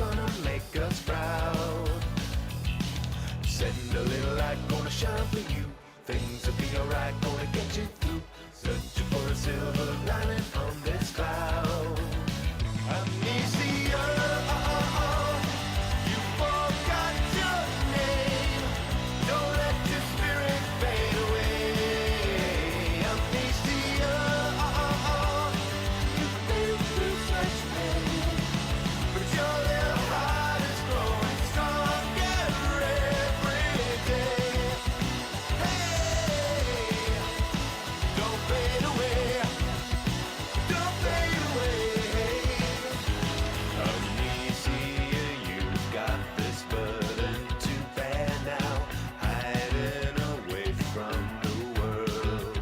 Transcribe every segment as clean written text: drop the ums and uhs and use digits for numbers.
gonna make us proud. Send a little light, gonna shine for you. Things will be alright, gonna get you through. Searching for a silver lining on this cloud. Amnesia, you forgot your name. Don't let your spirit fade away. Amnesia, you've been through such pain, but your little heart is growing stronger every day. Hey, don't fade away. Don't fade away. Amnesia, you've got this burden to bear now, hiding away from the world.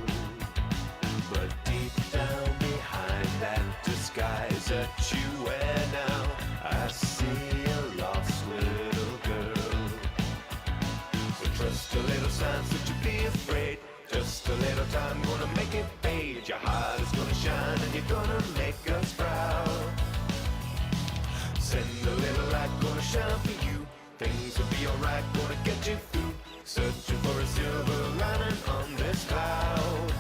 But deep down behind that disguise that you wear now, I see a lost little girl. So trust a little signs that you be afraid. Just a little time, gonna make it fade. Your heart is gonna shine and you're gonna make us proud. Send a little light, gonna shine for you. Things will be alright, gonna get you through. Searching for a silver lining on this cloud.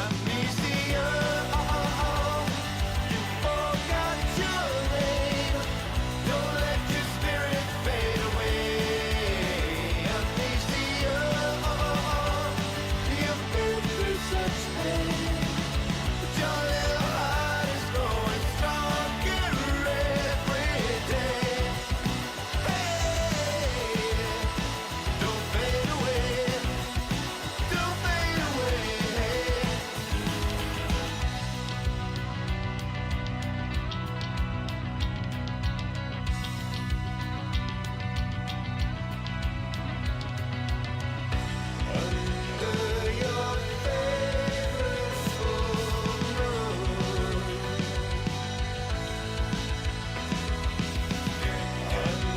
Amnesia, you forgot your name. Don't let your spirit fade away. Amnesia, you've been through such pain, but your little heart is growing stronger every day. Hey, don't fade away. Don't fade away. Under your favorite full moon. Under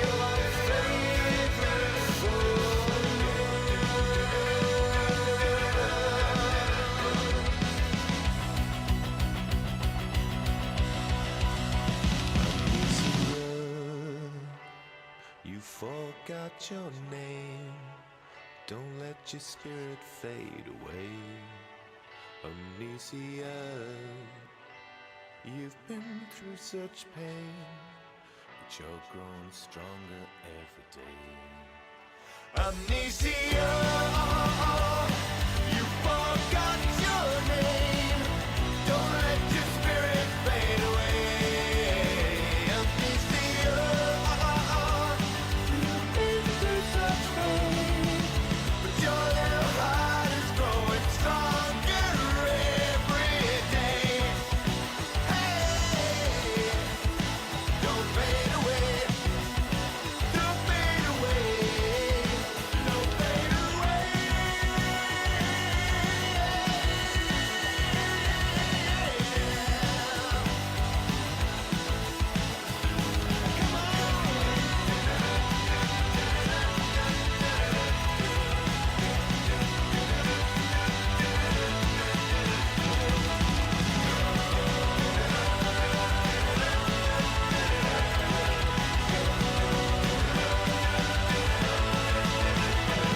your favorite full moon. You forgot your name. Don't let your spirit fade away. Amnesia, you've been through such pain, but you're growing stronger every day. Amnesia, you forgot your name. Don't let your spirit fade away. Amnesia, you've been through such pain, but your little heart is growing stronger every day. Hey, don't fade away. Don't fade away. Don't fade away. Come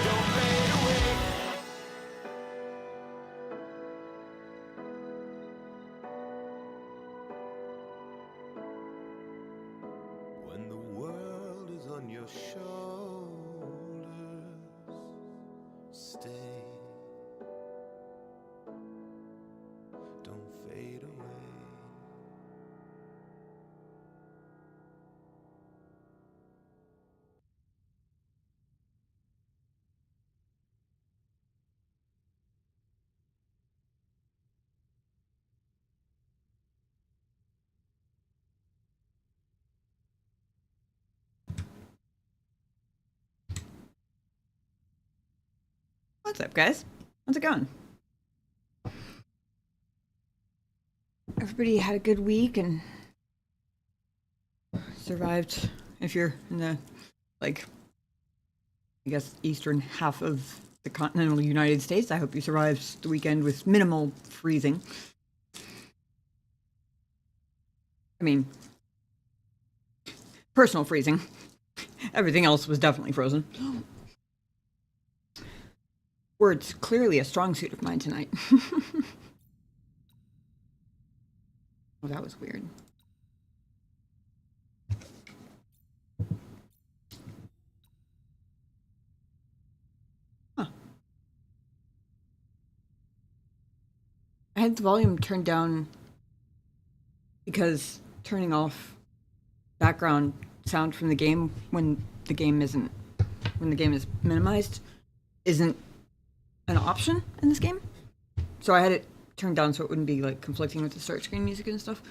don't fade away. When the world is on your shoulders, stay. Don't fade away. What's up, guys? How's it going? Everybody had a good week and survived. If you're in the, like, I guess, eastern half of the continental United States, I hope you survived the weekend with minimal freezing. I mean, Personal freezing. Everything else was definitely frozen. Words clearly a strong suit of mine tonight. Oh, that was weird. Huh. I had the volume turned down because turning off background sound from the game when the game is minimized isn't an option in this game. So I had it turned down so it wouldn't be like conflicting with the start screen music and stuff.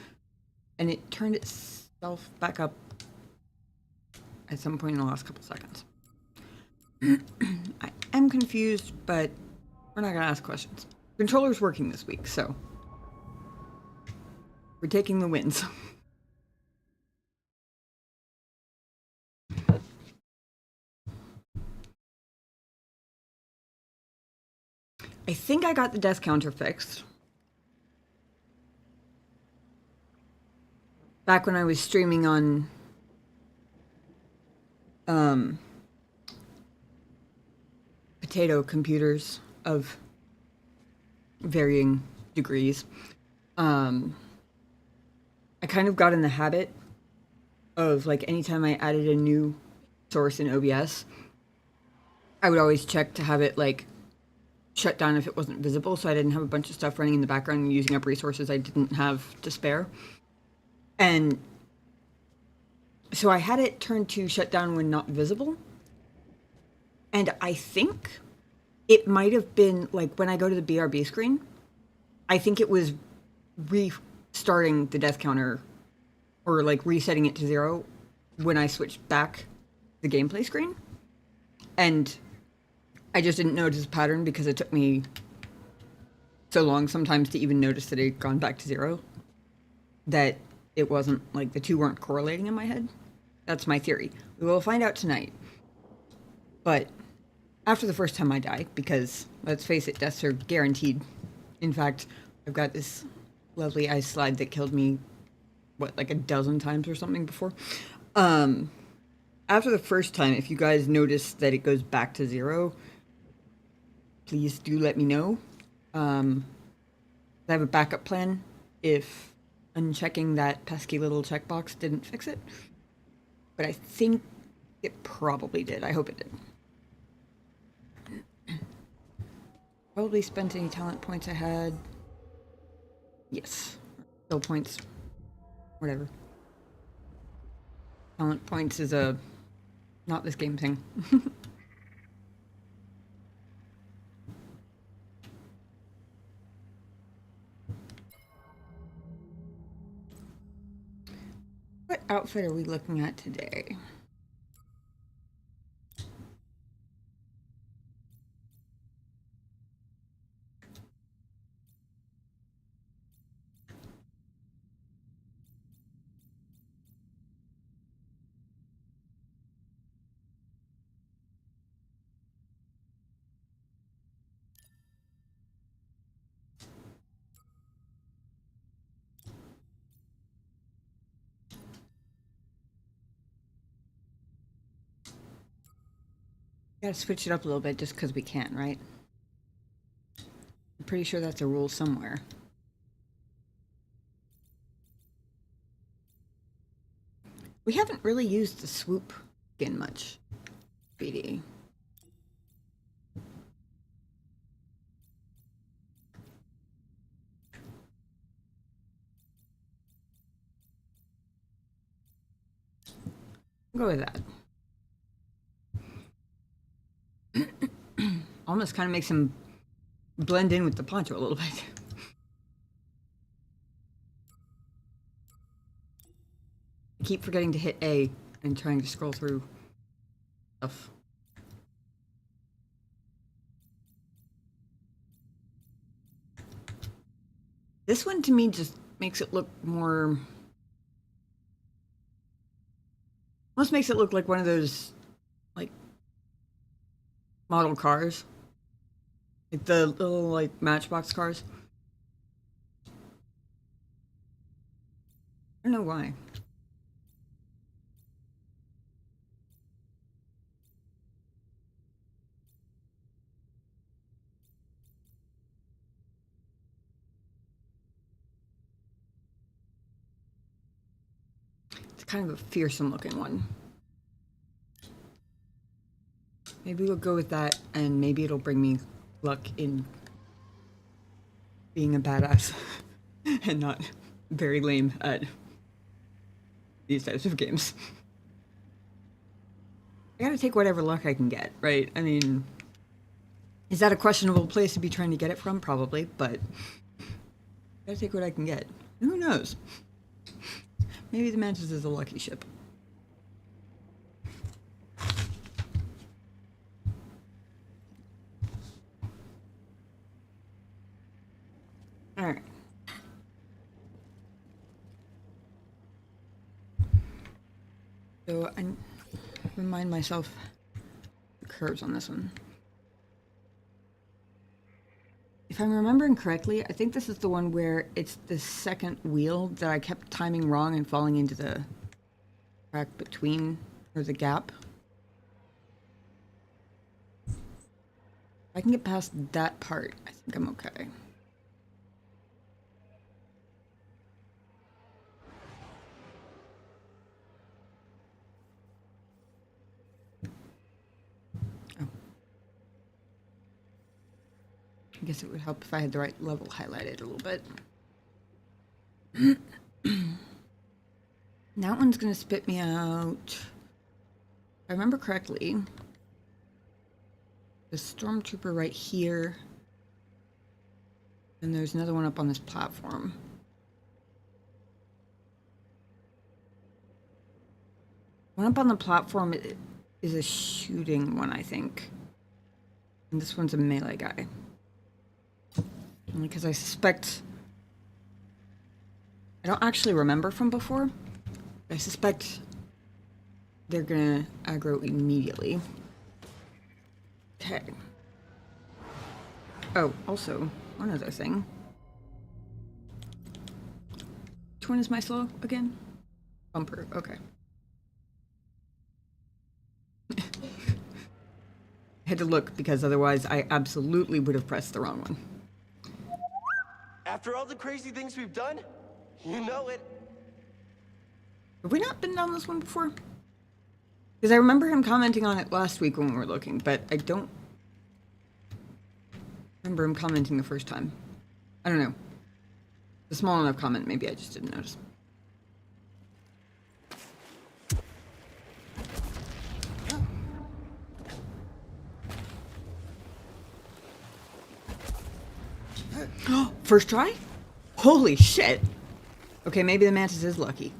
And it turned itself back up at some point in the last couple seconds. I am confused, but we're not gonna ask questions. Controller's working this week, so we're taking the wins. I think I got the death counter fixed. Back when I was streaming on potato computers of varying degrees. I kind of got in the habit of, like, anytime I added a new source in OBS, I would always check to have it, like, shut down if it wasn't visible, so I didn't have a bunch of stuff running in the background and using up resources I didn't have to spare. And so I had it turned to shut down when not visible. And I think it might have been, like, when I go to the BRB screen, I think it was restarting the death counter or, like, resetting it to 0 when I switched back the gameplay screen. And I just didn't notice a pattern because it took me so long sometimes to even notice that it had gone back to 0 that it wasn't, like, the two weren't correlating in my head. That's my theory. We will find out tonight. But after the first time I die, because, let's face it, deaths are guaranteed. In fact, I've got this lovely ice slide that killed me, what, like a dozen times or something before? After the first time, if you guys notice that it goes back to 0, please do let me know. I have a backup plan if unchecking that pesky little checkbox didn't fix it. But I think it probably did. I hope it did. Probably spent any talent points I had. Yes. Skill points. Whatever. Talent points is a not this game thing. What outfit are we looking at today? Gotta switch it up a little bit just because we can, right? I'm pretty sure that's a rule somewhere. We haven't really used the swoop skin much, BD. I'll go with that. Almost kind of makes him blend in with the poncho a little bit. I keep forgetting to hit A and trying to scroll through stuff. This one to me just makes it look more... almost makes it look like one of those, like, model cars. Like the little, like, Matchbox cars. I don't know why. kind of a fearsome looking one. Maybe we'll go with that, and maybe it'll bring me luck in being a badass and not very lame at these types of games. I gotta take whatever luck I can get, right? I mean, is that a questionable place to be trying to get it from? Probably, but I gotta take what I can get. Who knows? Maybe the Mantis is a lucky ship. Alright. So I remind myself the curves on this one. If I'm remembering correctly, I think this is the one where it's the second wheel that I kept timing wrong and falling into the crack between, or the gap. If I can get past that part, I think I'm okay. I guess it would help if I had the right level highlighted a little bit. That one's gonna spit me out. If I remember correctly, the stormtrooper right here, and there's another one up on this platform. One up on the platform is a shooting one, I think. And this one's a melee guy. Only because I suspect... I don't actually remember from before. I suspect they're gonna aggro immediately. Okay. Oh, also, one other thing. Which one is my slow again? Bumper, okay. I had to look because otherwise I absolutely would have pressed the wrong one. After all the crazy things we've done, you know it. Have we not been down this one before? Because I remember him commenting on it last week when we were looking, but I don't remember him commenting the first time. I don't know. The small enough comment, maybe I just didn't notice. First try? Holy shit! Okay, maybe the Mantis is lucky.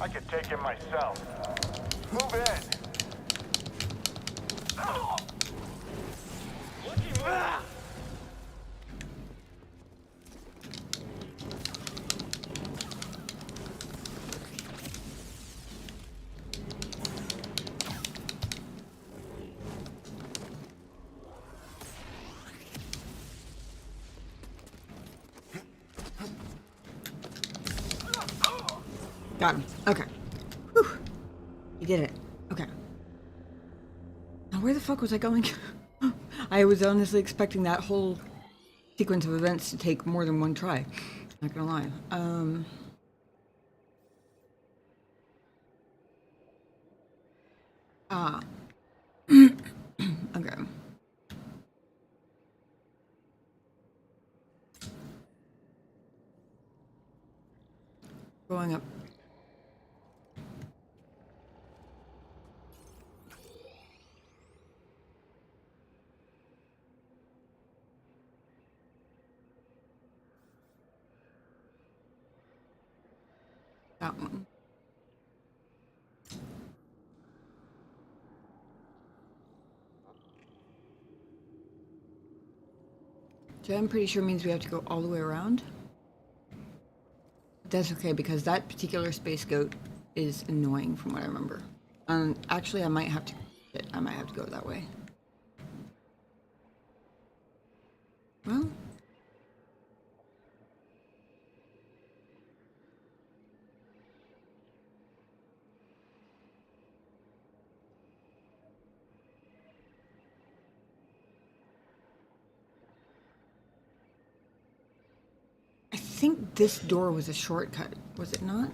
I could take him myself. Move in. Got him. Okay. Whew. You did it. Okay. Now where the fuck was I going? I was honestly expecting that whole sequence of events to take more than one try. Not gonna lie. Okay. Going up. That one. So I'm pretty sure means we have to go all the way around. That's okay because that particular space goat is annoying from what I remember. Actually, I might have to go that way. Well. think this door was a shortcut, was it not?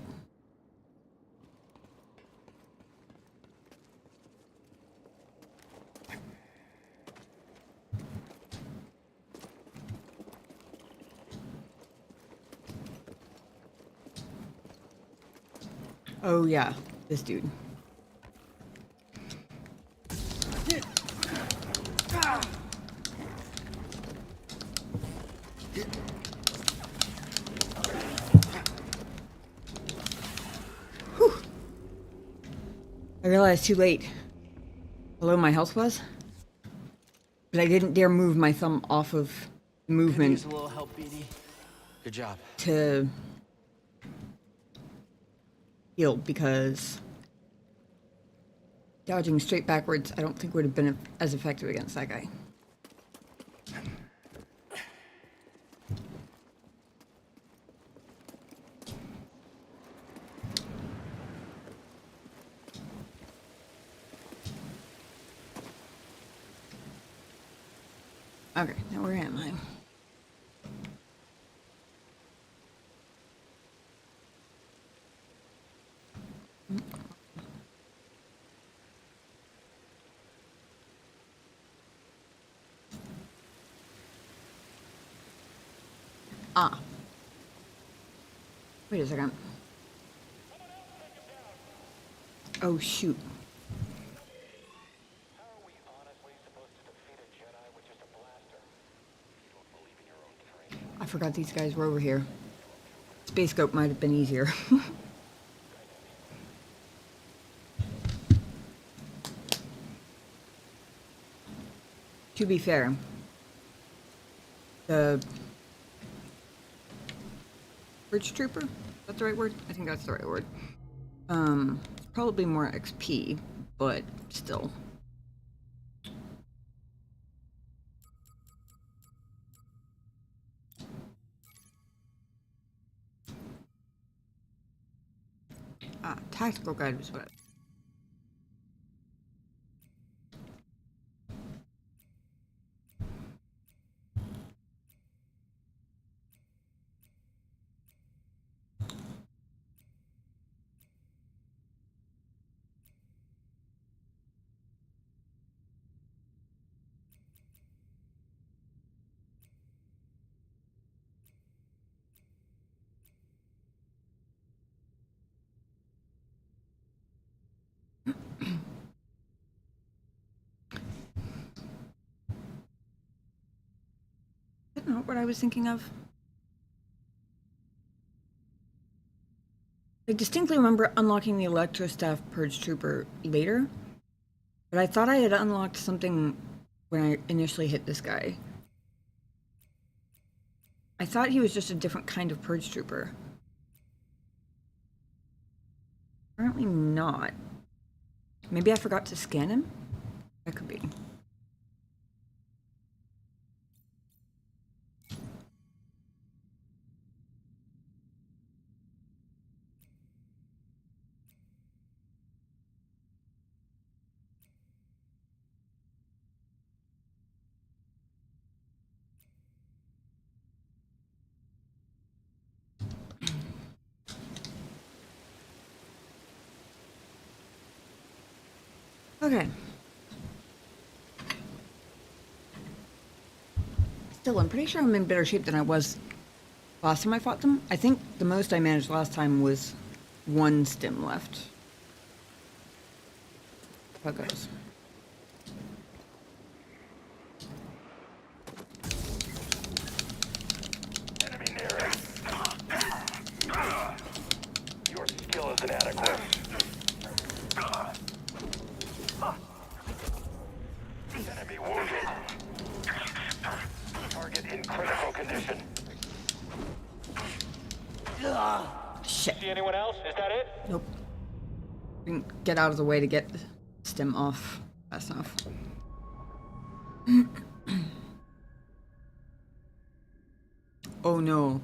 Oh yeah, this dude. Whew. I realized too late how low my health was, but I didn't dare move my thumb off of movement Use a little help, BD. Good job. to heal because dodging straight backwards I don't think would have been as effective against that guy. Okay, now where am I? Ah. Wait a second. Oh, shoot. How are we honestly supposed to defeat a Jedi with just a blaster? You don't believe in your own training. I forgot these guys were over here. Space scope might have been easier. To be fair, the Bridge Trooper? Is that the right word? I think that's the right word. Probably more XP, but still. Ah, tactical guide was what. Is that not what I was thinking of? I distinctly remember unlocking the Electro Staff Purge Trooper later, but I thought I had unlocked something when I initially hit this guy. I thought he was just a different kind of Purge Trooper. Apparently not. Maybe I forgot to scan him? That could be. Okay. Still, I'm pretty sure I'm in better shape than I was last time I fought them. I think the most I managed last time was one stim left. How it goes. Enemy near us. Your skill is inadequate. Enemy wounded. Target in critical condition. Shit. See anyone else? Is that it? Nope. Didn't get out of the way to get the stim off fast enough. Oh no.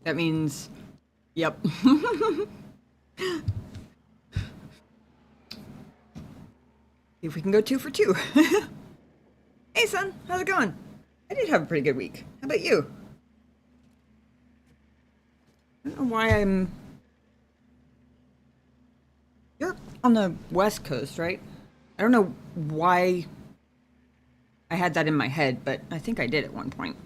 That means, yep. See if we can go 2 for 2. Hey son, how's it going? I did have a pretty good week. How about you? I don't know why I'm... You're on the West Coast, right? I don't know why I had that in my head, but I think I did at one point.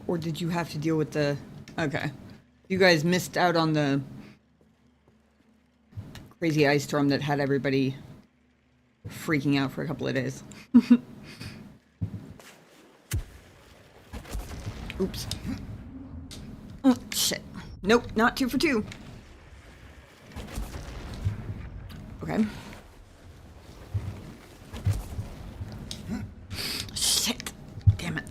Or did you have to deal with the... Okay. You guys missed out on the crazy ice storm that had everybody freaking out for a couple of days. Oops. Oh, shit. Nope, not 2 for 2. Okay. Shit. Damn it.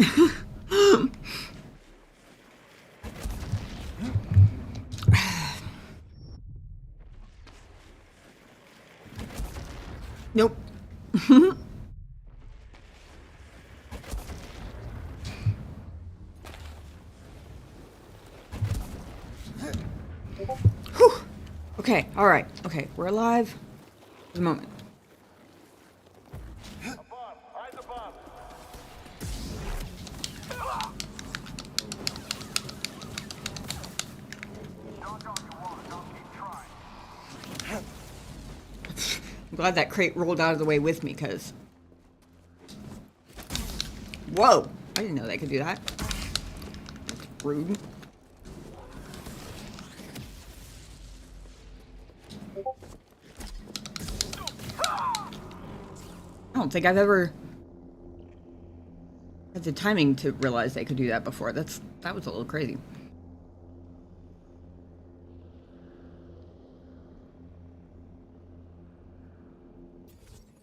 Nope. Whew. Okay, alright. Okay, we're alive for the moment. Above, eyes above. Knock all you want, I'll keep trying. I'm glad that crate rolled out of the way with me, because... Whoa! I didn't know they could do that. That's rude. I don't think I've ever had the timing to realize they could do that before. That was a little crazy.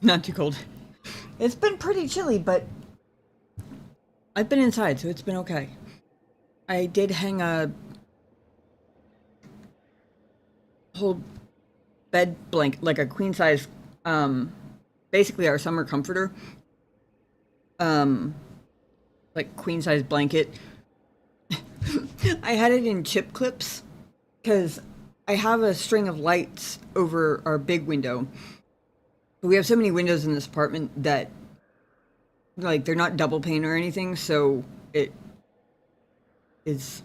Not too cold. It's been pretty chilly, but I've been inside, so it's been okay. I did hang a whole bed blanket, like a queen size, basically our summer comforter, like queen size blanket. I had it in chip clips because I have a string of lights over our big window. We have so many windows in this apartment that, like, they're not double pane or anything, so it is...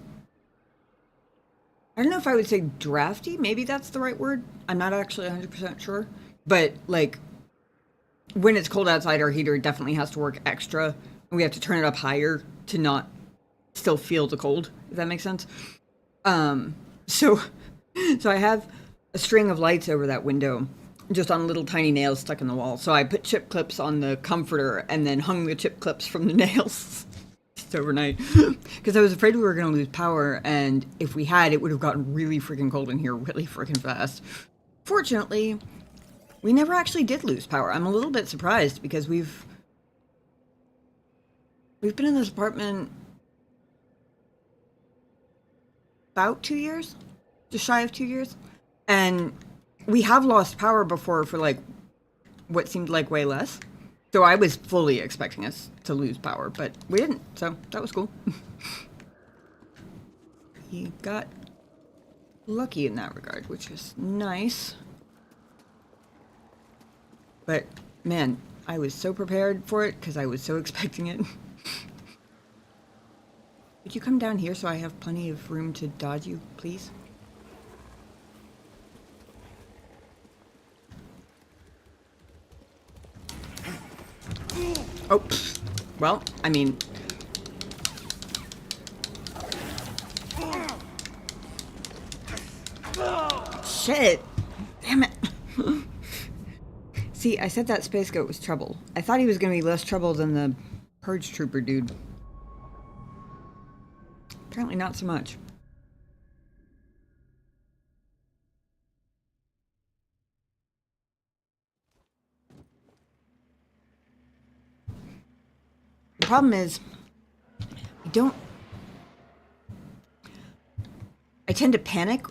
I don't know if I would say drafty. Maybe that's the right word. I'm not actually 100% sure. But, like, when it's cold outside, our heater definitely has to work extra. And we have to turn it up higher to not still feel the cold, if that makes sense. So I have a string of lights over that window, just on little tiny nails stuck in the wall. So I put chip clips on the comforter and then hung the chip clips from the nails just overnight. Because I was afraid we were going to lose power, and if we had, it would have gotten really freaking cold in here really freaking fast. Fortunately, we never actually did lose power. I'm a little bit surprised because we've been in this apartment about 2 years, just shy of 2 years, and we have lost power before for like what seemed like way less. So I was fully expecting us to lose power, but we didn't, so that was cool. We got lucky in that regard, which is nice. But man, I was so prepared for it because I was so expecting it. Would you come down here so I have plenty of room to dodge you, please? Oh, well, I mean... Shit! Damn it! See, I said that space goat was trouble. I thought he was going to be less trouble than the purge trooper dude. Apparently not so much. The problem is, I tend to panic,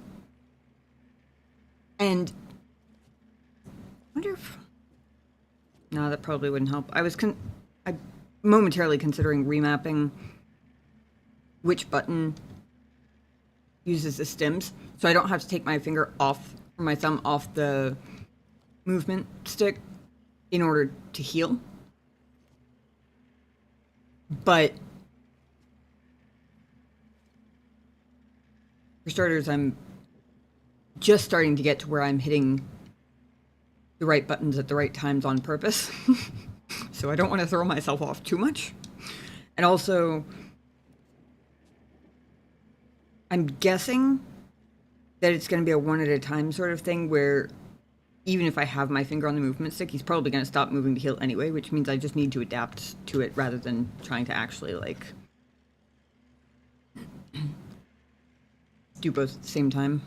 and I wonder if... No, that probably wouldn't help. I momentarily considering remapping which button uses the stims, so I don't have to take my finger off, or my thumb off the movement stick in order to heal. But for starters, I'm just starting to get to where I'm hitting the right buttons at the right times on purpose. So I don't want to throw myself off too much. And also, I'm guessing that it's going to be a one at a time sort of thing where even if I have my finger on the movement stick, he's probably going to stop moving to heal anyway, which means I just need to adapt to it rather than trying to actually, like, do both at the same time.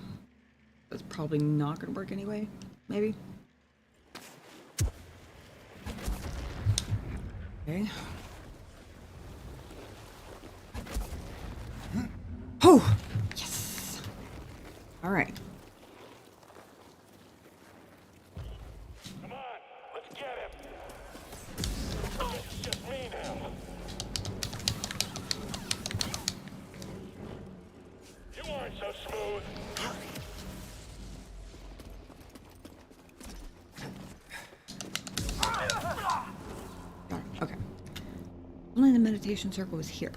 That's probably not going to work anyway. Maybe. Okay. Oh! Yes! Alright. Come on, let's get him. It's just me now. You aren't so smooth. Okay. Only the meditation circle was here.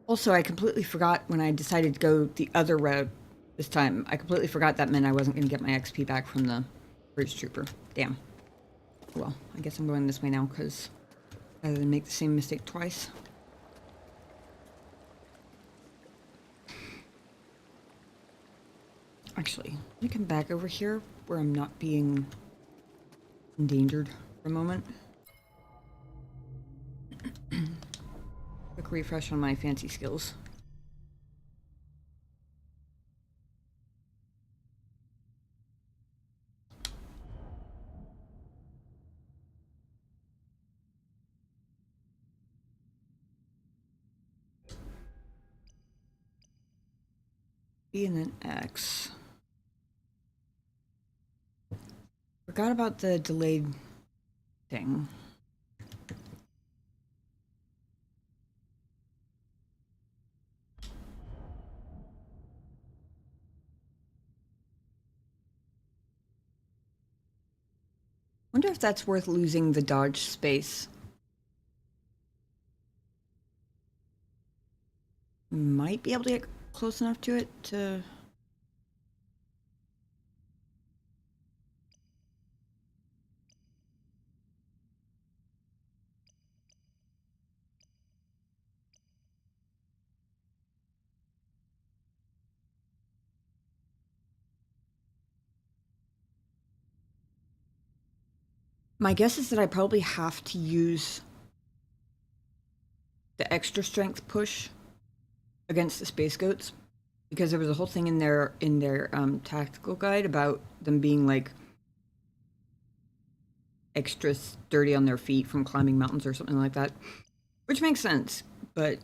Also, I completely forgot when I decided to go the other route this time. I completely forgot that meant I wasn't going to get my XP back from the bridge trooper. Damn. Well, I guess I'm going this way now, because rather than make the same mistake twice. Actually, let me come back over here where I'm not being endangered for a moment. Quick refresh on my fancy skills. B and then X. Forgot about the delayed thing. Wonder if that's worth losing the dodge space. Might be able to get close enough to it to... My guess is that I probably have to use the extra strength push against the space goats, because there was a whole thing in their tactical guide about them being like extra sturdy on their feet from climbing mountains or something like that, which makes sense, but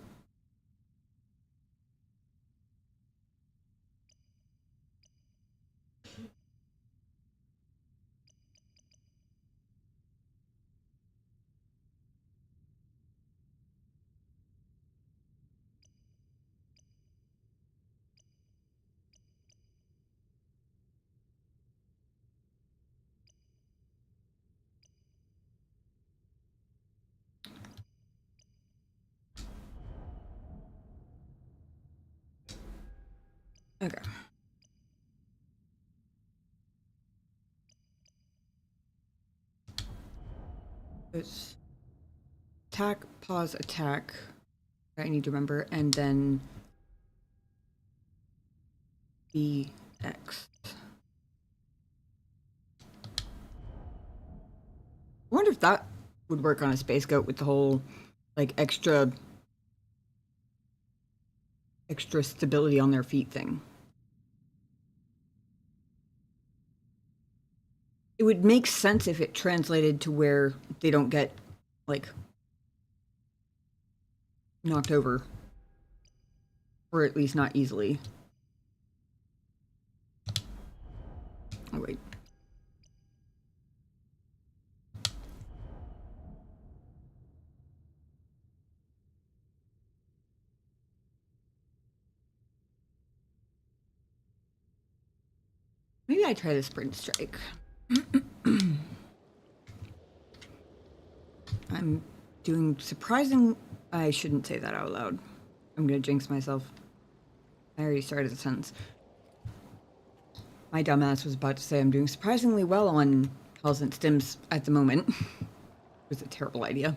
okay. It's attack, pause, attack. I need to remember, and then BX. I wonder if that would work on a space goat with the whole like extra stability on their feet thing. It would make sense if it translated to where they don't get like knocked over, or at least not easily. Oh wait. Maybe I try the sprint strike. I'm doing surprising. I shouldn't say that out loud. I'm gonna jinx myself. I already started the sentence. My dumbass was about to say I'm doing surprisingly well on health and stims at the moment. It was a terrible idea.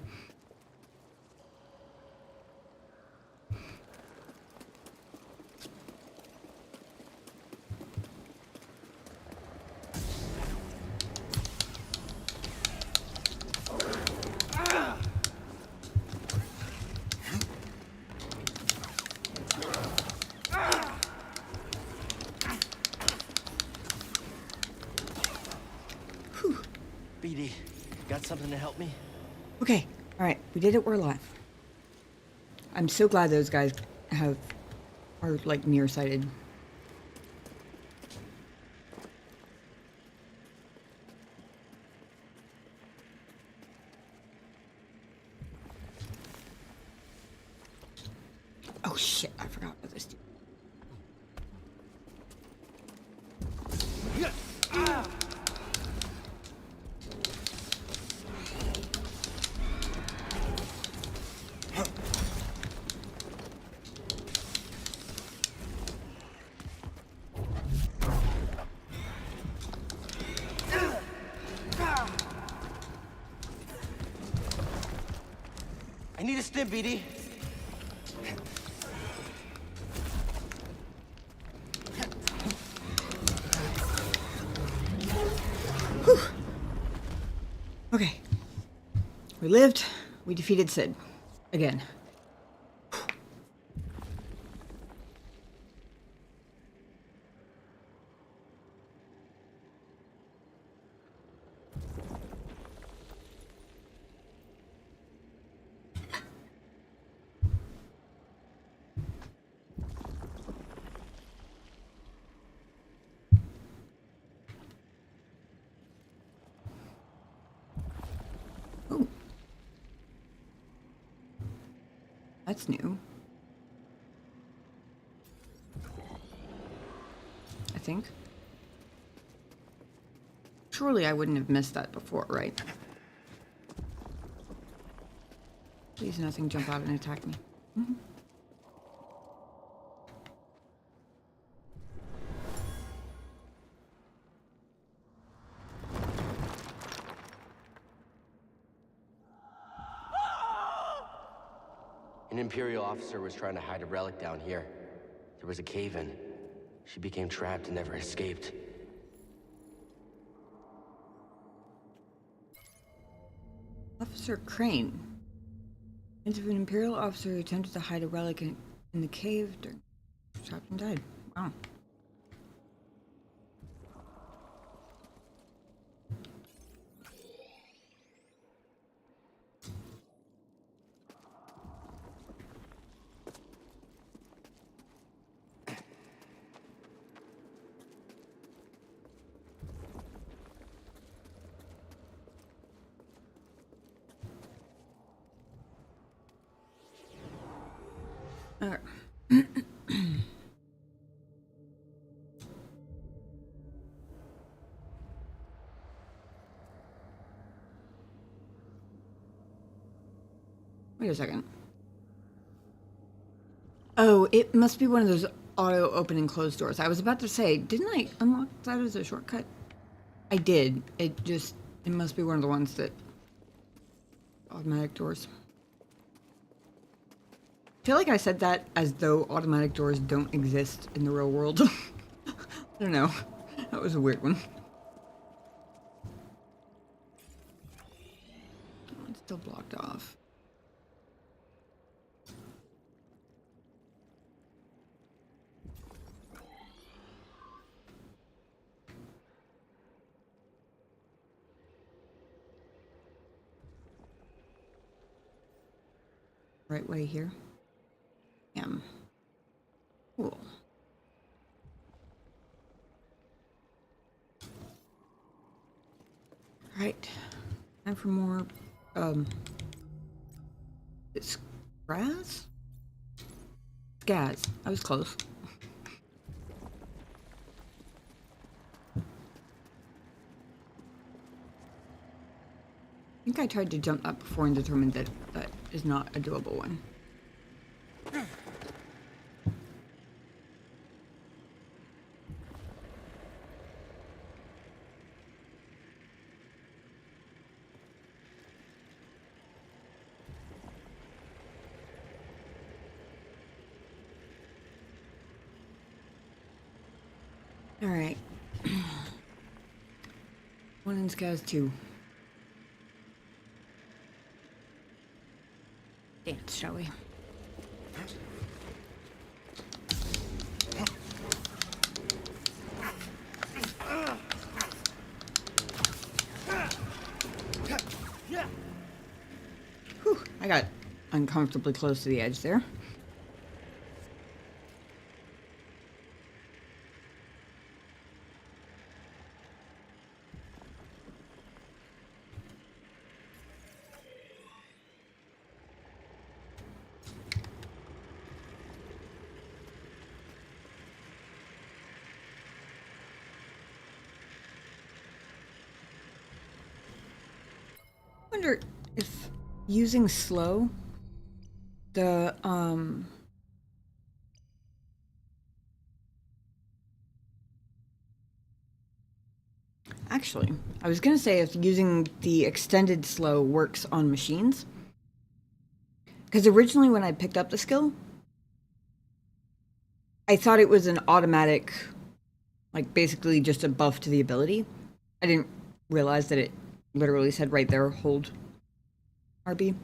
BD, got something to help me? Okay, all right, we did it. We're alive. I'm so glad those guys are like nearsighted. Oh shit! I forgot about this. I need a stim, BD. Okay. We lived. We defeated Sid. Again. Oh. That's new. I think. Surely I wouldn't have missed that before, right? Please nothing jump out and attack me. Mm-hmm. An Imperial officer was trying to hide a relic down here. There was a cave-in. She became trapped and never escaped. Officer Crane. It's of an Imperial officer who attempted to hide a relic in the cave during trapped and died. Wow. Alright. Wait a second. Oh, it must be one of those auto open and close doors. I was about to say, didn't I unlock that as a shortcut? I did. It must be one of the ones that automatic doors. I feel like I said that as though automatic doors don't exist in the real world. I don't know. That was a weird one. Oh, it's still blocked off. Right way here. Cool. Right. Time for more, it's grass? Scaz. I was close. think I tried to jump that before and determined that that is not a doable one. All right. One in Skies 2. Dance, shall we? Whew, I got uncomfortably close to the edge there. I wonder if using slow, the actually, I was gonna say if using the extended slow works on machines. Because originally when I picked up the skill, I thought it was an automatic, like basically just a buff to the ability. I didn't realize that it literally said right there, hold RB.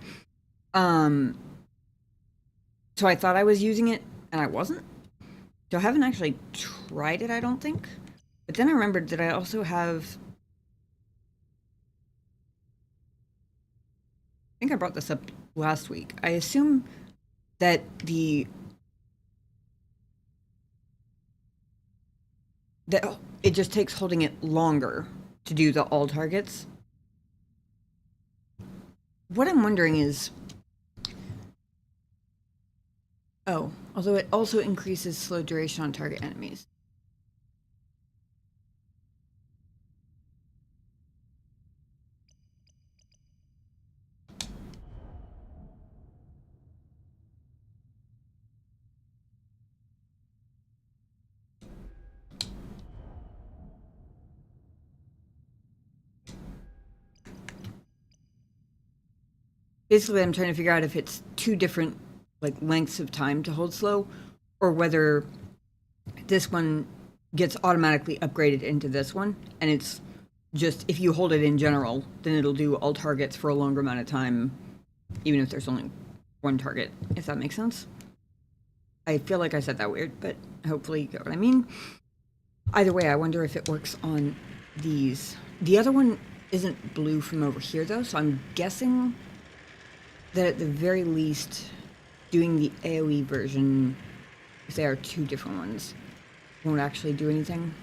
So I thought I was using it, and I wasn't. So I haven't actually tried it, I don't think. But then I remembered that I also have... I think I brought this up last week. I assume that it just takes holding it longer to do the all targets. What I'm wondering is... Oh, although it also increases slow duration on target enemies. Basically, I'm trying to figure out if it's two different like lengths of time to hold slow, or whether this one gets automatically upgraded into this one, and it's just if you hold it in general, then it'll do all targets for a longer amount of time, even if there's only one target, if that makes sense. I feel like I said that weird, but hopefully you get what I mean. Either way, I wonder if it works on these. The other one isn't blue from over here, though, so I'm guessing that at the very least, doing the AoE version, if they are two different ones, won't actually do anything.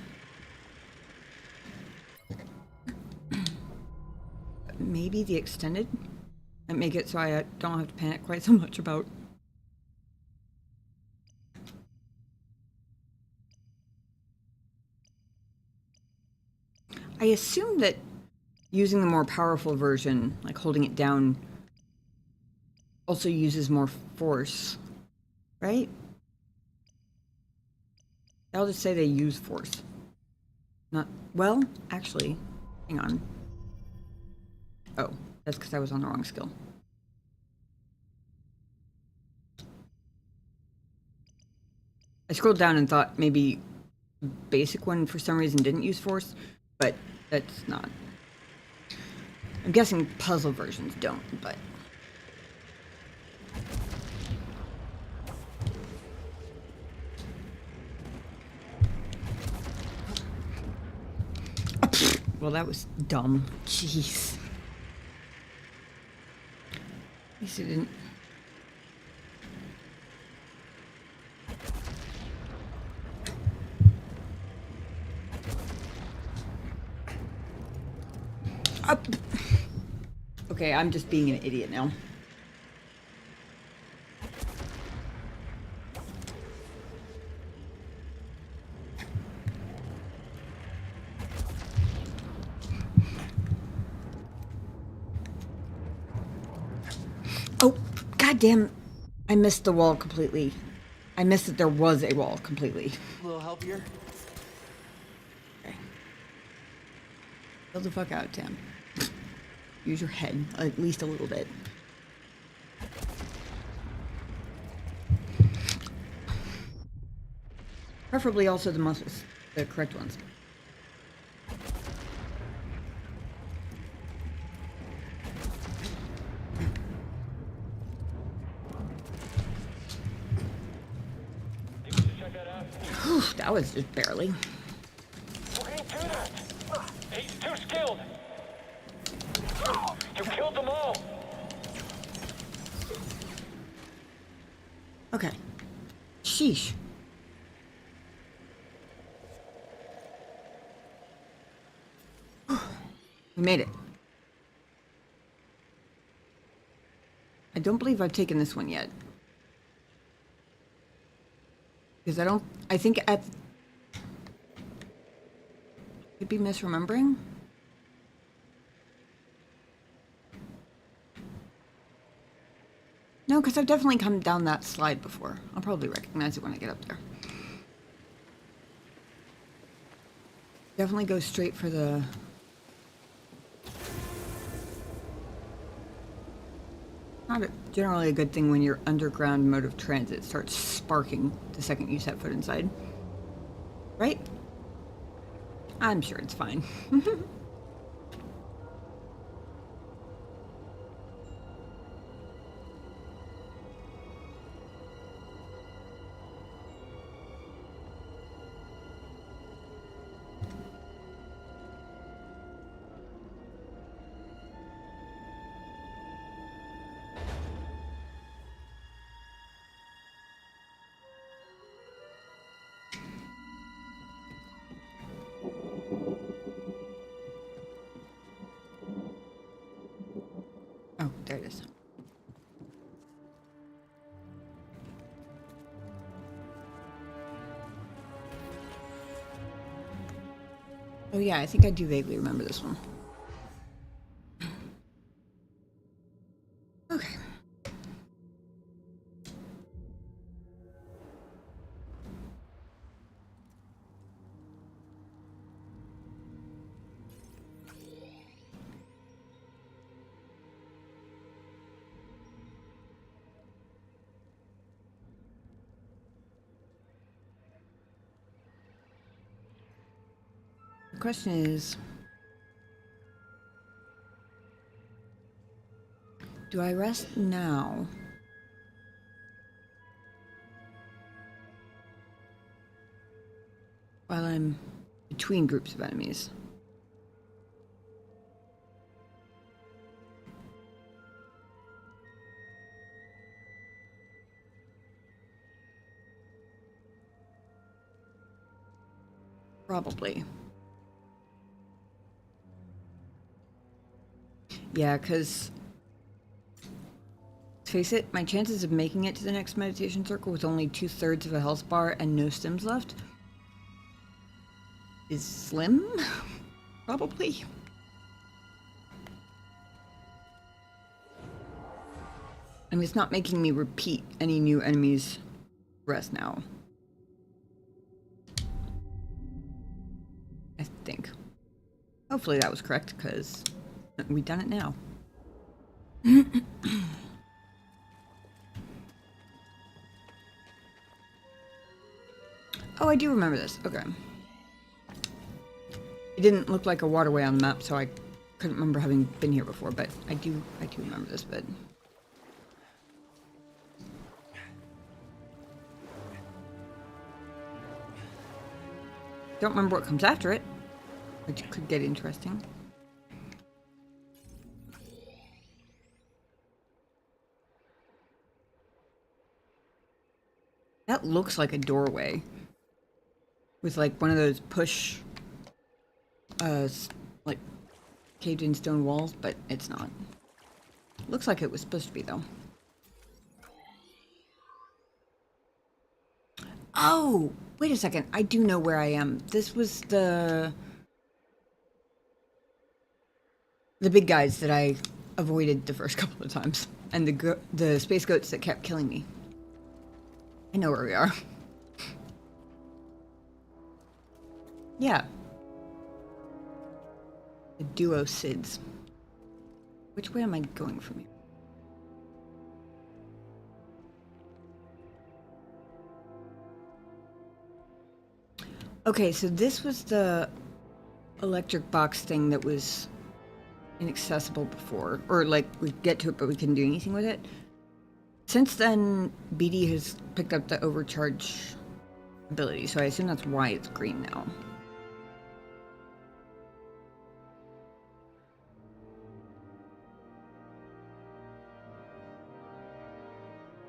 Maybe the extended might make it so I don't have to panic quite so much about. I assume that using the more powerful version, like holding it down, also uses more force, right? I'll just say they use force. Not, well, actually, hang on. Oh, that's because I was on the wrong skill. I scrolled down and thought maybe basic one for some reason didn't use force, but that's not. I'm guessing puzzle versions don't, but... Well, that was dumb. Jeez. At least it didn't... Up. Okay, I'm just being an idiot now. God damn, I missed the wall completely. I missed that there was a wall completely. A little help here? Okay. Chill the fuck out, Tim. Use your head, at least a little bit. Preferably also the muscles, the correct ones. Able to check that out? Whew, that was just barely. You can't do that. He's too skilled. You killed them all. Okay. Sheesh. We made it. I don't believe I've taken this one yet. Because I think could be misremembering. No, because I've definitely come down that slide before. I'll probably recognize it when I get up there. Definitely go straight for the... Not generally a good thing when your underground mode of transit starts sparking the second you set foot inside. Right? I'm sure it's fine. Oh, there it is. Oh yeah, I think I do vaguely remember this one. Okay. The question is, do I rest now? While I'm between groups of enemies? Probably. Yeah, because, let's face it, my chances of making it to the next meditation circle with only 2/3 of a health bar and no stims left is slim? Probably. I mean, it's not making me repeat any new enemies rest now. I think. Hopefully that was correct, because we've done it now. Oh, I do remember this. Okay. It didn't look like a waterway on the map, so I couldn't remember having been here before, but I do remember this bit. Don't remember what comes after it, which could get interesting. That looks like a doorway with like one of those push like caved in stone walls, but it's not. Looks like it was supposed to be though. Oh, wait a second. I do know where I am. This was the big guys that I avoided the first couple of times and the space goats that kept killing me. I know where we are. Yeah. The duo SIDS. Which way am I going from here? Okay, so this was the electric box thing that was inaccessible before. Or, like, we get to it, but we couldn't do anything with it. Since then, BD has picked up the overcharge ability, so I assume that's why it's green now.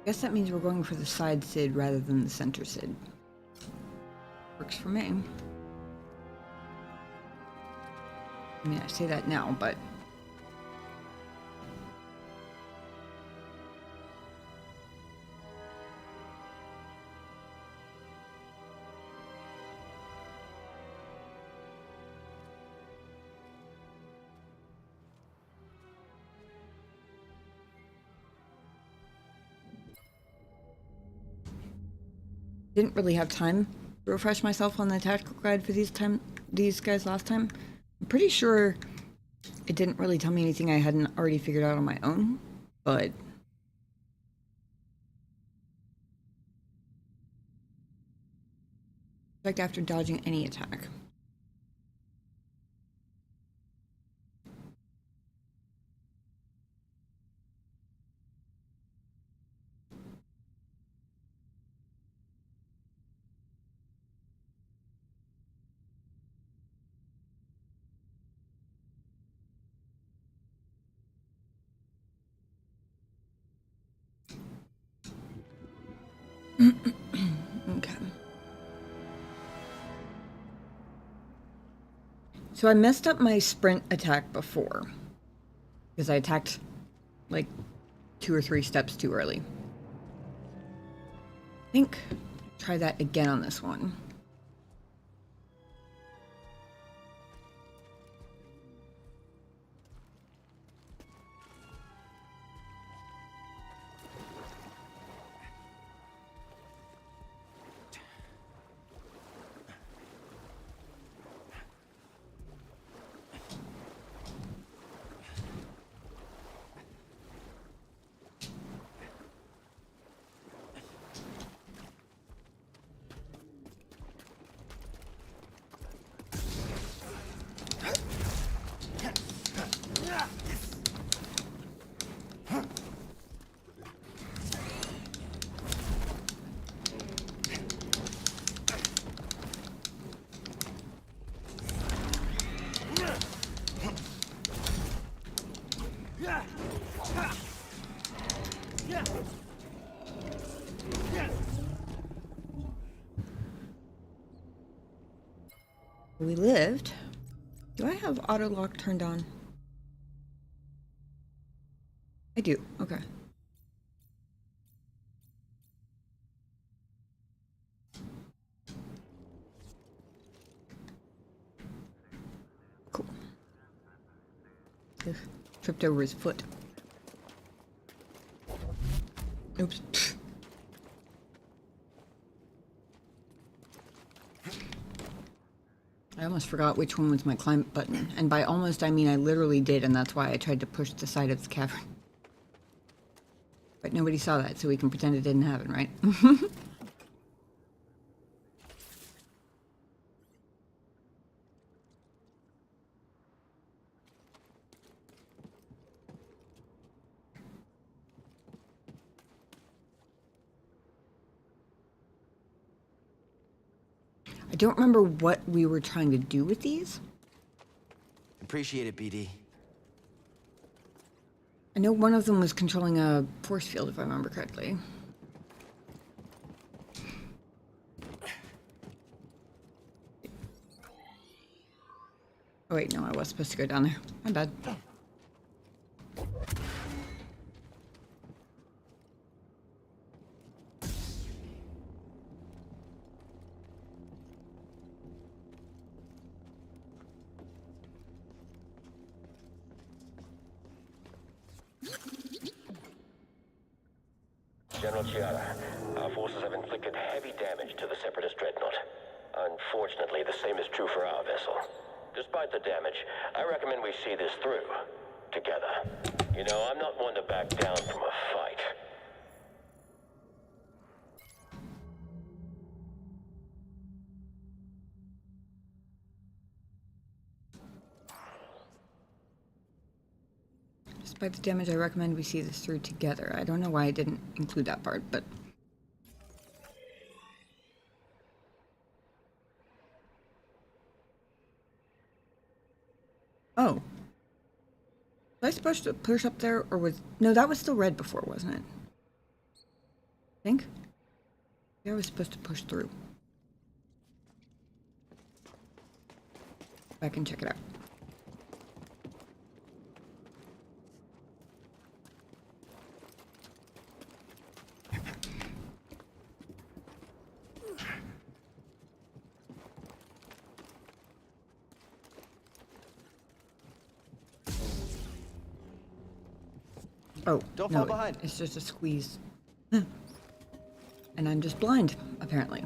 I guess that means we're going for the side SID rather than the center SID. Works for me. I mean, I say that now, but... Didn't really have time to refresh myself on the tactical guide for these guys last time. I'm pretty sure it didn't really tell me anything I hadn't already figured out on my own, but... Effect after dodging any attack. Okay. So I messed up my sprint attack before. Because I attacked like 2 or 3 steps too early. I think try that again on this one. We lived. Do I have auto lock turned on? I do. Okay. Cool. Ugh, tripped over his foot. Oops. I almost forgot which one was my climb button. And by almost, I mean I literally did, and that's why I tried to push the side of the cavern. But nobody saw that, so we can pretend it didn't happen, right? I don't remember what we were trying to do with these. Appreciate it, BD. I know one of them was controlling a force field, if I remember correctly. Oh wait, no, I was supposed to go down there. My bad. Annunciata. Our forces have inflicted heavy damage to the Separatist dreadnought. Unfortunately, the same is true for our vessel. Despite the damage, I recommend we see this through. Together. You know, I'm not one to back down from a fight. Despite the damage, I recommend we see this through together. I don't know why I didn't include that part, but... Oh. Was I supposed to push up there, or was... No, that was still red before, wasn't it? I think? Yeah, I was supposed to push through. I can check it out. Oh, Don't no, fall behind. it's just a squeeze. And I'm just blind, apparently.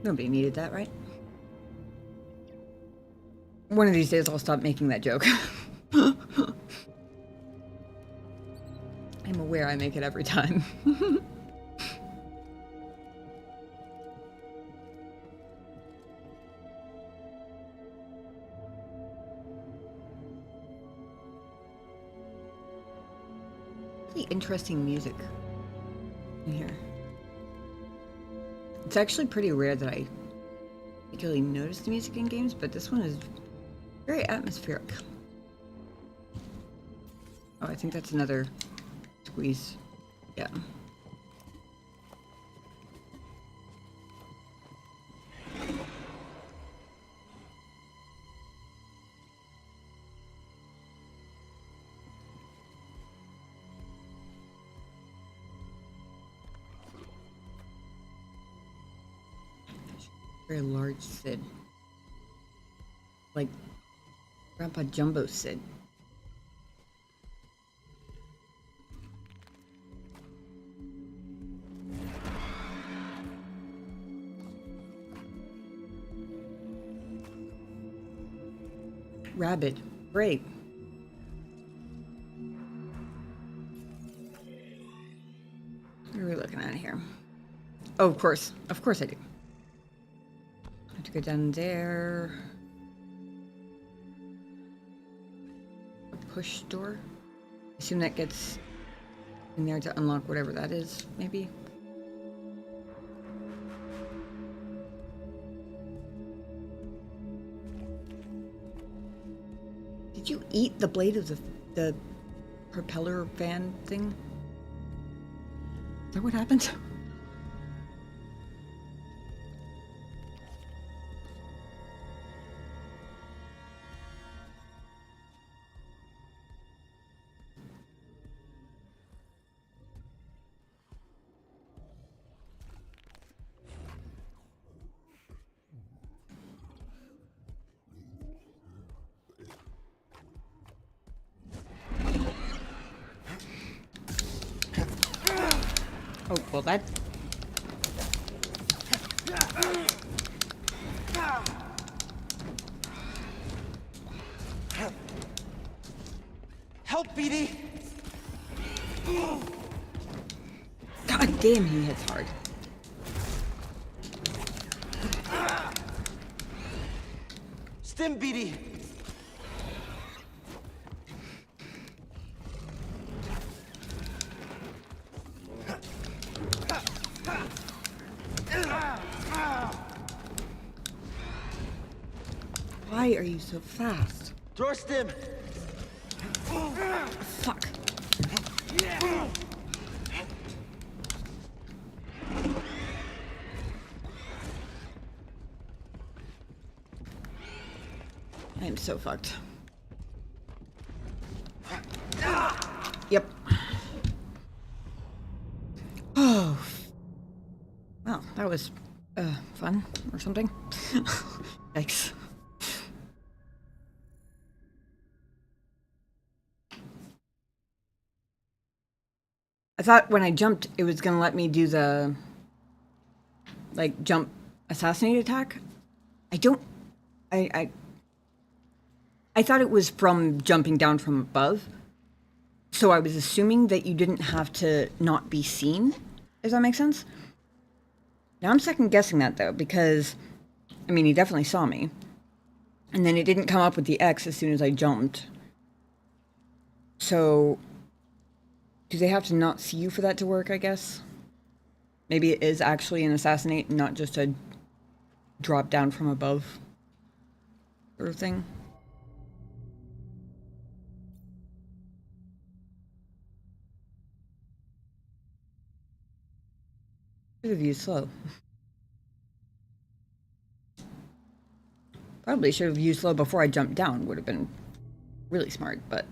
Nobody needed that, right? One of these days I'll stop making that joke. I'm aware I make it every time. Really interesting music in here. It's actually pretty rare that I particularly notice the music in games, but this one is very atmospheric. Oh, I think that's another squeeze. Yeah. Very large Sid. Like Grandpa Jumbo Sid. Rabbit. Great. What are we looking at here? Oh, of course. Of course I do. I have to go down there. A push door. Assume that gets in there to unlock whatever that is, maybe. Did you eat the blade of the propeller fan thing? Is that what happened? Oh, well that... Help, BD! God damn, he hits hard. Stim, BD! Why are you so fast? Throw a stim! Fuck. I am so fucked. Yep. Oh. Well, that was fun or something. Thanks. I thought when I jumped, it was gonna let me do the like jump assassinate attack. I thought it was from jumping down from above. So I was assuming that you didn't have to not be seen. Does that make sense? Now I'm second guessing that though, because I mean, he definitely saw me. And then it didn't come up with the X as soon as I jumped. So do they have to not see you for that to work, I guess? Maybe it is actually an assassinate, not just a drop down from above sort of thing. Should have used slow. Probably should have used slow before I jumped down. Would have been really smart, but...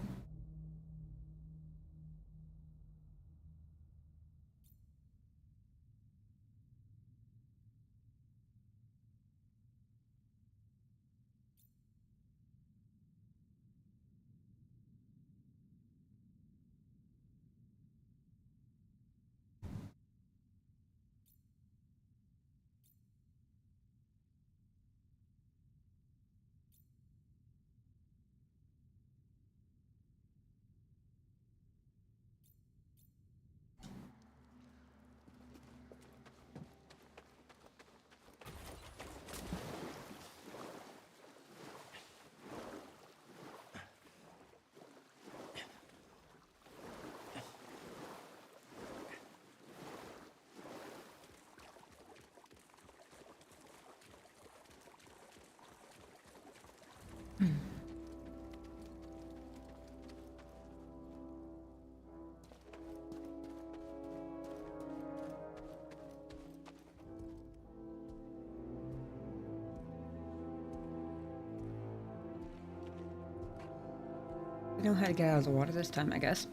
I know how to get out of the water this time, I guess.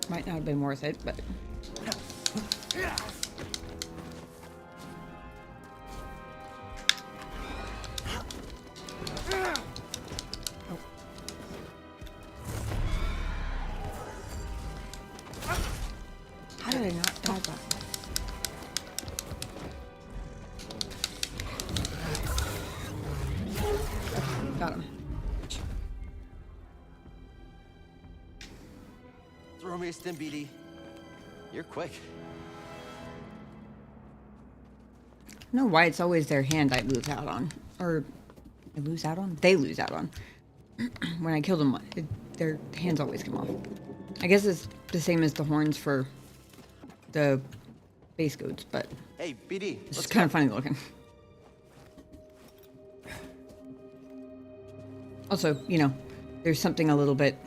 Might not have been worth it, but... Oh. How did I not die that? Got him. Throw me a stim, BD. You're quick. I don't know why it's always their hand I lose out on. Or, I lose out on? They lose out on. When I kill them, their hands always come off. I guess it's the same as the horns for the base goats, but Hey, BD. it's just kind of funny looking. Also, you know, there's something a little bit...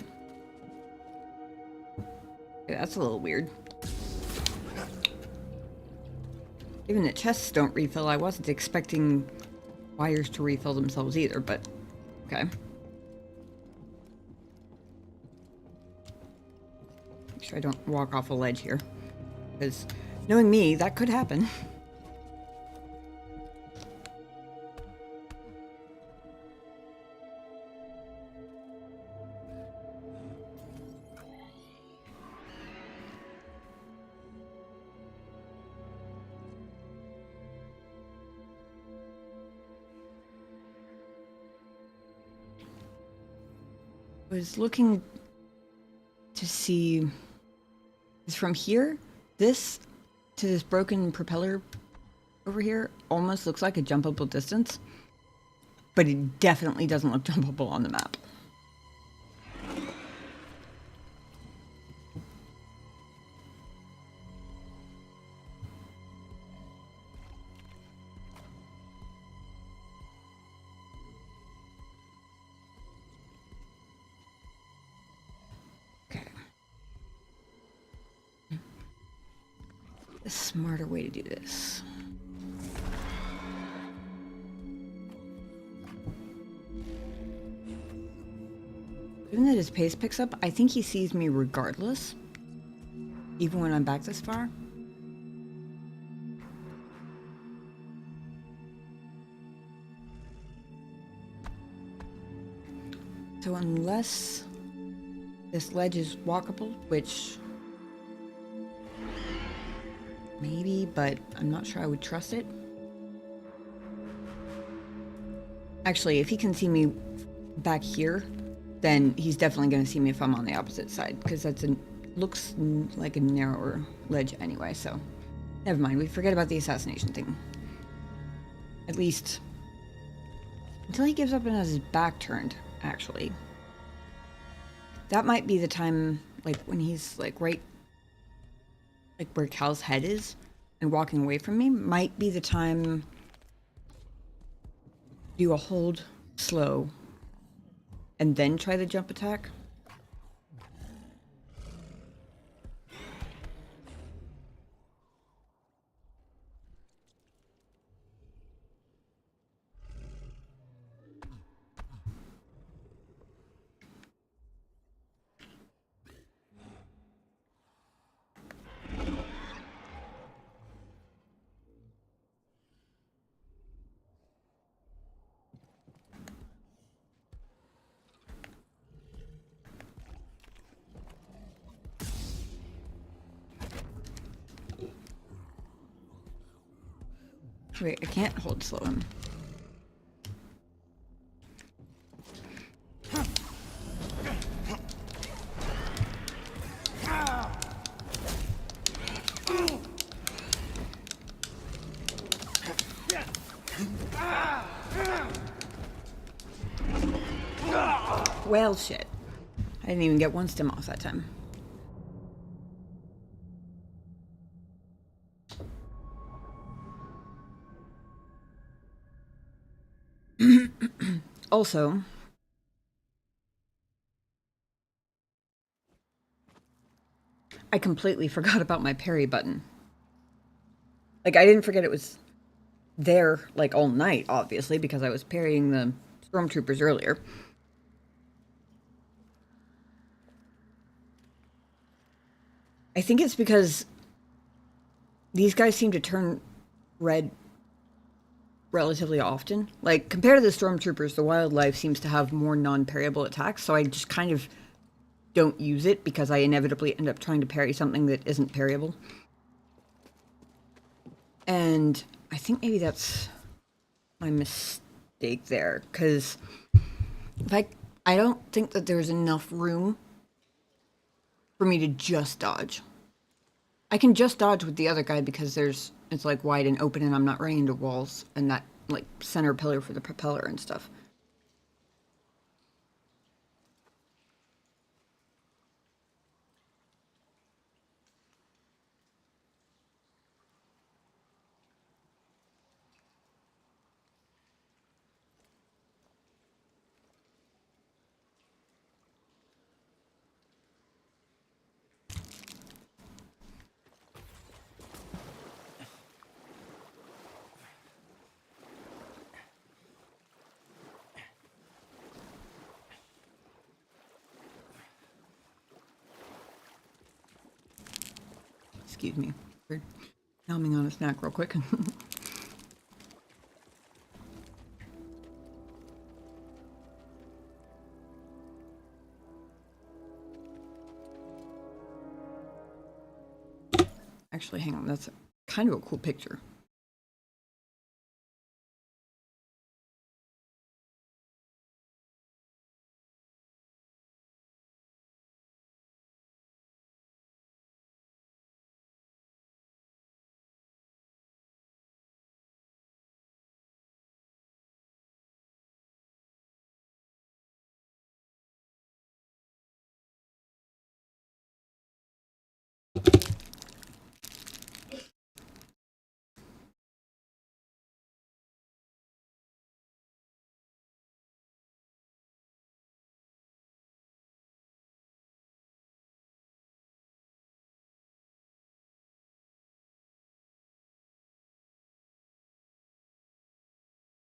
Yeah, that's a little weird. Even the chests don't refill. I wasn't expecting wires to refill themselves either, but okay. Make sure I don't walk off a ledge here. Because knowing me, that could happen. Was looking to see is from here, this to this broken propeller over here almost looks like a jumpable distance, but it definitely doesn't look jumpable on the map. a smarter way to do this. Given that his pace picks up, I think he sees me regardless, even when I'm back this far. So unless this ledge is walkable, which maybe, but I'm not sure I would trust it. Actually, if he can see me back here, then he's definitely going to see me if I'm on the opposite side, because that's looks like a narrower ledge anyway, so never mind. We forget about the assassination thing. At least until he gives up and has his back turned, actually. That might be the time, like, when he's, like, right, like, where Cal's head is, and walking away from me, might be the time to do a hold slow, and then try the jump attack. Wait, I can't hold slow him. Well, shit. I didn't even get one stim off that time. Also, I completely forgot about my parry button. Like, I didn't forget it was there, like, all night, obviously, because I was parrying the stormtroopers earlier. I think it's because these guys seem to turn red relatively often. Like, compared to the stormtroopers, the wildlife seems to have more non-parryable attacks, so I just kind of don't use it because I inevitably end up trying to parry something that isn't parryable. And I think maybe that's my mistake there, because I don't think that there's enough room for me to just dodge. I can just dodge with the other guy because it's like wide and open and I'm not running into walls and that like center pillar for the propeller and stuff. Excuse me. We're numbing on a snack real quick. Actually, hang on. That's kind of a cool picture.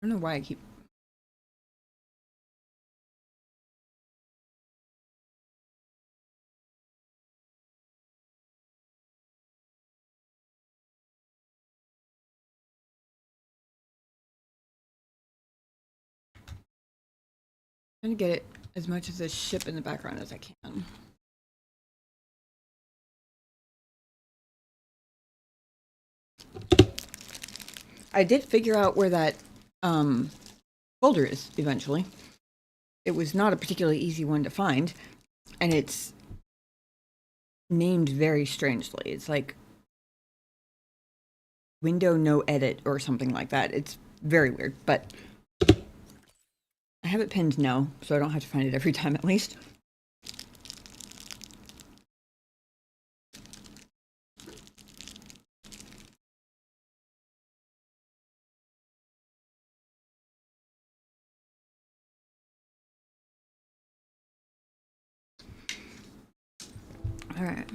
I don't know why I keep... trying to get it as much of the ship in the background as I can. I did figure out where that folder is eventually. It was not a particularly easy one to find, and it's named very strangely. It's like window no edit or something like that. It's very weird, but I have it pinned no, so I don't have to find it every time at least. All right.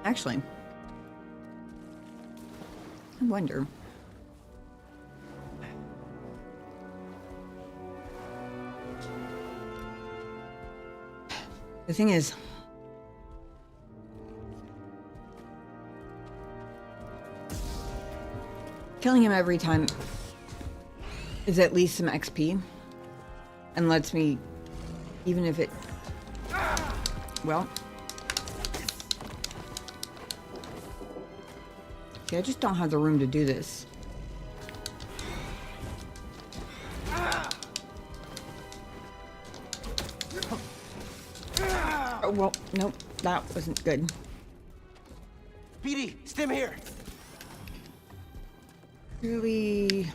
Actually, I wonder. The thing is, killing him every time is at least some XP and lets me, even if it, well, see, I just don't have the room to do this. Oh, well, nope, that wasn't good. BD, stim here. Really?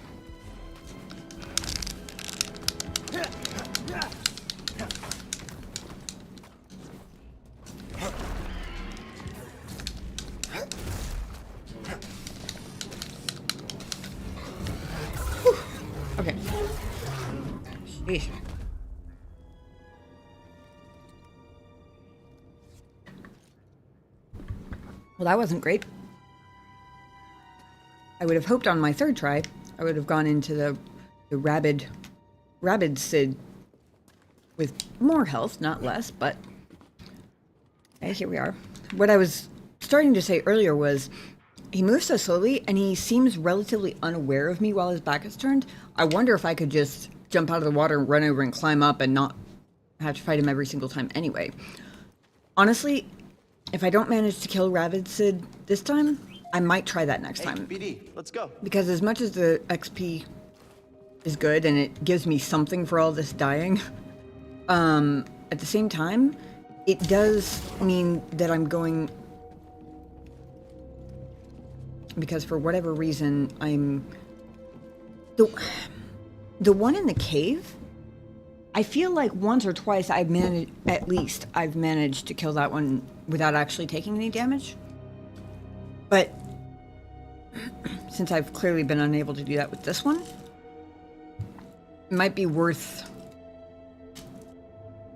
Whew. Okay. Sheesh. Well, that wasn't great. I would have hoped on my third try, I would have gone into the rabid Sid with more health, not less, but okay, here we are. What I was starting to say earlier was, he moves so slowly and he seems relatively unaware of me while his back is turned. I wonder if I could just jump out of the water and run over and climb up and not have to fight him every single time anyway. Honestly, if I don't manage to kill Rabid Sid this time, I might try that next time. BD, let's go. Because as much as the XP is good and it gives me something for all this dying, at the same time, it does mean that I'm going... Because for whatever reason, I'm... The one in the cave, I feel like once or twice I've managed to kill that one without actually taking any damage. But since I've clearly been unable to do that with this one, it might be worth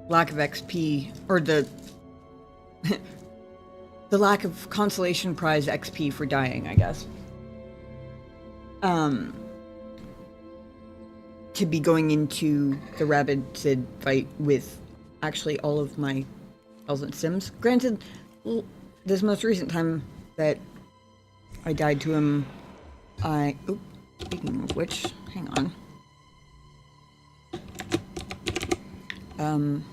lack of XP, or the lack of consolation prize XP for dying, I guess. To be going into the Rabid Sid fight with actually all of my health and sims. Granted, this most recent time that I died to him, speaking of which, hang on.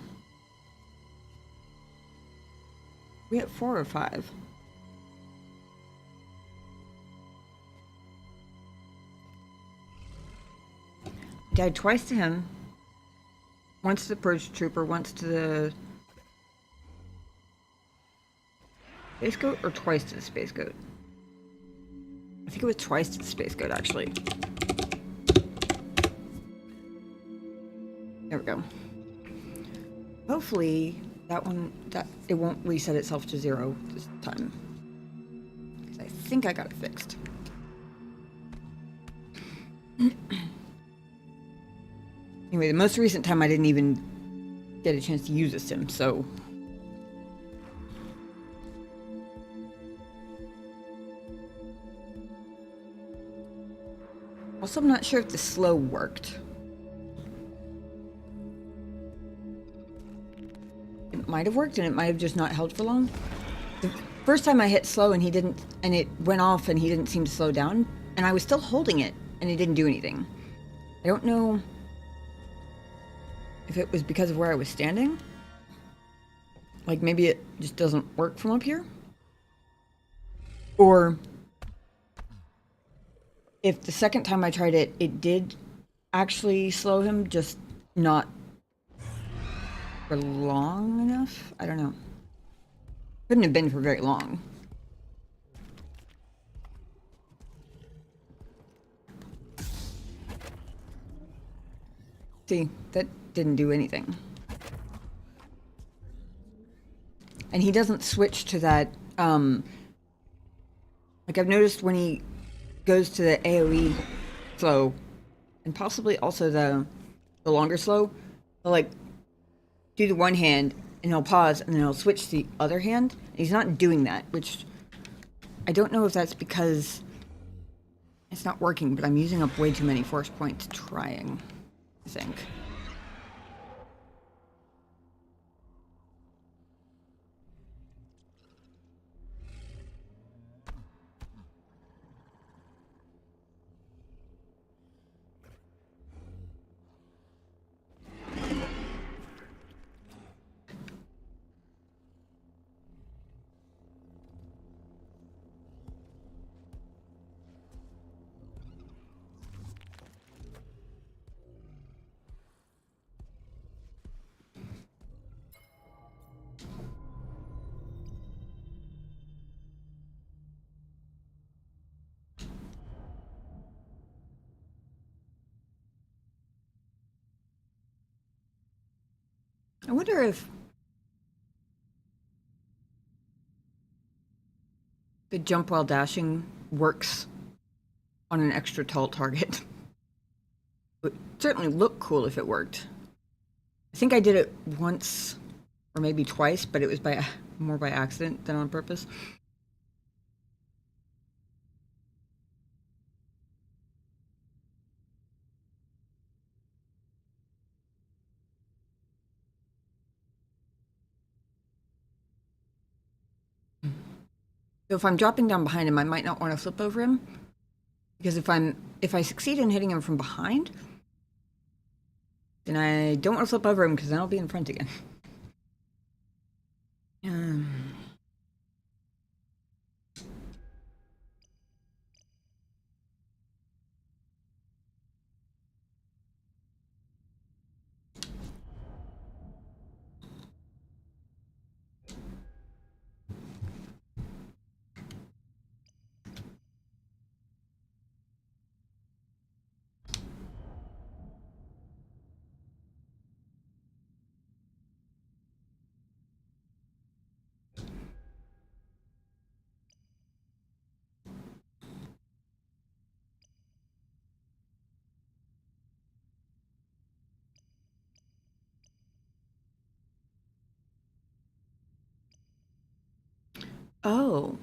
We at 4 or 5? Died twice to him. Once to the Purge Trooper, once to the Space Goat, or twice to the Space Goat? I think it was twice to the Space Goat, actually. There we go. Hopefully, that it won't reset itself to 0 this time. Because I think I got it fixed. Anyway, the most recent time I didn't even get a chance to use a sim, so... Also, I'm not sure if the slow worked. It might have worked, and it might have just not held for long. The first time I hit slow and he didn't, and it went off and he didn't seem to slow down, and I was still holding it, and it didn't do anything. I don't know if it was because of where I was standing. Like, maybe it just doesn't work from up here. Or if the second time I tried it, it did actually slow him, just not for long enough. I don't know. Couldn't have been for very long. See, that didn't do anything. And he doesn't switch to that, like I've noticed when he goes to the AoE slow, and possibly also the longer slow, he'll like do the one hand, and he'll pause, and then he'll switch to the other hand. And he's not doing that, which I don't know if that's because it's not working, but I'm using up way too many force points trying, I think. I wonder if the jump while dashing works on an extra tall target. It would certainly look cool if it worked. I think I did it once or maybe twice, but it was more by accident than on purpose. So if I'm dropping down behind him, I might not want to flip over him, because if I succeed in hitting him from behind, then I don't want to flip over him, because then I'll be in front again. Oh.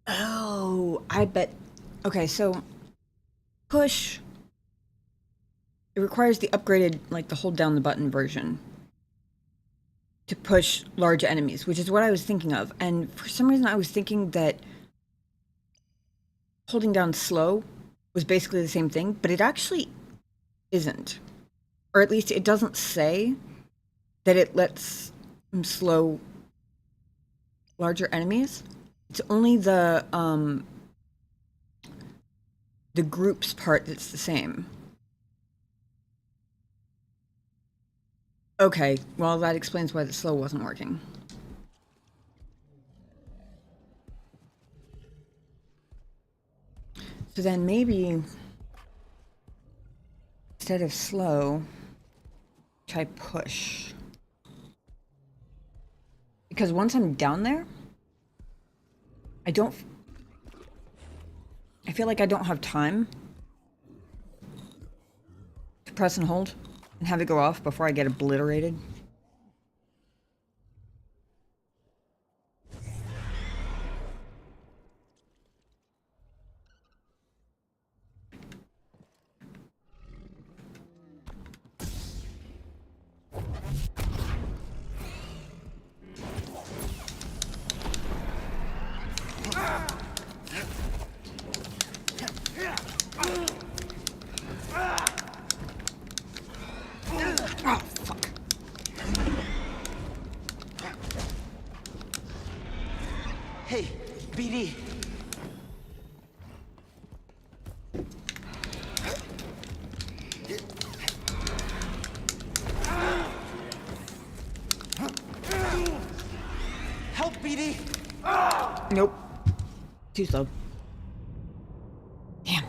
Oh, I bet. Okay, so push. It requires the upgraded, like the hold down the button version to push large enemies, which is what I was thinking of. And for some reason, I was thinking that holding down slow was basically the same thing, but it actually isn't. Or at least it doesn't say that it lets them slow larger enemies. It's only the groups part that's the same. Okay, well that explains why the slow wasn't working. So then maybe instead of slow, try push. Because once I'm down there, I don't feel like I don't have time to press and hold and have it go off before I get obliterated. Oh, fuck. Hey, BD. Help, BD. Nope. Too slow. Damn.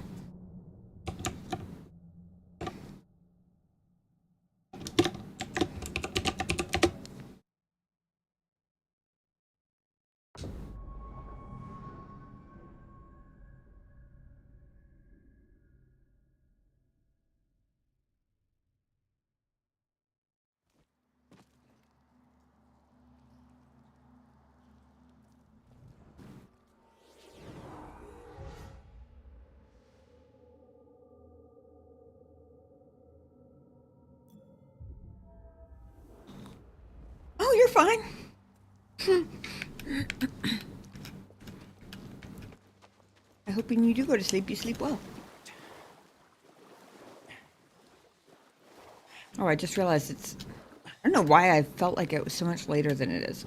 Oh, you're fine. I hope when you do go to sleep, you sleep well. Oh, I just realized it's... I don't know why I felt like it was so much later than it is.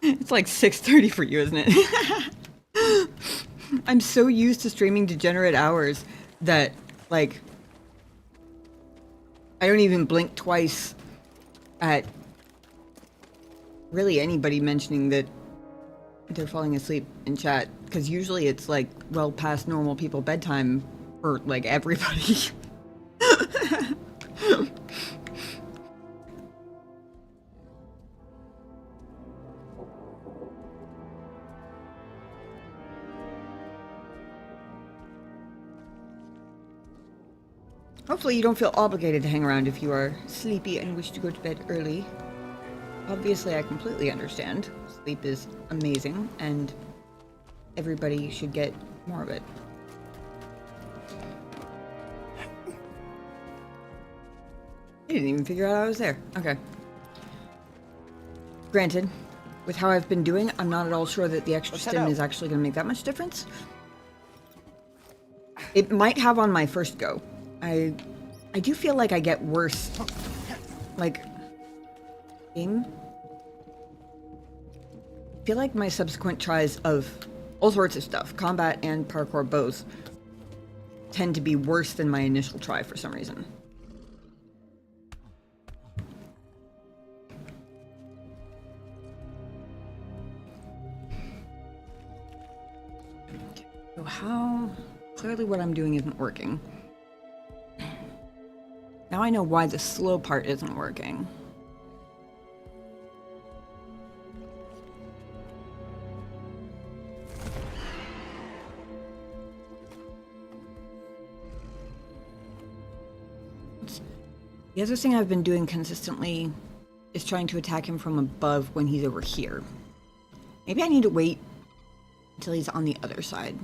It's like 6:30 for you, isn't it? I'm so used to streaming degenerate hours that, like, I don't even blink twice at really anybody mentioning that they're falling asleep in chat, because usually it's like well past normal people bedtime for like everybody. Hopefully you don't feel obligated to hang around if you are sleepy and wish to go to bed early. Obviously, I completely understand. Sleep is amazing, and everybody should get more of it. I didn't even figure out I was there. Okay. Granted, with how I've been doing, I'm not at all sure that the extra stim is actually going to make that much difference. It might have on my first go. I do feel like I get worse, like, game. I feel like my subsequent tries of all sorts of stuff, combat and parkour both, tend to be worse than my initial try for some reason. So how... Clearly what I'm doing isn't working. Now I know why the slow part isn't working. The other thing I've been doing consistently is trying to attack him from above when he's over here. Maybe I need to wait until he's on the other side.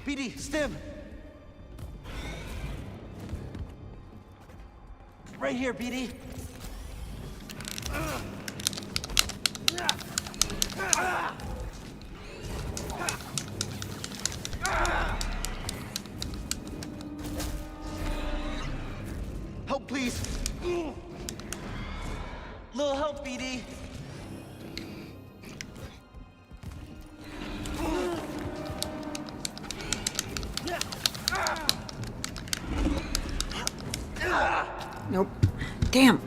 BD, stim! Right here, BD. Help, please. Little help, BD. Nope. Damn.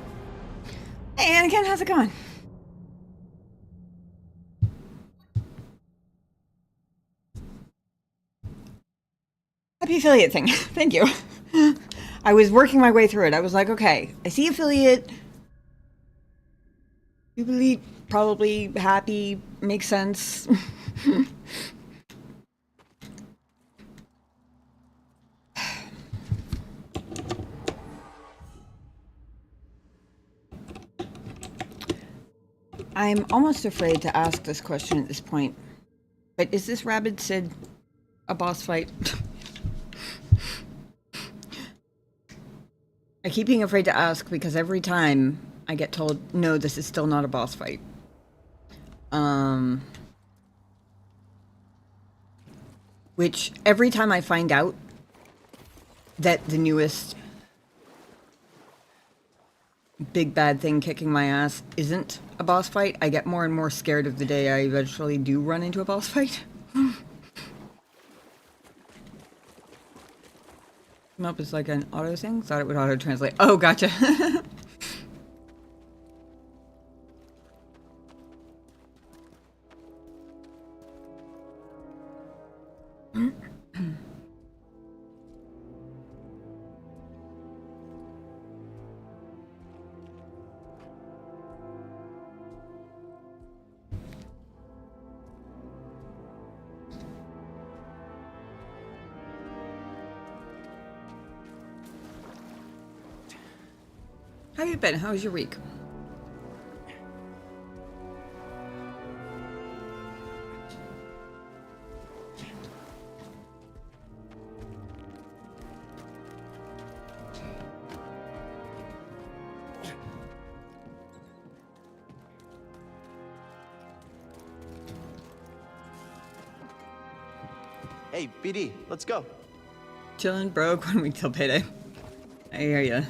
Hey, Anakin, how's it going? Happy affiliate thing. Thank you. I was working my way through it. I was like, okay, I see affiliate. Jubilee, probably happy, makes sense. I'm almost afraid to ask this question at this point. But is this Rabid Sid a boss fight? I keep being afraid to ask because every time I get told, no, this is still not a boss fight. Which every time I find out that the newest big bad thing kicking my ass isn't a boss fight, I get more and more scared of the day I eventually do run into a boss fight. Come up as like an auto thing? Thought it would auto translate. Oh, gotcha. How you been? How was your week? Hey, BD, let's go. Chillin', broke, 1 week till payday. I hear ya.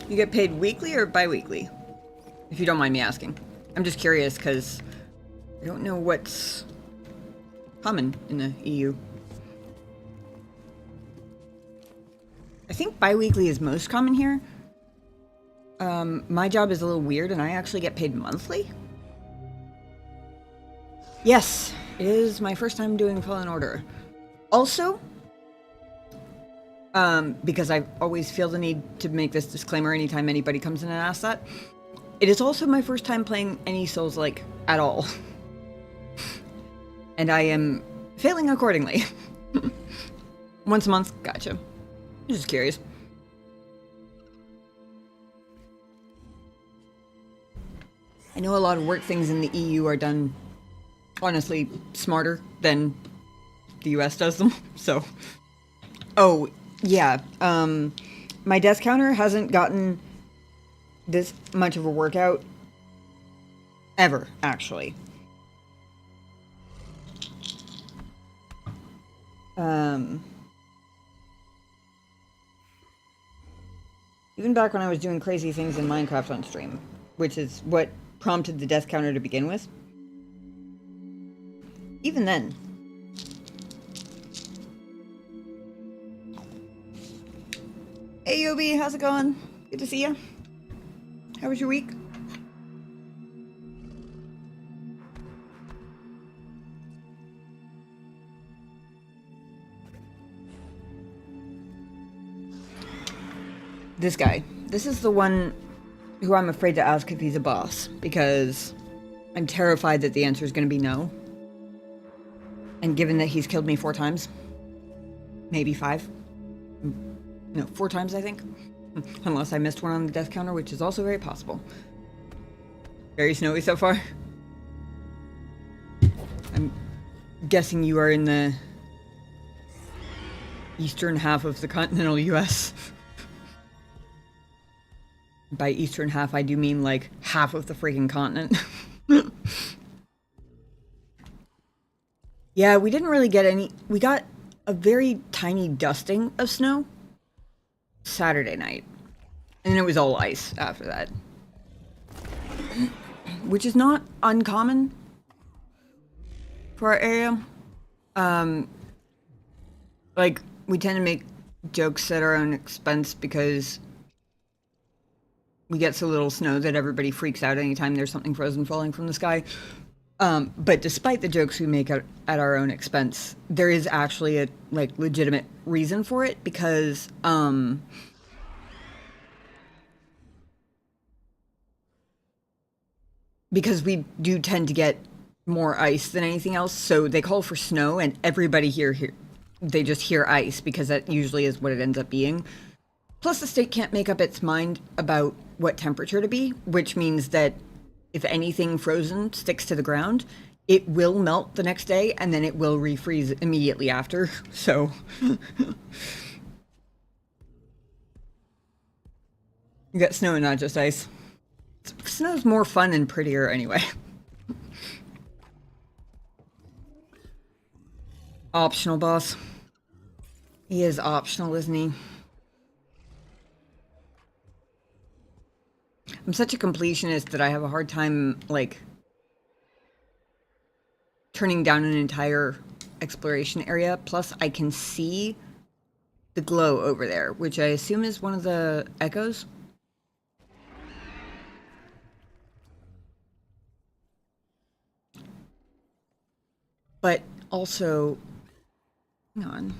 You get paid weekly or bi-weekly? If you don't mind me asking. I'm just curious because I don't know what's common in the EU. I think bi-weekly is most common here. My job is a little weird and I actually get paid monthly. Yes, it is my first time doing Fallen Order. Also, because I always feel the need to make this disclaimer anytime anybody comes in and asks that, it is also my first time playing any Souls-like at all. And I am failing accordingly. Once a month, gotcha. I'm just curious. I know a lot of work things in the EU are done, honestly, smarter than the US does them, so... Oh, yeah, my death counter hasn't gotten this much of a workout ever, actually. Even back when I was doing crazy things in Minecraft on stream, which is what prompted the death counter to begin with. Even then. Hey Yobi, how's it going? Good to see you. How was your week? This guy. This is the one who I'm afraid to ask if he's a boss, because I'm terrified that the answer is going to be no. And given that he's killed me 4 times, maybe 5, no, 4 times I think, unless I missed one on the death counter, which is also very possible. Very snowy so far. I'm guessing you are in the eastern half of the continental US. By eastern half, I do mean like half of the freaking continent. Yeah, we didn't really get any. We got a very tiny dusting of snow Saturday night. And then it was all ice after that. Which is not uncommon for our area. Like, we tend to make jokes at our own expense because we get so little snow that everybody freaks out anytime there's something frozen falling from the sky. But despite the jokes we make at our own expense, there is actually a like legitimate reason for it because we do tend to get more ice than anything else. So they call for snow, and everybody here they just hear ice because that usually is what it ends up being. Plus, the state can't make up its mind about what temperature to be, which means that if anything frozen sticks to the ground, it will melt the next day, and then it will refreeze immediately after. So, you got snow and not just ice. Snow's more fun and prettier anyway. Optional, boss. He is optional, isn't he? I'm such a completionist that I have a hard time, like, turning down an entire exploration area. Plus, I can see the glow over there, which I assume is one of the echoes. But also, hang on.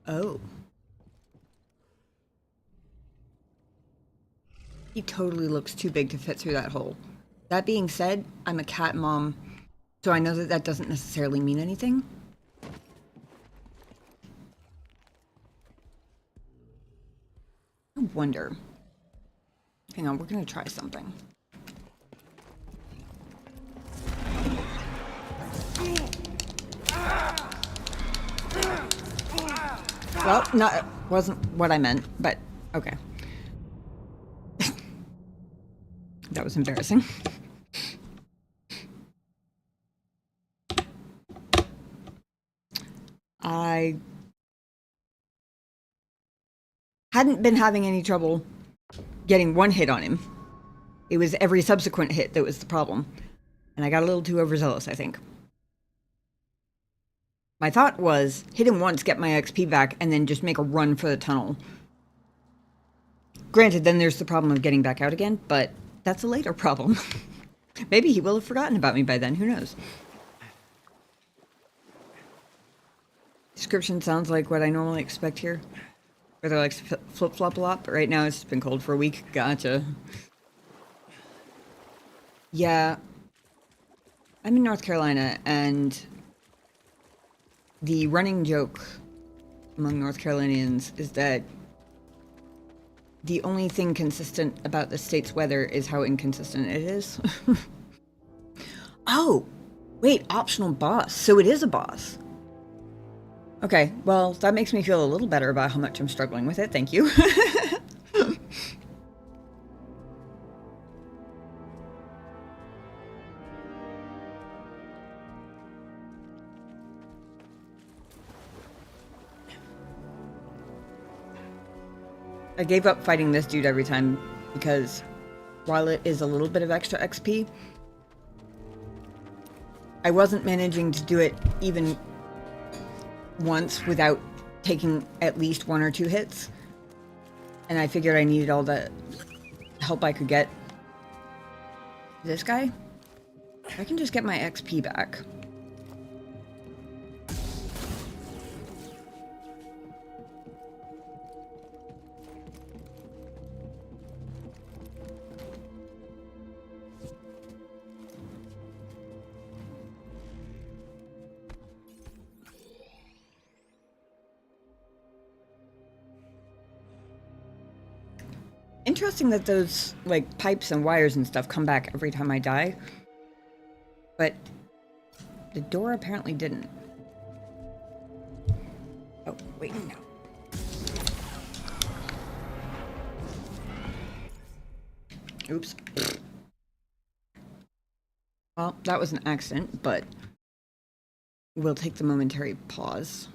Oh. He totally looks too big to fit through that hole. That being said, I'm a cat mom, so I know that that doesn't necessarily mean anything. I wonder. Hang on, we're gonna try something. Well, not wasn't what I meant, but okay. That was embarrassing. I hadn't been having any trouble getting one hit on him. It was every subsequent hit that was the problem. And I got a little too overzealous, I think. My thought was, hit him once, get my XP back, and then just make a run for the tunnel. Granted, then there's the problem of getting back out again, but that's a later problem. Maybe he will have forgotten about me by then, who knows? Description sounds like what I normally expect here. Weather likes to flip-flop a lot, but right now it's been cold for a week. Gotcha. Yeah. I'm in North Carolina, and the running joke among North Carolinians is that the only thing consistent about the state's weather is how inconsistent it is. Oh, wait, optional boss. So it is a boss. Okay, well, that makes me feel a little better about how much I'm struggling with it. Thank you. I gave up fighting this dude every time because while it is a little bit of extra XP, I wasn't managing to do it even once without taking at least 1 or 2 hits. And I figured I needed all the help I could get. This guy? I can just get my XP back. Interesting that those, like, pipes and wires and stuff come back every time I die. But the door apparently didn't. Oh, wait, no. Oops. Well, that was an accident, but we'll take the momentary pause.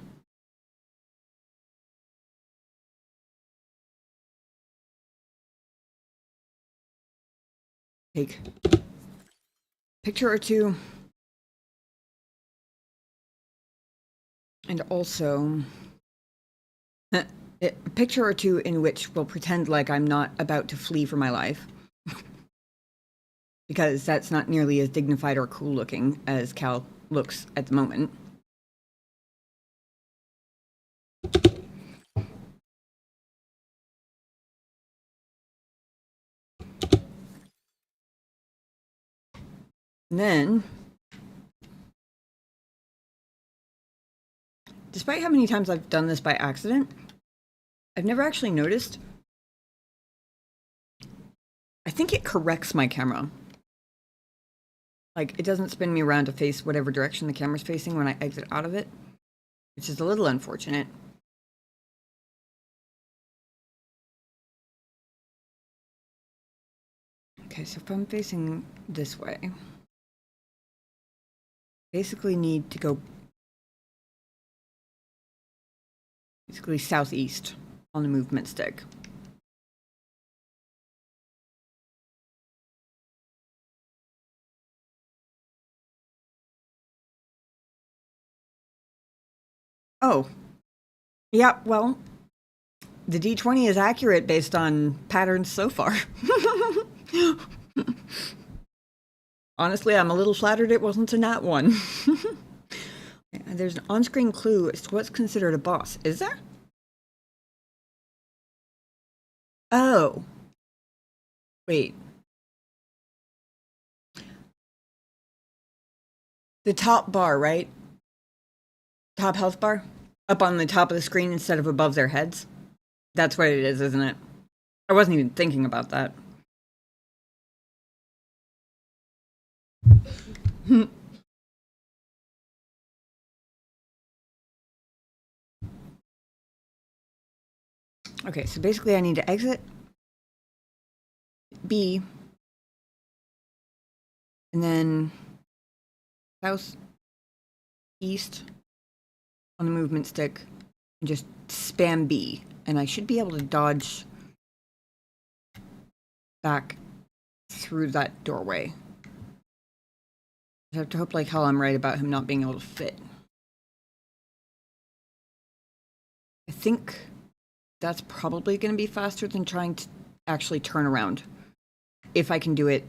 Take a picture or two. And also a picture or two in which we'll pretend like I'm not about to flee for my life. Because that's not nearly as dignified or cool looking as Cal looks at the moment. And then, despite how many times I've done this by accident, I've never actually noticed. I think it corrects my camera. Like, it doesn't spin me around to face whatever direction the camera's facing when I exit out of it, which is a little unfortunate. Okay, so if I'm facing this way, basically need to go basically southeast on the movement stick. Oh, yeah, well, the D20 is accurate based on patterns so far. Honestly, I'm a little flattered it wasn't a nat one. There's an on-screen clue as to what's considered a boss. Is there? Oh. Wait. The top bar, right? Top health bar? Up on the top of the screen instead of above their heads? That's what it is, isn't it? I wasn't even thinking about that. Okay, so basically I need to exit B and then south east on the movement stick and just spam B, and I should be able to dodge back through that doorway. I have to hope like hell I'm right about him not being able to fit. I think that's probably going to be faster than trying to actually turn around, if I can do it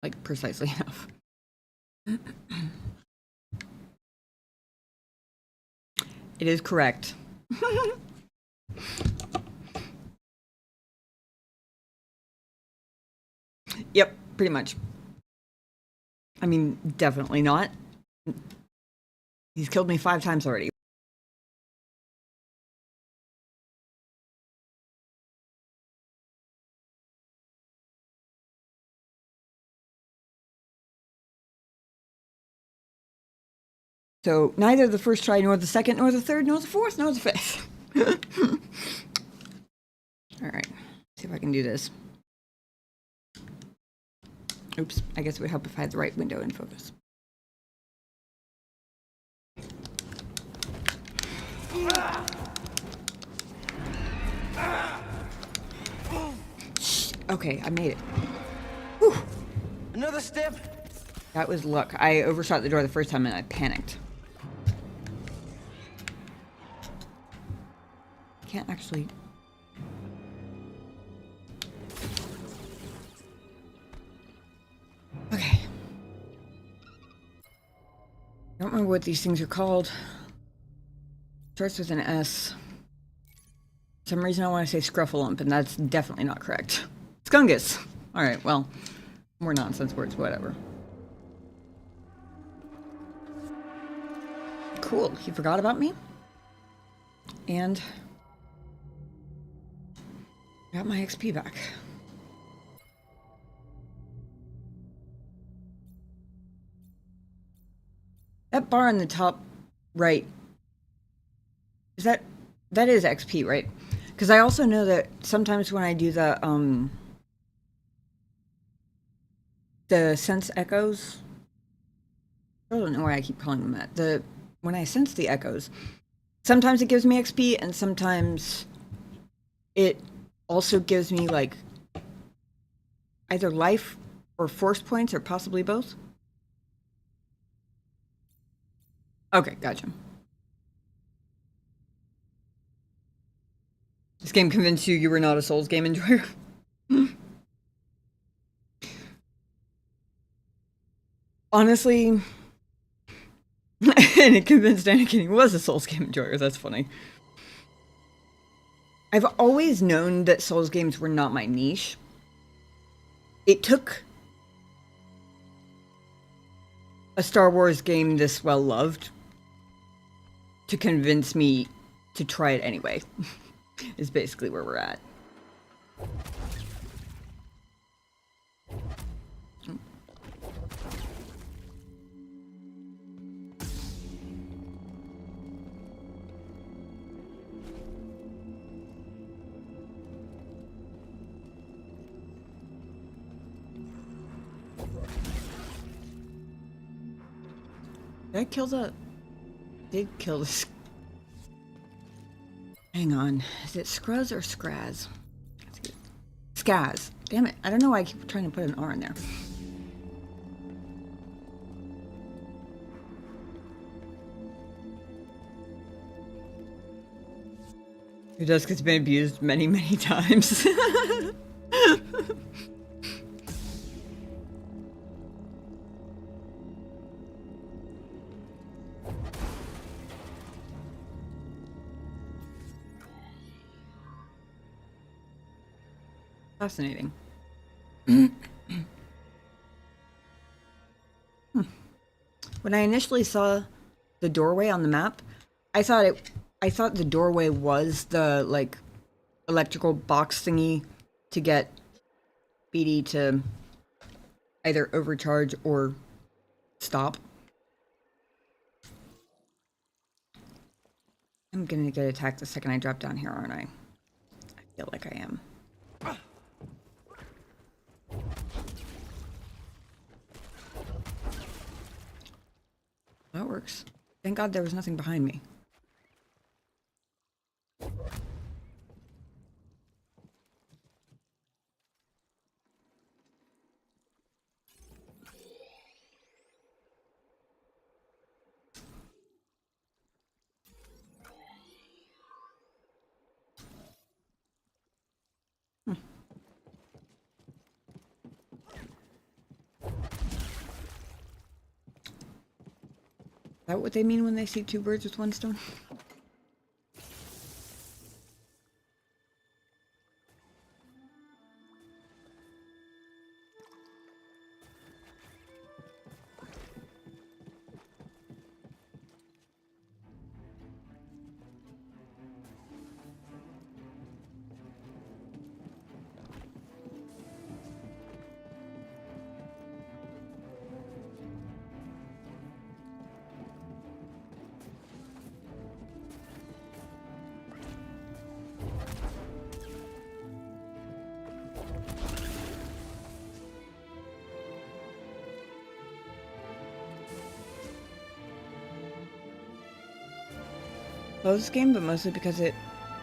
like precisely enough. It is correct. Yep, pretty much. I mean, definitely not. He's killed me 5 times already. So neither the first try, nor the second, nor the third, nor the fourth, nor the fifth. All right, see if I can do this. Oops, I guess it would help if I had the right window in focus. Okay, I made it. Whew. Another step? That was luck. I overshot the door the first time and I panicked. Can't actually... Okay. I don't remember what these things are called. Starts with an S. For some reason I want to say scruffalump, and that's definitely not correct. Skungus! Alright, well, more nonsense words, whatever. Cool, he forgot about me. And Got my XP back. That bar on the top right, is that is XP, right? Because I also know that sometimes when I do the sense echoes, I don't know why I keep calling them that. When I sense the echoes, sometimes it gives me XP, and sometimes it also gives me like either life or force points, or possibly both. Okay, gotcha. This game convinced you were not a Souls game enjoyer? Honestly, and it convinced Anakin he was a Souls game enjoyer. That's funny. I've always known that Souls games were not my niche. It took a Star Wars game this well loved to convince me to try it anyway. Is basically where we're at. Did I kill the... Did kill the... Hang on. Is it Scruz or Scraz? Scaz. Damn it. I don't know why I keep trying to put an R in there. It does, because it's been abused many, many times. Fascinating. When I initially saw the doorway on the map, I thought the doorway was the like electrical box thingy to get BD to either overcharge or stop. I'm gonna get attacked the second I drop down here, aren't I? I feel like I am. That works. Thank God there was nothing behind me. Is that what they mean when they see two birds with one stone? Love this game, but mostly because it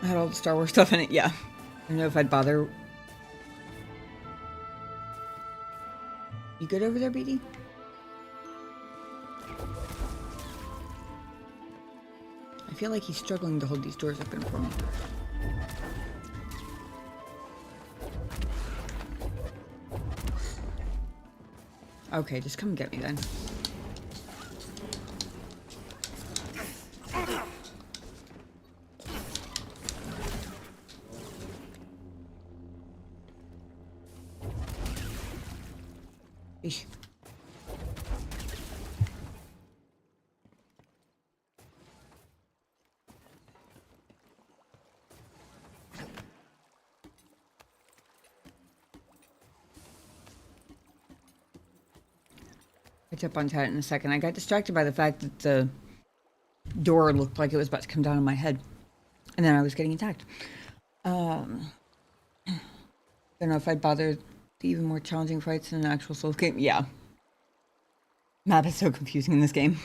had all the Star Wars stuff in it. Yeah. I don't know if I'd bother. You good over there, BD? I feel like he's struggling to hold these doors open for me. Okay, just come get me then. Eesh. catch up on chat in a second. I got distracted by the fact that the door looked like it was about to come down on my head. And then I was getting attacked. Don't know if I'd bother the even more challenging fights in an actual Souls game. Yeah. Map is so confusing in this game.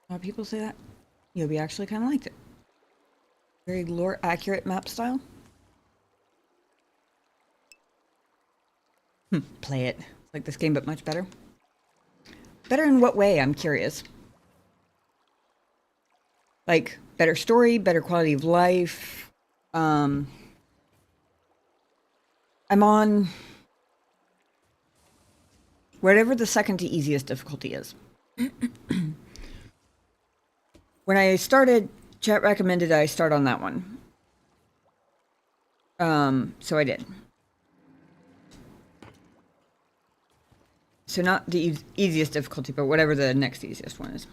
A lot of people say that. Yobi actually kind of liked it. Very lore accurate map style. Play it. It's like this game, but much better. Better in what way? I'm curious. Like, better story, better quality of life. I'm on whatever the second to easiest difficulty is. When I started, chat recommended I start on that one. So I did. So not the easiest difficulty, but whatever the next easiest one is.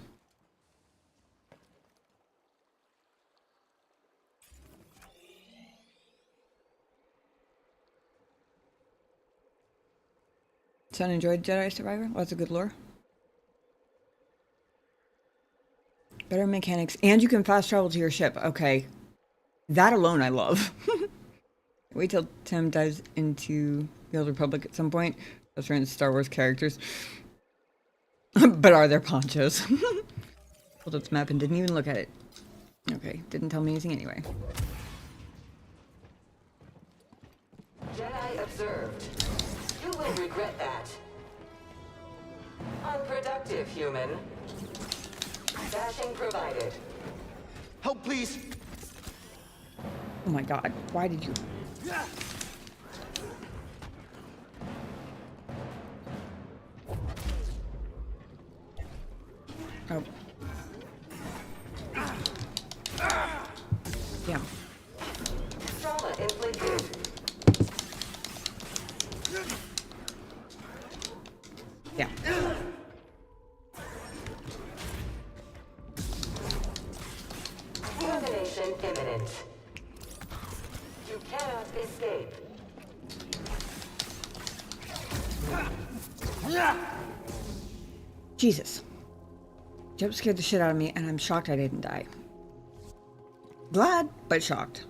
Son enjoyed Jedi Survivor? Lots of good lore. Better mechanics, and you can fast travel to your ship. Okay. That alone I love. Wait till Tim dives into the Old Republic at some point. Those are in Star Wars characters. But are there ponchos? Pulled up the map and didn't even look at it. Okay, didn't tell me anything anyway. Jedi observed. You will regret that. Unproductive, human. Bashing provided. Help, please! Oh my god, why did you... Oh. Yeah. Trauma inflicted. Yeah. Termination imminent. You cannot escape. Jesus. Jump scared the shit out of me, and I'm shocked I didn't die. Glad, but shocked.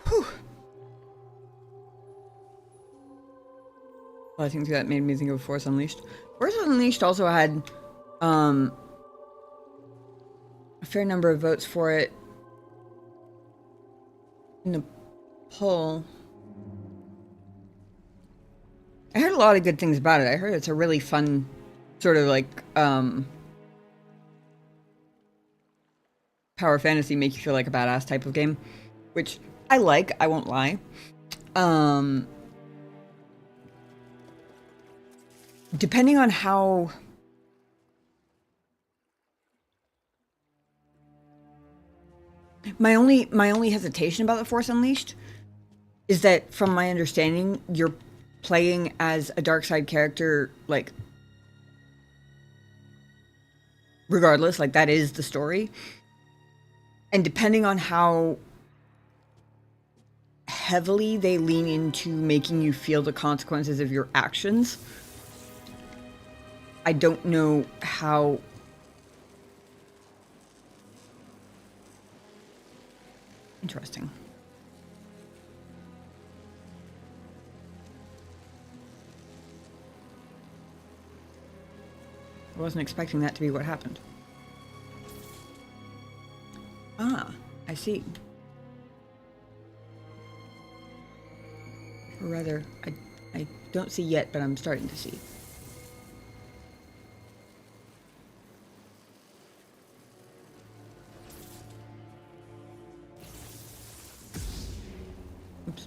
Whew. Well, I think that made me think of Force Unleashed. Force Unleashed also had a fair number of votes for it in the poll. I heard a lot of good things about it. I heard it's a really fun sort of like power fantasy, make you feel like a badass type of game, which I like, I won't lie. Depending on how my only hesitation about the Force Unleashed is that, from my understanding, you're playing as a dark side character, like, regardless, like, that is the story. And depending on how heavily they lean into making you feel the consequences of your actions, I don't know how interesting. I wasn't expecting that to be what happened. Ah, I see. Or rather, I don't see yet, but I'm starting to see. Oops.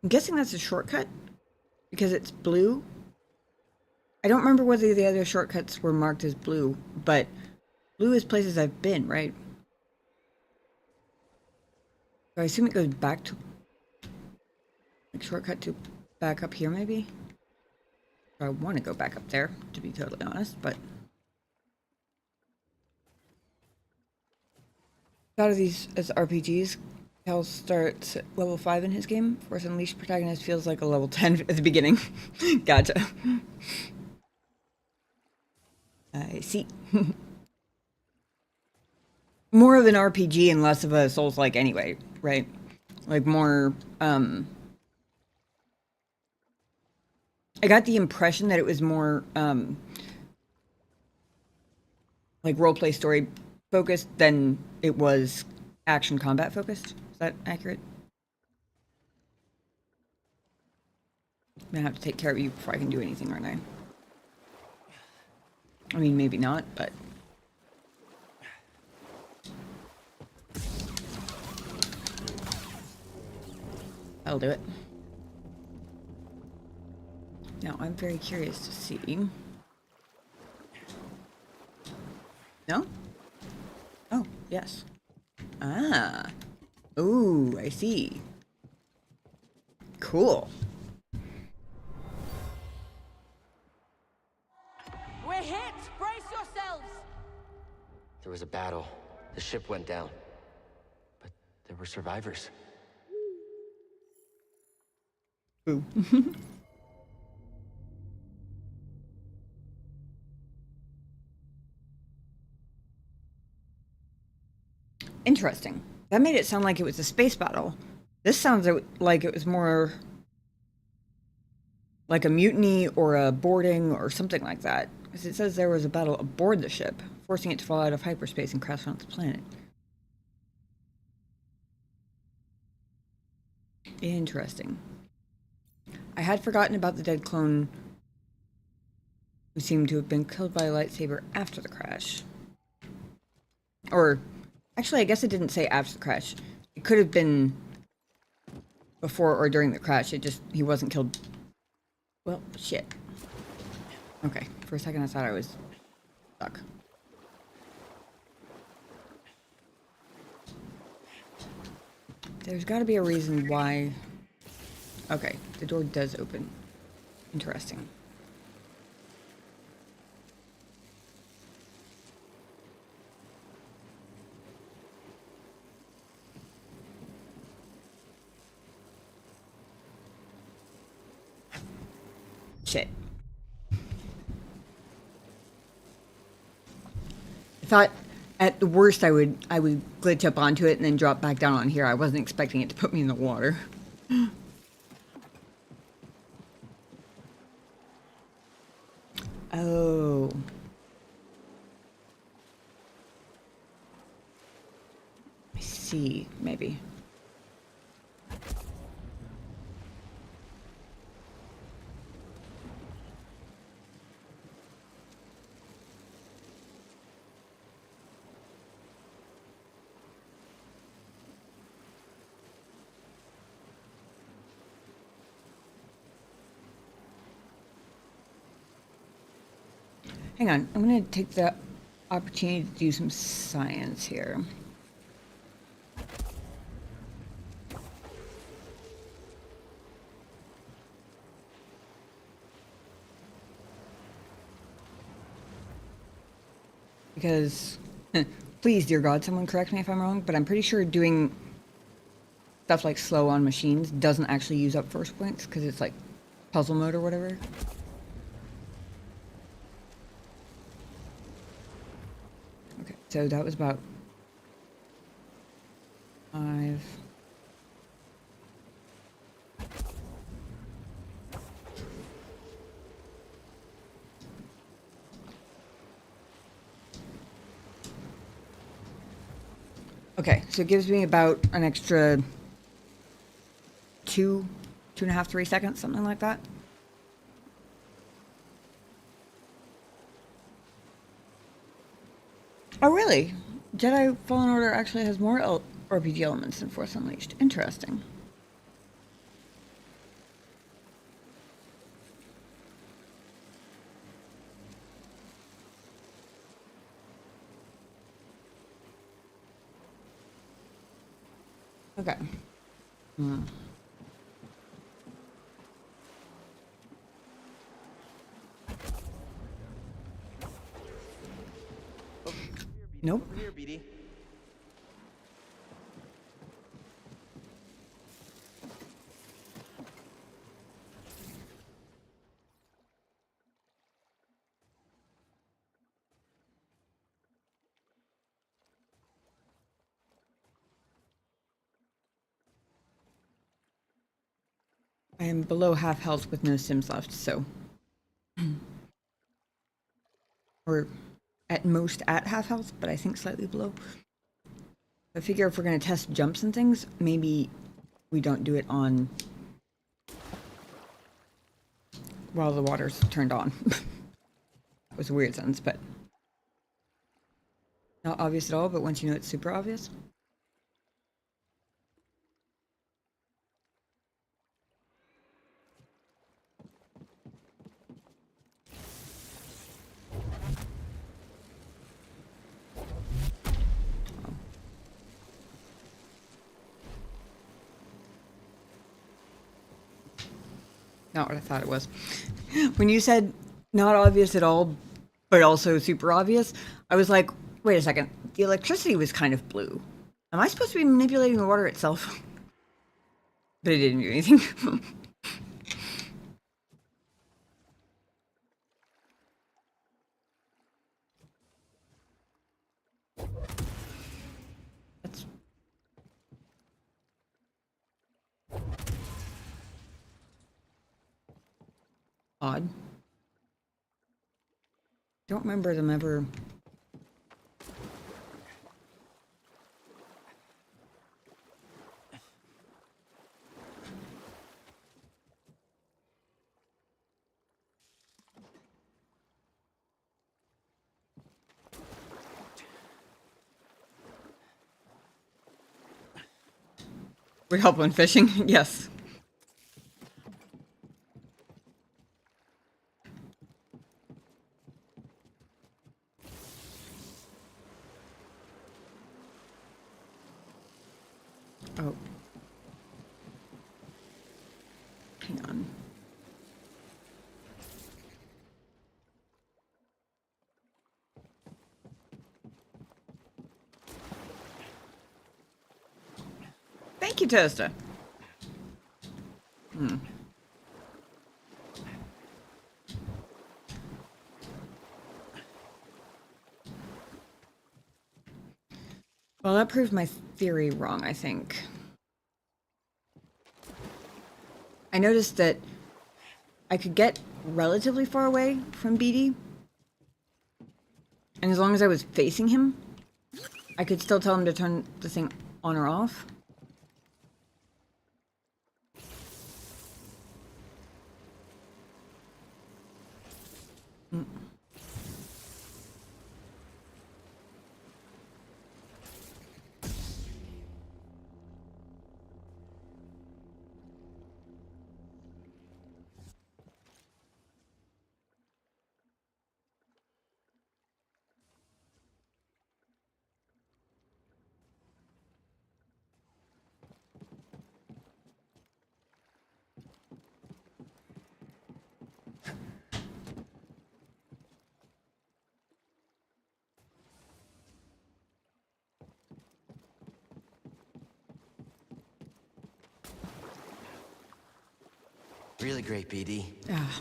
I'm guessing that's a shortcut because it's blue. I don't remember whether the other shortcuts were marked as blue, but blue is places I've been, right? So I assume it goes back to, like, shortcut to back up here, maybe? I want to go back up there, to be totally honest, but... Out of these as RPGs, Cal starts at level 5 in his game. Force Unleashed protagonist feels like a level 10 at the beginning. Gotcha. I see. More of an RPG and less of a Souls-like anyway, right? Like more, I got the impression that it was more, like roleplay story focused than it was action combat focused. Is that accurate? I'm gonna have to take care of you before I can do anything, aren't I? I mean, maybe not, but... I'll do it. Now, I'm very curious to see... No? Oh, yes. Ah. Ooh, I see. Cool. We're hit! Brace yourselves! There was a battle. The ship went down. But there were survivors. Ooh. Interesting. That made it sound like it was a space battle. This sounds like it was more like a mutiny or a boarding or something like that. Because it says there was a battle aboard the ship, forcing it to fall out of hyperspace and crash onto the planet. Interesting. I had forgotten about the dead clone who seemed to have been killed by a lightsaber after the crash. Or, actually, I guess it didn't say after the crash. It could have been before or during the crash. He wasn't killed. Well, shit. Okay, for a second I thought I was stuck. There's got to be a reason why... Okay, the door does open. Interesting. Shit. I thought at the worst I would glitch up onto it and then drop back down on here. I wasn't expecting it to put me in the water. Oh. I see, maybe. Hang on, I'm going to take the opportunity to do some science here. Because, please, dear God, someone correct me if I'm wrong, but I'm pretty sure doing stuff like slow on machines doesn't actually use up force points, because it's like puzzle mode or whatever. Okay, so that was about 5. Okay, so it gives me about an extra 2.5, 3 seconds, something like that. Oh, really? Jedi Fallen Order actually has more RPG elements than Force Unleashed. Interesting. Okay. Nope. Over here, BD. I am below half health with no sims left, so. Or at most at half health, but I think slightly below. I figure if we're going to test jumps and things, maybe we don't do it on while the water's turned on. It was a weird sentence, but not obvious at all, but once you know it's super obvious. Not what I thought it was. When you said not obvious at all, but also super obvious, I was like, wait a second. The electricity was kind of blue. Am I supposed to be manipulating the water itself? But it didn't do anything. That's odd. Don't remember them ever. We help when fishing? Yes. Oh. Hang on. Thank you, Toaster. Well, that proved my theory wrong, I think. I noticed that I could get relatively far away from BD. And as long as I was facing him, I could still tell him to turn the thing on or off. Really great, BD. Ah.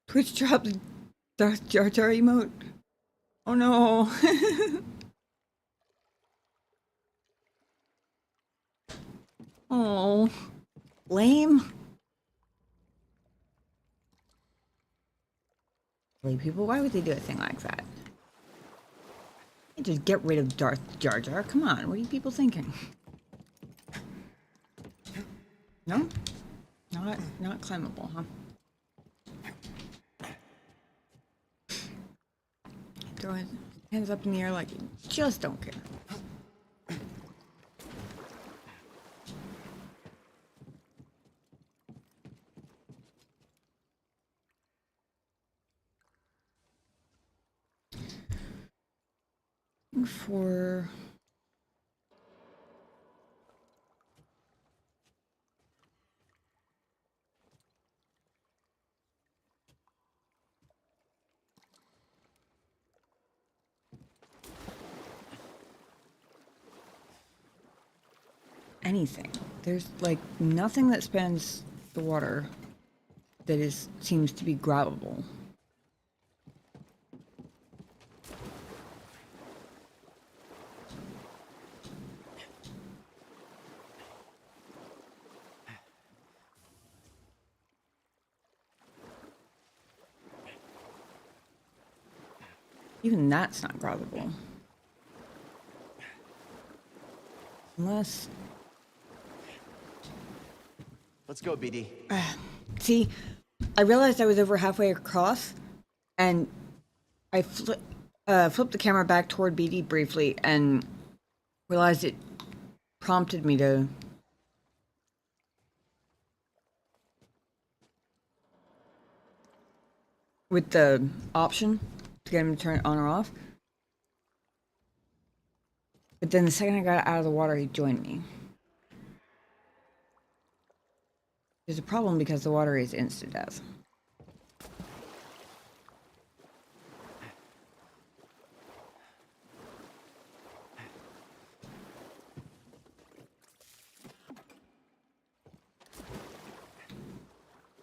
Twitch dropped the Darth Jar Jar emote. Oh no. Oh, lame. Silly people, why would they do a thing like that? Just get rid of Darth Jar Jar. Come on, what are you people thinking? No? Not climbable, huh? Throw his hands up in the air like you just don't care. For anything. There's like nothing that spans the water that seems to be grabbable. Even that's not grabbable. Unless... Let's go, BD. See, I realized I was over halfway across, and I flipped the camera back toward BD briefly, and realized it prompted me to... with the option to get him to turn it on or off. But then the second I got out of the water, he joined me. There's a problem because the water is instant death.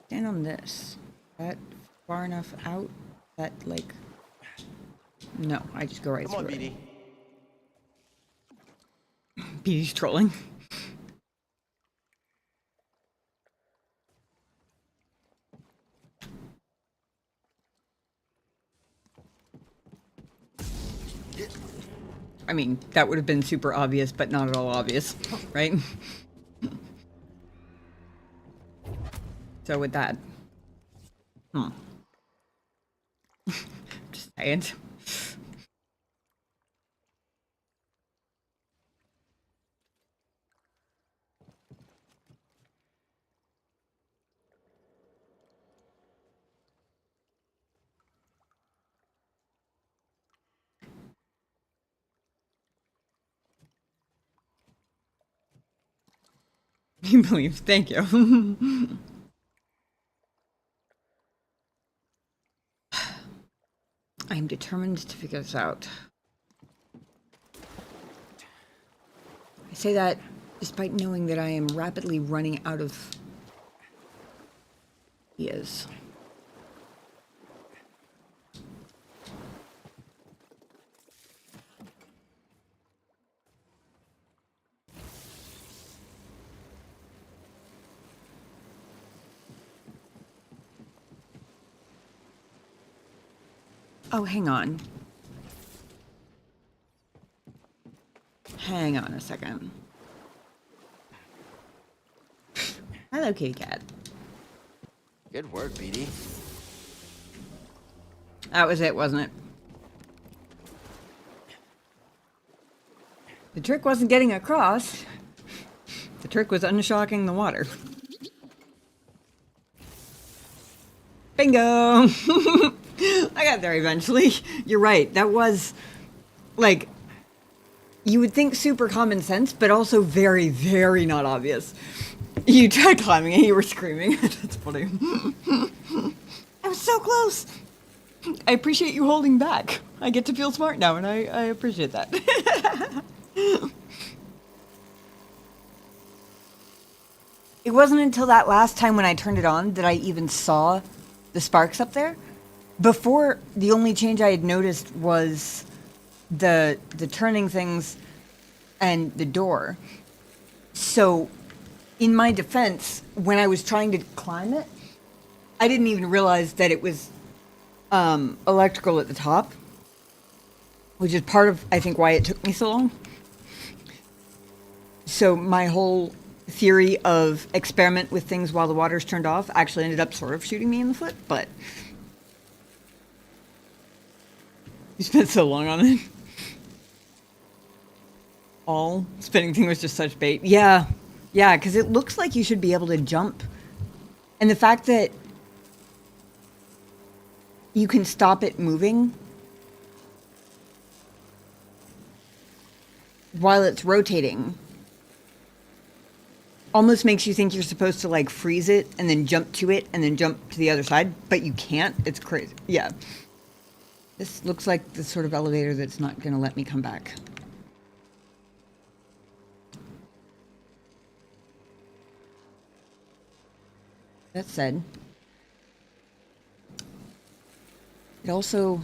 Stand on this. That far enough out that like... No, I just go right Come on, through BD. it. BD's trolling. I mean, that would have been super obvious, but not at all obvious, right? So with that... Just saying. You believe, thank you. I am determined to figure this out. I say that despite knowing that I am rapidly running out of ideas. Oh, hang on. Hang on a second. Hello, kitty cat. Good work, BD. That was it, wasn't it? The trick wasn't getting across. The trick was unshocking the water. Bingo! I got there eventually. You're right. That was, like, you would think super common sense, but also very, very not obvious. You tried climbing and you were screaming. That's funny. I was so close. I appreciate you holding back. I get to feel smart now, and I appreciate that. It wasn't until that last time when I turned it on that I even saw the sparks up there. Before, the only change I had noticed was the turning things and the door. So in my defense, when I was trying to climb it, I didn't even realize that it was electrical at the top, which is part of, I think, why it took me so long. So my whole theory of experiment with things while the water's turned off actually ended up sort of shooting me in the foot, but you spent so long on it. All spinning thing was just such bait. Yeah, because it looks like you should be able to jump. And the fact that you can stop it moving while it's rotating almost makes you think you're supposed to like freeze it and then jump to it and then jump to the other side, but you can't. It's crazy. Yeah. This looks like the sort of elevator that's not going to let me come back. That said, it also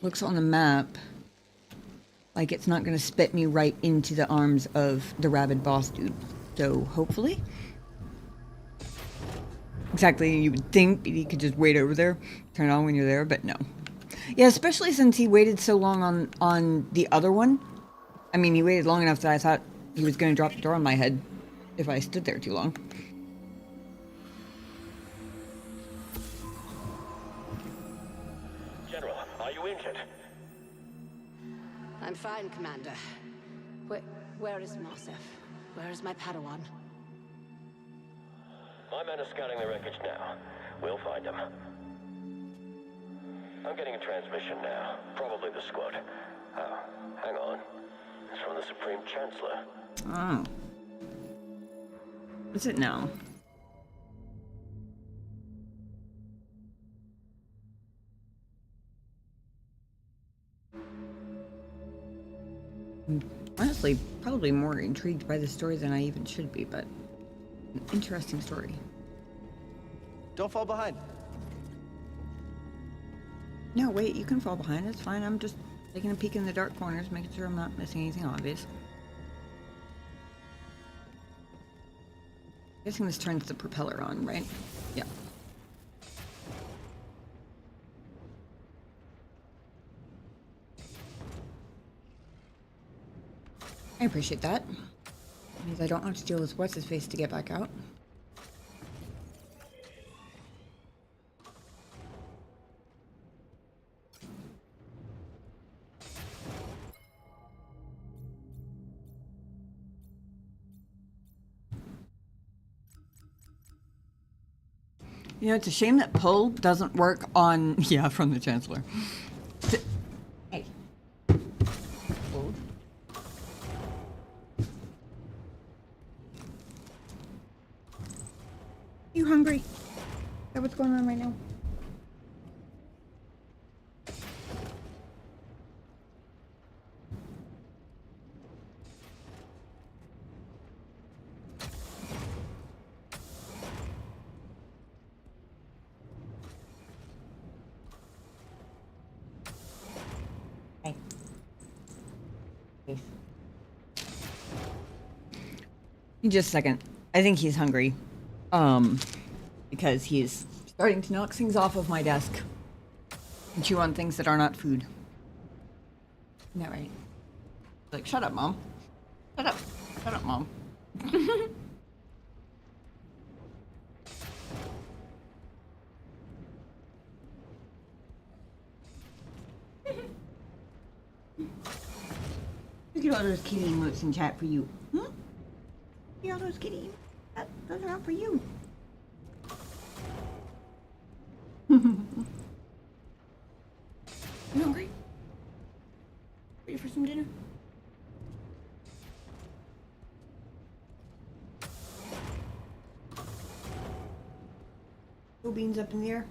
looks on the map like it's not going to spit me right into the arms of the rabid boss dude. So, hopefully. Exactly, you would think he could just wait over there, turn it on when you're there, but no. Yeah, especially since he waited so long on the other one. I mean, he waited long enough that I thought he was going to drop the door on my head if I stood there too long. General, are you injured? I'm fine, Commander. Where is Mossef? Where is my Padawan? My men are scanning the wreckage now. We'll find them. I'm getting a transmission now. Probably the squad. Oh, hang on. It's from the Supreme Chancellor. Oh. Is it now? Honestly, probably more intrigued by the story than I even should be, but an interesting story. Don't fall behind. No, wait, you can fall behind. It's fine. I'm just taking a peek in the dark corners, making sure I'm not missing anything obvious. Guessing this turns the propeller on, right? Yeah. I appreciate that. It means I don't have to deal with what's-his-face to get back out. You know, it's a shame that pull doesn't work on... Yeah, from the Chancellor. Hey. Hold. You hungry? Is that what's going on right now? Hey. Please. Just a second. I think he's hungry. Because he's starting to knock things off of my desk and chew on things that are not food. Isn't that right? Like, shut up, Mom. Shut up. Shut up, Mom. Look at all those kitty emotes in chat for you. Hmm? Look at all those kitty emotes. Those are not for you. You hungry? Ready for some dinner? Go beans up in the air.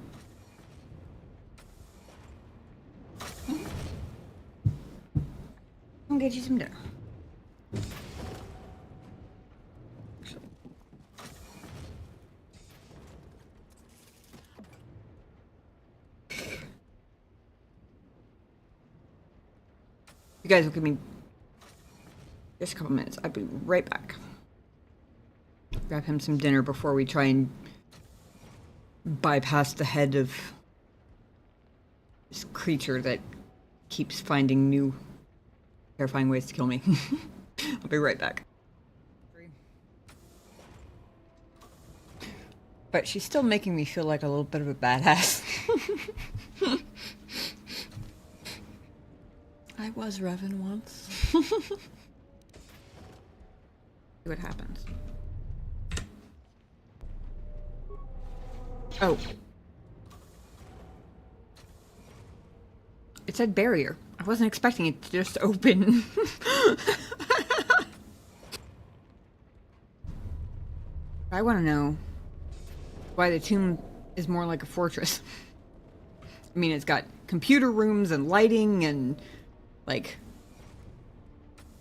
I'll get you some dinner. You guys will give me just a couple minutes. I'll be right back. grab him some dinner before we try and bypass the head of this creature that keeps finding new terrifying ways to kill me. I'll be right back. But she's still making me feel like a little bit of a badass. I was Revan once. See what happens. Oh. It said barrier. I wasn't expecting it to just open. I want to know why the tomb is more like a fortress. I mean, it's got computer rooms and lighting and, like,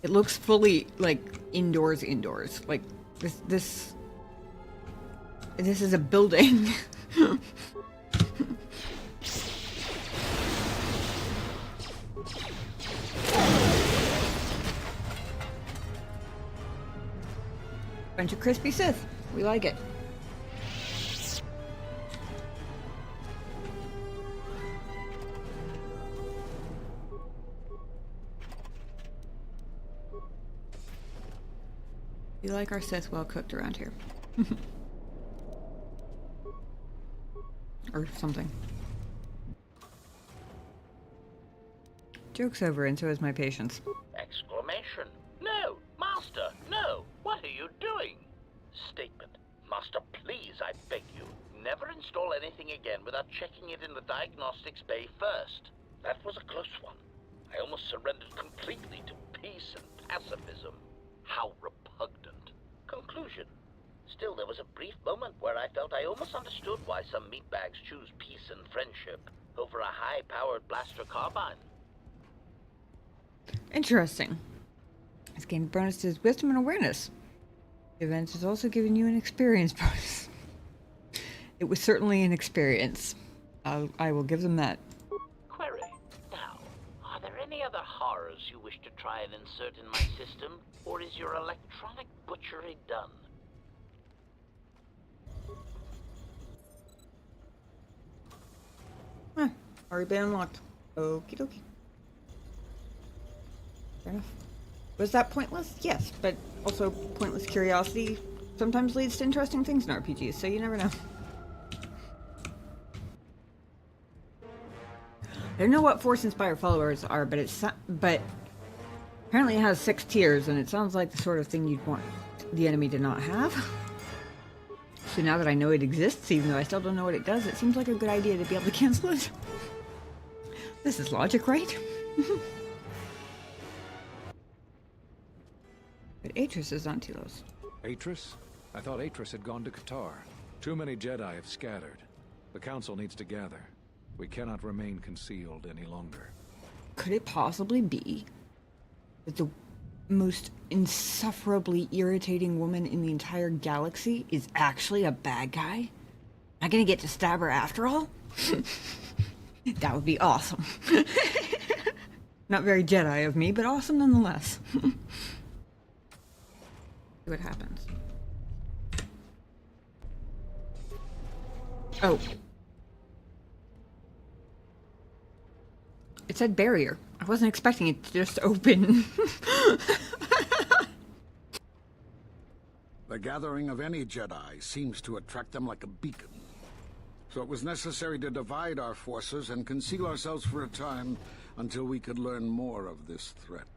it looks fully, like, indoors. Like, this is a building. Bunch of crispy Sith. We like it. We like our Sith well cooked around here. Or something. Joke's over, and so is my patience. Exclamation. No, Master, no! What are you doing? Statement. Master, please, I beg you, never install anything again without checking it in the diagnostics bay first. That was a close one. I almost surrendered completely to peace and pacifism. How repugnant. Conclusion. Still, there was a brief moment where I felt I almost understood why some meatbags choose peace and friendship over a high-powered blaster carbine. Interesting. It's gained bonuses wisdom and awareness. The event has also given you an experience bonus. It was certainly an experience. I will give them that. Query. Now, are there any other horrors you wish to try and insert in my system, or is your electronic butchery done? Already been unlocked. Okie dokie. Fair enough. Was that pointless? Yes, but also pointless curiosity sometimes leads to interesting things in RPGs, so you never know. I don't know what Force Inspire followers are, but apparently it has 6 tiers, and it sounds like the sort of thing you'd want the enemy to not have. So now that I know it exists, even though I still don't know what it does, it seems like a good idea to be able to cancel it. This is logic, right? But Atris is on Telos. Atris? I thought Atris had gone to Qatar. Too many Jedi have scattered. The Council needs to gather. We cannot remain concealed any longer. Could it possibly be that the most insufferably irritating woman in the entire galaxy is actually a bad guy? Am I gonna get to stab her after all? That would be awesome. Not very Jedi of me, but awesome nonetheless. See what happens. Oh. It said barrier. I wasn't expecting it to just open. The gathering of any Jedi seems to attract them like a beacon. So it was necessary to divide our forces and conceal ourselves for a time until we could learn more of this threat.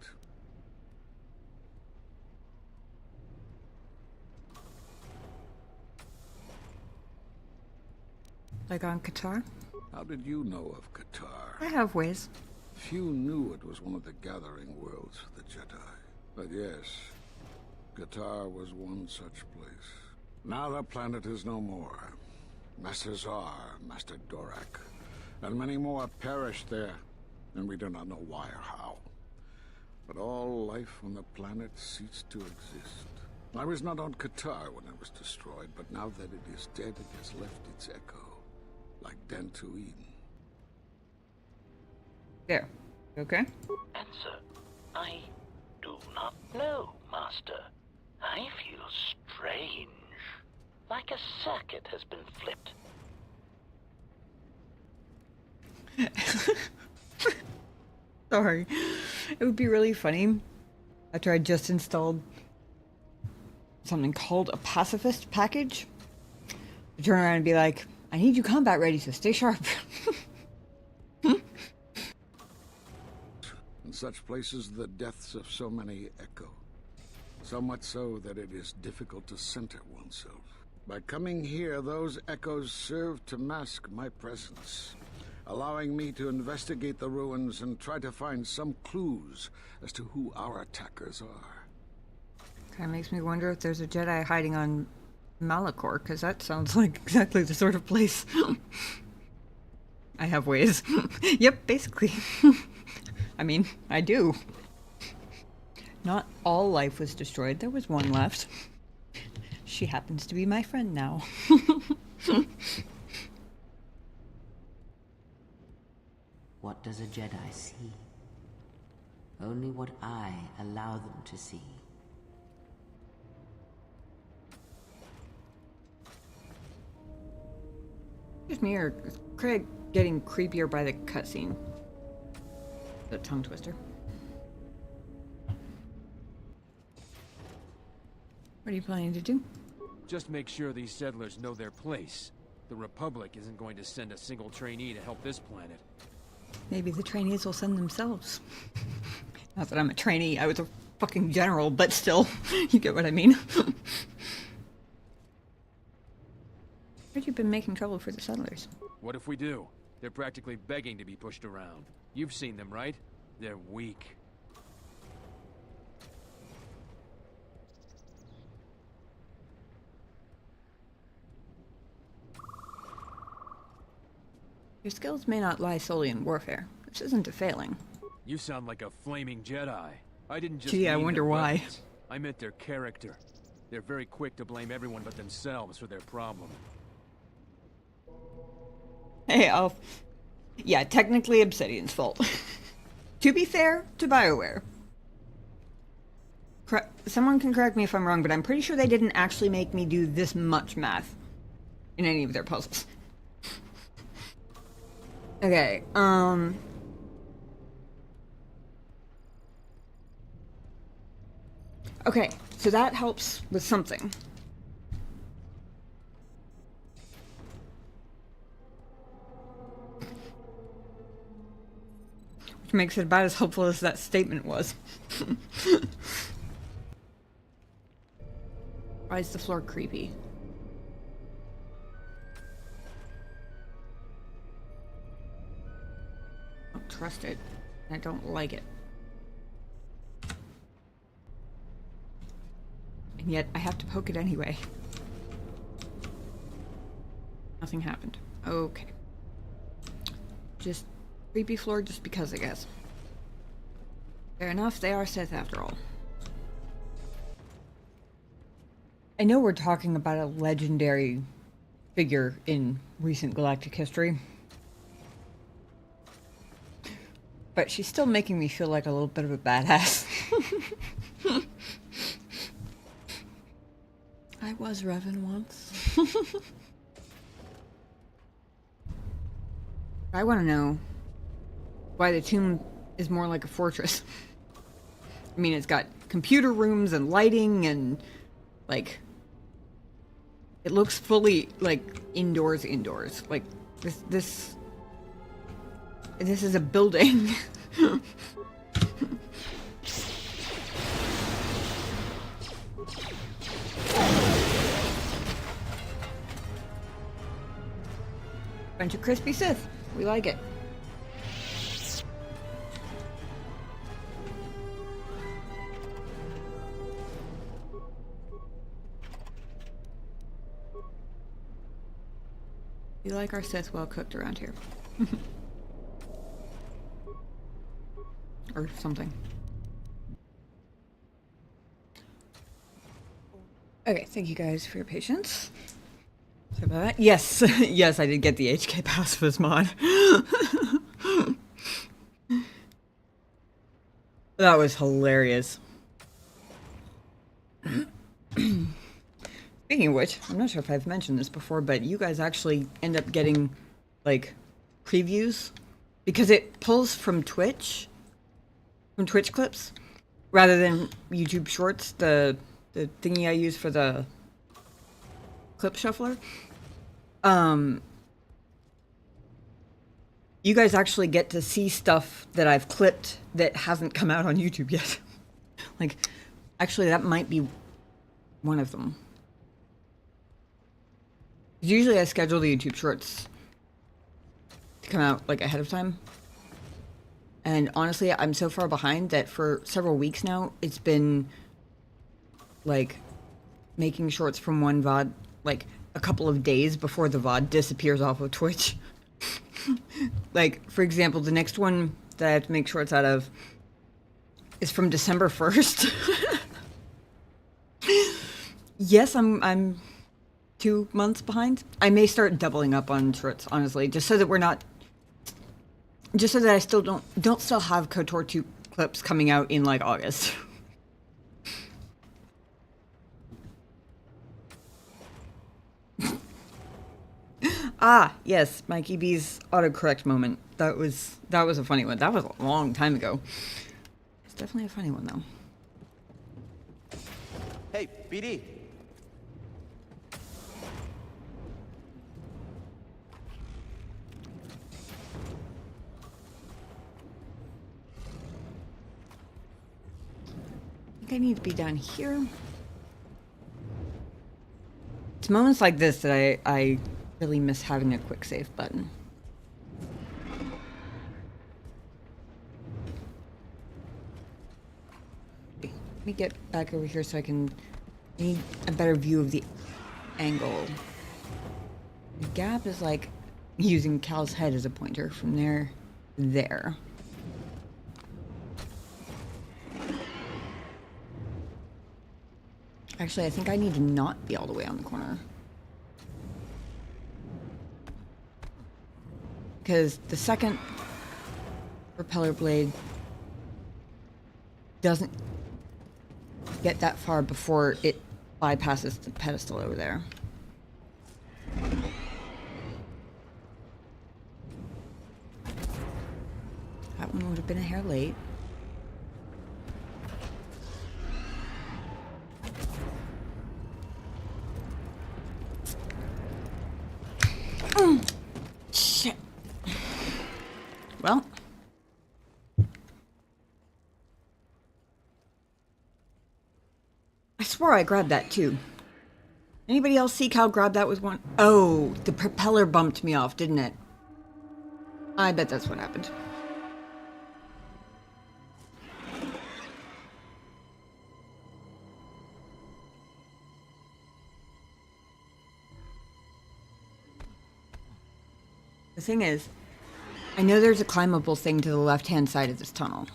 Like on Qatar? How did you know of Qatar? I have ways. Few knew it was one of the gathering worlds for the Jedi. But yes, Qatar was one such place. Now the planet is no more. Master Zar, Master Dorak, and many more perished there, and we do not know why or how. But all life on the planet ceased to exist. I was not on Qatar when it was destroyed, but now that it is dead, it has left its echo, like Dantooine. There. Okay? Answer. I do not know, Master. I feel strange. Like a circuit has been flipped. Sorry. It would be really funny after I just installed something called a pacifist package. To turn around and be like, I need you combat ready, so stay sharp. In such places, the deaths of so many echo. So much so that it is difficult to center oneself. By coming here, those echoes serve to mask my presence, allowing me to investigate the ruins and try to find some clues as to who our attackers are. Kind of makes me wonder if there's a Jedi hiding on Malachor, because that sounds like exactly the sort of place. I have ways. Yep, basically. I mean, I do. Not all life was destroyed. There was one left. She happens to be my friend now. What does a Jedi see? Only what I allow them to see. Just me or is Craig getting creepier by the cutscene? The tongue twister. What are you planning to do? Just make sure these settlers know their place. The Republic isn't going to send a single trainee to help this planet. Maybe the trainees will send themselves. Not that I'm a trainee, I was a fucking general, but still, you get what I mean. Heard you've been making trouble for the settlers. What if we do? They're practically begging to be pushed around. You've seen them, right? They're weak. Your skills may not lie solely in warfare. This isn't a failing. You sound like a flaming Jedi. I didn't just Gee, I mean wonder their why. weapons. I meant their character. They're very quick to blame everyone but themselves for their problem. Hey, yeah, technically Obsidian's fault. To be fair to BioWare. Someone can correct me if I'm wrong, but I'm pretty sure they didn't actually make me do this much math in any of their puzzles. Okay, okay, so that helps with something. Which makes it about as helpful as that statement was. Why is the floor creepy? I don't trust it. I don't like it. And yet I have to poke it anyway. Nothing happened. Okay. Just creepy floor just because, I guess. Fair enough, they are Sith after all. I know we're talking about a legendary figure in recent galactic history. But she's still making me feel like a little bit of a badass. I was Revan once. I want to know why the tomb is more like a fortress. I mean, it's got computer rooms and lighting and, like, it looks fully, like, indoors. Like, this is a building. Bunch of crispy Sith. We like it. We like our Sith well cooked around here. Or something. Okay, thank you guys for your patience. Sorry about that. Yes, yes, I did get the HK Pacifist mod. That was hilarious. Speaking Speaking of which, I'm not sure if I've mentioned this before, but you guys actually end up getting, like, previews. Because it pulls from Twitch clips, rather than YouTube Shorts, the thingy I use for the clip shuffler. You guys actually get to see stuff that I've clipped that hasn't come out on YouTube yet. Like, actually, that might be one of them. Usually I schedule the YouTube Shorts to come out, like, ahead of time. And honestly, I'm so far behind that for several weeks now, it's been, like, making shorts from one VOD, like, a couple of days before the VOD disappears off of Twitch. Like, for example, the next one that I have to make shorts out of is from December 1st. Yes, I'm 2 months behind. I may start doubling up on shorts, honestly, just so that we're not... Just so that I still don't still have KOTOR 2 clips coming out in, like, August. Ah, yes, Mikey B's autocorrect moment. That was a funny one. That was a long time ago. It's definitely a funny one, though. Hey, BD. I think I need to be down here. It's moments like this that I really miss having a quick save button. Let me get back over here so I need a better view of the angle. The gap is like using Cal's head as a pointer from there to there. Actually, I think I need to not be all the way on the corner. Because the second propeller blade doesn't get that far before it bypasses the pedestal over there. That one would have been a hair late. Shit. Well. I swore I grabbed that too. Anybody else see Cal grab that with one? Oh, the propeller bumped me off, didn't it? I bet that's what happened. The thing is, I know there's a climbable thing to the left-hand side of this tunnel.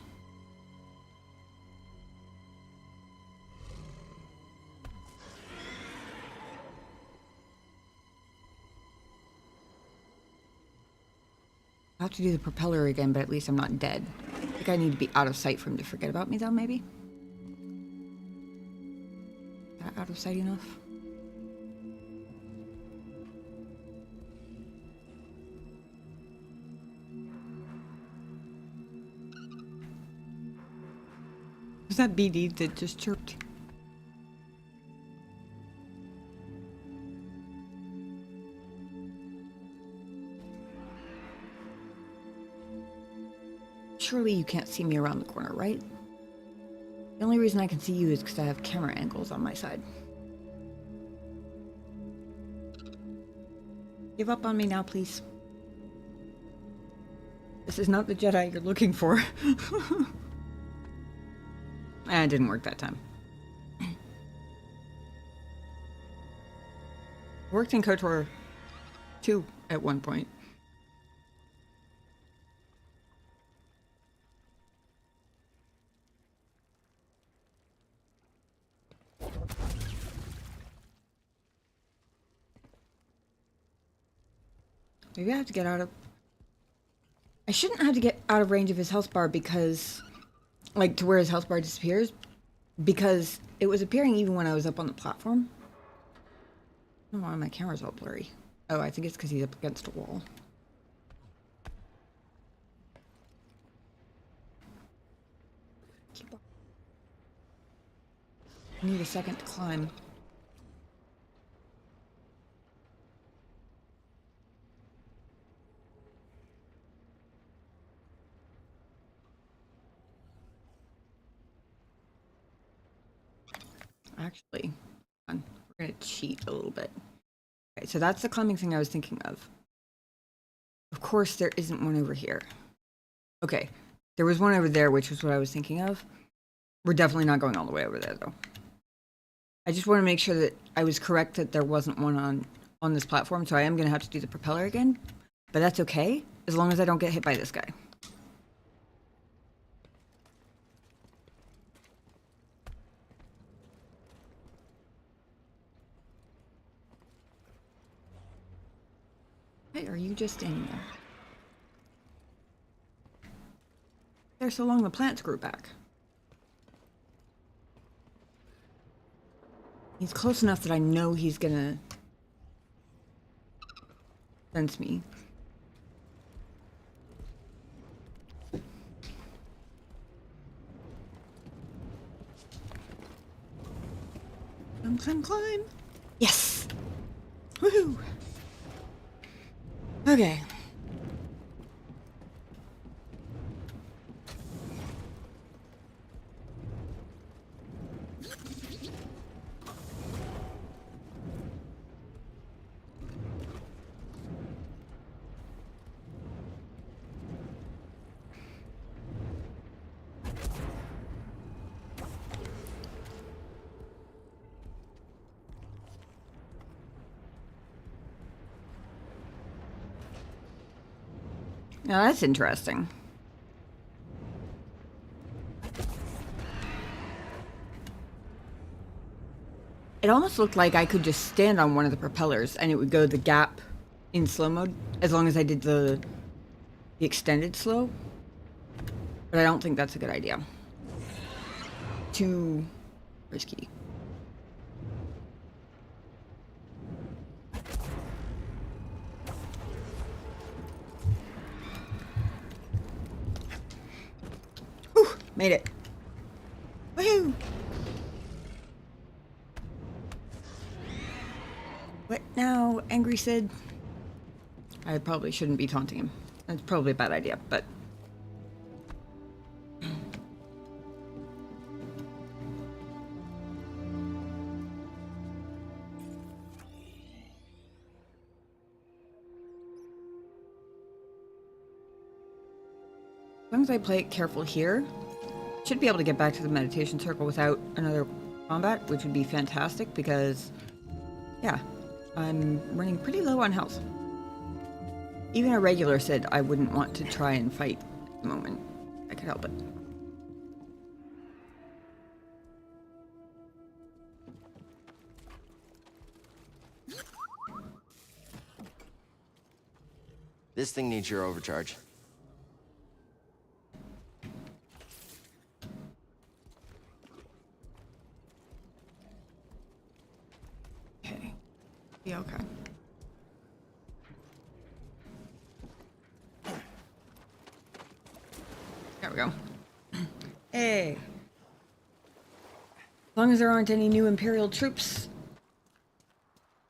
I'll have to do the propeller again, but at least I'm not dead. I think I need to be out of sight for him to forget about me, though, maybe? Is that out of sight enough? Was that BD that just chirped? Surely you can't see me around the corner, right? The only reason I can see you is because I have camera angles on my side. Give up on me now, please. This is not the Jedi you're looking for. It didn't work that time. Worked in KOTOR 2 at one point. Maybe I have to get out of... I shouldn't have to get out of range of his health bar because... Like, to where his health bar disappears. Because it was appearing even when I was up on the platform. I don't know why my camera's all blurry. Oh, I think it's because he's up against a wall. I need a second to climb. Actually, we're gonna cheat a little bit. Okay, so that's the climbing thing I was thinking of. Of course, there isn't one over here. Okay, there was one over there, which was what I was thinking of. We're definitely not going all the way over there, though. I just want to make sure that I was correct that there wasn't one on this platform, so I am going to have to do the propeller again. But that's okay, as long as I don't get hit by this guy. Hey, are you just standing there? There so long the plants grew back. He's close enough that I know he's gonna sense me. Climb, climb, climb! Yes! Woohoo! Okay. Now that's interesting. It almost looked like I could just stand on one of the propellers and it would go the gap in slow mode as long as I did the extended slow. But I don't think that's a good idea. Too risky. Whew, made it. Woohoo! What now, Angry Sid? I probably shouldn't be taunting him. That's probably a bad idea, but... As long as I play it careful here, I should be able to get back to the meditation circle without another combat, which would be fantastic because, yeah, I'm running pretty low on health. Even a regular Sid, I wouldn't want to try and fight at the moment. I could help it. This thing needs your overcharge. Okay. Yeah, okay. There we go. Hey. As long as there aren't any new Imperial troops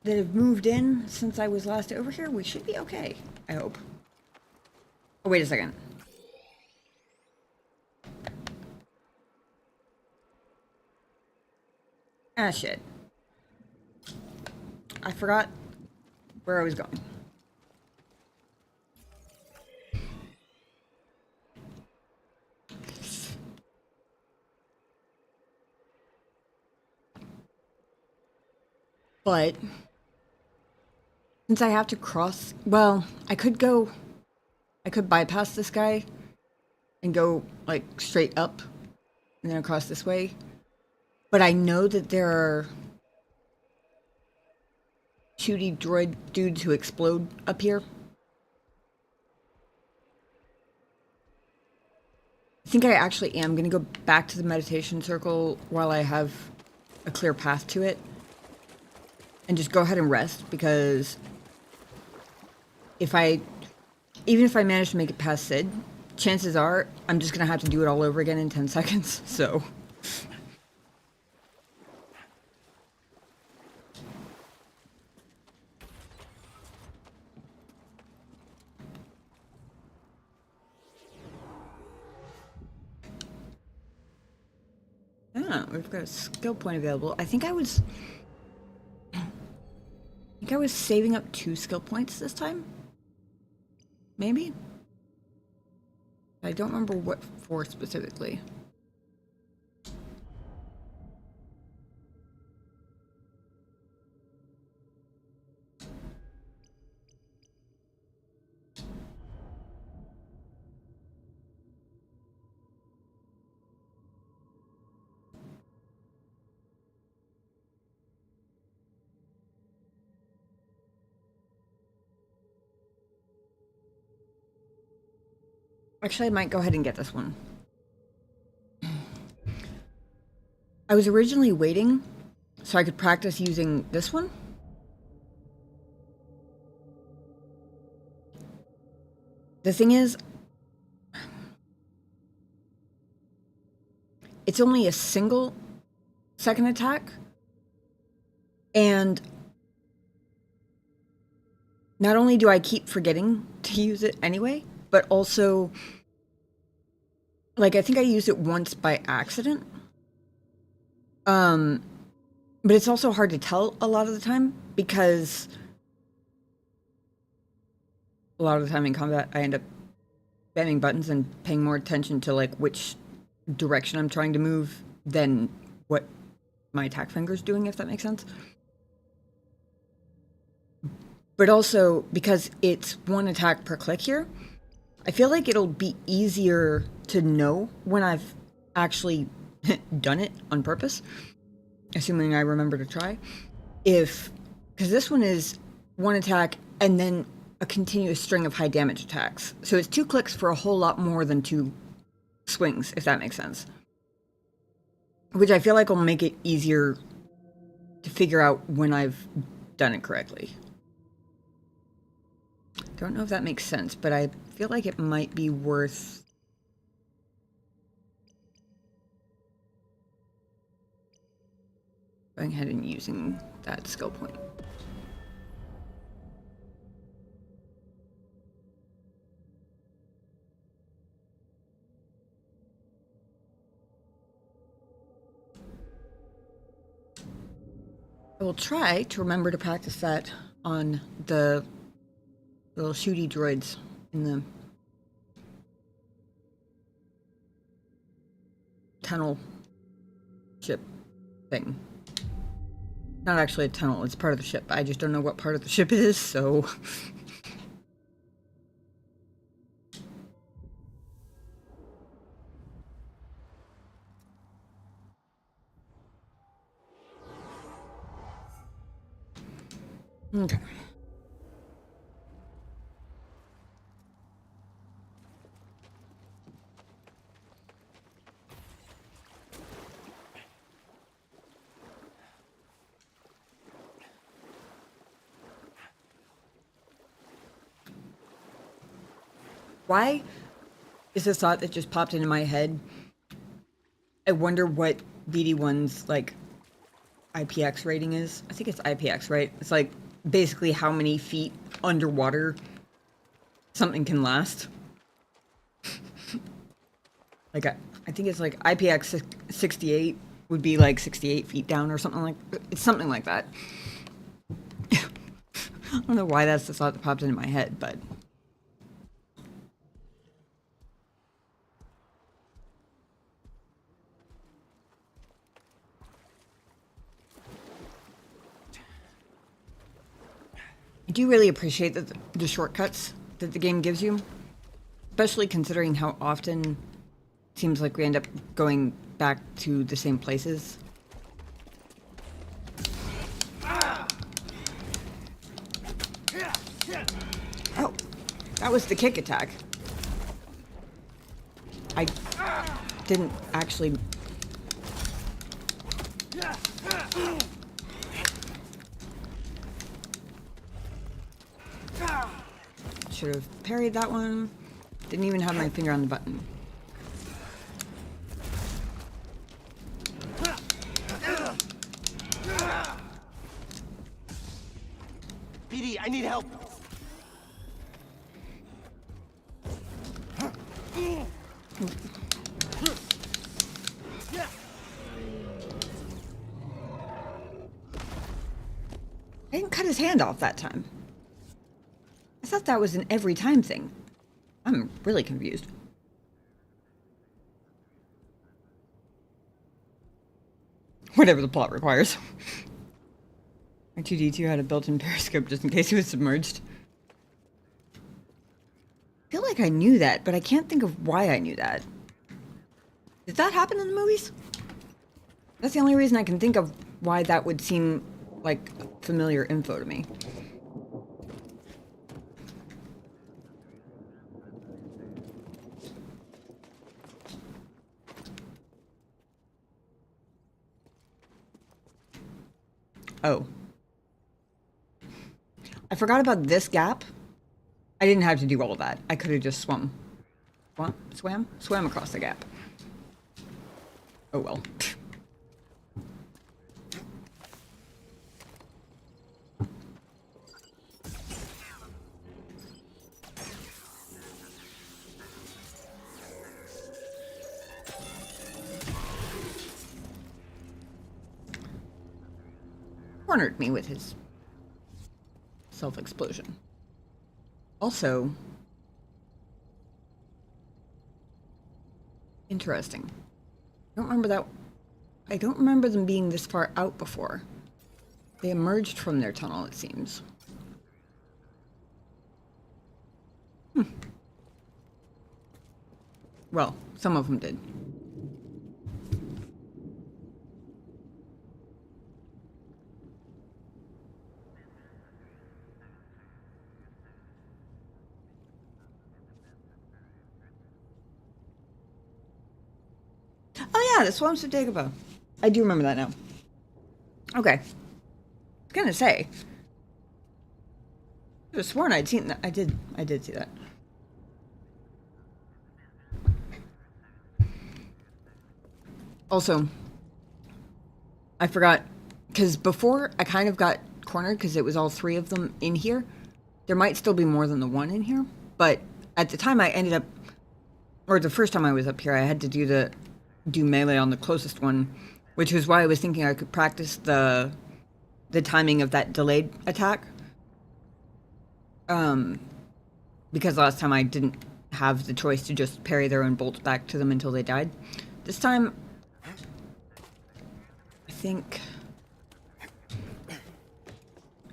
that have moved in since I was last over here, we should be okay, I hope. Oh, wait a second. Ah, shit. I forgot where I was going. But since I have to cross, well, I could bypass this guy and go like straight up and then across this way. But I know that there are shooty droid dudes who explode up here. I think I actually am going to go back to the meditation circle while I have a clear path to it. and just go ahead and rest, because even if I manage to make it past Sid, chances are I'm just gonna have to do it all over again in 10 seconds, so. We've got a skill point available. I think I was saving up 2 skill points this time. Maybe? I don't remember what for specifically. Actually, I might go ahead and get this one. I was originally waiting so I could practice using this one. The thing is, it's only a single second attack, and not only do I keep forgetting to use it anyway, but also, like, I think I used it once by accident. But it's also hard to tell a lot of the time, because a lot of the time in combat I end up spamming buttons and paying more attention to, like, which direction I'm trying to move than what my attack finger's doing, if that makes sense. But also, because it's one attack per click here, I feel like it'll be easier to know when I've actually done it on purpose, assuming I remember to try. Because this one is one attack and then a continuous string of high damage attacks. So it's 2 clicks for a whole lot more than 2 swings, if that makes sense. Which I feel like will make it easier to figure out when I've done it correctly. Don't know if that makes sense, but I feel like it might be worth going ahead and using that skill point. I will try to remember to practice that on the little shooty droids in the tunnel ship thing. Not actually a tunnel, it's part of the ship. I just don't know what part of the ship it is, so... Okay. Why is this thought that just popped into my head? I wonder what BD1's, like, IPX rating is. I think it's IPX, right? It's like basically how many feet underwater something can last. Like, I think it's like IPX 68 would be like 68 feet down or something like, it's something like that. I don't know why that's the thought that popped into my head, but... I do really appreciate the shortcuts that the game gives you, especially considering how often it seems like we end up going back to the same places. Oh, that was the kick attack. I didn't actually... should have parried that one. Didn't even have my finger on the button. BD, I need help. I didn't cut his hand off that time. I thought that was an every time thing. I'm really confused. Whatever the plot requires. R2-D2 had a built-in periscope just in case he was submerged. I feel like I knew that, but I can't think of why I knew that. Did that happen in the movies? That's the only reason I can think of why that would seem like familiar info to me. Oh. I forgot about this gap. I didn't have to do all of that. I could have just swam across the gap. Oh well. Cornered me with his self-explosion. Also, interesting. I don't remember that. I don't remember them being this far out before. They emerged from their tunnel, it seems. Well, some of them did. Oh yeah, the swamps of Dagobah. I do remember that now. Okay. I was gonna say. I was sworn I'd seen that. I did see that. Also, I forgot, because before I kind of got cornered because it was all three of them in here. There might still be more than the one in here, but at the time I ended up, or the first time I was up here, I had to do melee on the closest one, which was why I was thinking I could practice the timing of that delayed attack. Because last time I didn't have the choice to just parry their own bolts back to them until they died. This time, I think,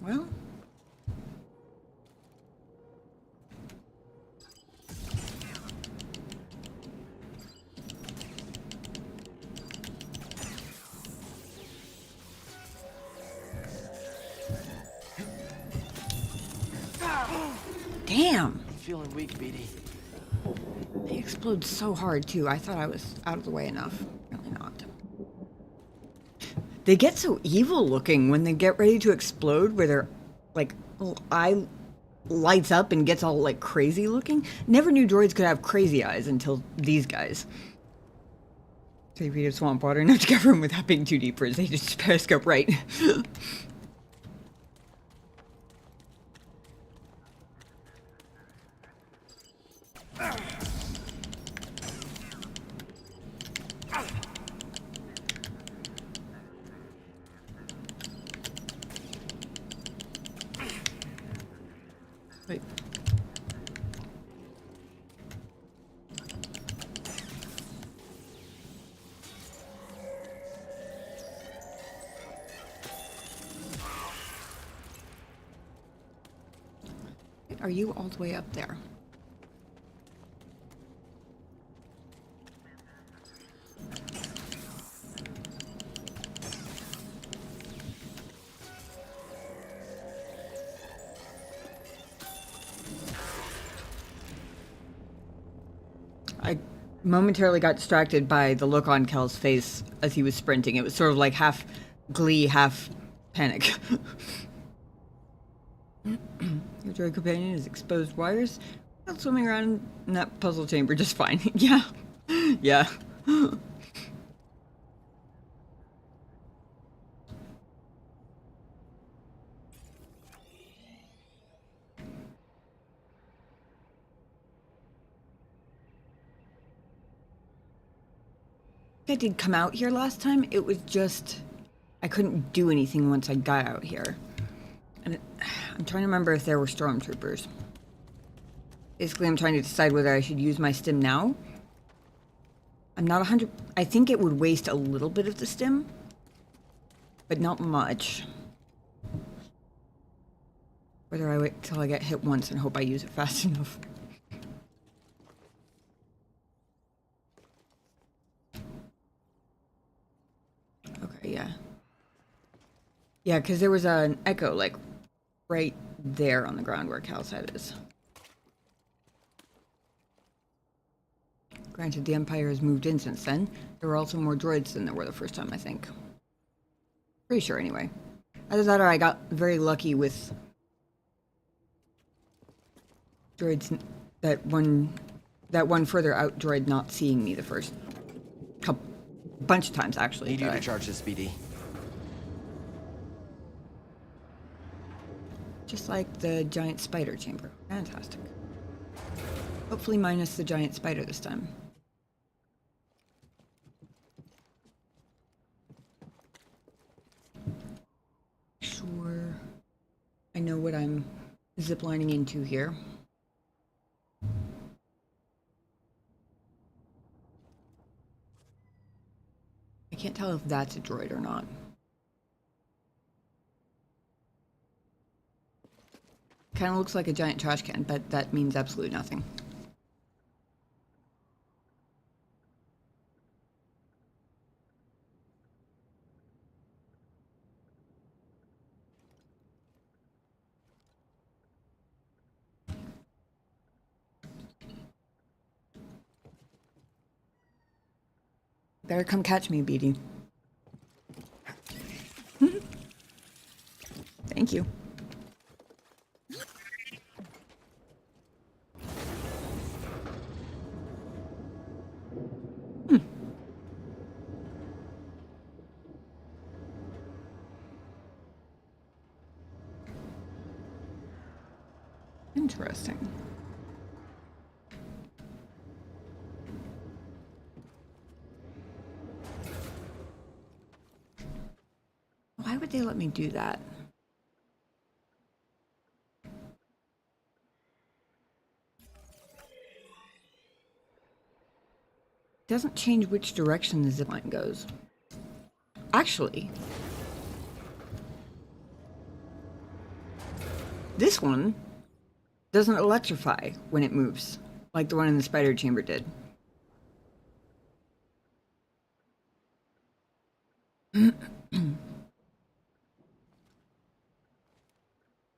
well, damn! I'm feeling weak, BD. They explode so hard too. I thought I was out of the way enough. Really not. They get so evil looking when they get ready to explode, where their like eye lights up and gets all like crazy looking. Never knew droids could have crazy eyes until these guys. 3 feet of swamp water, enough to cover them without being too deep for his Aegis periscope, right? Wait. Are you all the way up there? I momentarily got distracted by the look on Kel's face as he was sprinting. It was sort of like half glee, half panic. You're droid companion is exposed wires. Not swimming around in that puzzle chamber just fine. Yeah. Yeah. I did come out here last time. It was just I couldn't do anything once I got out here. And I'm trying to remember if there were stormtroopers. Basically, I'm trying to decide whether I should use my stim now. I'm not 100... I think it would waste a little bit of the stim, but not much. Whether I wait till I get hit once and hope I use it fast enough. Okay, yeah. Yeah, because there was an echo, like, right there on the ground where Cal's head is. Granted, the Empire has moved in since then. There were also more droids than there were the first time, I think. Pretty sure, anyway. Either that or I got very lucky with droids, that one further out droid not seeing me the first bunch of times, actually. Need you to charge this, BD. Just like the giant spider chamber. Fantastic. Hopefully minus the giant spider this time. Sure. I know what I'm ziplining into here. I can't tell if that's a droid or not. Kind of looks like a giant trash can, but that means absolutely nothing. Better come catch me, BD. Thank you. Interesting. Why would they let me do that? Doesn't change which direction the zipline goes. Actually, this one doesn't electrify when it moves, like the one in the spider chamber did.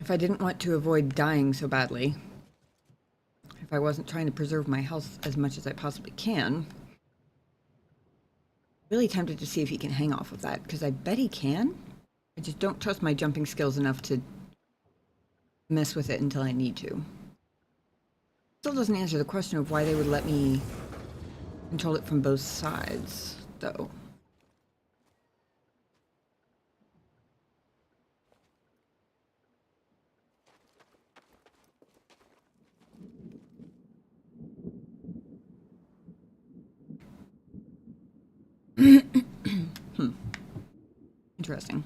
If I didn't want to avoid dying so badly, if I wasn't trying to preserve my health as much as I possibly can, really tempted to see if he can hang off of that, because I bet he can. I just don't trust my jumping skills enough to mess with it until I need to. Still doesn't answer the question of why they would let me control it from both sides, though. Interesting.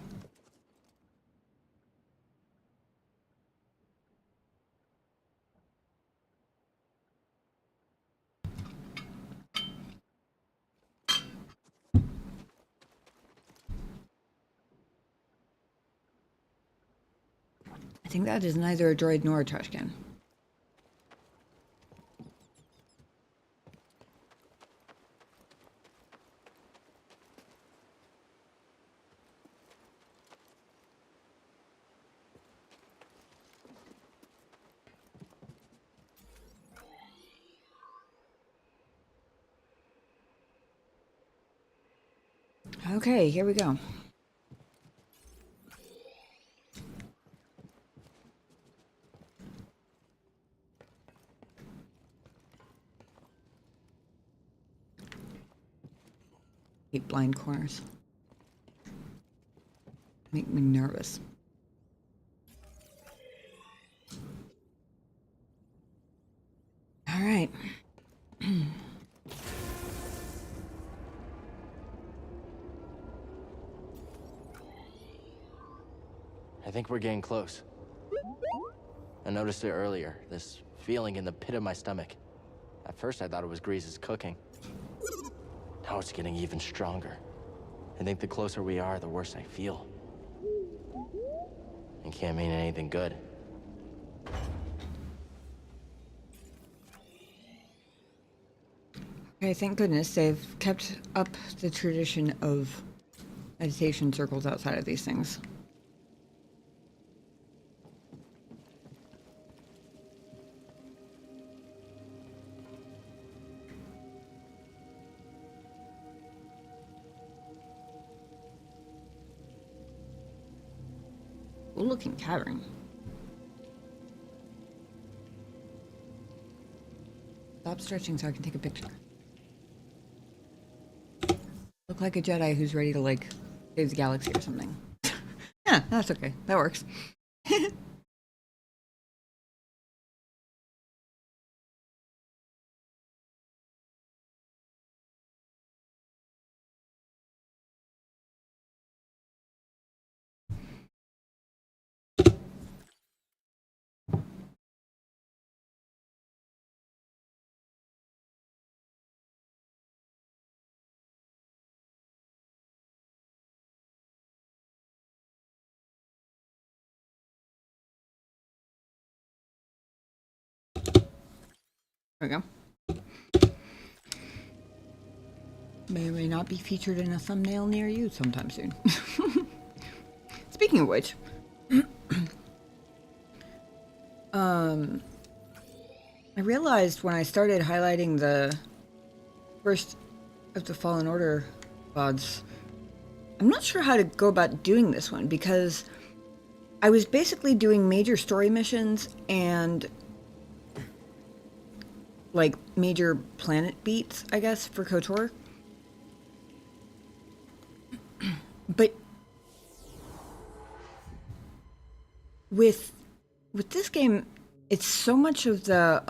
I think that is neither a droid nor a trash can. Okay, here we go. hate blind corners. Make me nervous. All right. I think we're getting close. I noticed it earlier, this feeling in the pit of my stomach. At first I thought it was Grease's cooking. Now it's getting even stronger. I think the closer we are, the worse I feel. It can't mean anything good. Okay, thank goodness they've kept up the tradition of meditation circles outside of these things. Cool looking cavern. Stop stretching so I can take a picture. Look like a Jedi who's ready to, like, save the galaxy or something. Yeah, that's okay. That works. There we go. May or may not be featured in a thumbnail near you sometime soon. Speaking of which, I realized when I started highlighting the first of the Fallen Order VODs, I'm not sure how to go about doing this one because I was basically doing major story missions and like major planet beats, I guess, for KOTOR. But with this game, it's so much of the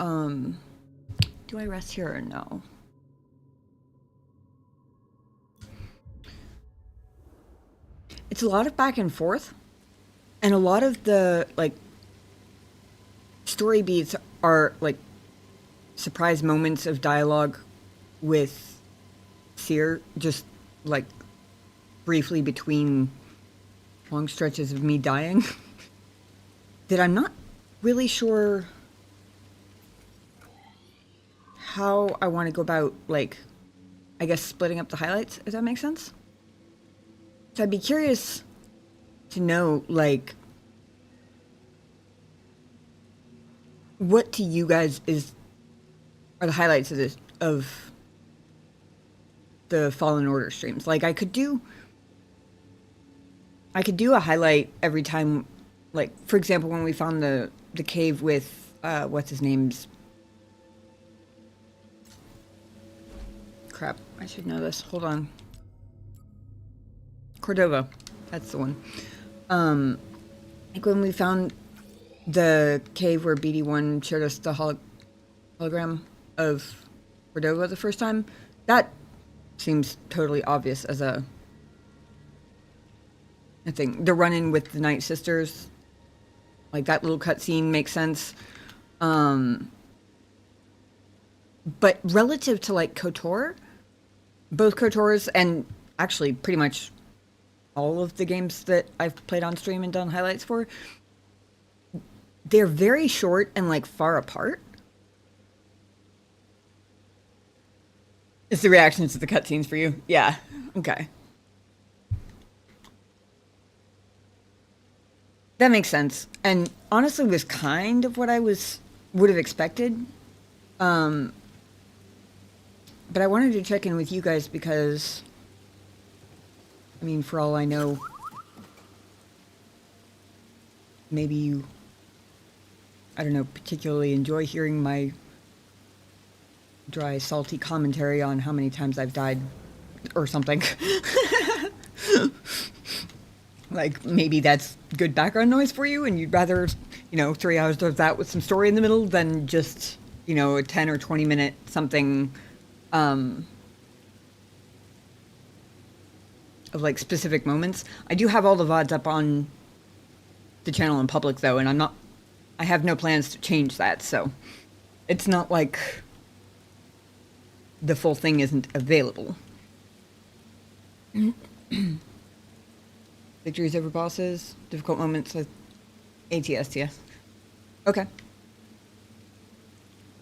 do I rest here or no? It's a lot of back and forth, and a lot of the like story beats are like surprise moments of dialogue with Seer, just like briefly between long stretches of me dying that I'm not really sure how I want to go about, like, I guess splitting up the highlights, if that makes sense. So I'd be curious to know, like, what to you guys are the highlights of this, of the Fallen Order streams. Like, I could do a highlight every time, like, for example, when we found the cave with what's his name's, crap, I should know this, hold on, Cordova, that's the one. Like when we found the cave where BD1 showed us the hologram of Cordova the first time, that seems totally obvious as a thing. The run-in with the Night Sisters, like that little cutscene makes sense. But relative to like KOTOR, both KOTORs and actually pretty much all of the games that I've played on stream and done highlights for, they're very short and like far apart. It's the reactions to the cutscenes for you? Yeah. Okay. That makes sense. And honestly was kind of what I would have expected. But I wanted to check in with you guys because, I mean, for all I know, maybe you, I don't know, particularly enjoy hearing my dry, salty commentary on how many times I've died or something. Like, maybe that's good background noise for you, and you'd rather, 3 hours of that with some story in the middle than just, a 10 or 20 minute something of like specific moments. I do have all the VODs up on the channel in public though, and I have no plans to change that, so it's not like the full thing isn't available. Victories over bosses, difficult moments with ATSTS. Okay.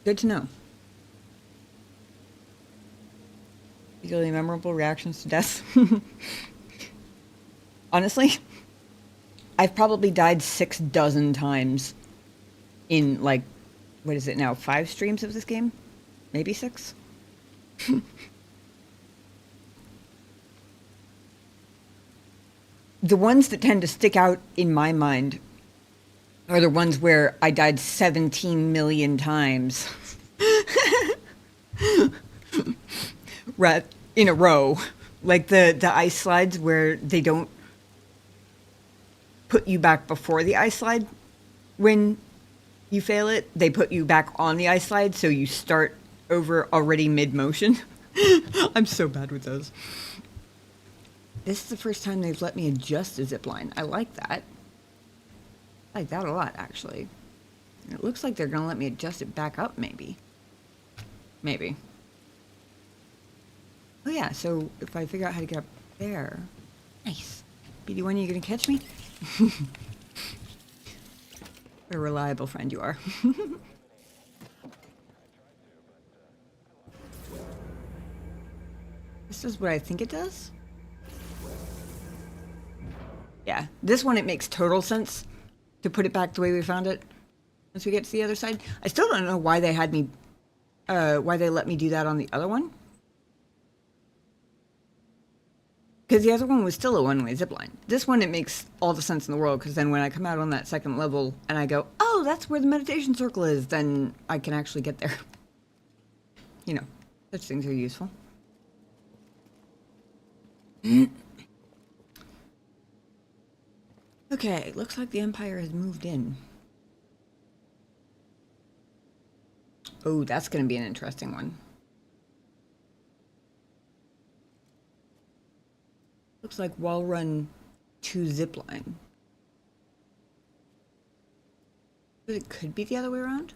Good to know. Particularly memorable reactions to death. Honestly, I've probably died 6 dozen times in, like, what is it now, 5 streams of this game? Maybe 6? The ones that tend to stick out in my mind are the ones where I died 17 million times. Right, in a row. Like the ice slides where they don't put you back before the ice slide when you fail it. They put you back on the ice slide, so you start over already mid-motion. I'm so bad with those. This is the first time they've let me adjust the zipline. I like that. I like that a lot, actually. And it looks like they're going to let me adjust it back up, maybe. Maybe. Oh yeah, so if I figure out how to get up there... Nice. BD1, you going to catch me? What a reliable friend you are. This is what I think it does? Yeah, this one it makes total sense to put it back the way we found it once we get to the other side. I still don't know why they had me, why they let me do that on the other one. Because the other one was still a one-way zipline. This one, it makes all the sense in the world, because then when I come out on that second level and I go, oh, that's where the meditation circle is, then I can actually get there. You know, such things are useful. Okay, looks like the Empire has moved in. Oh, that's going to be an interesting one. Looks like wall run to zipline. But it could be the other way around.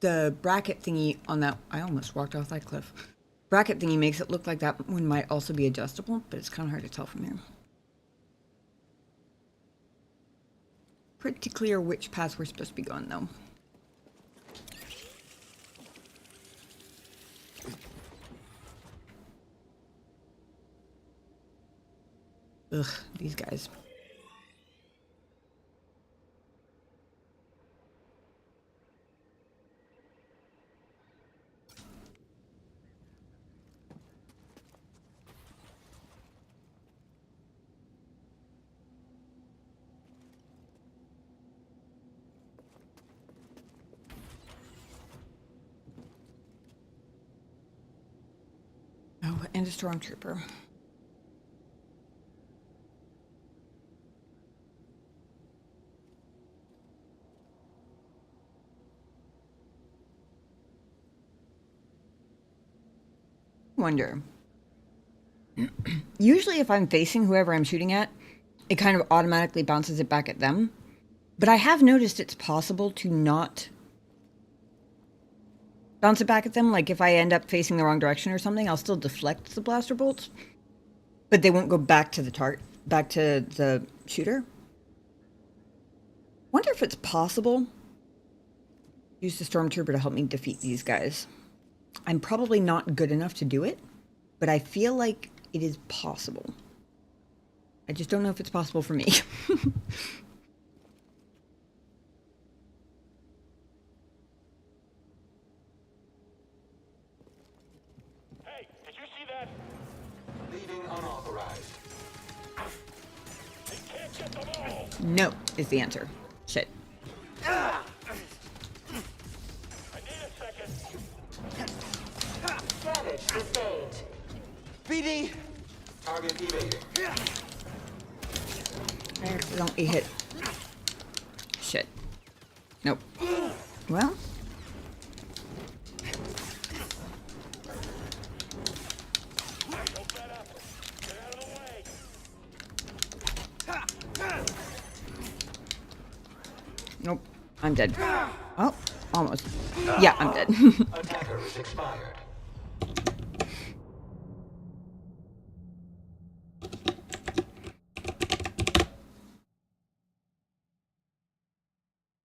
The bracket thingy on that, I almost walked off that cliff. Bracket thingy makes it look like that one might also be adjustable, but it's kind of hard to tell from here. Pretty clear which path we're supposed to be going, though. Ugh, these guys. Oh, and a stormtrooper. Wonder. Usually if I'm facing whoever I'm shooting at, it kind of automatically bounces it back at them. But I have noticed it's possible to not bounce it back at them. Like if I end up facing the wrong direction or something, I'll still deflect the blaster bolts, but they won't go back to the back to the shooter. Wonder if it's possible. Use the stormtrooper to help me defeat these guys. I'm probably not good enough to do it, but I feel like it is possible. I just don't know if it's possible for me. Hey, did you see that? Leaving unauthorized. They can't get them all. No is the answer. Shit. I need a second. I accidentally hit. Shit. Nope. Well. Nope. I'm dead. Oh, almost. Yeah, I'm dead. Attacker is expired.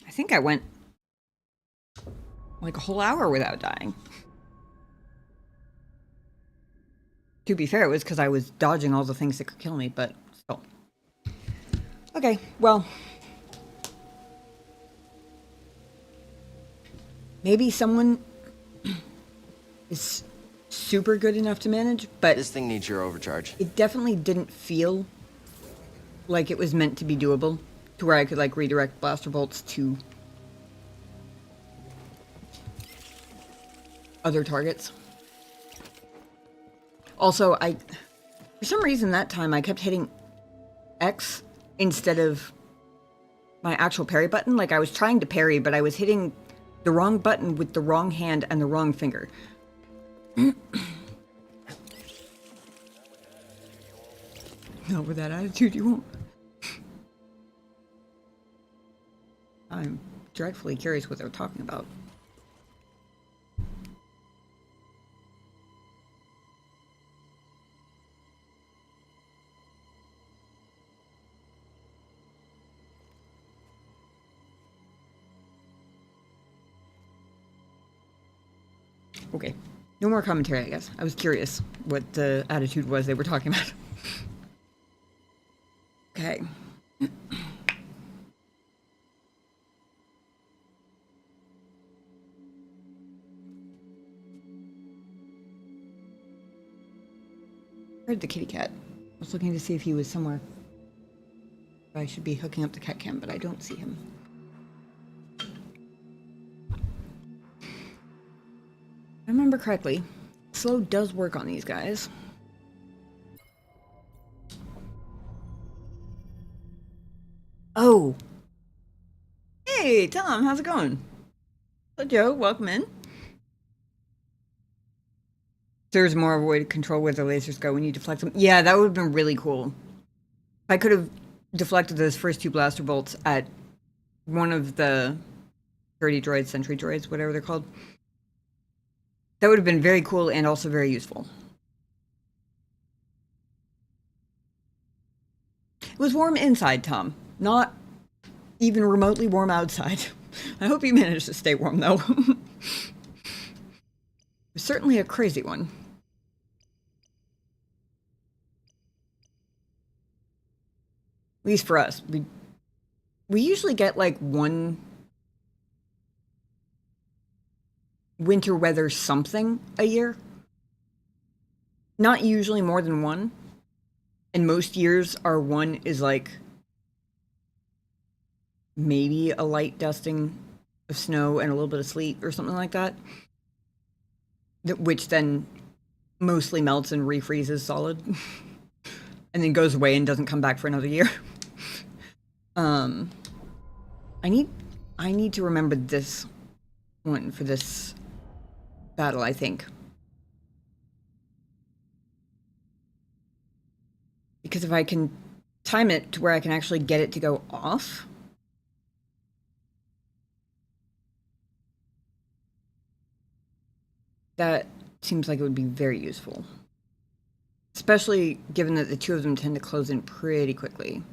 I think I went like a whole hour without dying. To be fair, it was because I was dodging all the things that could kill me, but still. Okay, well. Maybe someone is super good enough to manage, but This thing needs your overcharge. it definitely didn't feel like it was meant to be doable, to where I could like redirect blaster bolts to other targets. Also, for some reason that time I kept hitting X instead of my actual parry button. Like I was trying to parry, but I was hitting the wrong button with the wrong hand and the wrong finger. Not with that attitude, you won't. I'm dreadfully curious what they're talking about. Okay. No more commentary, I guess. I was curious what the attitude was they were talking about. Okay. Heard the kitty cat. I was looking to see if he was somewhere. I should be hooking up the cat cam, but I don't see him. If I remember correctly, slow does work on these guys. Oh! Hey, Tom, how's it going? Hello, Joe, welcome in. There's more of a way to control where the lasers go when you deflect them. Yeah, that would have been really cool. If I could have deflected those first two blaster bolts at one of the 30 droids, sentry droids, whatever they're called. That would have been very cool and also very useful. It was warm inside, Tom. Not even remotely warm outside. I hope you managed to stay warm, though. It was certainly a crazy one. At least for us. We usually get like one winter weather something a year. Not usually more than one. And most years our one is like maybe a light dusting of snow and a little bit of sleet or something like that. Which then mostly melts and refreezes solid. And then goes away and doesn't come back for another year. I need to remember this one for this battle, I think. Because if I can time it to where I can actually get it to go off, that seems like it would be very useful. Especially given that the two of them tend to close in pretty quickly.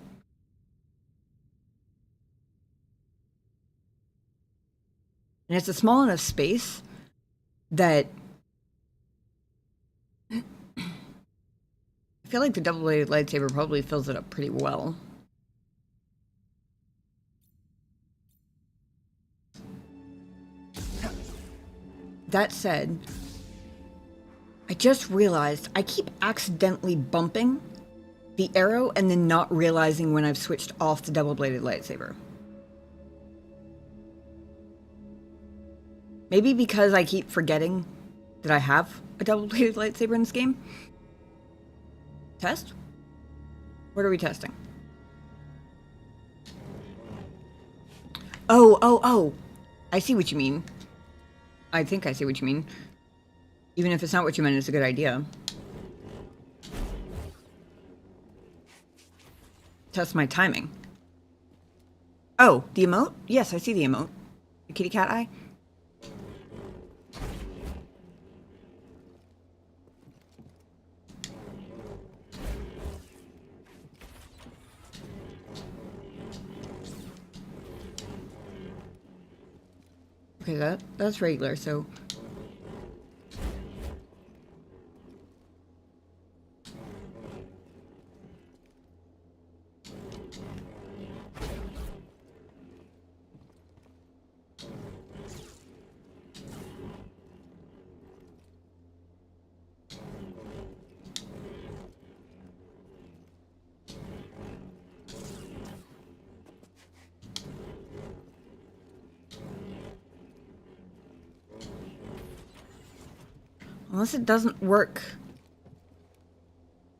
And it's a small enough space that I feel like the double-bladed lightsaber probably fills it up pretty well. That said, I just realized I keep accidentally bumping the arrow and then not realizing when I've switched off the double-bladed lightsaber. Maybe because I keep forgetting that I have a double-bladed lightsaber in this game. Test? What are we testing? Oh. I see what you mean. I think I see what you mean. Even if it's not what you meant, it's a good idea. Test my timing. Oh, the emote? Yes, I see the emote. The kitty cat eye? Okay, that's regular, so... Unless it doesn't work.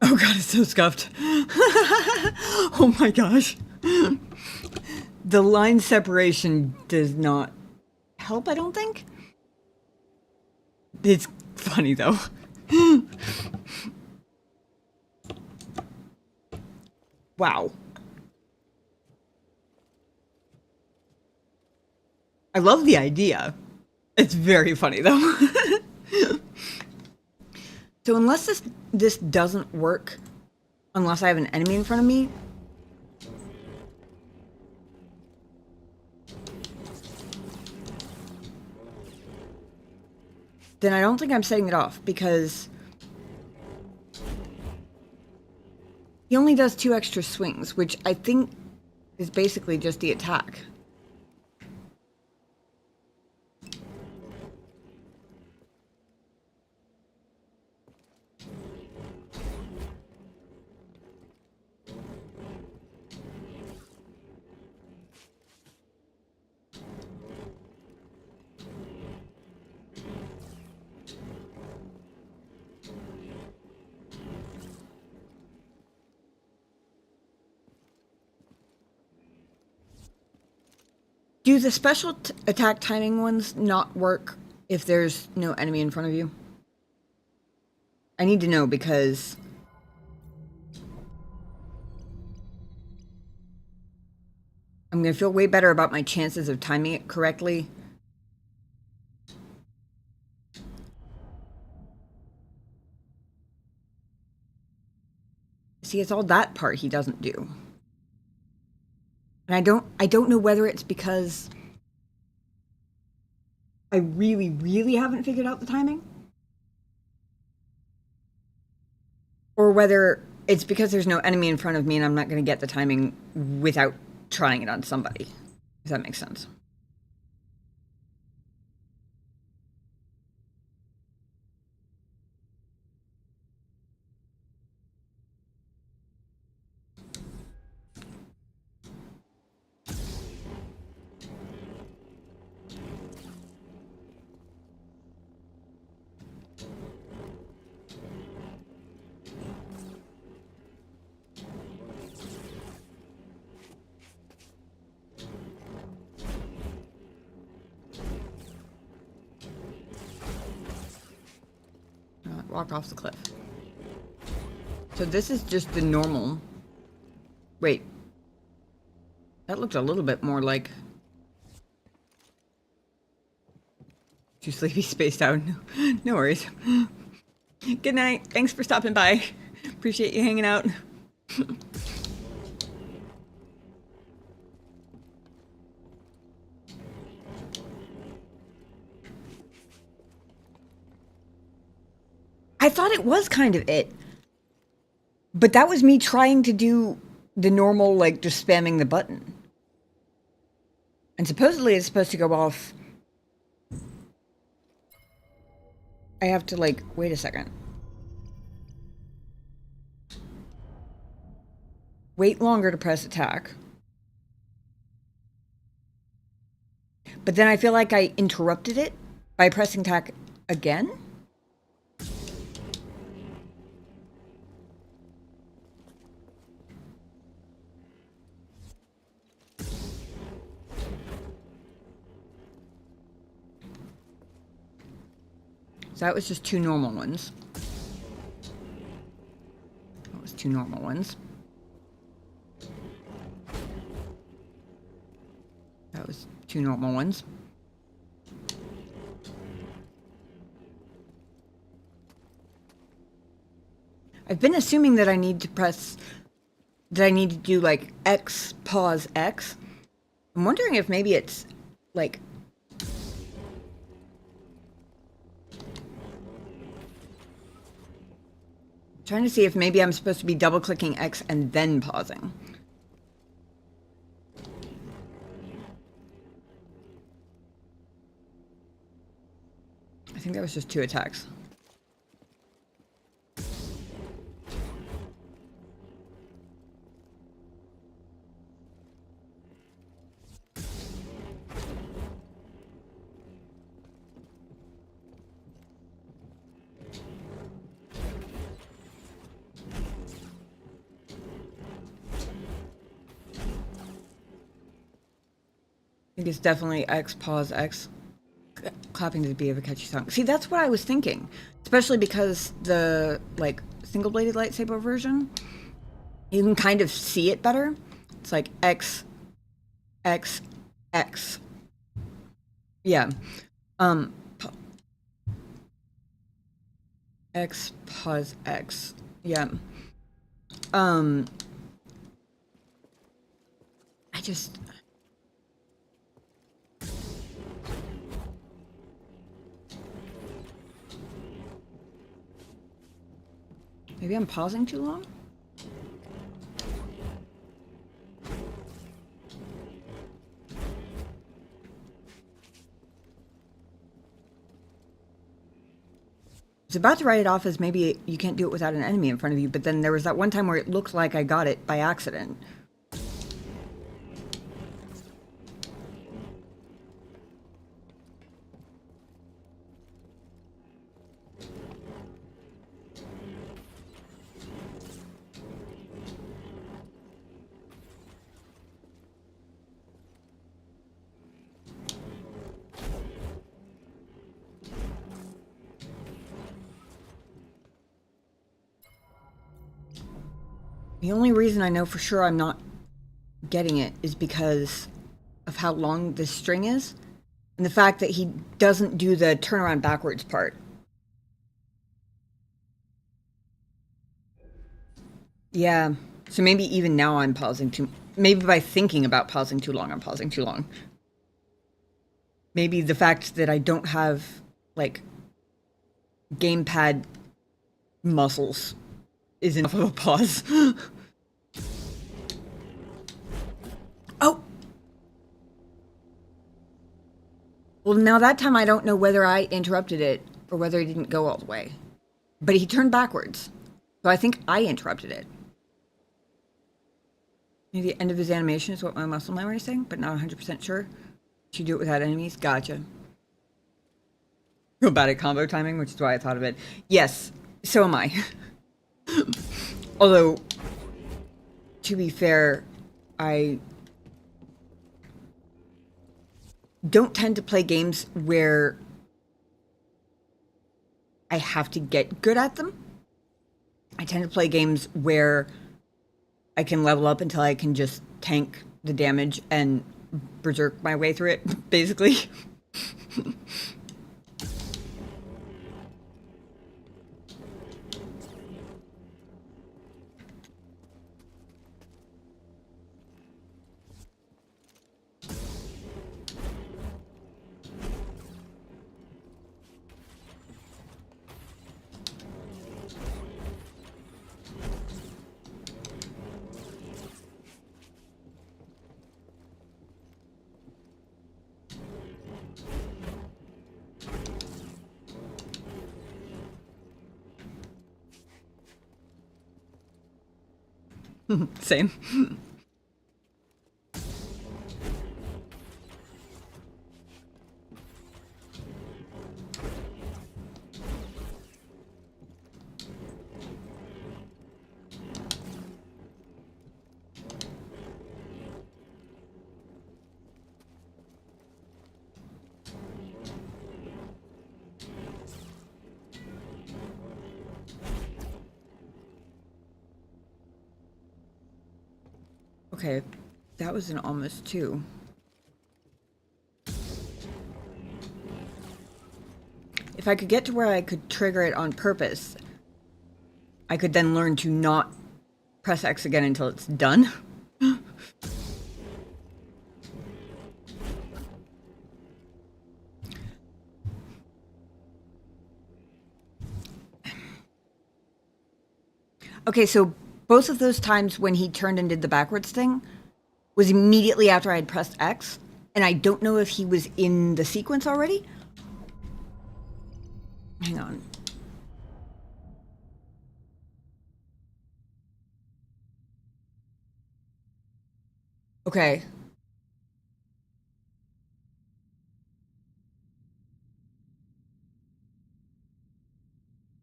Oh god, it's so scuffed. Oh my gosh. The line separation does not help, I don't think. It's funny though. Wow. I love the idea. It's very funny though. So unless this doesn't work, unless I have an enemy in front of me, then I don't think I'm setting it off, because he only does 2 extra swings, which I think is basically just the attack. Do the special attack timing ones not work if there's no enemy in front of you? I need to know, because I'm going to feel way better about my chances of timing it correctly. See, it's all that part he doesn't do. And I don't know whether it's because I really, really haven't figured out the timing, or whether it's because there's no enemy in front of me and I'm not going to get the timing without trying it on somebody, if that makes sense. Walk off the cliff. So this is just the normal. Wait. That looked a little bit more like... Too sleepy, spaced out. No worries. Good night. Thanks for stopping by. Appreciate you hanging out. I thought it was kind of it. But that was me trying to do the normal, like, just spamming the button. And supposedly it's supposed to go off... I have to, like, wait a second. Wait longer to press attack. But then I feel like I interrupted it by pressing attack again? So that was just 2 normal ones. That was 2 normal ones. That was 2 normal ones. I've been assuming that I need to press, that I need to do like X, pause X. I'm wondering if maybe it's like, trying to see if maybe I'm supposed to be double clicking X and then pausing. I think that was just 2 attacks. I think it's definitely X, pause, X. Clapping to the beat of a catchy song. See, that's what I was thinking. Especially because the, like, single-bladed lightsaber version, you can kind of see it better. It's like X, X, X. Yeah. X, pause, X. Yeah. I just... Maybe I'm pausing too long? I was about to write it off as maybe you can't do it without an enemy in front of you, but then there was that one time where it looked like I got it by accident. The only reason I know for sure I'm not getting it is because of how long this string is and the fact that he doesn't do the turnaround backwards part. Yeah, so maybe even now I'm pausing too... Maybe by thinking about pausing too long, I'm pausing too long. Maybe the fact that I don't have, like, gamepad muscles is enough of a pause. Oh! Well, now that time I don't know whether I interrupted it or whether it didn't go all the way. But he turned backwards. So I think I interrupted it. Maybe the end of his animation is what my muscle memory is saying, but not 100% sure. Should you do it without enemies? Gotcha. Real bad at combo timing, which is why I thought of it. Yes, so am I. Although, to be fair, I don't tend to play games where I have to get good at them. I tend to play games where I can level up until I can just tank the damage and berserk my way through it, basically. Same. Okay, that was an almost 2. If I could get to where I could trigger it on purpose, I could then learn to not press X again until it's done. Okay, so both of those times when he turned and did the backwards thing was immediately after I had pressed X, and I don't know if he was in the sequence already. Hang on. Okay.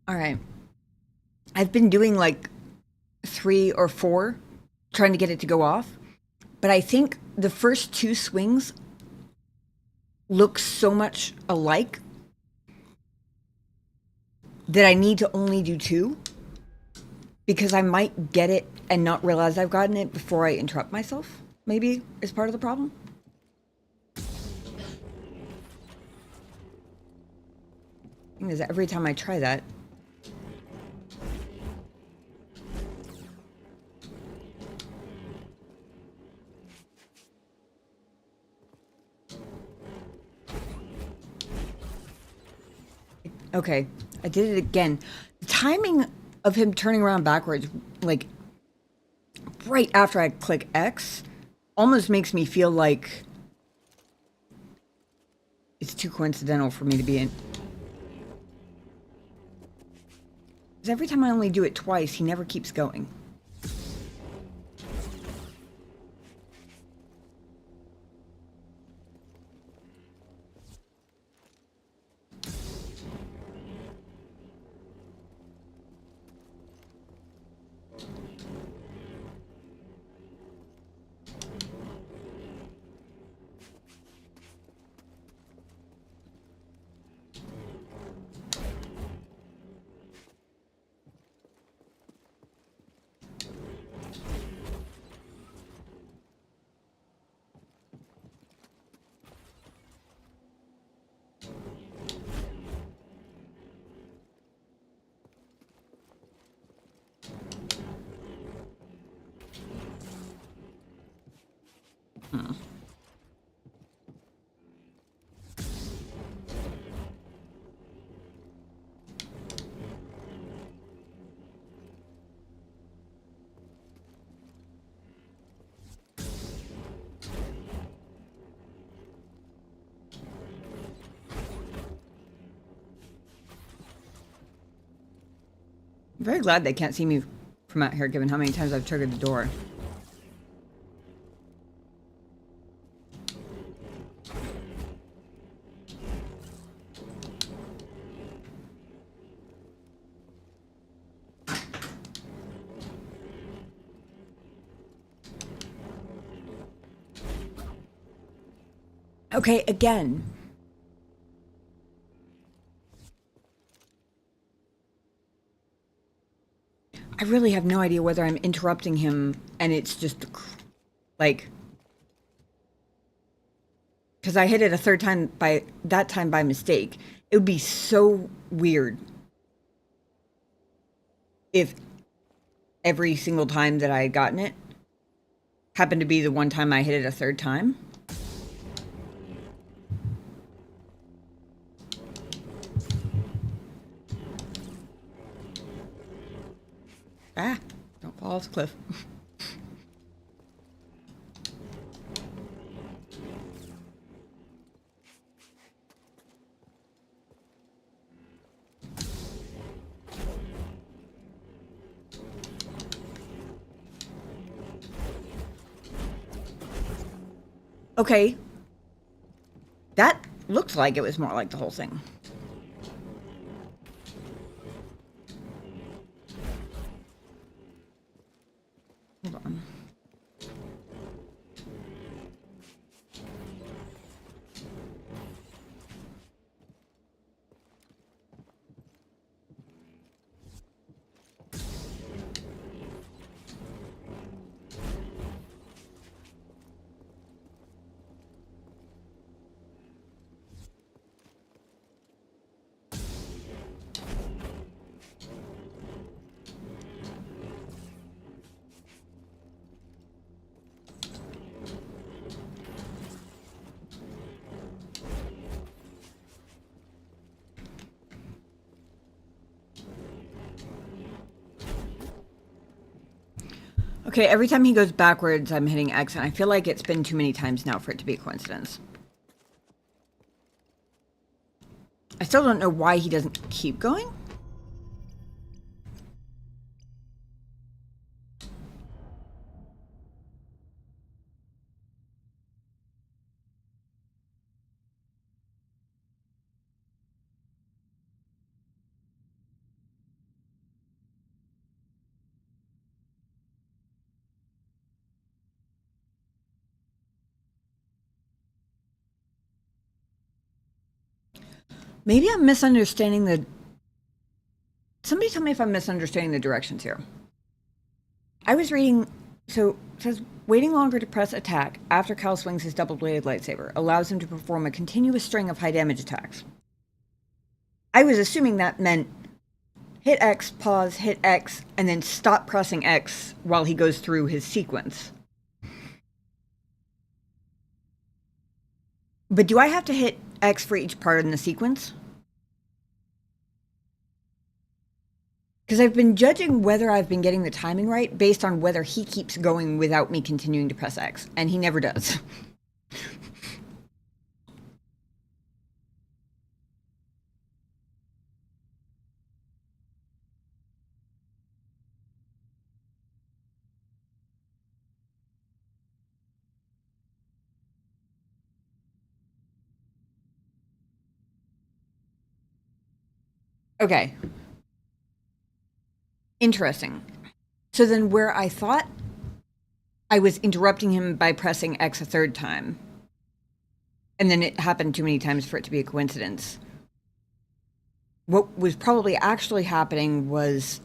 All right. I've been doing like 3 or 4 trying to get it to go off, but I think the first 2 swings look so much alike that I need to only do 2 because I might get it and not realize I've gotten it before I interrupt myself, maybe is part of the problem. Thing is, every time I try that, okay, I did it again. The timing of him turning around backwards, like right after I click X, almost makes me feel like it's too coincidental for me to be in. Because every time I only do it twice, he never keeps going. I'm very glad they can't see me from out here, given how many times I've triggered the door. Okay, again. I really have no idea whether I'm interrupting him and it's just like, because I hit it a third time by mistake. It would be so weird if every single time that I had gotten it happened to be the one time I hit it a third time. Ah, don't fall off the cliff. Okay. That looked like it was more like the whole thing. Hold on. Okay, every time he goes backwards, I'm hitting X, and I feel like it's been too many times now for it to be a coincidence. I still don't know why he doesn't keep going. Maybe I'm misunderstanding the... Somebody tell me if I'm misunderstanding the directions here. I was reading... So, it says, waiting longer to press attack after Cal swings his double-bladed lightsaber allows him to perform a continuous string of high-damage attacks. I was assuming that meant hit X, pause, hit X, and then stop pressing X while he goes through his sequence. But do I have to hit X for each part in the sequence? Because I've been judging whether I've been getting the timing right based on whether he keeps going without me continuing to press X, and he never does. Okay. Interesting. So then where I thought I was interrupting him by pressing X a third time, and then it happened too many times for it to be a coincidence, what was probably actually happening was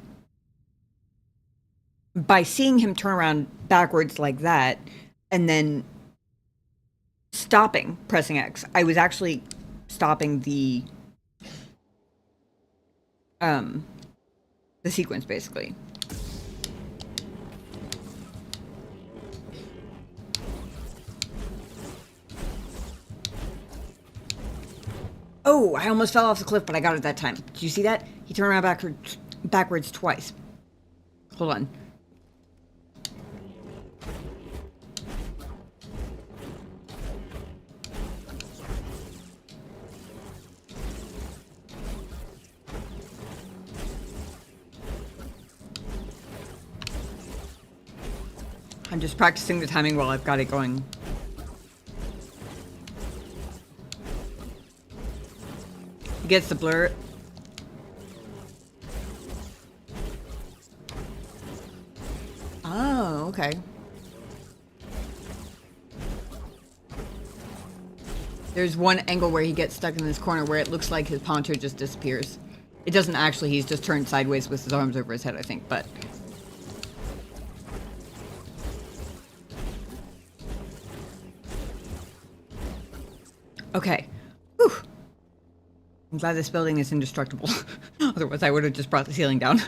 by seeing him turn around backwards like that, and then stopping pressing X, I was actually stopping the sequence, basically. Oh, I almost fell off the cliff, but I got it that time. Did you see that? He turned around backwards twice. Hold on. I'm just practicing the timing while I've got it going. He gets the blur. Oh, okay. There's one angle where he gets stuck in this corner where it looks like his poncho just disappears. It doesn't actually, he's just turned sideways with his arms over his head, I think, but... Okay. Whew. I'm glad this building is indestructible. Otherwise, I would have just brought the ceiling down.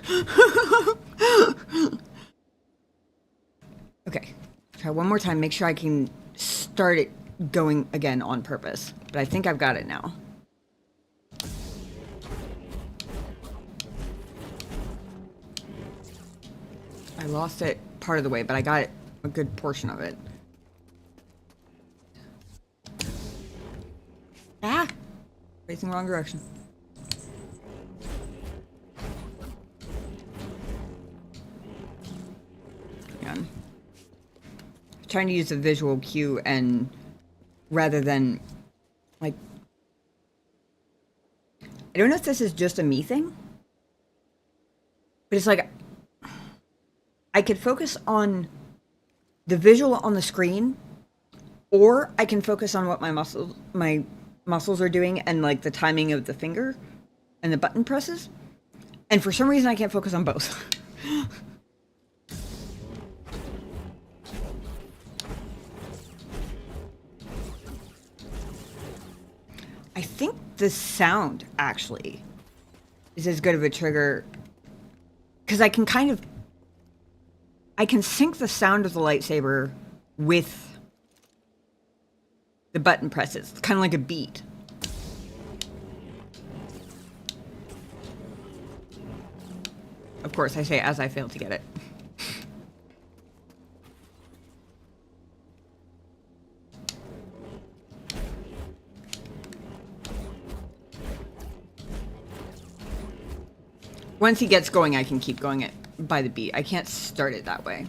Okay. Try one more time. Make sure I can start it going again on purpose. But I think I've got it now. I lost it part of the way, but I got a good portion of it. Ah! Facing the wrong direction. Hang on. I'm trying to use a visual cue and rather than like... I don't know if this is just a me thing, but it's like I could focus on the visual on the screen, or I can focus on what my muscles are doing and like the timing of the finger and the button presses. And for some reason I can't focus on both. I think the sound actually is as good of a trigger because I can sync the sound of the lightsaber with the button presses. It's kind of like a beat. Of course, I say as I fail to get it. Once he gets going, I can keep going it by the beat. I can't start it that way.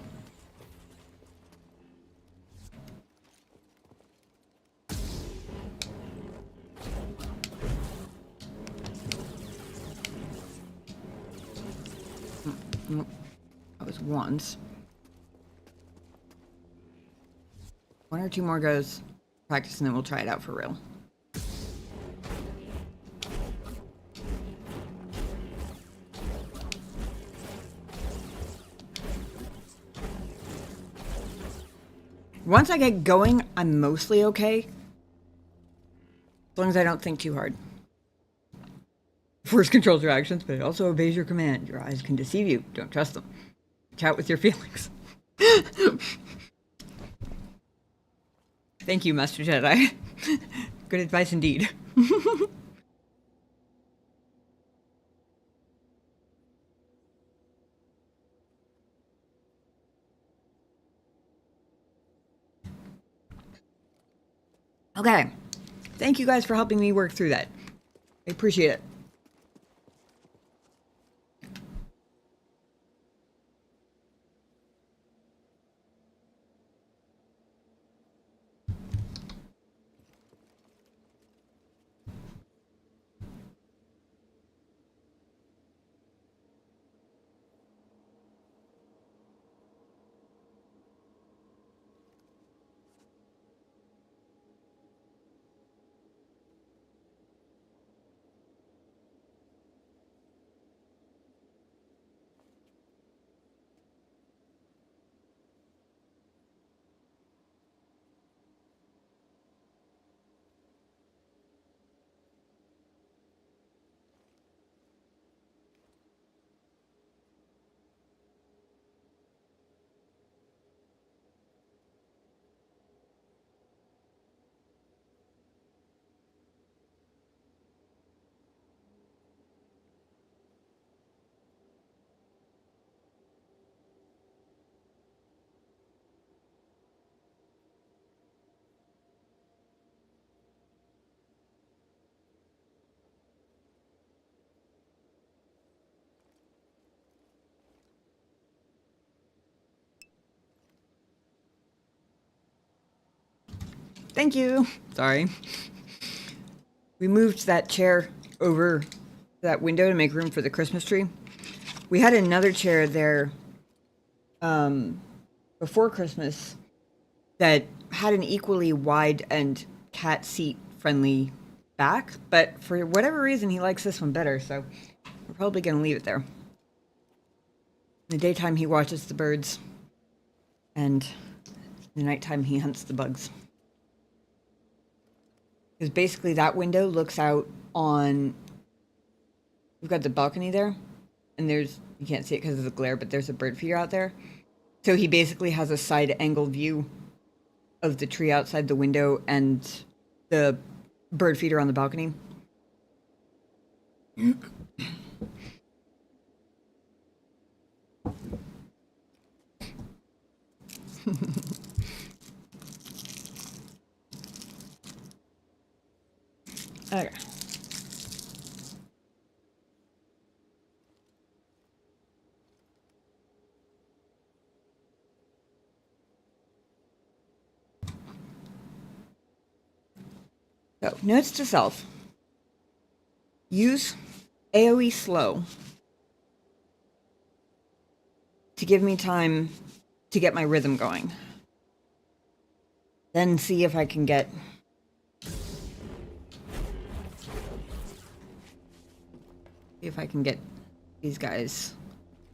That was once. One or two more goes, practice, and then we'll try it out for real. Once I get going, I'm mostly okay. As long as I don't think too hard. Force controls your actions, but it also obeys your command. Your eyes can deceive you. Don't trust them. Chat with your feelings. Thank you, Master Jedi. Good advice indeed. Okay. Thank you guys for helping me work through that. I appreciate it. Thank you. Sorry. We moved that chair over that window to make room for the Christmas tree. We had another chair there before Christmas that had an equally wide and cat seat friendly back, but for whatever reason he likes this one better, so we're probably gonna leave it there. In the daytime he watches the birds, and in the nighttime he hunts the bugs. Because basically that window looks out on, we've got the balcony there, and there's, you can't see it because of the glare, but there's a bird feeder out there. So he basically has a side angle view of the tree outside the window and the bird feeder on the balcony. Okay. So, notes to self. Use AoE slow to give me time to get my rhythm going. Then see if I can get these guys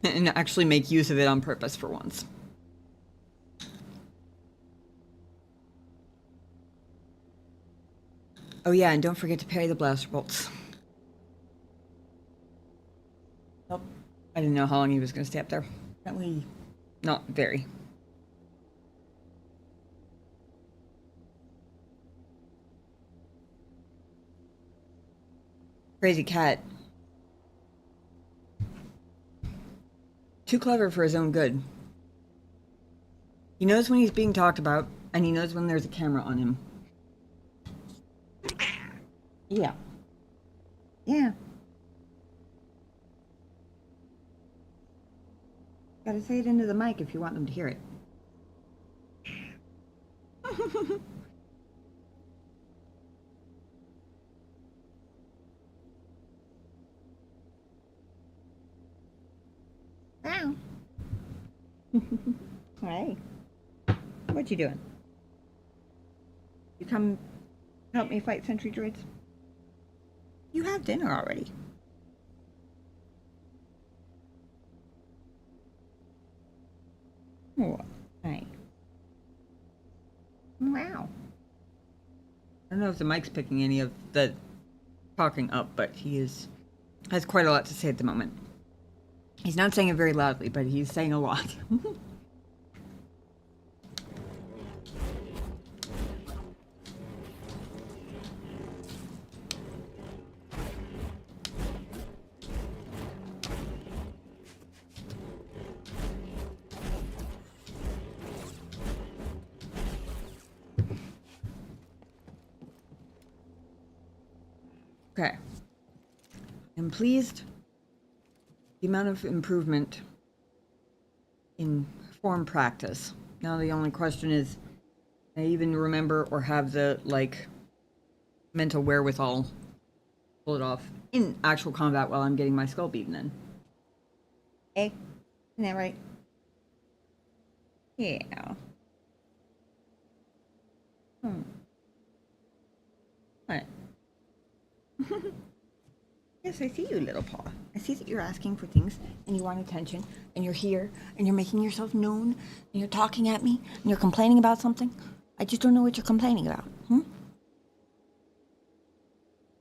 and actually make use of it on purpose for once. Oh yeah, and don't forget to parry the blaster bolts. Nope. I didn't know how long he was going to stay up there. Apparently not very. Crazy cat. Too clever for his own good. He knows when he's being talked about, and he knows when there's a camera on him. Yeah. Yeah. Gotta say it into the mic if you want them to hear it. Wow. Hey. What you doing? You come help me fight sentry droids? You have dinner already. Oh, hey. Wow. I don't know if the mic's picking any of the talking up, but he has quite a lot to say at the moment. He's not saying it very loudly, but he's saying a lot. Okay. I'm pleased the amount of improvement in form practice. Now the only question is, I even remember or have the, like, mental wherewithal to pull it off in actual combat while I'm getting my skull beaten in. Hey, isn't that right? Yeah. What? Yes, I see you, little paw. I see that you're asking for things, and you want attention, and you're here, and you're making yourself known, and you're talking at me, and you're complaining about something. I just don't know what you're complaining about,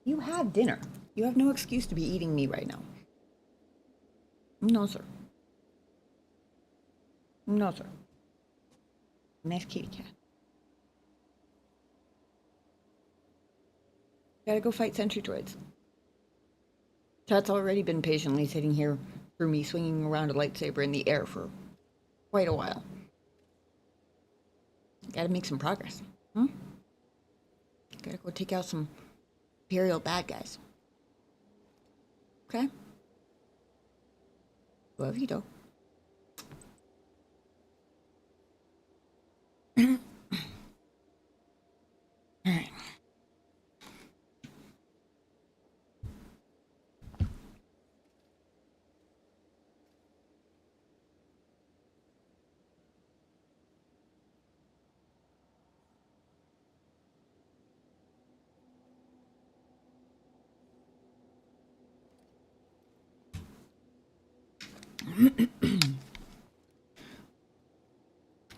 You have dinner. You have no excuse to be eating me right now. No, sir. No, sir. Nice kitty cat. Gotta go fight sentry droids. Chat's already been patiently sitting here through me swinging around a lightsaber in the air for quite a while. Gotta make some progress. Gotta go take out some Imperial bad guys. Okay? Love you, though. Alright.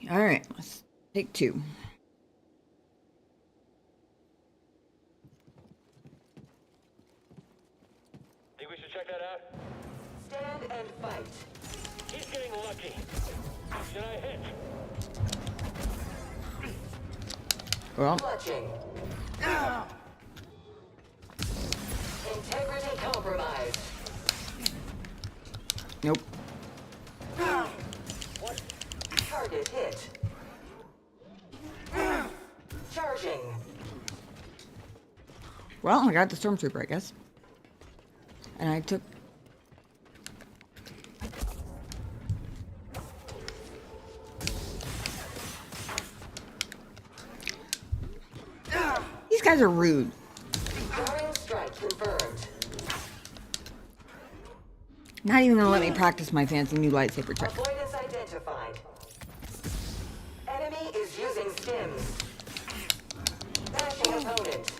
All right, let's take two. Think we should check that out? Stand and fight. He's getting lucky. Should I hit? Well, Clutching. Integrity compromised. nope. What? Target hit. Charging. Well, I got the stormtrooper, I guess. And I took... These guys are rude. Jarring strike confirmed. Not even gonna let me practice my fancy new lightsaber trick. Avoidance identified. Enemy is using stims. Bashing opponent.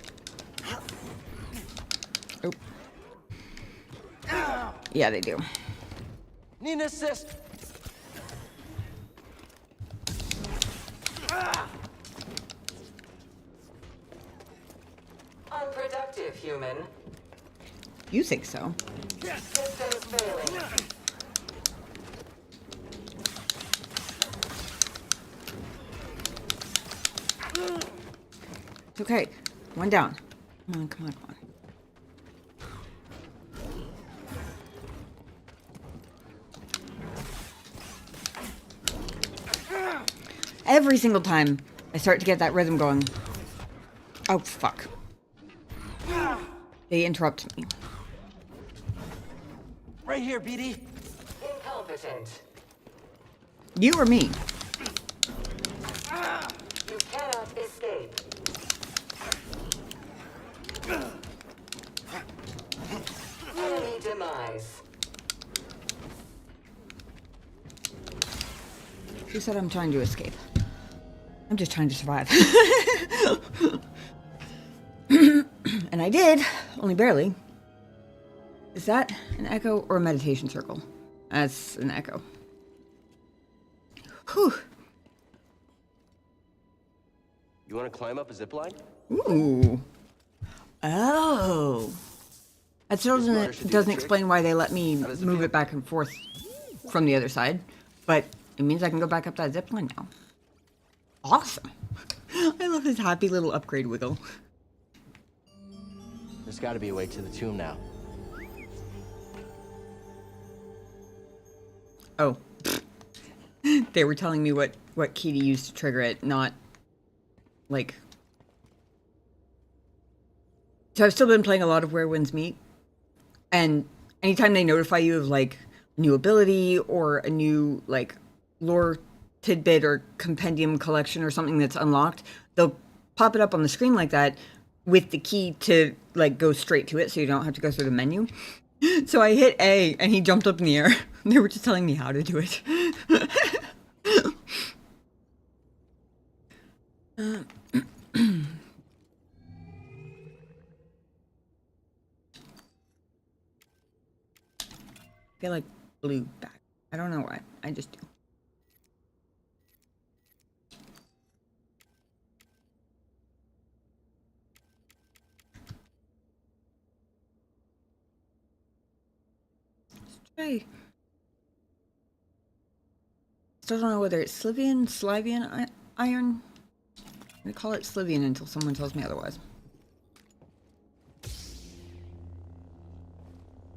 Oh. Yeah, they do. Need an assist. Unproductive human. You think so? Systems failing. It's okay. One down. Come on, come on, come on. Every single time I start to get that rhythm going. Oh, fuck. They interrupt me. Right here, BD. Incompetent. You or me? You cannot escape. Enemy demise. She said I'm trying to escape. I'm just trying to survive. And I did, only barely. Is that an echo or a meditation circle? That's an echo. Whew. You want to climb up a zip line? Ooh. Oh. That still doesn't explain why they let me move it back and forth from the other side, but it means I can go back up that zip line now. Awesome. I love his happy little upgrade wiggle. There's got to be a way to the tomb now. Oh. They were telling me what key to use to trigger it, not, like... So I've still been playing a lot of Where Winds Meet, and anytime they notify you of, like, new ability or a new, like, lore tidbit or compendium collection or something that's unlocked, they'll pop it up on the screen like that with the key to, like, go straight to it so you don't have to go through the menu. So I hit A, and he jumped up in the air. They were just telling me how to do it. I feel like blue back. I don't know why. I just do. Let's try. Still don't know whether it's Slivian iron. I'm gonna call it Slivian until someone tells me otherwise.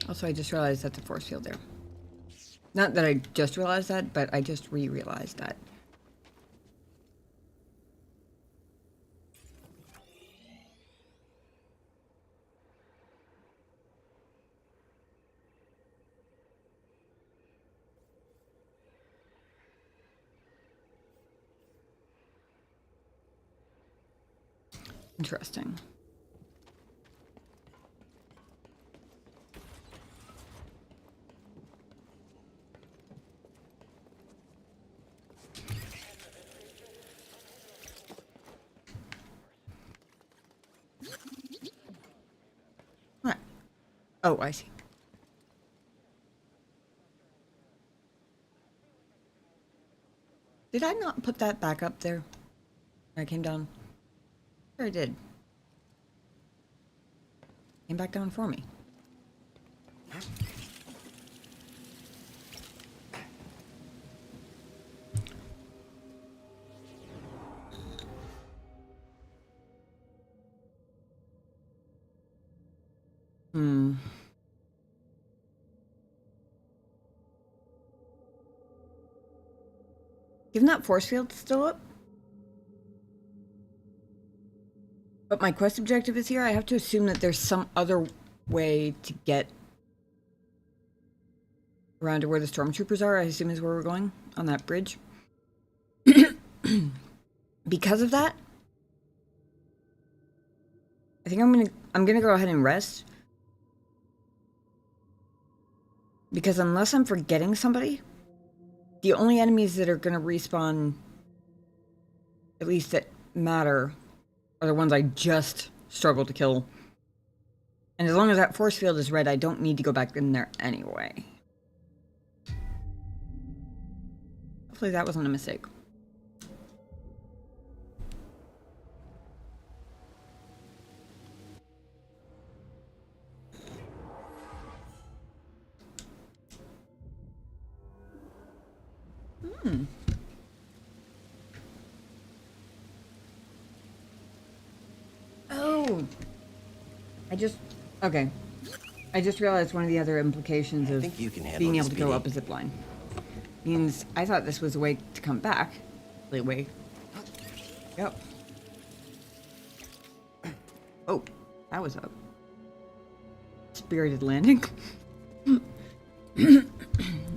Also, I just realized that's a force field there. Not that I just realized that, but I just re-realized that. Interesting. What? Oh, I see. Did I not put that back up there? I came down. Sure I did. Came back down for me. Isn't that force field still up? But my quest objective is here. I have to assume that there's some other way to get around to where the stormtroopers are. I assume is where we're going on that bridge. Because of that, I think I'm gonna go ahead and rest. Because unless I'm forgetting somebody, the only enemies that are gonna respawn, at least that matter, are the ones I just struggled to kill. And as long as that force field is red, I don't need to go back in there anyway. Hopefully that wasn't a mistake. Oh! Okay. I just realized one of the other implications of being able to go up a zip line. Means I thought this was a way to come back. Wait. Yep. Oh, that was a spirited landing.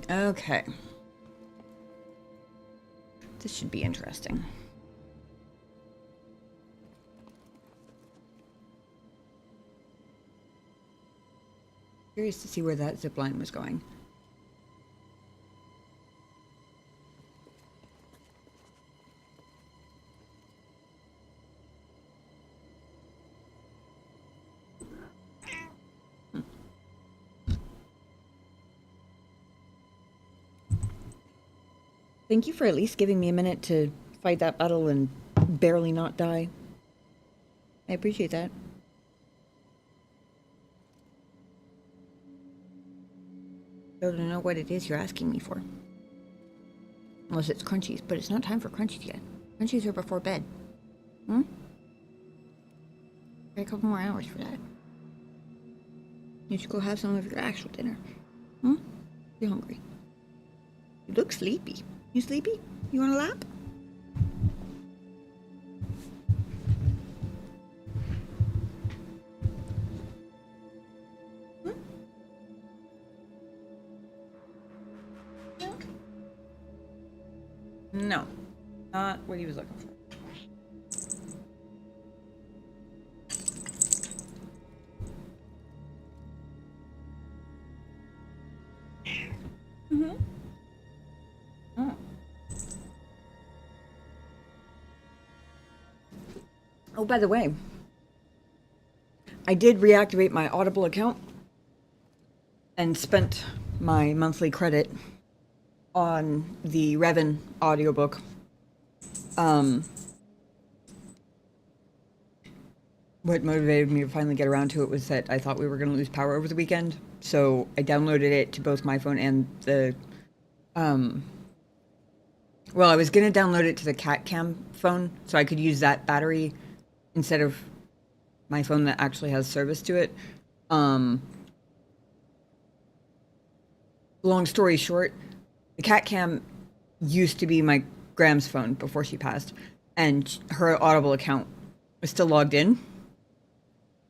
Okay. This should be interesting. Curious to see where that zip line was going. Thank you for at least giving me a minute to fight that battle and barely not die. I appreciate that. I don't know what it is you're asking me for. Unless it's crunchies, but it's not time for crunchies yet. Crunchies are before bed. Hmm? Got a couple more hours for that. You should go have some of your actual dinner. Hmm? You're hungry. You look sleepy. You sleepy? You want a lap? No, not what he was looking for. Mm-hmm. Oh. Oh, by the way, I did reactivate my Audible account and spent my monthly credit on the Revan audiobook. What motivated me to finally get around to it was that I thought we were going to lose power over the weekend, so I downloaded it to both my phone and the well, I was going to download it to the cat cam phone so I could use that battery instead of my phone that actually has service to it. Long story short, the cat cam used to be my Gram's phone before she passed, and her Audible account was still logged in.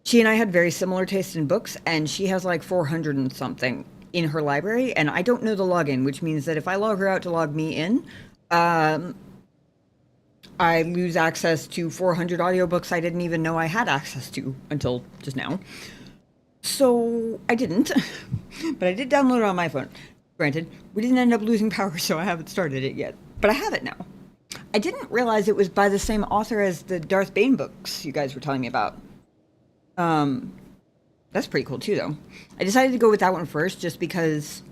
She and I had very similar taste in books, and she has like 400 and something in her library, and I don't know the login, which means that if I log her out to log me in, I lose access to 400 audiobooks I didn't even know I had access to until just now. So I didn't, but I did download it on my phone. Granted, we didn't end up losing power, so I haven't started it yet, but I have it now. I didn't realize it was by the same author as the Darth Bane books you guys were telling me about. That's pretty cool too, though. I decided to go with that one first just because,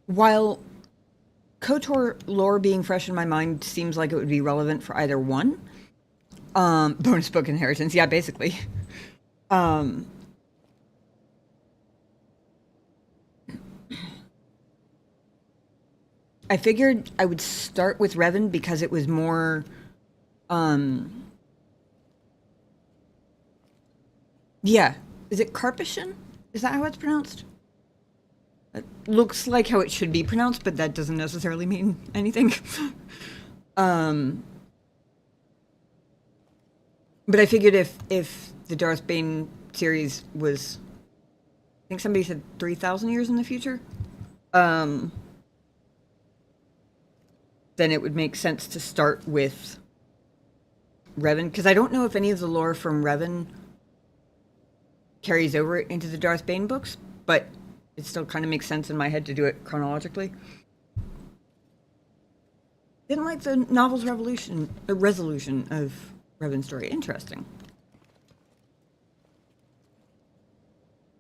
while KOTOR lore being fresh in my mind seems like it would be relevant for either one, bonus book inheritance, yeah, basically. I figured I would start with Revan because it was more, yeah. Is it Carpathian? Is that how it's pronounced? It looks like how it should be pronounced, but that doesn't necessarily mean anything. But I figured if the Darth Bane series was, I think somebody said 3,000 years in the future, then it would make sense to start with Revan, because I don't know if any of the lore from Revan carries over into the Darth Bane books, but it still kind of makes sense in my head to do it chronologically. Didn't like the novel's resolution of Revan's story. Interesting.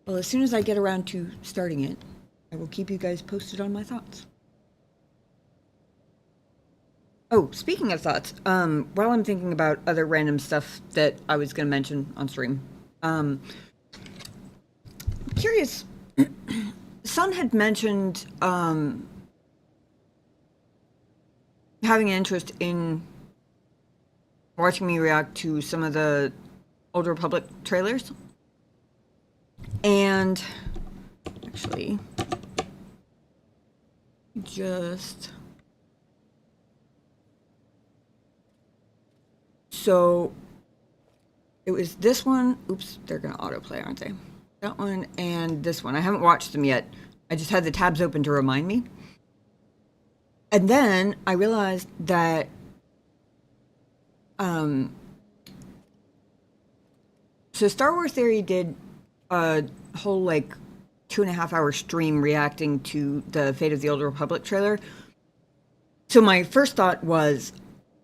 Well, as soon as I get around to starting it, I will keep you guys posted on my thoughts. Oh, speaking of thoughts, while I'm thinking about other random stuff that I was going to mention on stream, curious, Sun had mentioned having an interest in watching me react to some of the Old Republic trailers. And actually, so it was this one. Oops, they're gonna autoplay, aren't they? That one and this one. I haven't watched them yet. I just had the tabs open to remind me. And then I realized that so Star Wars Theory did a whole like 2.5 hour stream reacting to the Fate of the Old Republic trailer. So my first thought was,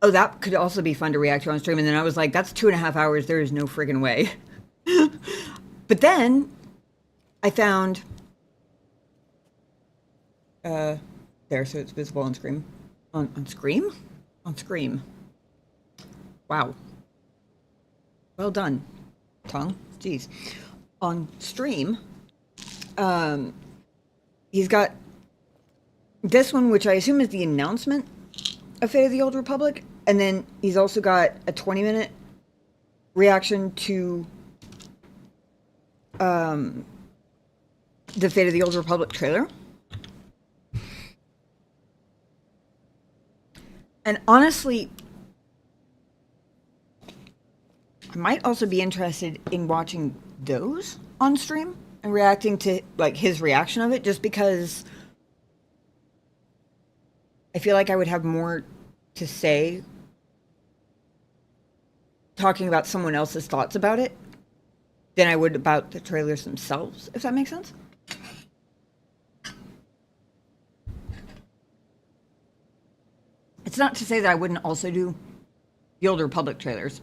oh, that could also be fun to react to on stream. And then I was like, that's 2.5 hours. There is no friggin' way. But then I found there, so it's visible on Scream. On Scream? On Scream. Wow. Well done, tongue. Jeez. On Stream, he's got this one, which I assume is the announcement of Fate of the Old Republic, and then he's also got a 20-minute reaction to the Fate of the Old Republic trailer. And honestly, I might also be interested in watching those on stream and reacting to like his reaction of it, just because I feel like I would have more to say talking about someone else's thoughts about it than I would about the trailers themselves, if that makes sense. It's not to say that I wouldn't also do the Old Republic trailers.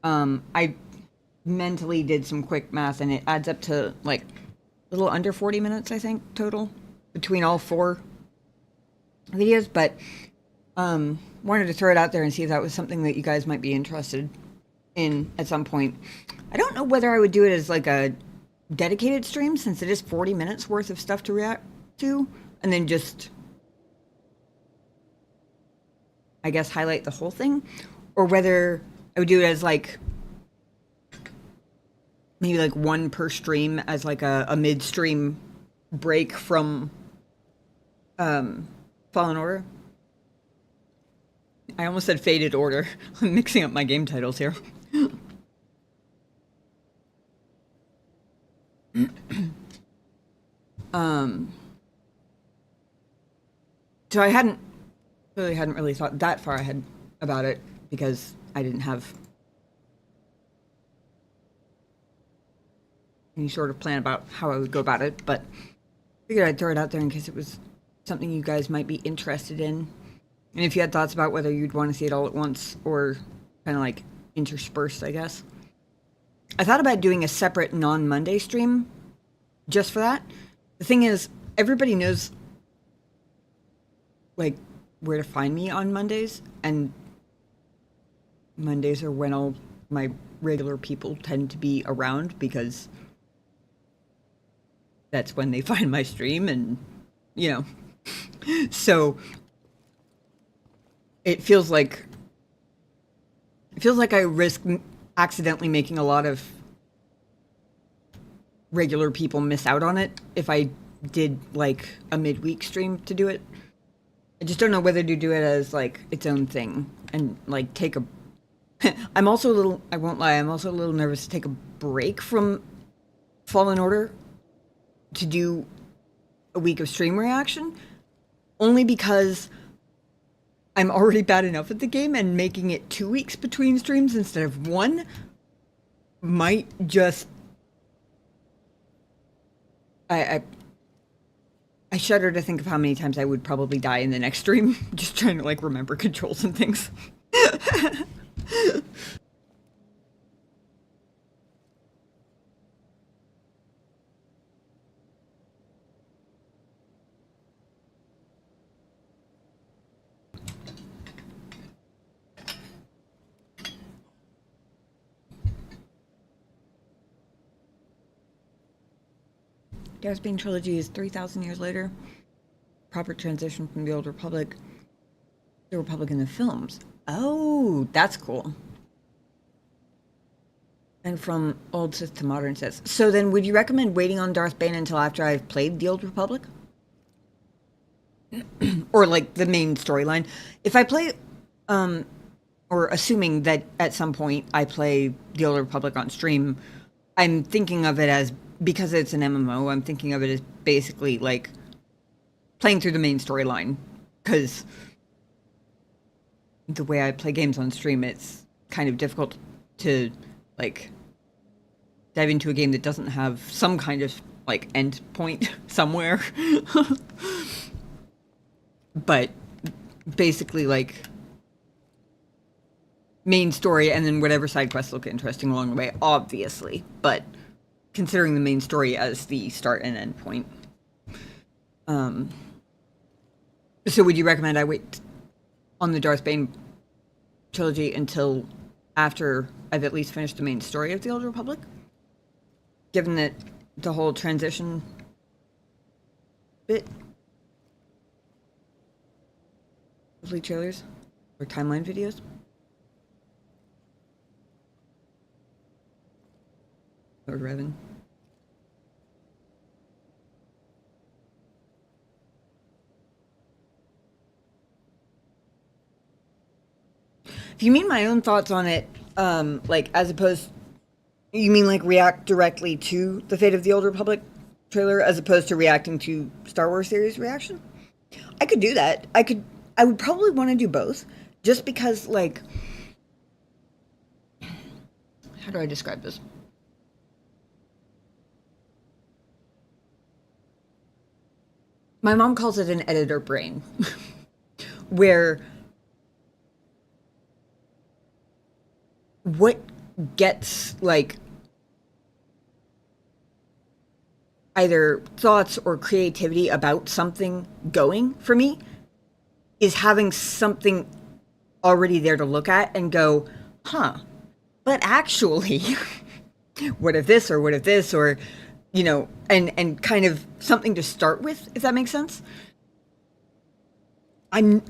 I mentally did some quick math, and it adds up to like a little under 40 minutes, I think, total between all 4 videos. But wanted to throw it out there and see if that was something that you guys might be interested in at some point. I don't know whether I would do it as like a dedicated stream, since it is 40 minutes worth of stuff to react to, and then just, I guess, highlight the whole thing, or whether I would do it as like maybe like one per stream as like a mid-stream break from Fallen Order. I almost said Fated Order. I'm mixing up my game titles here. So I hadn't really thought that far ahead about it, because I didn't have any sort of plan about how I would go about it, but figured I'd throw it out there in case it was something you guys might be interested in. And if you had thoughts about whether you'd want to see it all at once or kind of like interspersed, I guess. I thought about doing a separate non-Monday stream just for that. The thing is, everybody knows like where to find me on Mondays, and Mondays are when all my regular people tend to be around, because that's when they find my stream, and you know, so it feels like I risk accidentally making a lot of regular people miss out on it if I did like a midweek stream to do it. I just don't know whether to do it as like its own thing and like take a I'm also a little, I won't lie, I'm also a little nervous to take a break from Fallen Order to do a week of stream reaction, only because I'm already bad enough at the game, and making it 2 weeks between streams instead of 1 might just, I shudder to think of how many times I would probably die in the next stream just trying to like remember controls and things. Garrus Bane trilogy is 3,000 years later. Proper transition from the Old Republic. The Republic in the films. Oh, that's cool. And from Old Sith to Modern Sith. So then, would you recommend waiting on Darth Bane until after I've played the Old Republic? Or like the main storyline? If I play, or assuming that at some point I play the Old Republic on stream, I'm thinking of it as because it's an MMO, I'm thinking of it as basically like playing through the main storyline, because the way I play games on stream, it's kind of difficult to like dive into a game that doesn't have some kind of like end point somewhere. But basically like main story and then whatever side quests look interesting along the way, obviously, but considering the main story as the start and end point. So would you recommend I wait on the Darth Bane trilogy until after I've at least finished the main story of the Old Republic? Given that the whole transition bit of leak trailers or timeline videos? Lord Revan. If you mean my own thoughts on it, like as opposed, you mean like react directly to the Fate of the Old Republic trailer as opposed to reacting to Star Wars series reaction? I could do that. I would probably want to do both, just because like, how do I describe this? My mom calls it an editor brain, where what gets like either thoughts or creativity about something going for me is having something already there to look at and go, huh, but actually, what if this or what if this, or, you know, and kind of something to start with, if that makes sense. I'm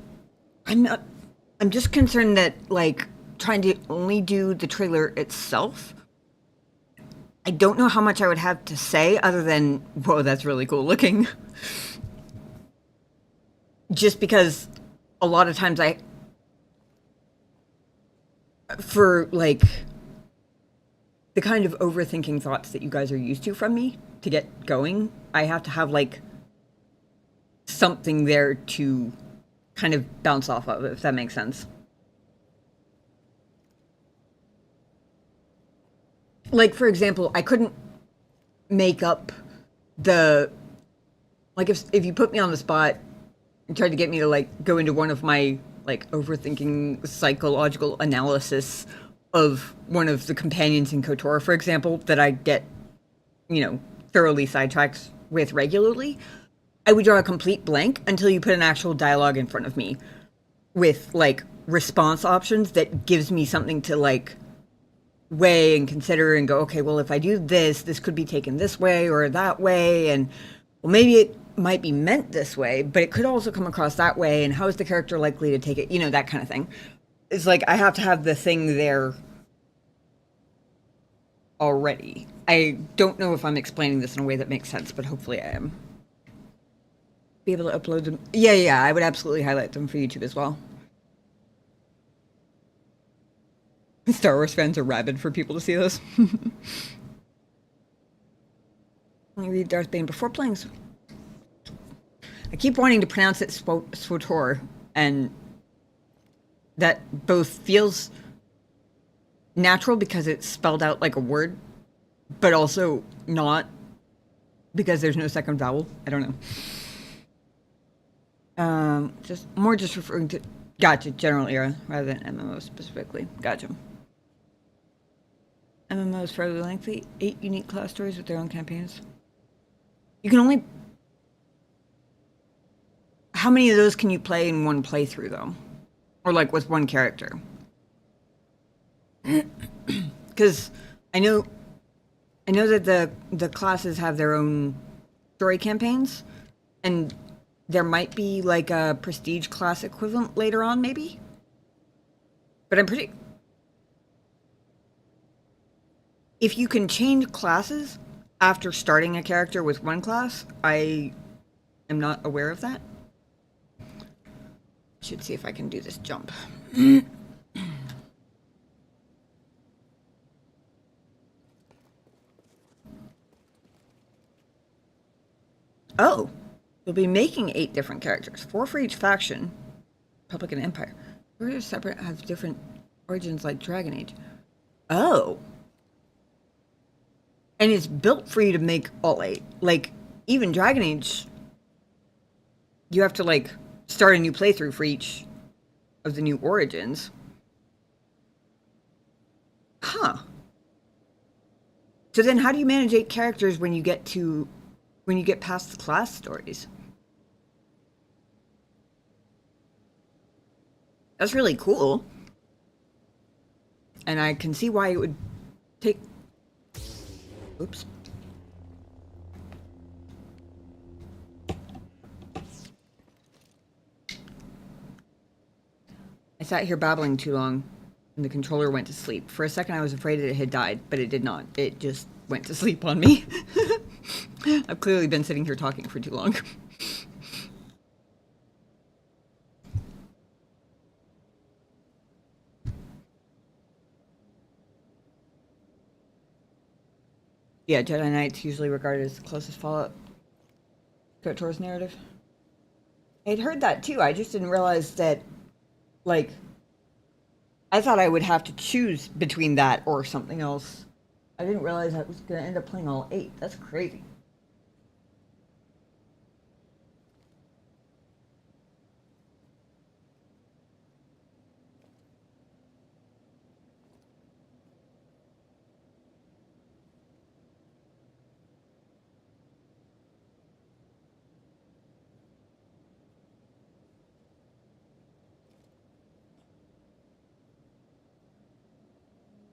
just concerned that like trying to only do the trailer itself, I don't know how much I would have to say other than, whoa, that's really cool looking. Just because a lot of times for like the kind of overthinking thoughts that you guys are used to from me to get going, I have to have like something there to kind of bounce off of, if that makes sense. Like, for example, I couldn't make up the, like, if you put me on the spot and tried to get me to, like, go into one of my, like, overthinking psychological analysis of one of the companions in KOTOR, for example, that I get, you know, thoroughly sidetracked with regularly, I would draw a complete blank until you put an actual dialogue in front of me with, like, response options that gives me something to, like, weigh and consider and go, okay, well, if I do this, this could be taken this way or that way, and well, maybe it might be meant this way, but it could also come across that way, and how is the character likely to take it, you know, that kind of thing. It's like I have to have the thing there already. I don't know if I'm explaining this in a way that makes sense, but hopefully I am. Be able to upload them. Yeah, I would absolutely highlight them for YouTube as well. Star Wars fans are rabid for people to see this. Let me read Darth Bane before playing. I keep wanting to pronounce it SWTOR, and that both feels natural because it's spelled out like a word, but also not because there's no second vowel. I don't know. Just referring to, gotcha, general era rather than MMO specifically. Gotcha. MMO is fairly lengthy. 8 unique class stories with their own campaigns. You can only... How many of those can you play in one playthrough, though? Or, like, with one character? Because I know that the classes have their own story campaigns, and there might be, like, a prestige class equivalent later on, maybe? But I'm pretty... If you can change classes after starting a character with one class, I am not aware of that. Should see if I can do this jump. Oh, you'll be making 8 different characters, 4 for each faction, Republic and Empire. We're separate, have different origins like Dragon Age. Oh. And it's built for you to make all 8. Like, even Dragon Age, you have to, like, start a new playthrough for each of the new origins. Huh. So then how do you manage 8 characters when you get past the class stories? That's really cool. And I can see why it would take... Oops. I sat here babbling too long, and the controller went to sleep. For a second I was afraid it had died, but it did not. It just went to sleep on me. I've clearly been sitting here talking for too long. Yeah, Jedi Knight's usually regarded as the closest follow-up to KOTOR's narrative. I'd heard that too. I just didn't realize that, like, I thought I would have to choose between that or something else. I didn't realize I was going to end up playing all 8. That's crazy.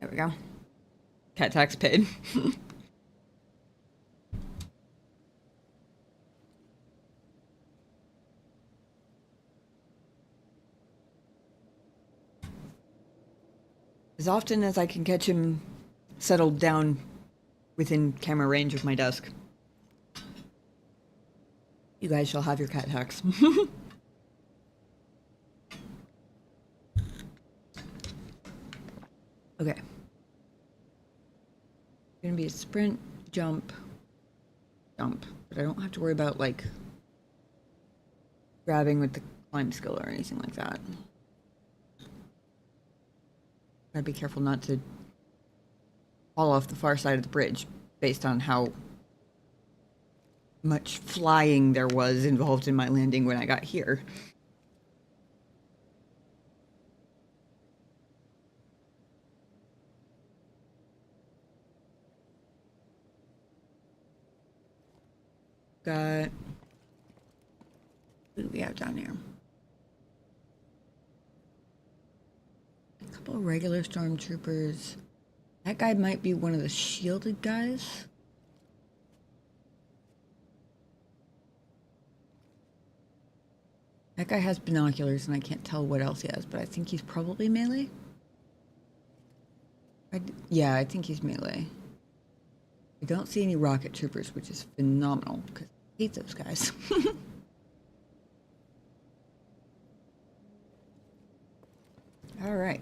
There we go. Cat tax paid. As often as I can catch him settled down within camera range of my desk, you guys shall have your cat tax. Okay. Gonna be a sprint, jump, jump. But I don't have to worry about, like, grabbing with the climb skill or anything like that. Gotta be careful not to fall off the far side of the bridge based on how much flying there was involved in my landing when I got here. Got... What do we have down here? A couple of regular stormtroopers. That guy might be one of the shielded guys. That guy has binoculars and I can't tell what else he has, but I think he's probably melee. Yeah, I think he's melee. I don't see any rocket troopers, which is phenomenal, because I hate those guys. All right.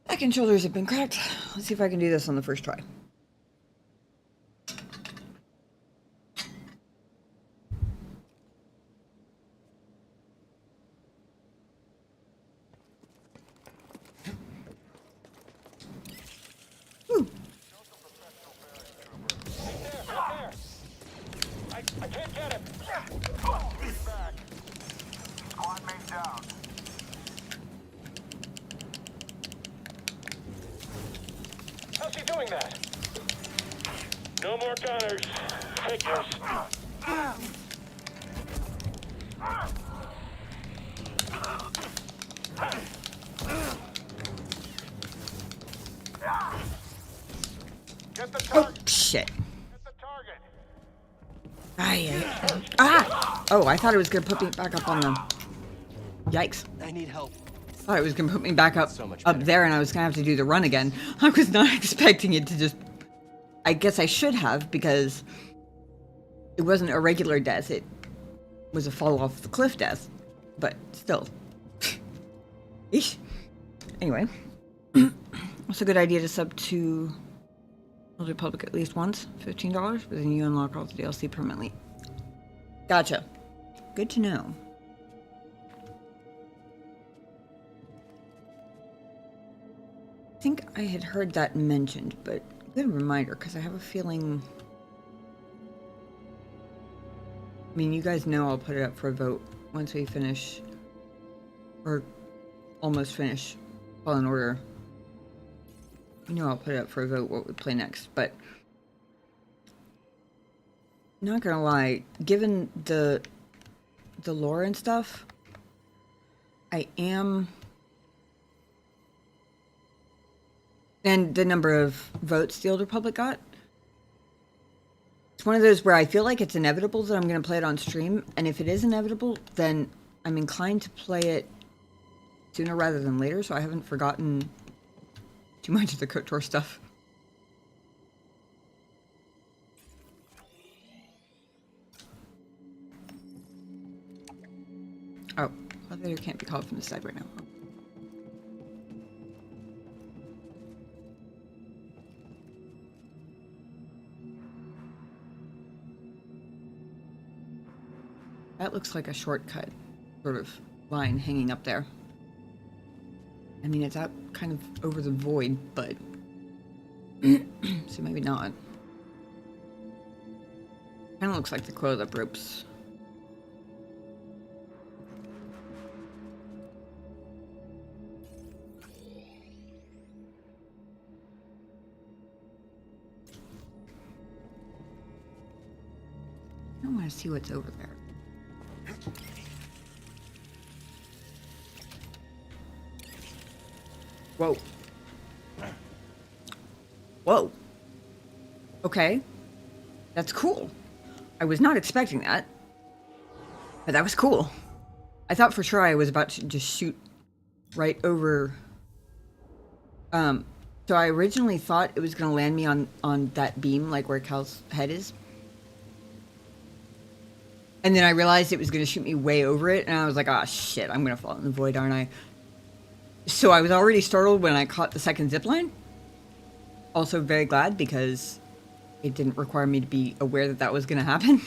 Back and shoulders have been cracked. Let's see if I can do this on the first try. I can't get him. He's back. Squad mate down. How's he doing that? No more gunners. Figures. Get the target. Oh, shit. Get the target. Ah! Oh, I thought it was going to put me back up on the... Yikes. I need help. I thought it was going to put me back up, So much up better. there and I was going to have to do the run again. I was not expecting it to just... I guess I should have, because it wasn't a regular death. It was a fall off the cliff death, but still. Eesh. Anyway, it's a good idea to sub to Old Republic at least once, $15, but then you unlock all the DLC permanently. Gotcha. Good to know. I think I had heard that mentioned, but good reminder, because I have a feeling... I mean, you guys know I'll put it up for a vote once we finish, or almost finish Fallen Order. You know I'll put it up for a vote what we play next, but not gonna lie, given the lore and stuff, I am, and the number of votes the Old Republic got, it's one of those where I feel like it's inevitable that I'm gonna play it on stream, and if it is inevitable, then I'm inclined to play it sooner rather than later, so I haven't forgotten too much of the KOTOR stuff. Oh, elevator can't be called from this side right now. That looks like a shortcut sort of line hanging up there. I mean, it's out kind of over the void, but so maybe not. Kind of looks like the coiled up ropes. I want to see what's over there. Whoa. Whoa. Okay. That's cool. I was not expecting that. But that was cool. I thought for sure I was about to just shoot right over... So I originally thought it was going to land me on that beam, like where Cal's head is. And then I realized it was going to shoot me way over it, and I was like, ah, shit, I'm going to fall in the void, aren't I? So I was already startled when I caught the second zipline. Also very glad because it didn't require me to be aware that that was going to happen.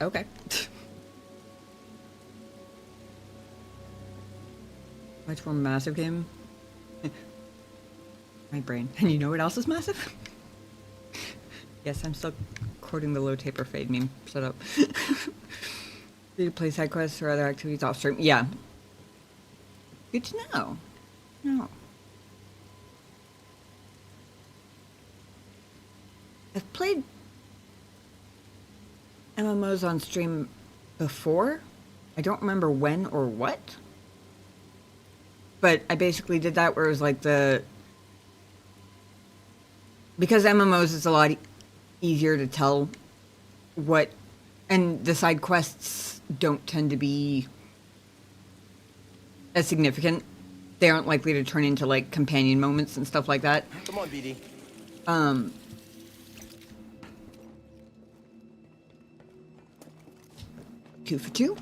Okay. Much more massive game. My brain. And you know what else is massive? Yes, I'm still quoting the low taper fade meme. Shut up. Do you play side quests or other activities off stream? Yeah. Good to know. No. I've played MMOs on stream before. I don't remember when or what. But I basically did that where it was like because MMOs is a lot easier to tell what, and the side quests don't tend to be as significant. They aren't likely to turn into like companion moments and stuff like that. Come on, BD. 2 for 2.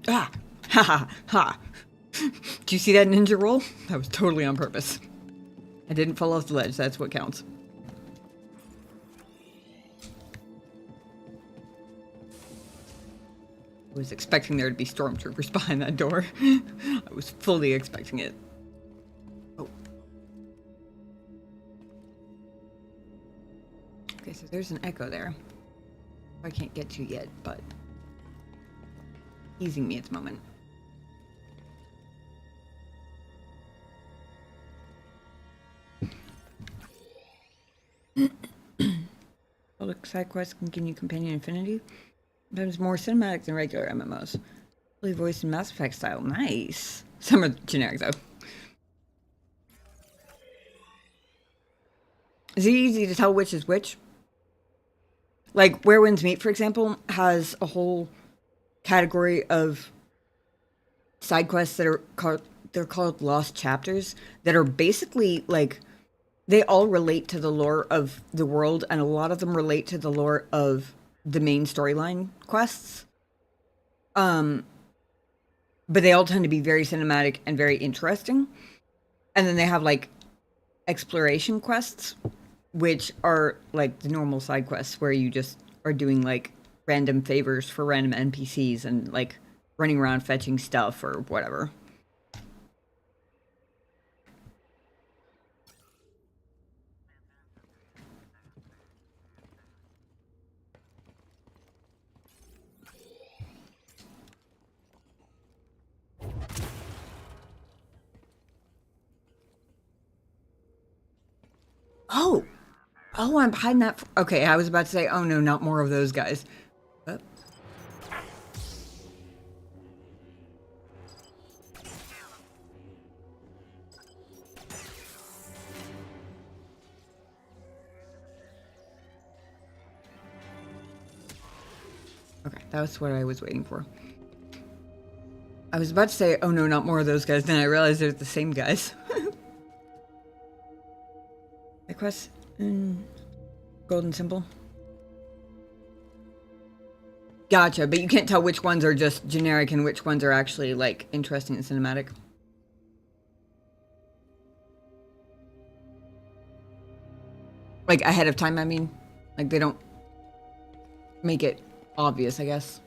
Ah! Ha ha ha! Do you see that ninja roll? That was totally on purpose. I didn't fall off the ledge, that's what counts. I was expecting there to be stormtroopers behind that door. I was fully expecting it. Oh. Okay, so there's an echo there. I can't get to yet, but easing me at the moment. Public side quests can give you companion infinity. Sometimes more cinematic than regular MMOs. Fully voiced in Mass Effect style. Nice. Some are generic though. Is it easy to tell which is which? Like Where Winds Meet, for example, has a whole category of side quests that they're called lost chapters that are basically like they all relate to the lore of the world, and a lot of them relate to the lore of the main storyline quests. But they all tend to be very cinematic and very interesting. And then they have like exploration quests, which are like the normal side quests where you just are doing like random favors for random NPCs and like running around fetching stuff or whatever. Oh, I'm behind that. Okay, I was about to say, oh no, not more of those guys. But... Okay, that was what I was waiting for. I was about to say, oh no, not more of those guys. Then I realized they're the same guys. The quest, golden symbol. Gotcha, but you can't tell which ones are just generic and which ones are actually like interesting and cinematic. Like ahead of time, I mean. Like they don't make it obvious, I guess.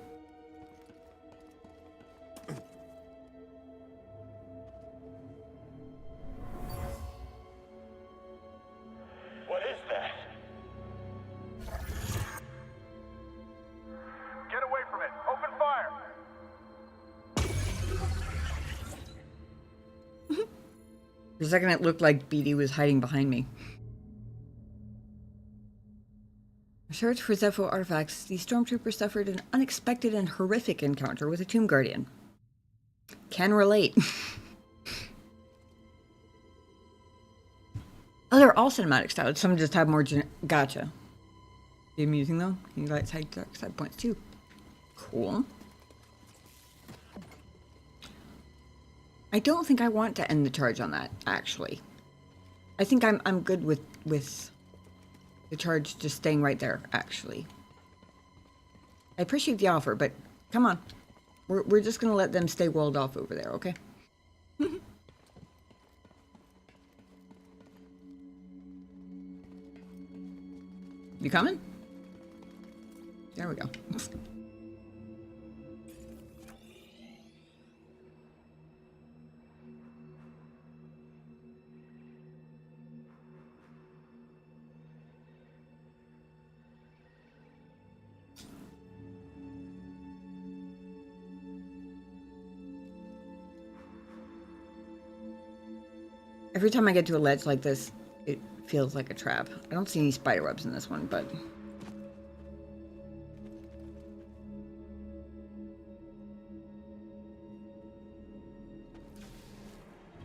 What is that? Get away from it! Open fire! For a second, it looked like BD was hiding behind me. Search for Zeffo artifacts. The stormtrooper suffered an unexpected and horrific encounter with a tomb guardian. Can relate. Oh, they're all cinematic style. Some just have more gotcha. Be amusing though. You light side dark side points too. Cool. I don't think I want to end the charge on that, actually. I think I'm good with the charge just staying right there, actually. I appreciate the offer, but come on. We're just gonna let them stay walled off over there, okay? You coming? There we go. Every time I get to a ledge like this, it feels like a trap. I don't see any spider webs in this one, but...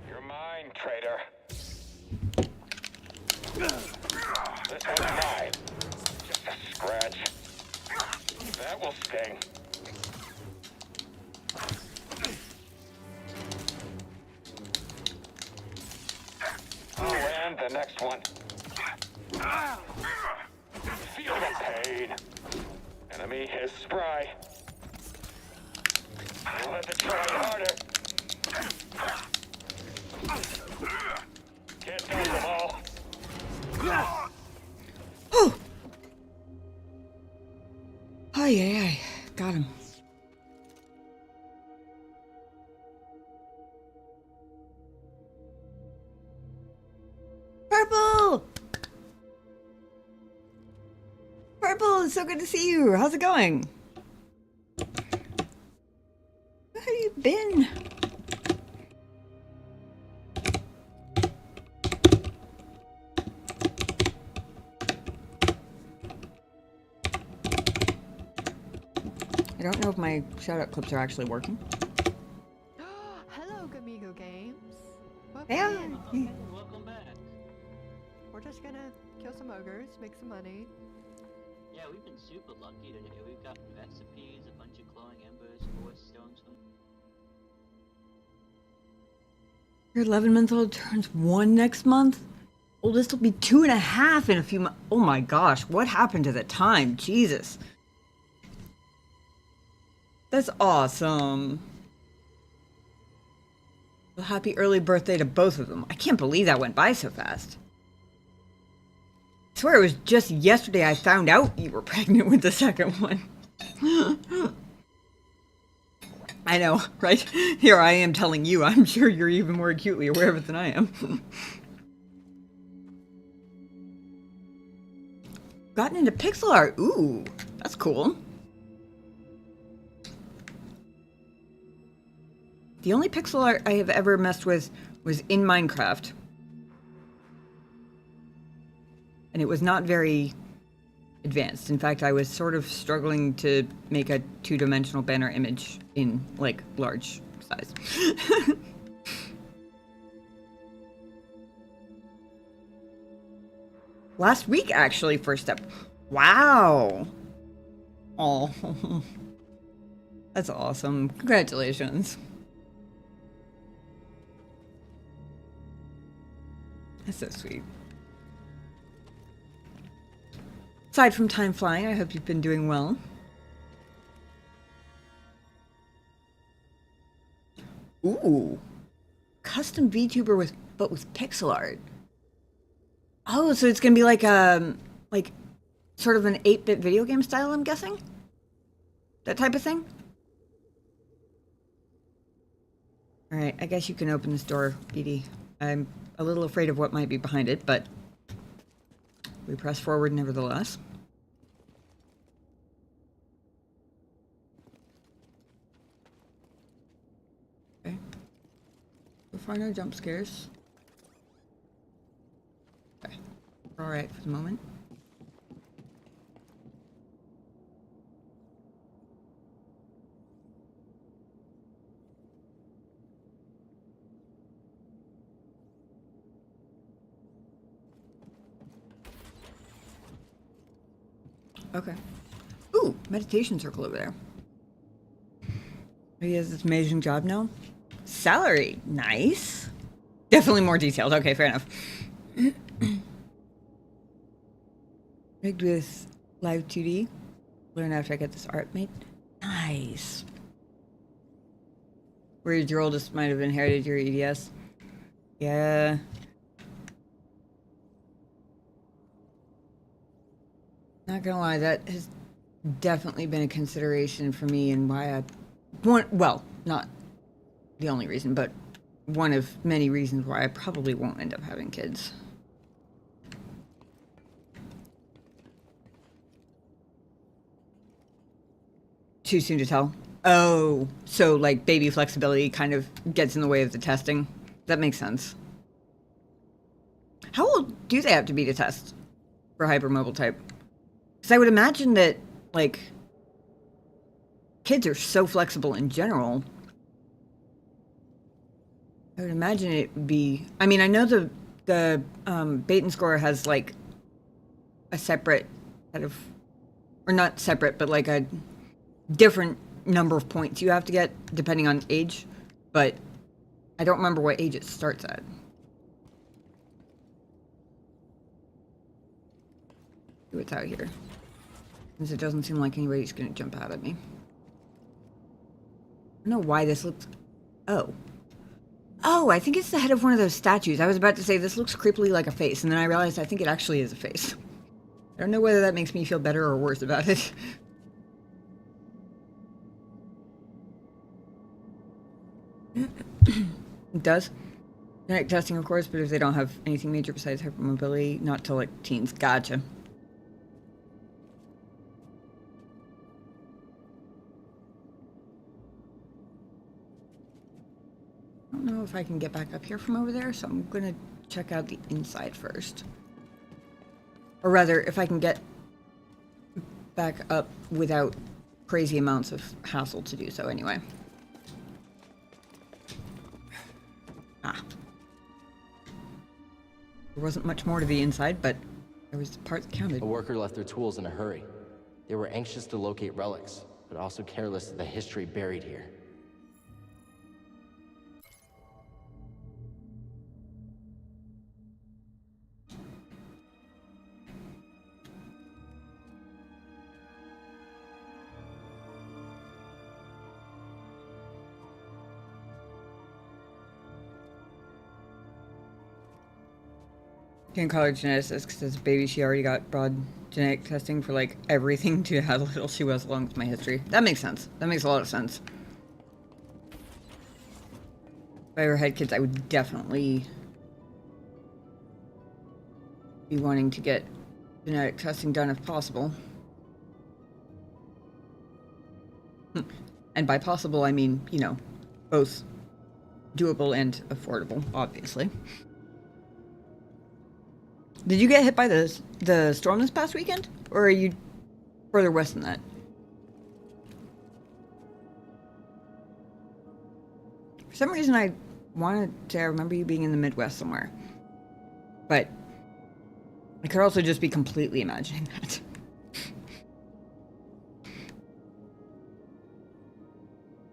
You're mine, traitor. This one's mine. Just a scratch. That will sting. Oh, and the next one. Feel the pain. Enemy is spry. Let's try harder. Can't touch them all. Oh! Ay. Got him. Purple! Purple, it's so good to see you. How's it going? Where have you been? I don't know if my shout-out clips are actually working. Hello, Gamigo Games. Yeah. Welcome back. We're just gonna kill some ogres, make some money. Yeah, we've been super lucky today. We've got recipes, a bunch of glowing embers, 4 stones. Your 11-month-old turns 1 next month? Oldest will be 2.5 in a few months. Oh my gosh, what happened to the time? Jesus. That's awesome. Well, happy early birthday to both of them. I can't believe that went by so fast. I swear it was just yesterday I found out you were pregnant with the second one. I know, right? Here I am telling you. I'm sure you're even more acutely aware of it than I am. Gotten into pixel art. Ooh, that's cool. The only pixel art I have ever messed with was in Minecraft. And it was not very advanced. In fact, I was sort of struggling to make a 2-dimensional banner image in, like, large size. Last week, actually, first step. Wow. Oh. That's awesome. Congratulations. That's so sweet. Aside from time flying, I hope you've been doing well. Ooh. Custom VTuber with pixel art. Oh, so it's gonna be like sort of an 8-bit video game style, I'm guessing? That type of thing? Alright, I guess you can open this door, Edie. I'm a little afraid of what might be behind it, but we press forward nevertheless. Okay. So far, no jump scares. Okay. We're alright for the moment. Okay. Ooh, meditation circle over there. He has this amazing job now. Salary, nice. Definitely more detailed. Okay, fair enough. Rigged with live 2D. Learn after I get this art made. Nice. Worried your oldest might have inherited your EDS. Yeah. Not gonna lie, that has definitely been a consideration for me and why well, not the only reason, but one of many reasons why I probably won't end up having kids. Too soon to tell. Oh, so like baby flexibility kind of gets in the way of the testing. That makes sense. How old do they have to be to test for hypermobile type? Because I would imagine that, like, kids are so flexible in general. I would imagine it would be... I mean, I know the bait and score has, like, a separate set of... Or not separate, but, like, a different number of points you have to get, depending on age. But I don't remember what age it starts at. See what's out here. Since it doesn't seem like anybody's gonna jump out at me. I don't know why this looks... Oh. Oh, I think it's the head of one of those statues. I was about to say this looks creepily like a face, and then I realized I think it actually is a face. I don't know whether that makes me feel better or worse about it. It does. Genetic testing, of course, but if they don't have anything major besides hypermobility, not till like teens. Gotcha. I don't know if I can get back up here from over there, so I'm gonna check out the inside first. Or rather, if I can get back up without crazy amounts of hassle to do so anyway. Ah. There wasn't much more to the inside, but there was the part that counted. A worker left their tools in a hurry. They were anxious to locate relics, but also careless of the history buried here. Can't call her geneticist because as a baby she already got broad genetic testing for like everything to how little she was along with my history. That makes sense. That makes a lot of sense. If I ever had kids, I would definitely be wanting to get genetic testing done if possible. And by possible, I mean, you know, both doable and affordable, obviously. Did you get hit by the storm this past weekend? Or are you further west than that? For some reason, I wanted to remember you being in the Midwest somewhere. But I could also just be completely imagining that.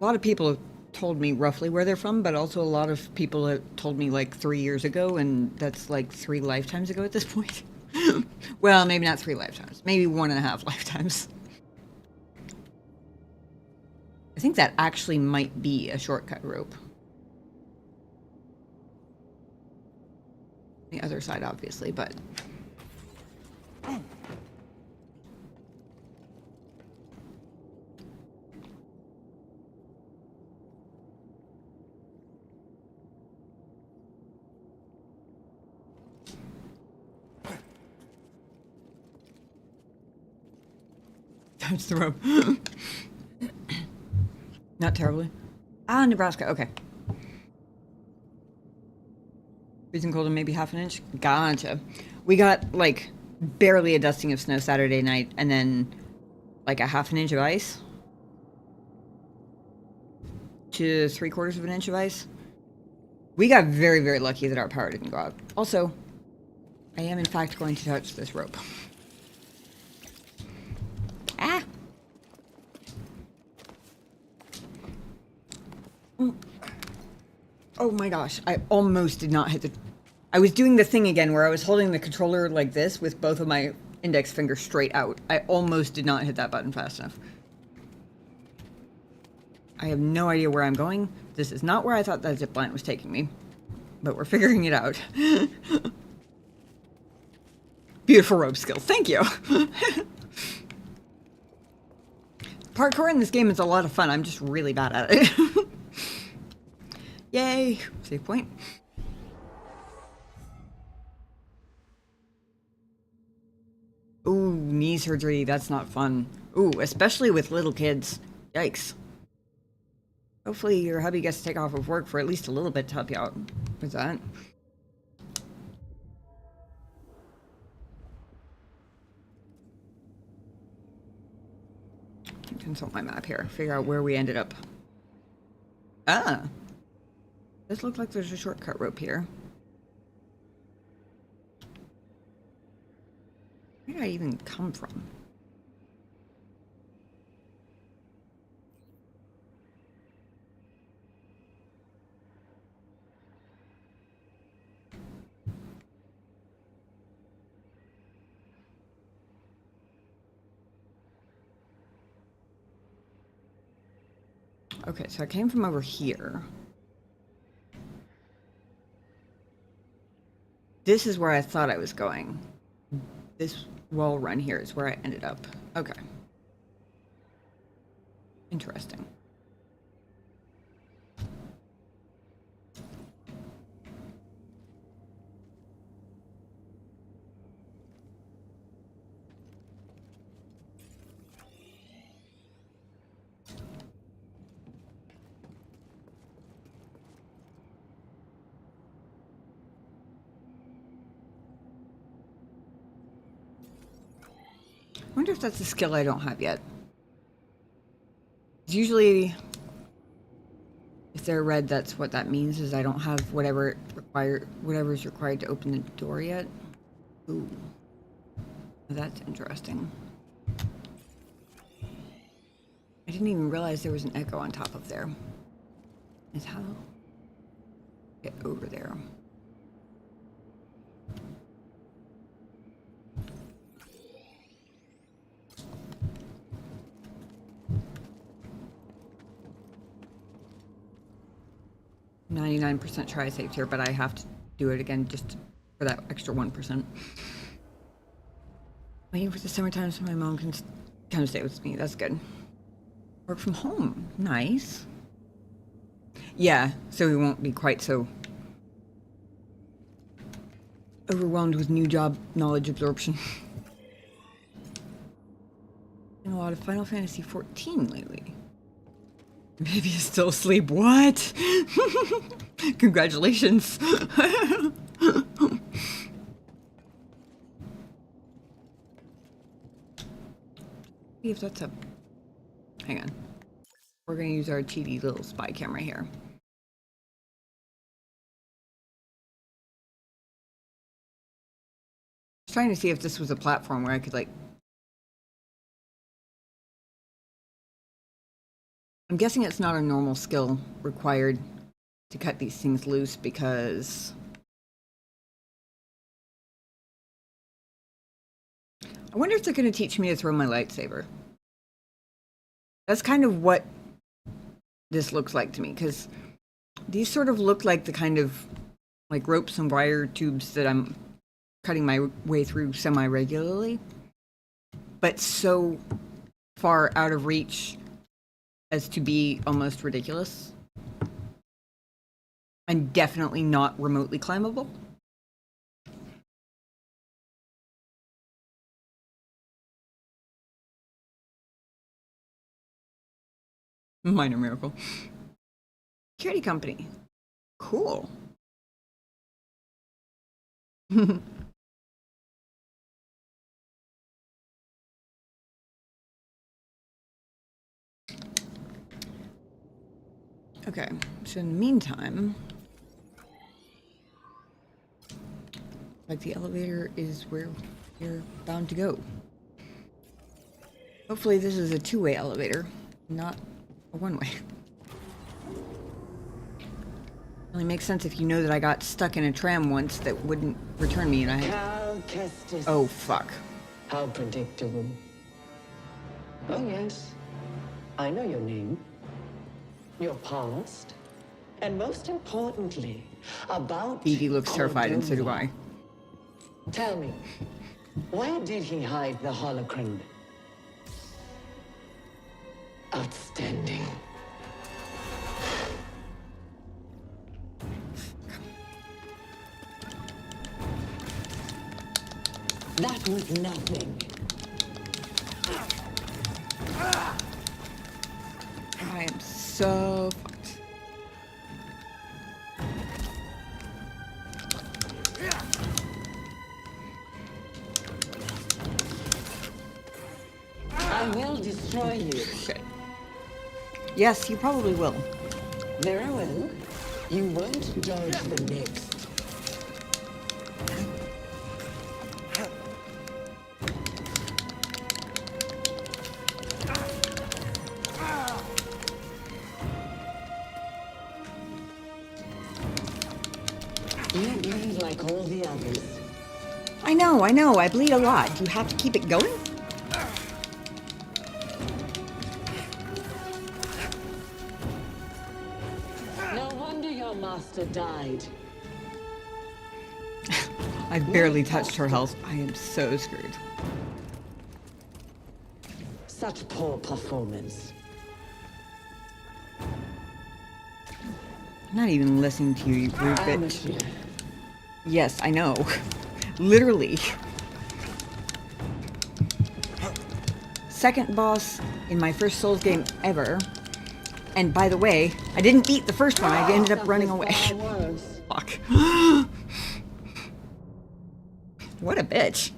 A lot of people have told me roughly where they're from, but also a lot of people have told me like 3 years ago, and that's like 3 lifetimes ago at this point. Well, maybe not 3 lifetimes. Maybe 1.5 lifetimes. I think that actually might be a shortcut rope. The other side, obviously, but... Touch the rope. Not terribly. Ah, Nebraska. Okay. Freezing cold and maybe half an inch. Gotcha. We got like barely a dusting of snow Saturday night, and then like a half an inch of ice to 3/4 of an inch of ice. We got very, very lucky that our power didn't go out. Also, I am in fact going to touch this rope. Ah! Oh my gosh, I almost did not hit the... I was doing the thing again where I was holding the controller like this with both of my index fingers straight out. I almost did not hit that button fast enough. I have no idea where I'm going. This is not where I thought that zipline was taking me. But we're figuring it out. Beautiful rope skills. Thank you. Parkour in this game is a lot of fun. I'm just really bad at it. Yay! Save point. Ooh, knee surgery. That's not fun. Ooh, especially with little kids. Yikes. Hopefully your hubby gets to take off of work for at least a little bit to help you out with that. Consult my map here. Figure out where we ended up. Ah! Does look like there's a shortcut rope here. Where did I even come from? Okay, so I came from over here. This is where I thought I was going. This wall run here is where I ended up. Okay. Interesting. I wonder if that's a skill I don't have yet. Usually, if they're red, that's what that means, is I don't have whatever is required to open the door yet. Ooh. That's interesting. I didn't even realize there was an echo on top of there. Is how get over there. %, try safe here, but I have to do it again just for that extra 1%. Waiting for the summertime so my mom can come stay with me. That's good. Work from home. Nice. Yeah, so we won't be quite so overwhelmed with new job knowledge absorption. Been a lot of Final Fantasy 14 lately. Baby is still asleep. What? Congratulations. See if that's a... Hang on. We're gonna use our cheaty little spy camera here. I was trying to see if this was a platform where I could, like... I'm guessing it's not a normal skill required to cut these things loose because... I wonder if they're going to teach me to throw my lightsaber. That's kind of what this looks like to me, because these sort of look like the kind of like ropes and wire tubes that I'm cutting my way through semi-regularly, but so far out of reach as to be almost ridiculous. And definitely not remotely climbable. Minor miracle. Security company. Cool. Okay, so in the meantime, like the elevator is where you're bound to go. Hopefully this is a two-way elevator, not a one-way. Only makes sense if you know that I got stuck in a tram once that wouldn't return me and I had... Oh, fuck. How predictable. Oh, yes. I know your name, your past, and most importantly, about... Edie looks terrified, and so do I. Tell me, where did he hide the holocron? Outstanding. That was nothing. I am so fucked. I will destroy you. Okay. Yes, you probably will. Very well. You won't judge the next. You bleed like all the others. I know. I bleed a lot. Do you have to keep it going? No wonder your master died. I barely touched her health. I am so screwed. Such poor performance. I'm not even listening to you, you rude bitch. Yes, I know. Literally. Second boss in my first Souls game ever. And by the way, I didn't beat the first one. I ended up running away. Fuck. What a bitch.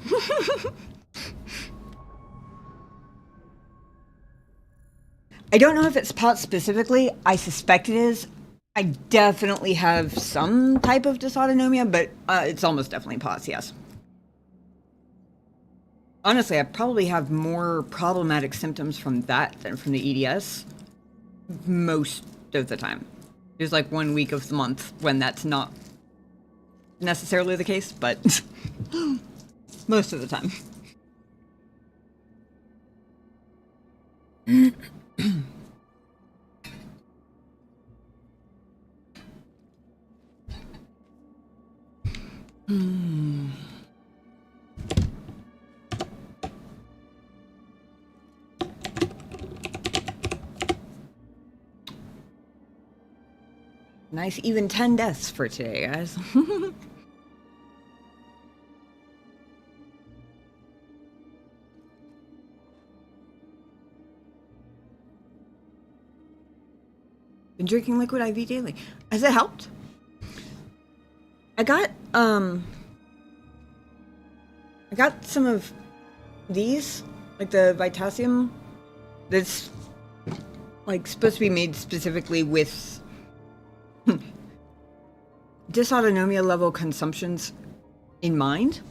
I don't know if it's POTS specifically. I suspect it is. I definitely have some type of dysautonomia, but it's almost definitely POTS, yes. Honestly, I probably have more problematic symptoms from that than from the EDS. Most of the time. There's like 1 week of the month when that's not necessarily the case, but most of the time. Nice even 10 deaths for today, guys. Been drinking liquid IV daily. Has it helped? I got some of these, like the Vitasium, that's like supposed to be made specifically with dysautonomia level consumptions in mind.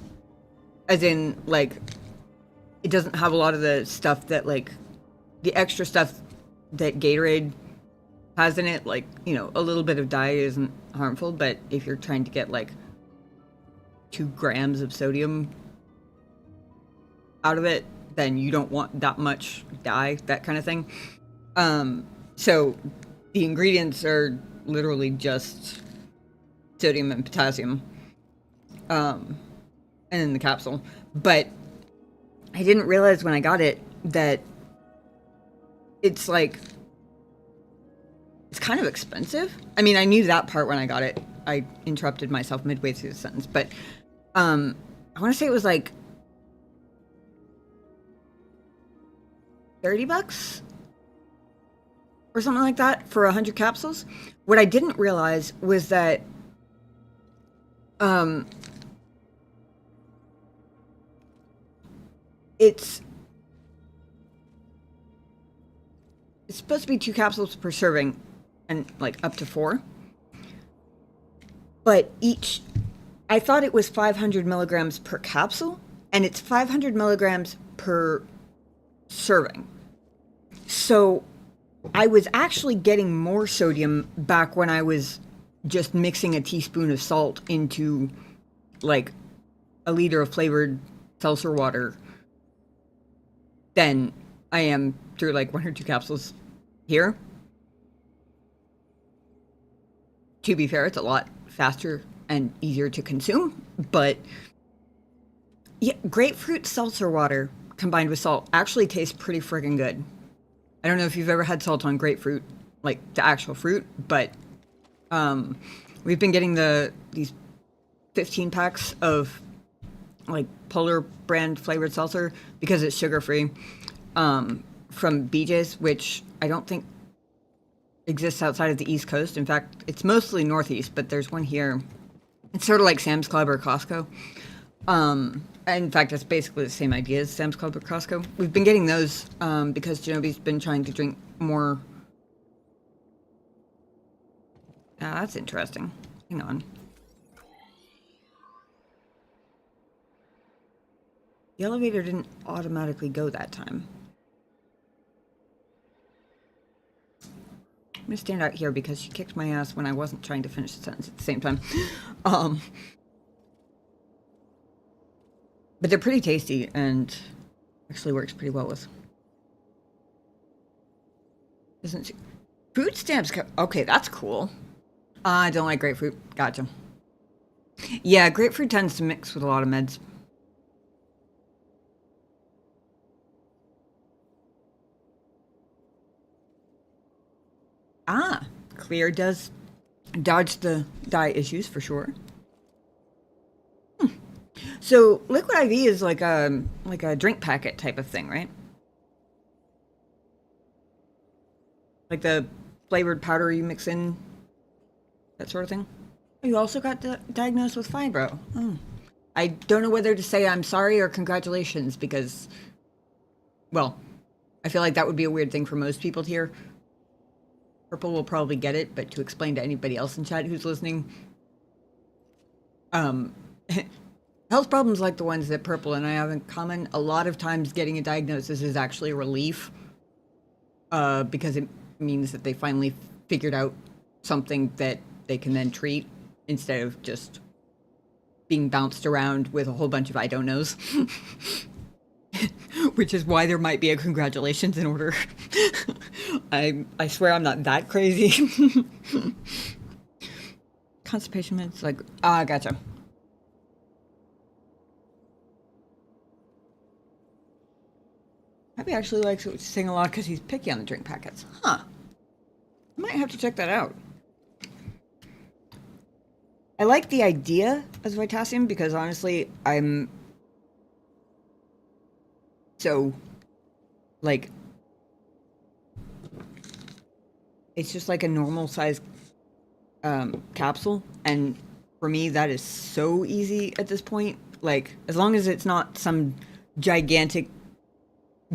As in, like, it doesn't have a lot of the stuff that, like, the extra stuff that Gatorade has in it. Like, you know, a little bit of dye isn't harmful, but if you're trying to get, like, 2 grams of sodium out of it, then you don't want that much dye, that kind of thing. So the ingredients are literally just sodium and potassium, and in the capsule. But I didn't realize when I got it that it's like, it's kind of expensive. I mean, I knew that part when I got it. I interrupted myself midway through the sentence, but I want to say it was like $30 or something like that for 100 capsules. What I didn't realize was that it's supposed to be 2 capsules per serving, and like up to 4. But I thought it was 500 milligrams per capsule, and it's 500 milligrams per serving. So I was actually getting more sodium back when I was just mixing a teaspoon of salt into like a liter of flavored seltzer water than I am through like 1 or 2 capsules here. To be fair, it's a lot faster and easier to consume, but yeah, grapefruit seltzer water combined with salt actually tastes pretty friggin' good. I don't know if you've ever had salt on grapefruit, like the actual fruit, but we've been getting these 15 packs of like Polar brand flavored seltzer because it's sugar free, from BJ's, which I don't think exists outside of the East Coast. In fact, it's mostly Northeast, but there's one here. It's sort of like Sam's Club or Costco. In fact, it's basically the same idea as Sam's Club or Costco. We've been getting those because Genobi's been trying to drink more. Ah, that's interesting. Hang on. The elevator didn't automatically go that time. I'm gonna stand out here because she kicked my ass when I wasn't trying to finish the sentence at the same time. But they're pretty tasty and actually works pretty well with. Food stamps? Okay, that's cool. I don't like grapefruit. Gotcha. Yeah, grapefruit tends to mix with a lot of meds. Ah, clear does dodge the dye issues for sure. So liquid IV is like a drink packet type of thing, right? Like the flavored powder you mix in, that sort of thing. You also got diagnosed with fibro. Oh. I don't know whether to say I'm sorry or congratulations because, well, I feel like that would be a weird thing for most people to hear. Purple will probably get it, but to explain to anybody else in chat who's listening, health problems like the ones that Purple and I have in common, a lot of times getting a diagnosis is actually a relief, because it means that they finally figured out something that they can then treat instead of just being bounced around with a whole bunch of I don't knows. Which is why there might be a congratulations in order. I swear I'm not that crazy. Constipation meds, like, gotcha. Abby actually likes what saying a lot because he's picky on the drink packets. Huh. I might have to check that out. I like the idea of Vitassium because honestly, I'm so, like, it's just like a normal size capsule, and for me that is so easy at this point. Like, as long as it's not some gigantic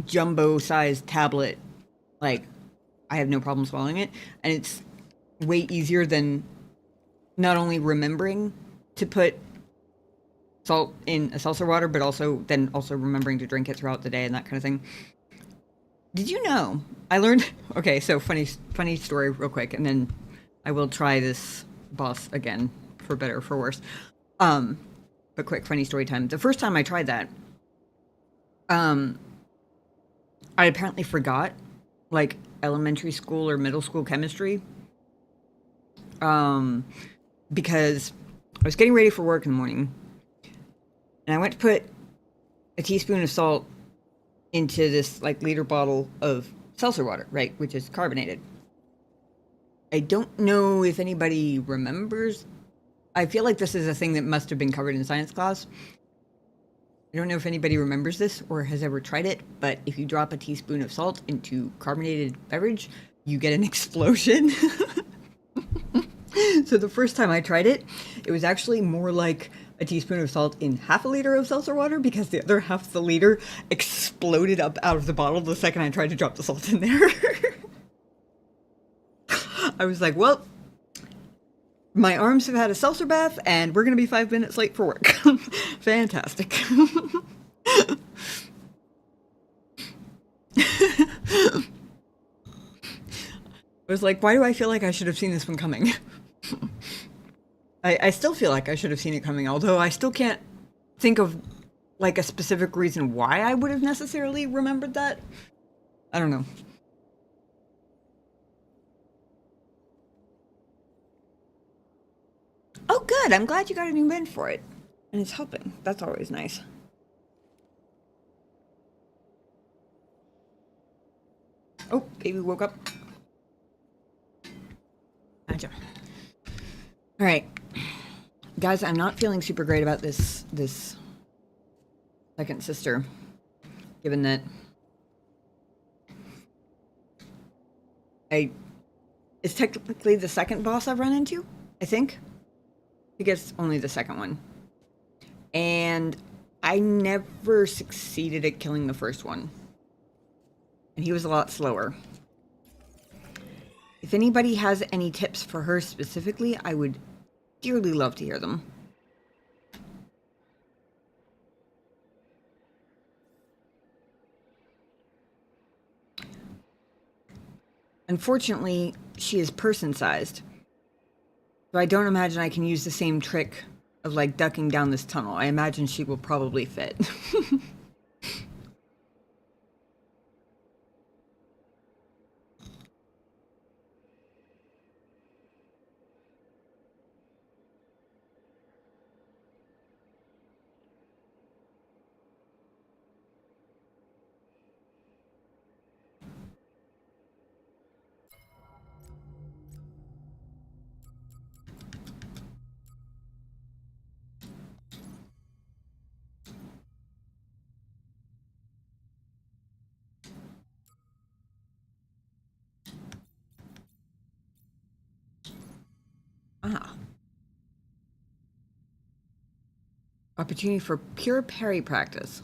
jumbo sized tablet, like, I have no problem swallowing it, and it's way easier than not only remembering to put salt in a seltzer water, but also remembering to drink it throughout the day and that kind of thing. Did you know I learned? Okay, so funny story real quick, and then I will try this boss again, for better or for worse. But quick funny story time. The first time I tried that, I apparently forgot, like, elementary school or middle school chemistry. Because I was getting ready for work in the morning, and I went to put a teaspoon of salt into this, like, liter bottle of seltzer water, right, which is carbonated. I don't know if anybody remembers. I feel like this is a thing that must have been covered in science class. I don't know if anybody remembers this or has ever tried it, but if you drop a teaspoon of salt into carbonated beverage, you get an explosion. So the first time I tried it, it was actually more like a teaspoon of salt in half a liter of seltzer water, because the other half of the liter exploded up out of the bottle the second I tried to drop the salt in there. I was like, well, my arms have had a seltzer bath, and we're going to be 5 minutes late for work. Fantastic. I was like, why do I feel like I should have seen this one coming? I still feel like I should have seen it coming, although I still can't think of, like, a specific reason why I would have necessarily remembered that. I don't know. Oh, good. I'm glad you got a new bin for it. And it's helping. That's always nice. Oh, baby woke up. Gotcha. All right. Guys, I'm not feeling super great about this second sister, given that it's technically the second boss I've run into, I think. I think it's only the second one. And I never succeeded at killing the first one. And he was a lot slower. If anybody has any tips for her specifically, I would dearly love to hear them. Unfortunately, she is person-sized. So I don't imagine I can use the same trick of, like, ducking down this tunnel. I imagine she will probably fit. Ah. Opportunity for pure parry practice.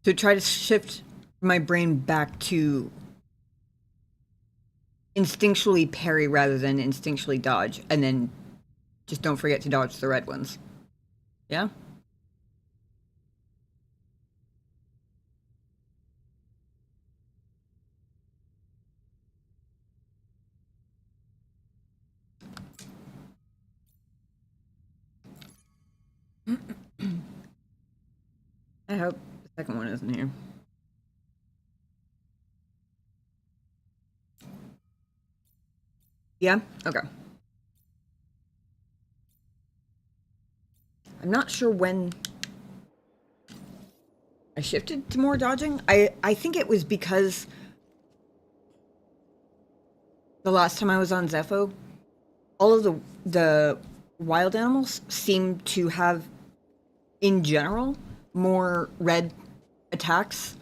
To try to shift my brain back to instinctually parry rather than instinctually dodge, and then just don't forget to dodge the red ones. Yeah? I hope the second one isn't here. Yeah? Okay. I'm not sure when I shifted to more dodging. I think it was because the last time I was on Zeffo, all of the wild animals seem to have, in general, more red attacks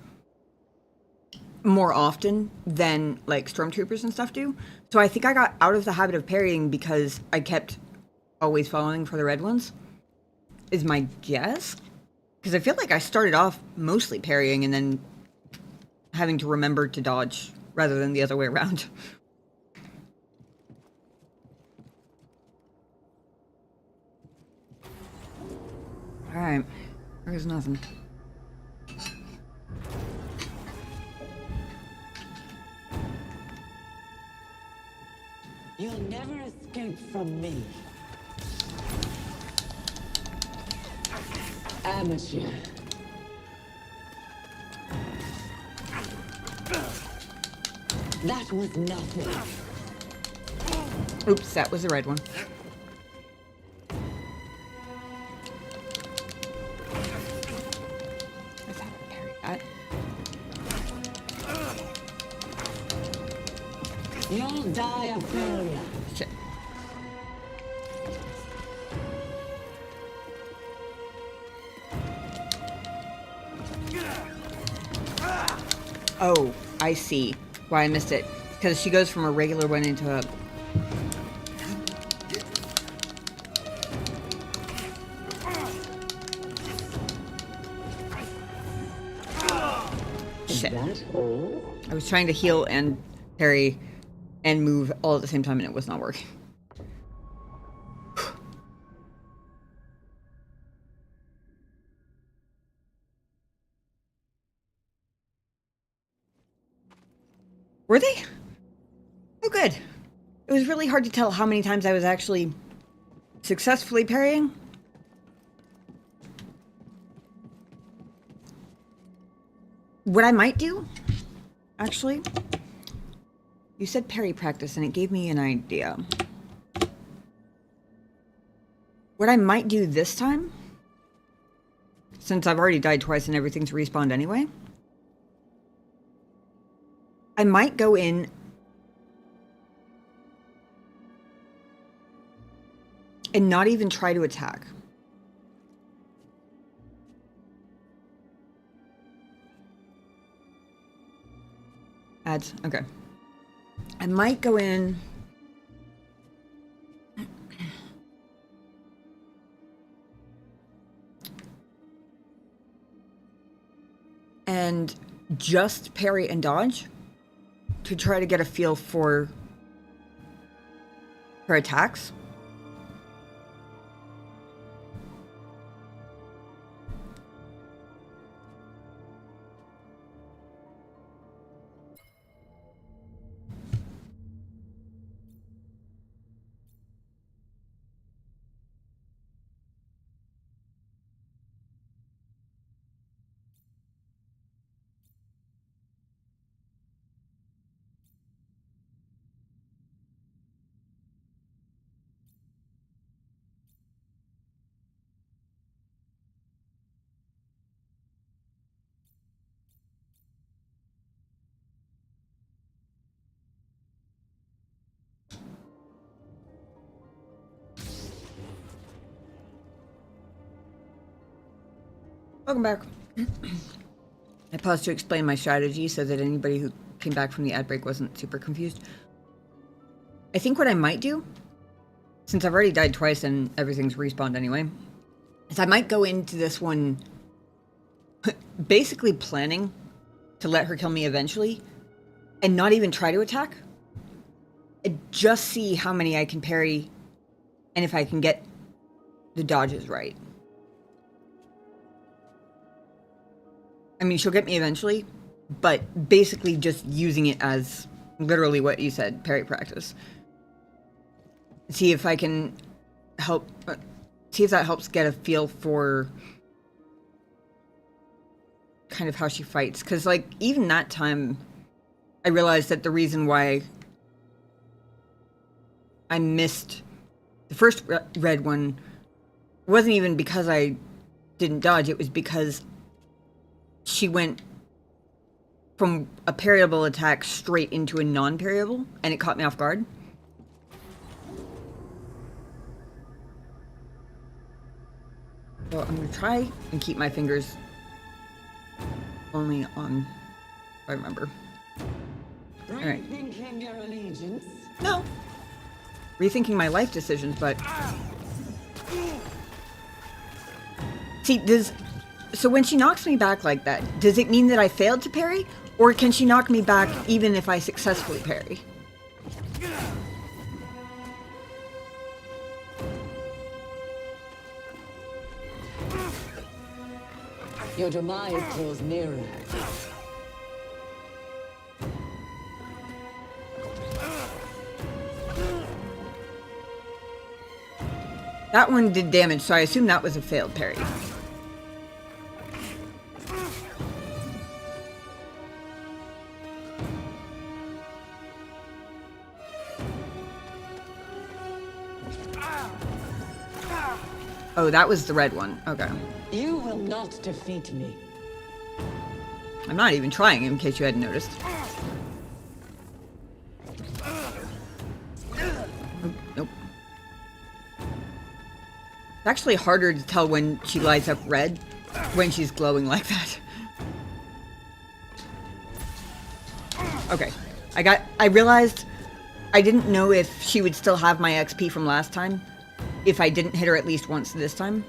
more often than like stormtroopers and stuff do. So I think I got out of the habit of parrying because I kept always following for the red ones, is my guess. Because I feel like I started off mostly parrying and then having to remember to dodge rather than the other way around. Alright, there's nothing. You'll never escape from me. Amateur. That was nothing. Oops, that was the red one. I thought I parried that. You'll die of failure. Shit. Oh, I see why I missed it. Because she goes from a regular one into a... Shit. I was trying to heal and parry and move all at the same time and it was not working. Were they? Oh, good. It was really hard to tell how many times I was actually successfully parrying. What I might do, actually, you said parry practice and it gave me an idea. What I might do this time, since I've already died twice and everything's respawned anyway, I might go in and not even try to attack. Ads, okay. I might go in and just parry and dodge to try to get a feel for her attacks. Welcome back. I paused to explain my strategy so that anybody who came back from the ad break wasn't super confused. I think what I might do, since I've already died twice and everything's respawned anyway, is I might go into this one basically planning to let her kill me eventually and not even try to attack. And just see how many I can parry and if I can get the dodges right. I mean, she'll get me eventually, but basically just using it as literally what you said, parry practice. See if I can help, see if that helps get a feel for kind of how she fights. Because, like, even that time, I realized that the reason why I missed the first red one wasn't even because I didn't dodge, it was because she went from a parryable attack straight into a non-parryable, and it caught me off guard. So I'm gonna try and keep my fingers only on, if I remember. Alright. Rethinking your allegiance? No. Rethinking my life decisions, but... See, so when she knocks me back like that, does it mean that I failed to parry? Or can she knock me back even if I successfully parry? Your demise draws nearer. That one did damage, so I assume that was a failed parry. Oh, that was the red one. Okay. You will not defeat me. I'm not even trying, in case you hadn't noticed. Oh, nope. It's actually harder to tell when she lights up red when she's glowing like that. Okay. I realized I didn't know if she would still have my XP from last time if I didn't hit her at least once this time.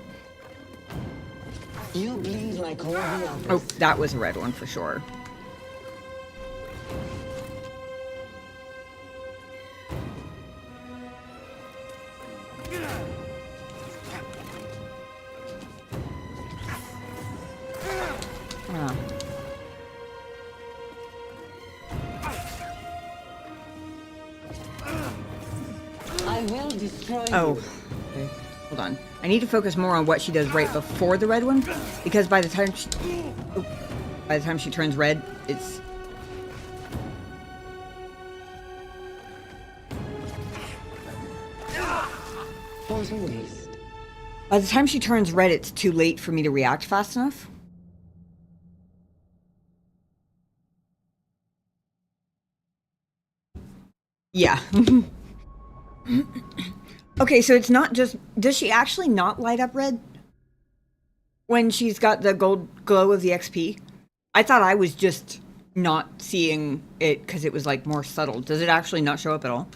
You bleed like all the others. Oh, that was a red one for sure. Ah. I will destroy Oh. you. Okay. Hold on. I need to focus more on what she does right before the red one, because by the time she turns red, it's... What a waste. By the time she turns red, it's too late for me to react fast enough. Yeah. Okay, so it's not just... Does she actually not light up red when she's got the gold glow of the XP? I thought I was just not seeing it because it was, like, more subtle. Does it actually not show up at all?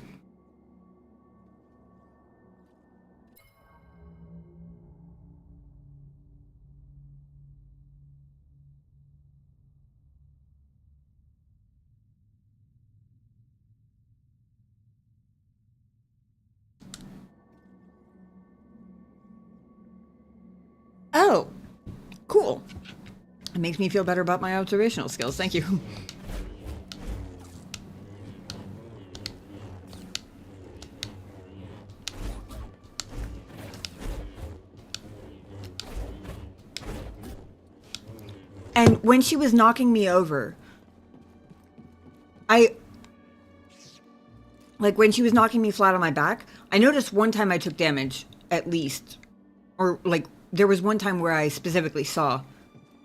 Oh, cool. It makes me feel better about my observational skills. Thank you. And when she was knocking me over, like when she was knocking me flat on my back, I noticed one time I took damage, at least. Or like, there was one time where I specifically saw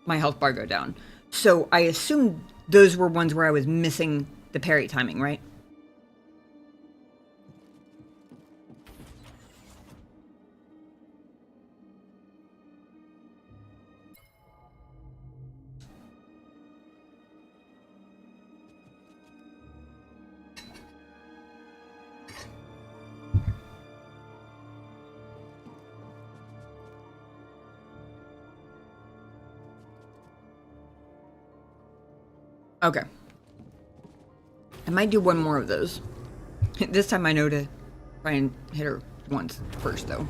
my health bar go down. So I assumed those were ones where I was missing the parry timing, right? Okay. I might do one more of those. This time I know to try and hit her once first, though.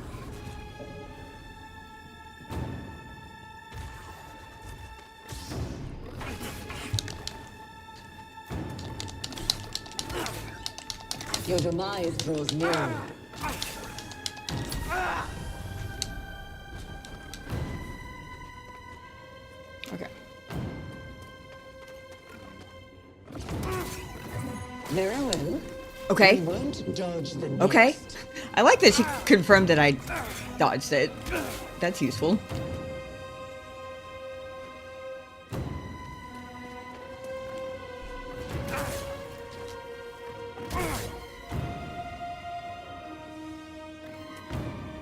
Your demise draws nearer. Okay. Very well. Okay. We won't dodge the Okay. next. I like that she confirmed that I dodged it. That's useful.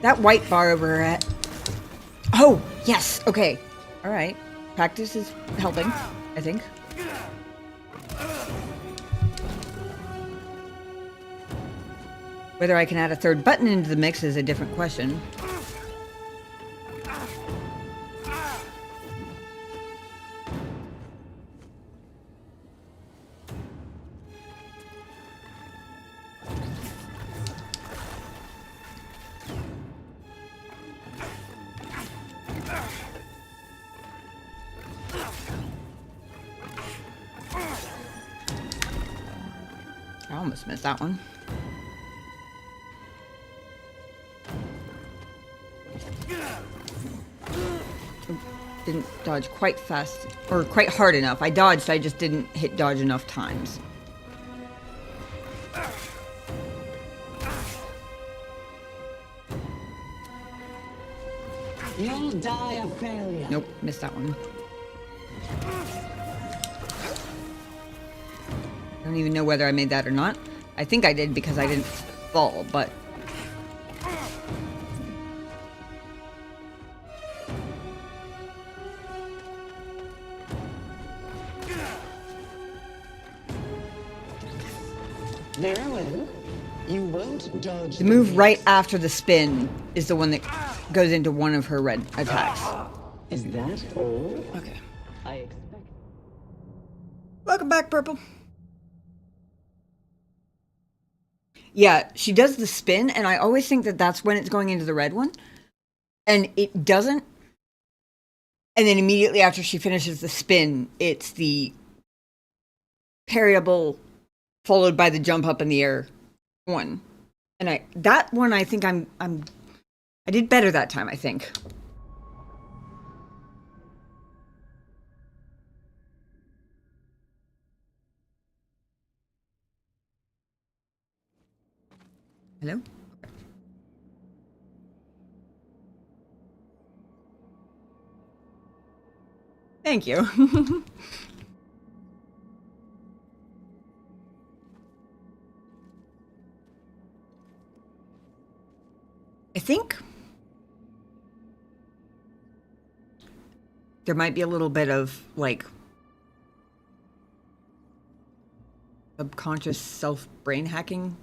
That white bar over her head. Oh, yes. Okay. All right. Practice is helping, I think. Whether I can add a third button into the mix is a different question. I almost missed that one. Didn't dodge quite fast, or quite hard enough. I dodged, I just didn't hit dodge enough times. You'll die a failure. Nope, missed that one. I don't even know whether I made that or not. I think I did because I didn't fall, but... Very well. You won't dodge The move right after the spin is the one that goes into one of her red attacks. Is that all? Okay. I expect. Welcome back, Purple. Yeah, she does the spin, and I always think that that's when it's going into the red one. And it doesn't. And then immediately after she finishes the spin, it's the parryable followed by the jump up in the air one. And that one I think I did better that time, I think. Hello? Thank you. I think there might be a little bit of, like, subconscious self-brain hacking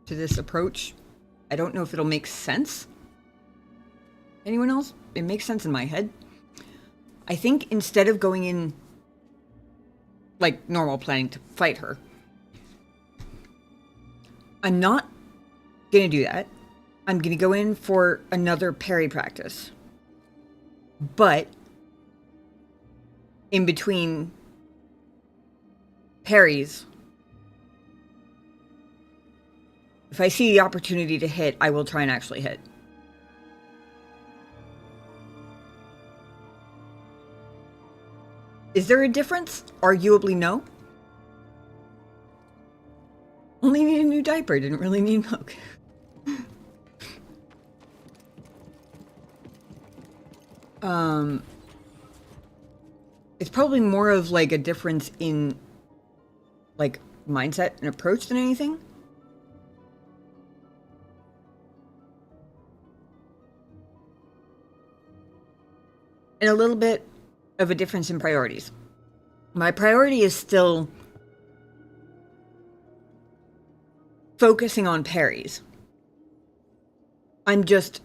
to this approach. I don't know if it'll make sense. Anyone else? It makes sense in my head. I think instead of going in like normal planning to fight her, I'm not gonna do that. I'm gonna go in for another parry practice. But in between parries, if I see the opportunity to hit, I will try and actually hit. Is there a difference? Arguably no. Only need a new diaper, didn't really need milk. It's probably more of like a difference in like mindset and approach than anything. And a little bit of a difference in priorities. My priority is still focusing on parries. I'm just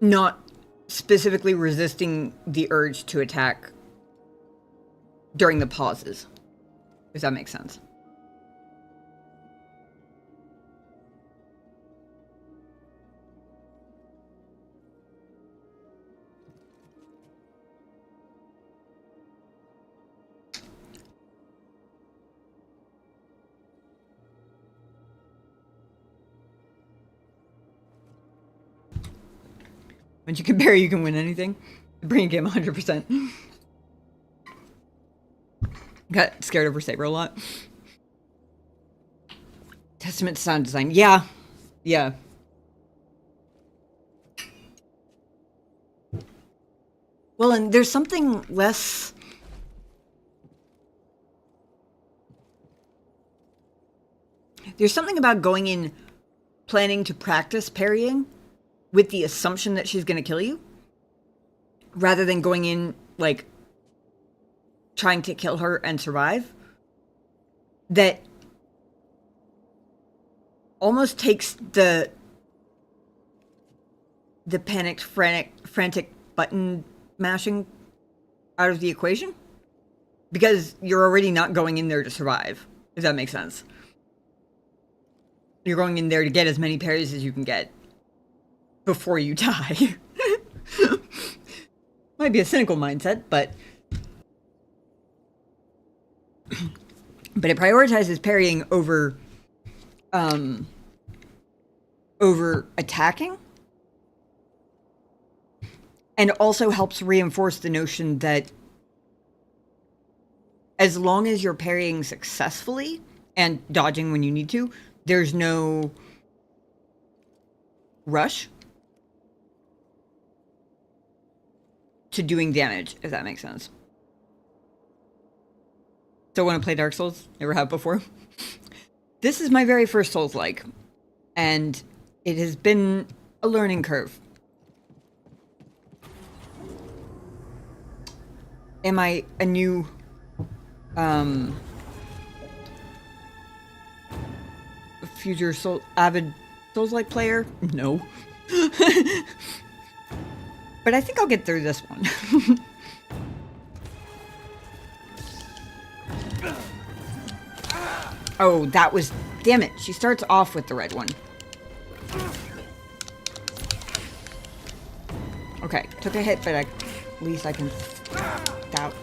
not specifically resisting the urge to attack during the pauses, if that makes sense. Once you can parry, you can win anything. The brain game 100%. Got scared over Saber a lot. Testament to sound design. Yeah. Yeah. Well, and there's something less... There's something about going in planning to practice parrying with the assumption that she's going to kill you, rather than going in, like, trying to kill her and survive, that almost takes the panicked, frantic button mashing out of the equation, because you're already not going in there to survive, if that makes sense. You're going in there to get as many parries as you can get before you die. Might be a cynical mindset, but it prioritizes parrying over attacking, and also helps reinforce the notion that as long as you're parrying successfully and dodging when you need to, there's no rush to doing damage, if that makes sense. Still want to play Dark Souls? Never have before. This is my very first Souls-like, and it has been a learning curve. Am I a new future avid Souls-like player? No. But I think I'll get through this one. Oh, that was... Damn it. She starts off with the red one. Okay, took a hit, but at least I can... Doubt.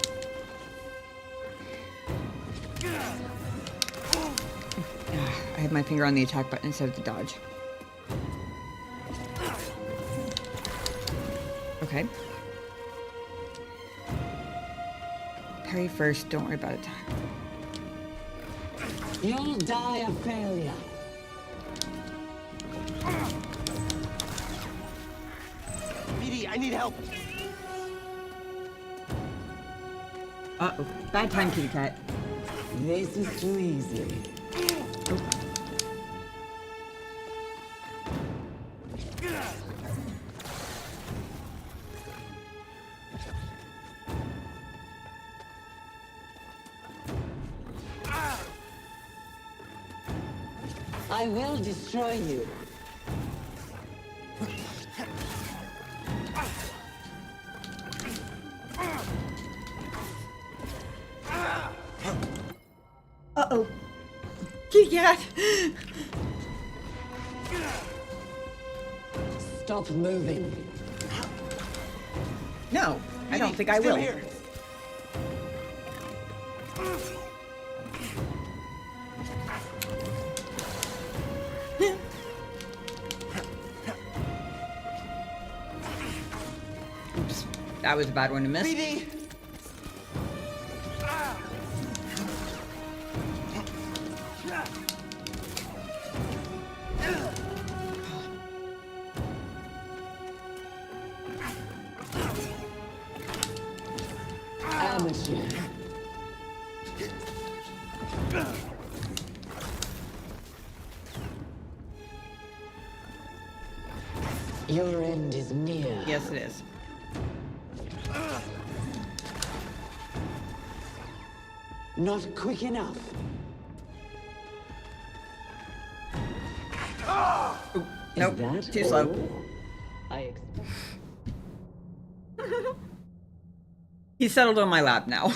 I had my finger on the attack button instead of the dodge. Okay. Parry first, don't worry about it. You'll die a failure. BD, I need help. Uh-oh. Bad time, kitty cat. This is too easy. Oh. I will destroy you. Uh-oh. Kitty cat! Stop moving. No, I don't think I will. Here. Oops, that was a bad one to miss. BD. Amateur. Your end is near. Yes, it is. Not quick enough. Ooh, nope, That too slow. all? I expect. He's settled on my lap now.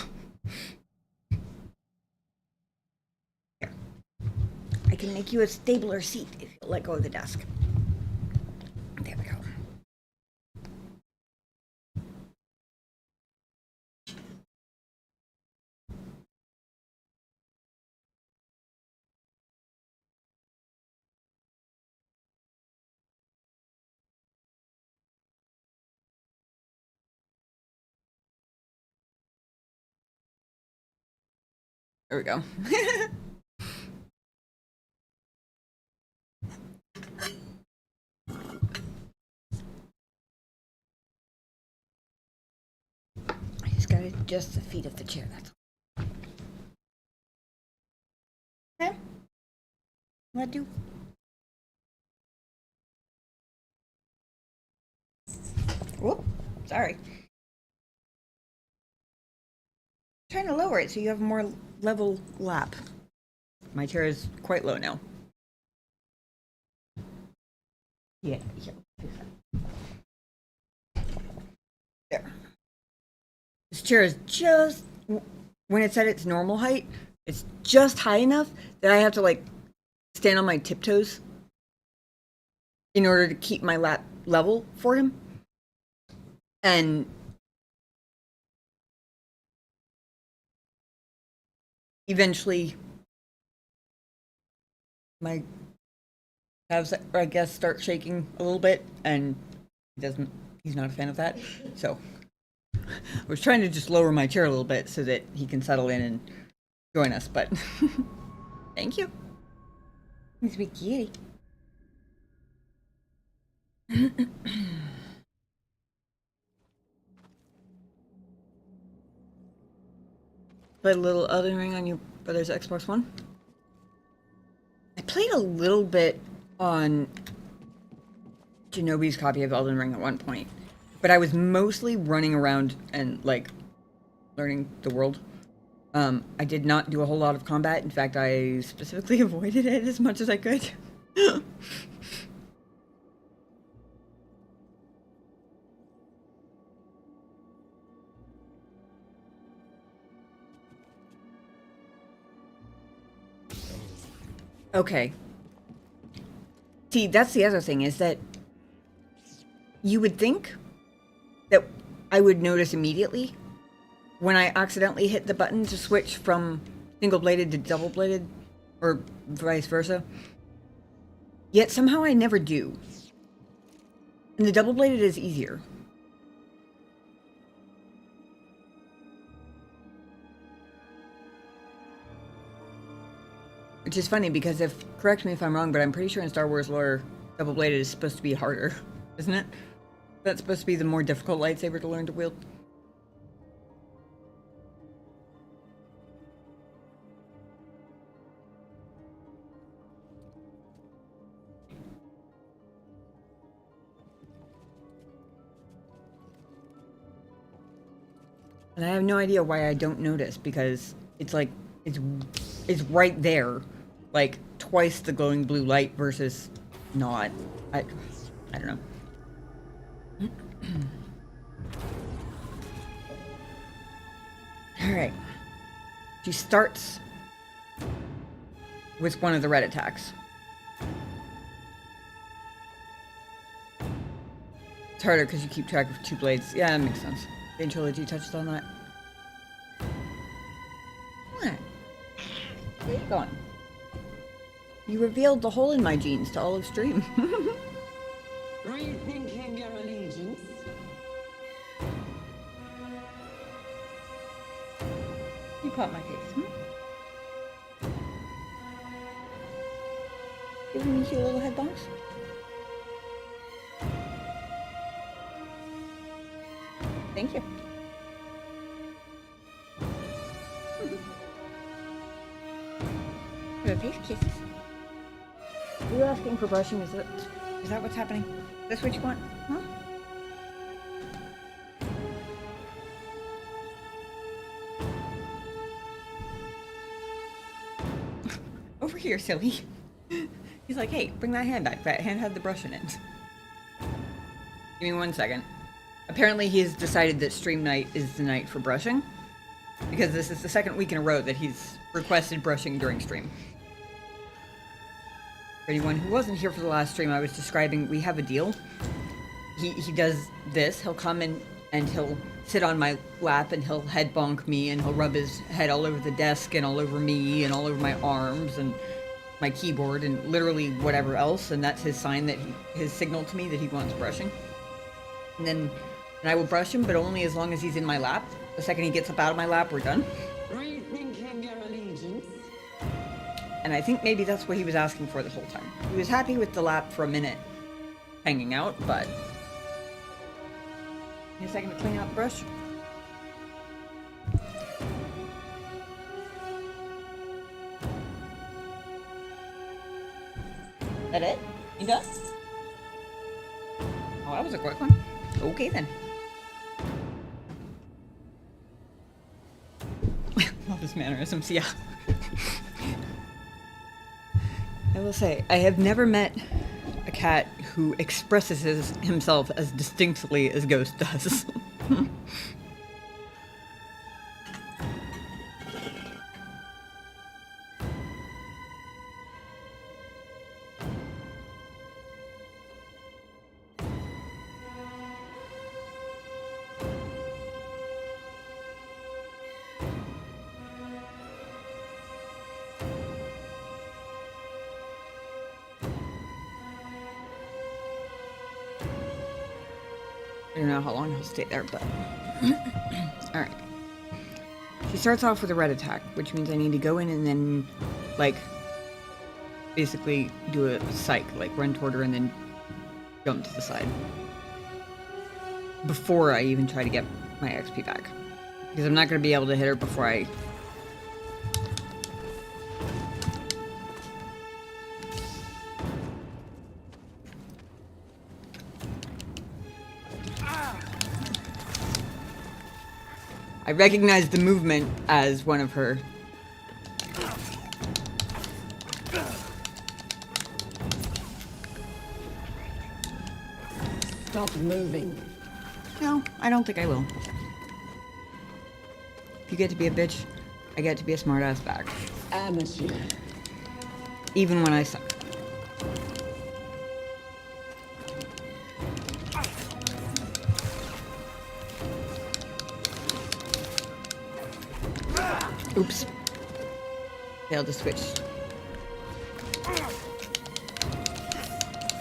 Here. I can make you a stabler seat if you let go of the desk. There we go. There we go. just the feet of the chair, that's all. Okay. What do? Whoop, sorry. Trying to lower it so you have a more level lap. My chair is quite low now. Yeah. There. This chair is just, when it's at its normal height, it's just high enough that I have to like stand on my tiptoes in order to keep my lap level for him. And eventually my calves, I guess, start shaking a little bit, and he's not a fan of that. So I was trying to just lower my chair a little bit so that he can settle in and join us, but thank you. He's a big kitty. Played a little Elden Ring on your brother's Xbox One? I played a little bit on Shinobi's copy of Elden Ring at one point, but I was mostly running around and, like, learning the world. I did not do a whole lot of combat. In fact, I specifically avoided it as much as I could. Okay. See, that's the other thing, is that you would think that I would notice immediately when I accidentally hit the button to switch from single-bladed to double-bladed, or vice versa. Yet somehow I never do. And the double-bladed is easier. Which is funny because correct me if I'm wrong, but I'm pretty sure in Star Wars lore, double-bladed is supposed to be harder, isn't it? That's supposed to be the more difficult lightsaber to learn to wield. And I have no idea why I don't notice, because it's like, it's right there, like twice the glowing blue light versus not. I don't know. All right. She starts with one of the red attacks. It's harder because you keep track of two blades. Yeah, that makes sense. The trilogy touched on that. What? Where are you going? You revealed the hole in my jeans to all of stream. Rethinking your allegiance? You caught my face, hmm? Giving me cute little head bonks? Thank you. For the face kisses. Are you asking for brushing? Is that what's happening? Is this what you want? Huh? Over here, silly. He's like, hey, bring that hand back. That hand had the brush in it. Give me 1 second. Apparently he has decided that stream night is the night for brushing, because this is the second week in a row that he's requested brushing during stream. For anyone who wasn't here for the last stream, I was describing, we have a deal. He does this, he'll come in and he'll sit on my lap and he'll head bonk me and he'll rub his head all over the desk and all over me and all over my arms and my keyboard and literally whatever else, and that's his sign, that his signal to me that he wants brushing. And I will brush him, but only as long as he's in my lap. The second he gets up out of my lap, we're done. Rethinking your allegiance? And I think maybe that's what he was asking for the whole time. He was happy with the lap for a minute hanging out, but... Need a second to clean out the brush? That it? You done? Oh, that was a quick one. Okay then. Love his mannerisms, yeah. I will say, I have never met a cat who expresses himself as distinctly as Ghost does. I don't know how long he'll stay there, but... Alright. She starts off with a red attack, which means I need to go in and then, like, basically do a psych, like run toward her and then jump to the side. Before I even try to get my XP back. Because I'm not going to be able to hit her before I... I recognize the movement as one of her. Stop moving. No, I don't think I will. If you get to be a bitch, I get to be a smartass back. Amateur. Even when I suck. Oops. Failed to switch.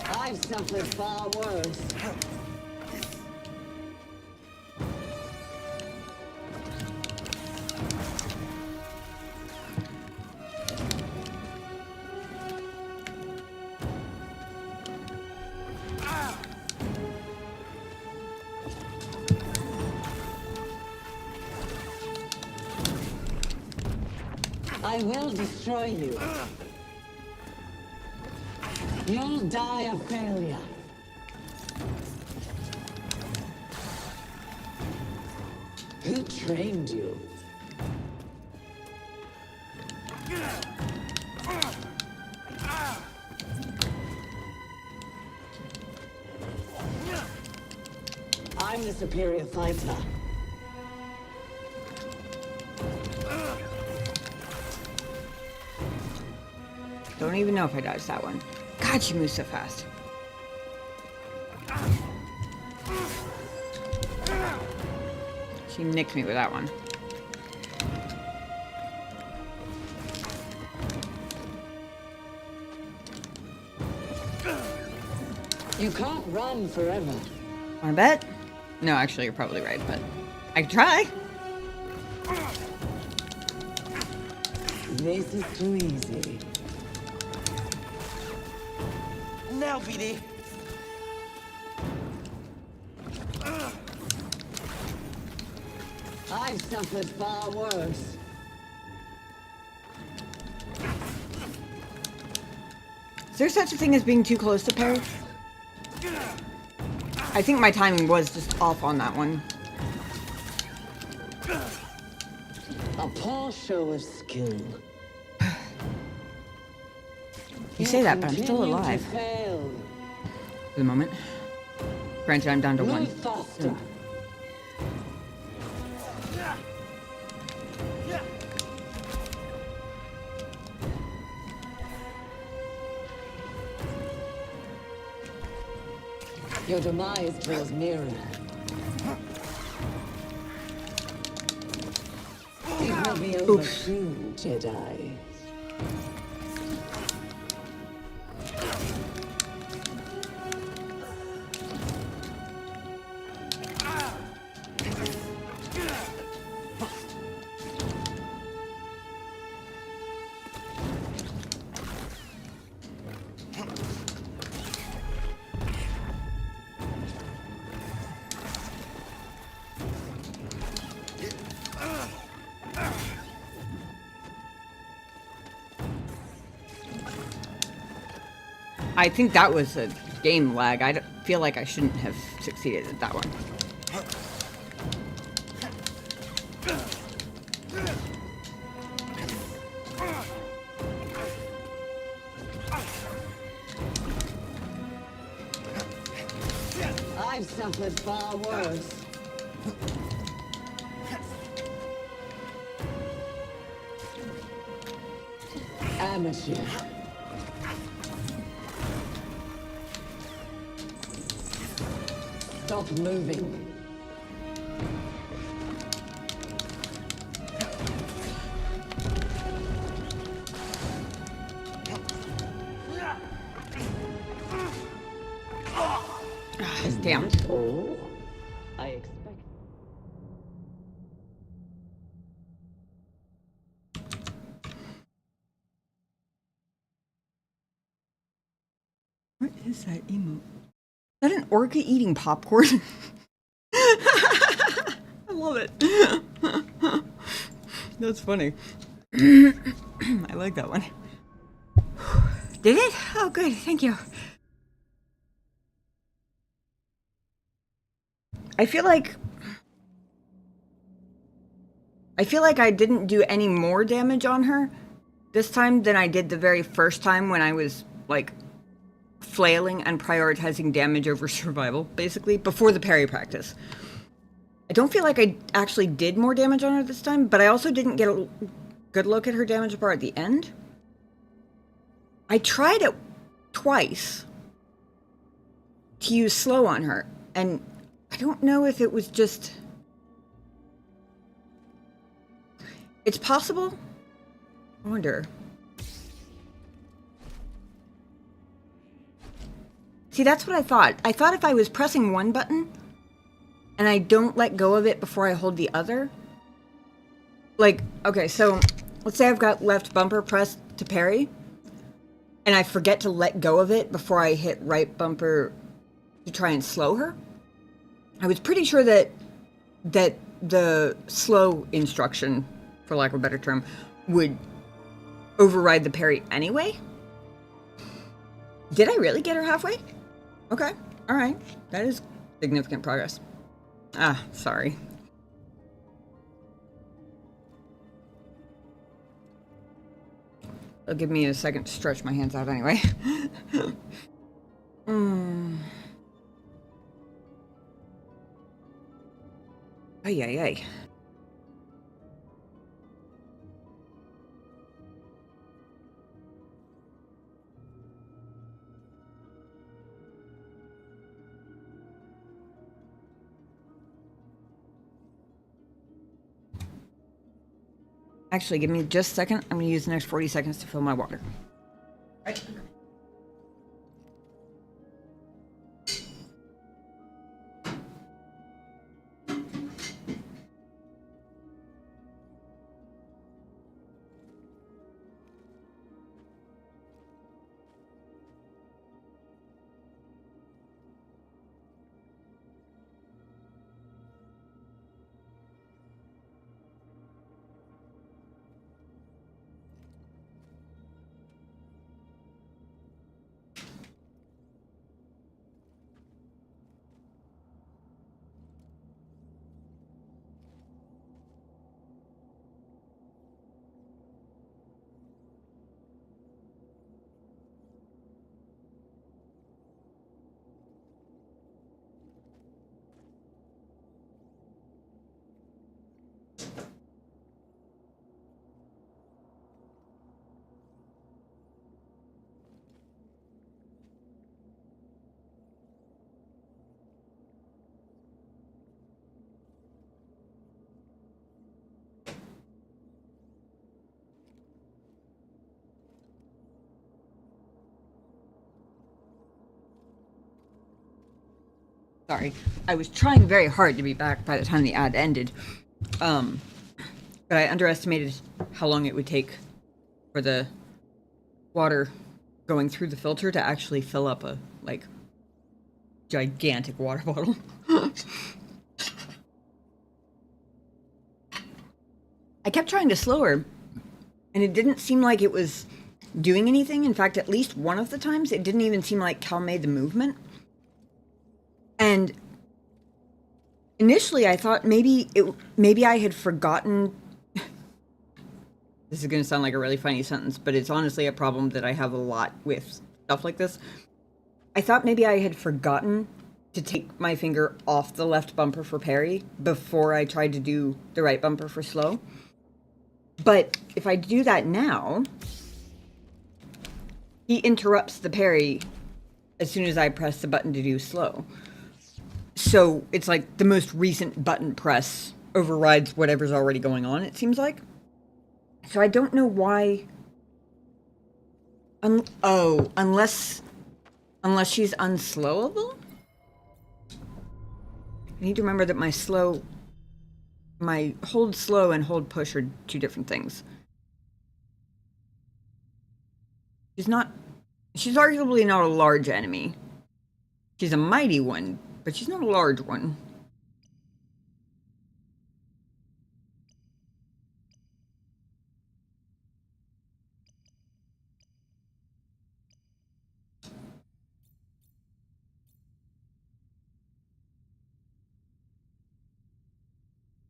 I've suffered far worse. I will destroy you. You'll die a failure. Who trained you? I'm the superior fighter. Don't even know if I dodged that one. God, she moves so fast. She nicked me with that one. You can't run forever. Wanna bet? No, actually, you're probably right, but I can try. This is too easy. Now, BD. I've suffered far worse. Is there such a thing as being too close to parry? I think my timing was just off on that one. A poor show of skill. You say that, but I'm still Continue to alive. fail. For the moment. Granted, I'm down to one. Move faster. Your demise draws nearer. It will be over soon, Jedi. I think that was a game lag. I feel like I shouldn't have succeeded at that one. I've suffered far worse. Amateur. Stop moving. Damn. All I expect. What is that emote? Is that an orca eating popcorn? I love it. That's funny. I like that one. Did it? Oh, good. Thank you. I feel like I didn't do any more damage on her this time than I did the very first time when I was, like, flailing and prioritizing damage over survival, basically, before the parry practice. I don't feel like I actually did more damage on her this time, but I also didn't get a good look at her damage bar at the end. I tried it twice to use slow on her, and I don't know if it was just... It's possible? I wonder. See, that's what I thought. I thought if I was pressing one button, and I don't let go of it before I hold the other... Like, okay, so let's say I've got left bumper pressed to parry, and I forget to let go of it before I hit right bumper to try and slow her. I was pretty sure that the slow instruction, for lack of a better term, would override the parry anyway. Did I really get her halfway? Okay, alright. That is significant progress. Ah, sorry. It'll give me a second to stretch my hands out anyway. Ay, ay, ay. Actually, give me just a second. I'm going to use the next 40 seconds to fill my water. Right. Sorry, I was trying very hard to be back by the time the ad ended, but I underestimated how long it would take for the water going through the filter to actually fill up a, like, gigantic water bottle. I kept trying to slow her, and it didn't seem like it was doing anything. In fact, at least one of the times, it didn't even seem like Cal made the movement. And initially, I thought maybe I had forgotten. This is going to sound like a really funny sentence, but it's honestly a problem that I have a lot with stuff like this. I thought maybe I had forgotten to take my finger off the left bumper for parry before I tried to do the right bumper for slow. But if I do that now, he interrupts the parry as soon as I press the button to do slow. So it's like the most recent button press overrides whatever's already going on, it seems like. So I don't know why... unless she's unslowable? I need to remember that my hold slow and hold push are two different things. She's arguably not a large enemy. She's a mighty one, but she's not a large one.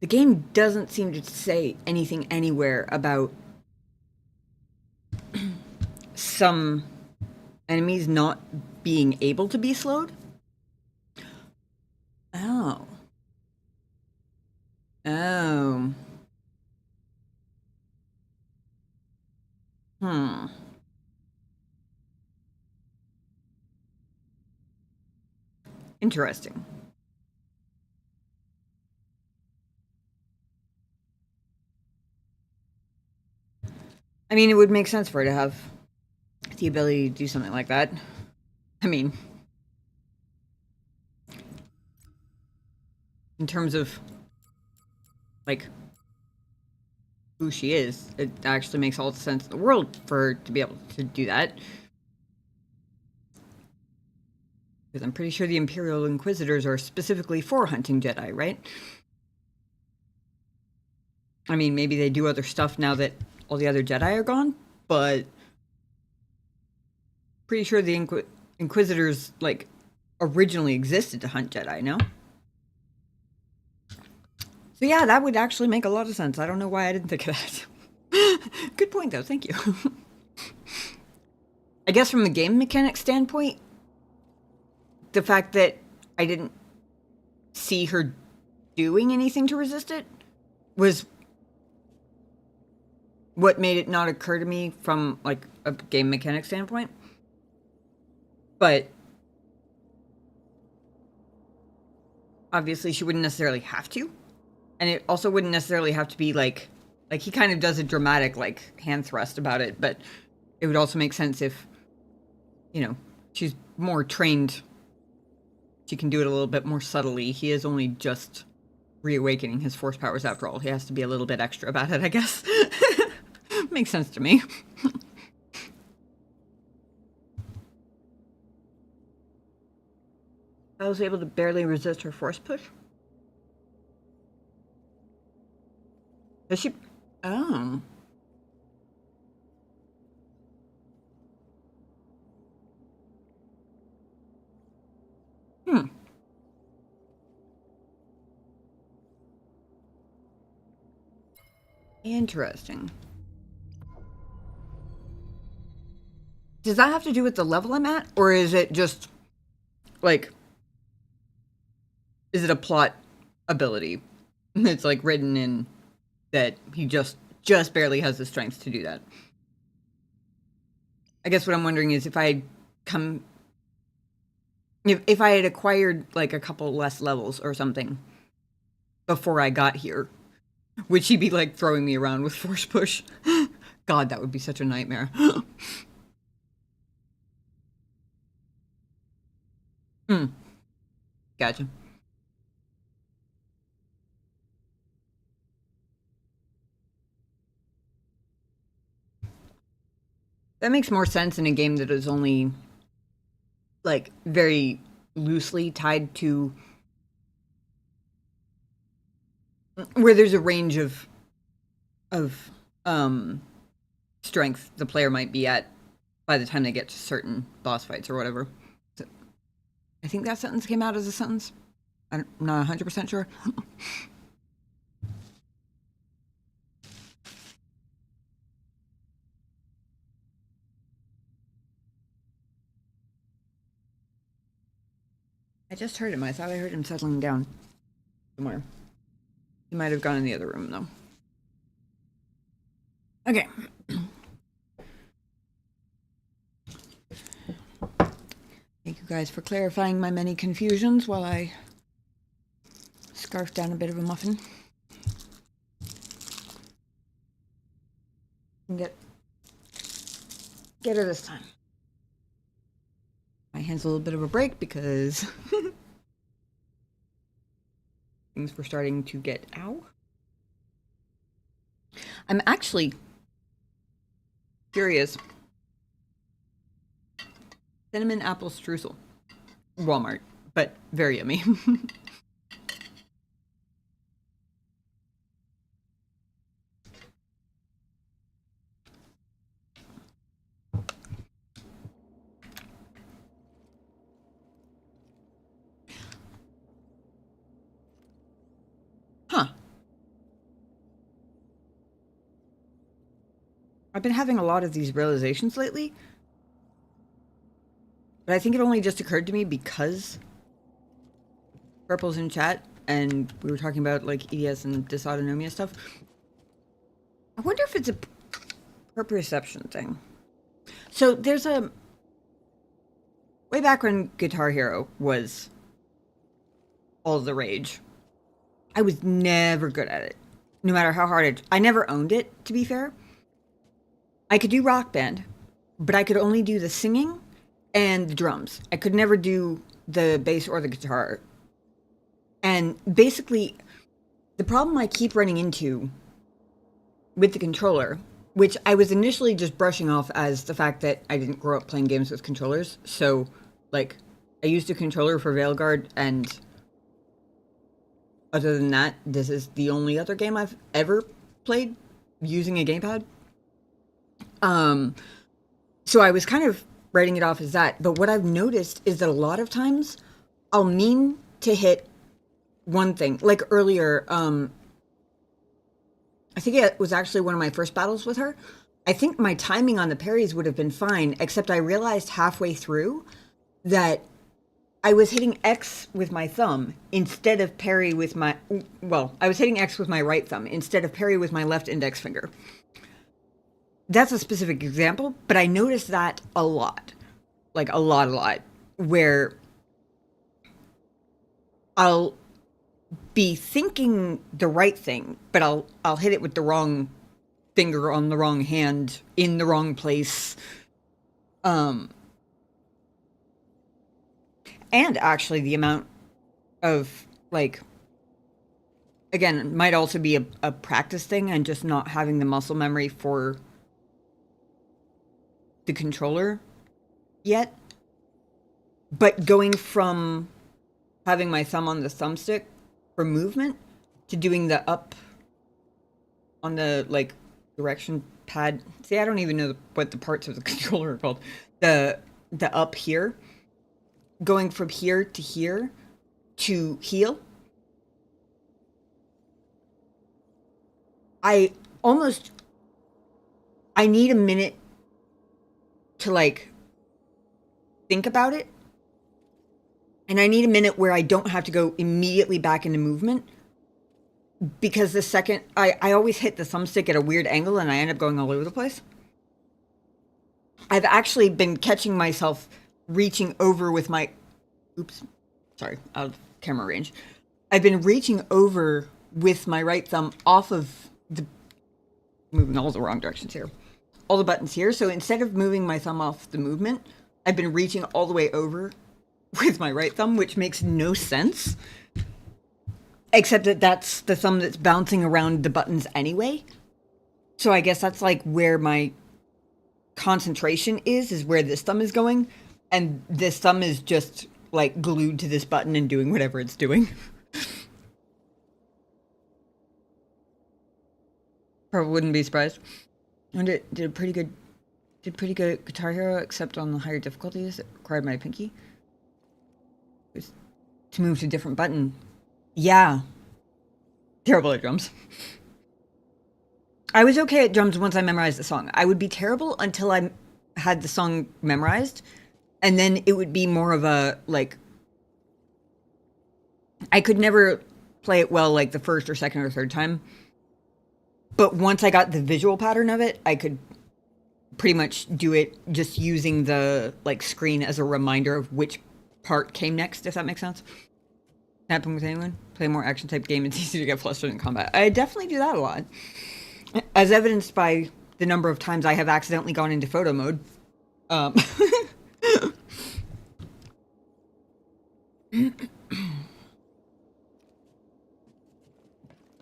The game doesn't seem to say anything anywhere about some enemies not being able to be slowed. Oh. Interesting. I mean, it would make sense for her to have the ability to do something like that. I mean, in terms of, like, who she is, it actually makes all the sense in the world for her to be able to do that. Because I'm pretty sure the Imperial Inquisitors are specifically for hunting Jedi, right? I mean, maybe they do other stuff now that all the other Jedi are gone, but pretty sure the Inquisitors, like, originally existed to hunt Jedi, no? So yeah, that would actually make a lot of sense. I don't know why I didn't think of that. Good point, though. Thank you. I guess from the game mechanics standpoint, the fact that I didn't see her doing anything to resist it was what made it not occur to me from, like, a game mechanic standpoint. But obviously she wouldn't necessarily have to. And it also wouldn't necessarily have to be like he kind of does a dramatic, like, hand thrust about it, but it would also make sense if, you know, she's more trained. She can do it a little bit more subtly. He is only just reawakening his force powers after all. He has to be a little bit extra about it, I guess. Makes sense to me. I was able to barely resist her force push. Does she? Oh. Interesting. Does that have to do with the level I'm at? Or is it just, like, is it a plot ability? It's, like, written in that he just barely has the strength to do that. I guess what I'm wondering is if I had acquired, like, a couple less levels or something before I got here, would she be, like, throwing me around with force push? God, that would be such a nightmare. Gotcha. That makes more sense in a game that is only, like, very loosely tied to where there's a range of strength the player might be at by the time they get to certain boss fights or whatever. So, I think that sentence came out as a sentence. I'm not 100% sure. I just heard him. I thought I heard him settling down somewhere. He might have gone in the other room, though. Okay. Thank you guys for clarifying my many confusions while I scarfed down a bit of a muffin. Get her this time. My hand's a little bit of a break because things were starting to get ow. I'm actually curious. Cinnamon apple streusel. Walmart, but very yummy. Huh. I've been having a lot of these realizations lately. But I think it only just occurred to me because Purple's in chat and we were talking about like EDS and dysautonomia stuff. I wonder if it's a proprioception thing. So there's a... Way back when Guitar Hero was all the rage, I was never good at it. No matter how hard I never owned it, to be fair. I could do Rock Band, but I could only do the singing and the drums. I could never do the bass or the guitar. And basically, the problem I keep running into with the controller, which I was initially just brushing off as the fact that I didn't grow up playing games with controllers. So, like, I used a controller for Veilguard, and other than that, this is the only other game I've ever played using a gamepad. So I was kind of writing it off as that. But what I've noticed is that a lot of times I'll mean to hit one thing. Like earlier, I think it was actually one of my first battles with her. I think my timing on the parries would have been fine, except I realized halfway through that I was hitting X with my thumb instead of parry with my... Well, I was hitting X with my right thumb instead of parry with my left index finger. That's a specific example, but I noticed that a lot. Like, a lot. Where I'll be thinking the right thing, but I'll hit it with the wrong finger on the wrong hand in the wrong place. And actually the amount of, like, again, it might also be a practice thing and just not having the muscle memory for the controller yet. But going from having my thumb on the thumbstick for movement to doing the up on the, like, direction pad. See, I don't even know what the parts of the controller are called. The up here. Going from here to here to heal. I need a minute to, like, think about it. And I need a minute where I don't have to go immediately back into movement. Because the second... I always hit the thumbstick at a weird angle and I end up going all over the place. I've actually been catching myself reaching over with my... Oops. Sorry. Out of camera range. I've been reaching over with my right thumb off of the... Moving all the wrong directions here. All the buttons here. So instead of moving my thumb off the movement, I've been reaching all the way over with my right thumb, which makes no sense. Except that that's the thumb that's bouncing around the buttons anyway. So I guess that's like where my concentration is where this thumb is going. And this thumb is just like glued to this button and doing whatever it's doing. Probably wouldn't be surprised. And it did pretty good Guitar Hero, except on the higher difficulties that required my pinky. It was to move to a different button. Yeah. Terrible at drums. I was okay at drums once I memorized the song. I would be terrible until I had the song memorized, and then it would be more of a, like, I could never play it well like the first or second or third time. But once I got the visual pattern of it, I could pretty much do it just using the like screen as a reminder of which part came next, if that makes sense. Happen with anyone? Play a more action type game, it's easy to get flustered in combat. I definitely do that a lot. As evidenced by the number of times I have accidentally gone into photo mode.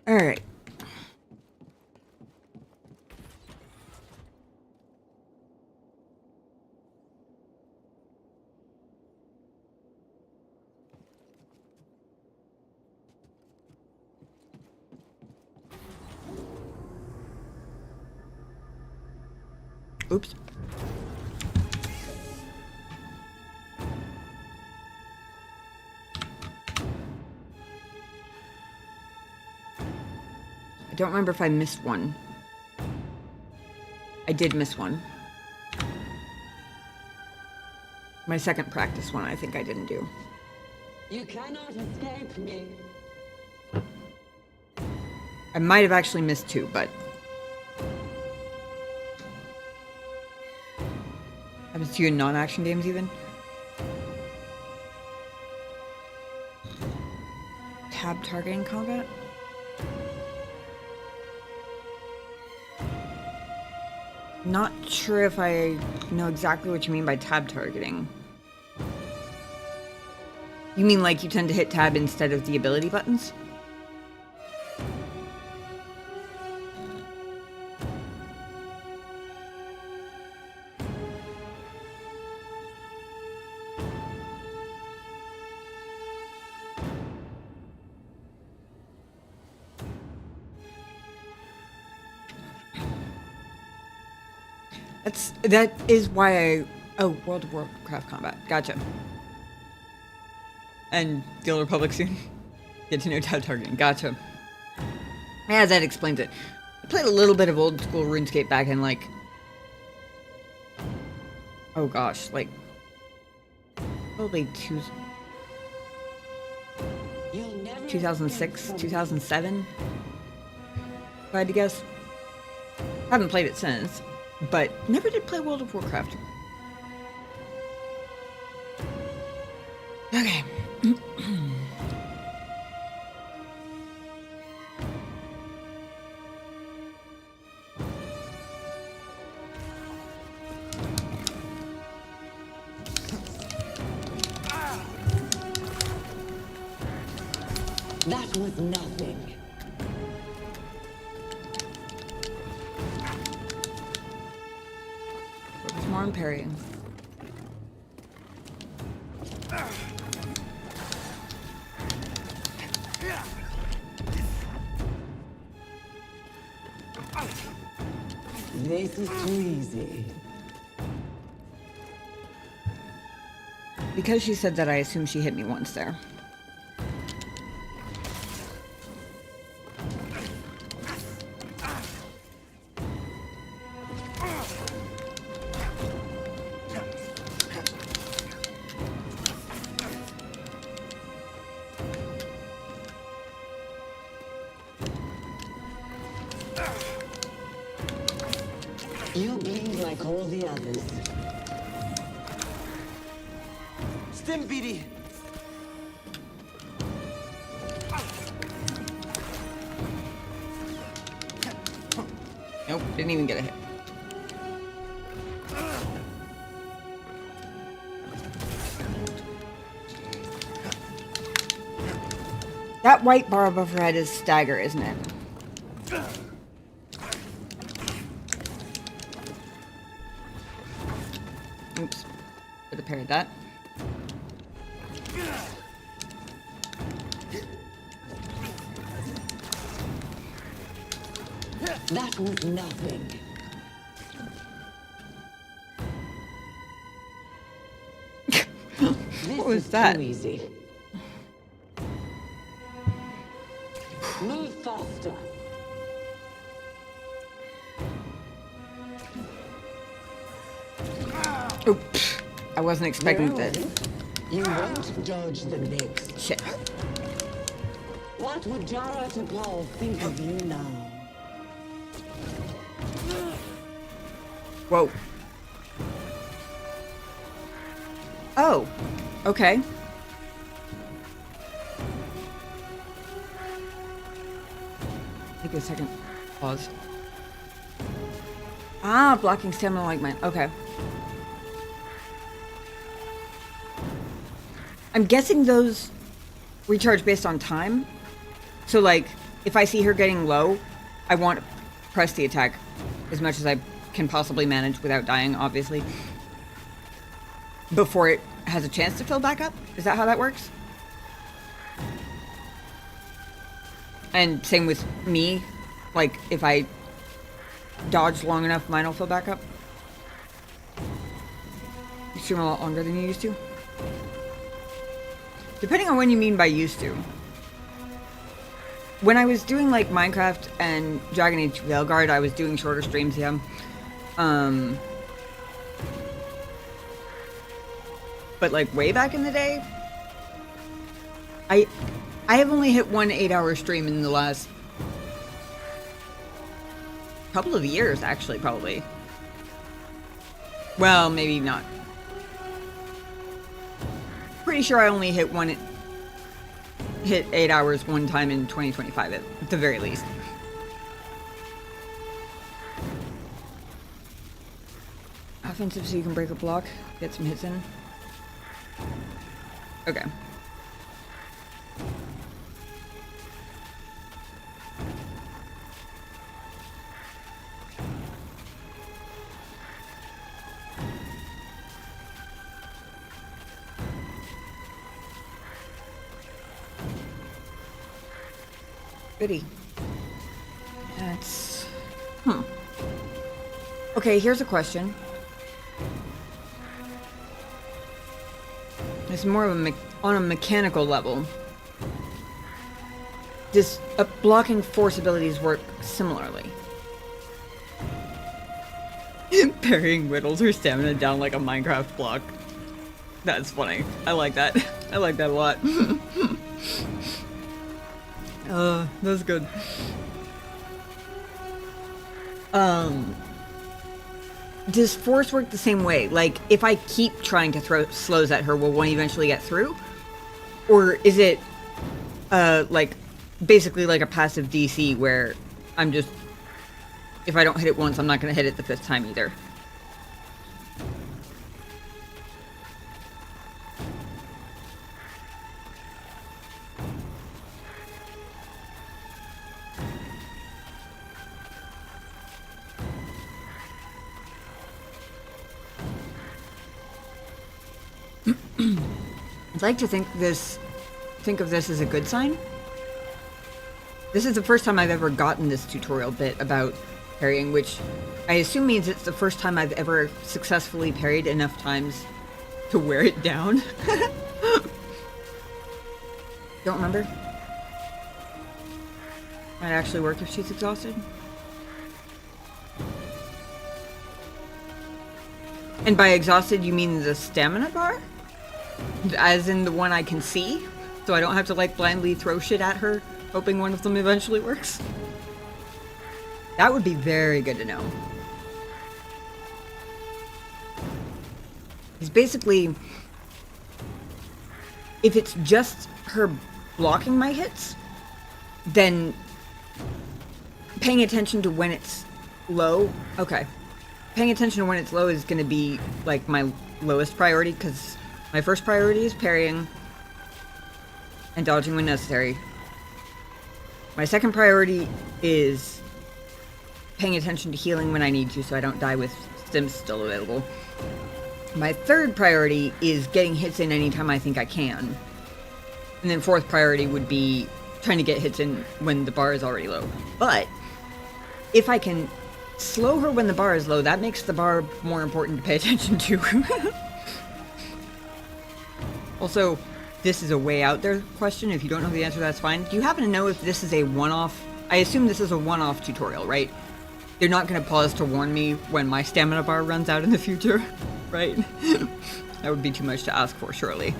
Alright. Oops. I don't remember if I missed one. I did miss one. My second practice one, I think I didn't do. You cannot escape me. I might have actually missed two, but happens to you in non-action games even? Tab targeting combat? Not sure if I know exactly what you mean by tab targeting. You mean like you tend to hit tab instead of the ability buttons? That is why I... Oh, World of Warcraft combat. Gotcha. And the Old Republic soon. Get to know tab targeting. Gotcha. Yeah, that explains it. I played a little bit of old school RuneScape back in, like... Oh gosh, like... Probably 2006, 2007? If I had to guess. Haven't played it since. But never did play World of Warcraft. Okay. That was nothing. Focus more on parrying. This is too easy. Because she said that, I assume she hit me once there. You bleed like all the others. Stim BD. Nope, didn't even get a hit. That white bar above her head is stagger, isn't it? Oops. Could have parried that. That was nothing. This What was is that? too easy. Move faster. Oops. I wasn't expecting Well, that. you won't dodge the next. Shit. What would Jara Tapal think of you now? Whoa. Oh. Okay. Take a second. Pause. Ah, blocking stamina like mine. Okay. I'm guessing those recharge based on time. So, like, if I see her getting low, I want to press the attack as much as I can possibly manage without dying, obviously, before it has a chance to fill back up. Is that how that works? And same with me. Like, if I dodge long enough, mine will fill back up. You stream a lot longer than you used to? Depending on when you mean by used to. When I was doing, like, Minecraft and Dragon Age Veilguard, I was doing shorter streams, yeah. But, like, way back in the day, I have only hit one 8-hour stream in the last couple of years, actually, probably. Well, maybe not. Pretty sure I only hit 8 hours one time in 2025 at the very least. Offensive so you can break a block, get some hits in. Okay. Goody. That's... Okay, here's a question. It's more of a on a mechanical level. Does blocking force abilities work similarly? Parrying whittles her stamina down like a Minecraft block. That's funny. I like that. I like that a lot. That's good. Does force work the same way? Like, if I keep trying to throw slows at her, will one eventually get through? Or is it, like, basically like a passive DC where I'm just, if I don't hit it once, I'm not going to hit it the 5th time either? I'd like to think of this as a good sign. This is the first time I've ever gotten this tutorial bit about parrying, which I assume means it's the first time I've ever successfully parried enough times to wear it down. Don't remember. Might actually work if she's exhausted. And by exhausted, you mean the stamina bar? As in the one I can see? So I don't have to, like, blindly throw shit at her, hoping one of them eventually works? That would be very good to know. Because basically, if it's just her blocking my hits, then paying attention to when it's low... Okay. Paying attention to when it's low is going to be, like, my lowest priority, because my first priority is parrying and dodging when necessary. My second priority is paying attention to healing when I need to so I don't die with stims still available. My third priority is getting hits in anytime I think I can. And then fourth priority would be trying to get hits in when the bar is already low. But if I can slow her when the bar is low, that makes the bar more important to pay attention to. Also, this is a way out there question. If you don't know the answer, that's fine. Do you happen to know if this is a one-off? I assume this is a one-off tutorial, right? They're not going to pause to warn me when my stamina bar runs out in the future, right? That would be too much to ask for, surely.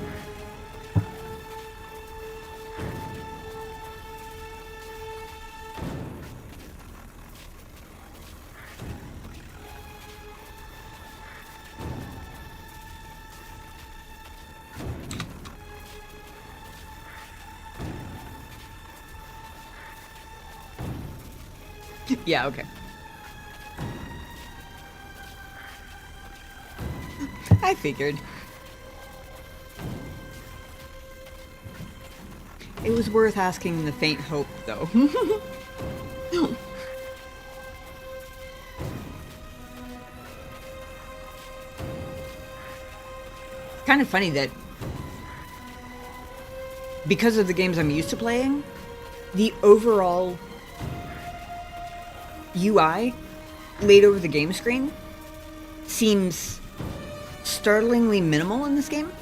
Yeah, okay. I figured. It was worth asking the faint hope, though. It's kind of funny that because of the games I'm used to playing, the overall UI laid over the game screen seems startlingly minimal in this game,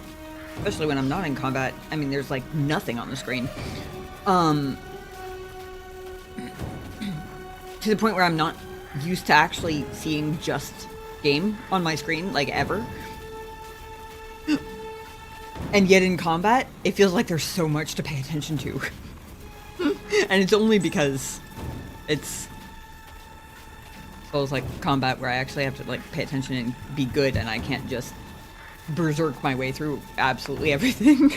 especially when I'm not in combat. I mean, there's like nothing on the screen. To the point where I'm not used to actually seeing just game on my screen, like, ever. And yet in combat, it feels like there's so much to pay attention to. And it's only because it's like combat where I actually have to like pay attention and be good, and I can't just berserk my way through absolutely everything.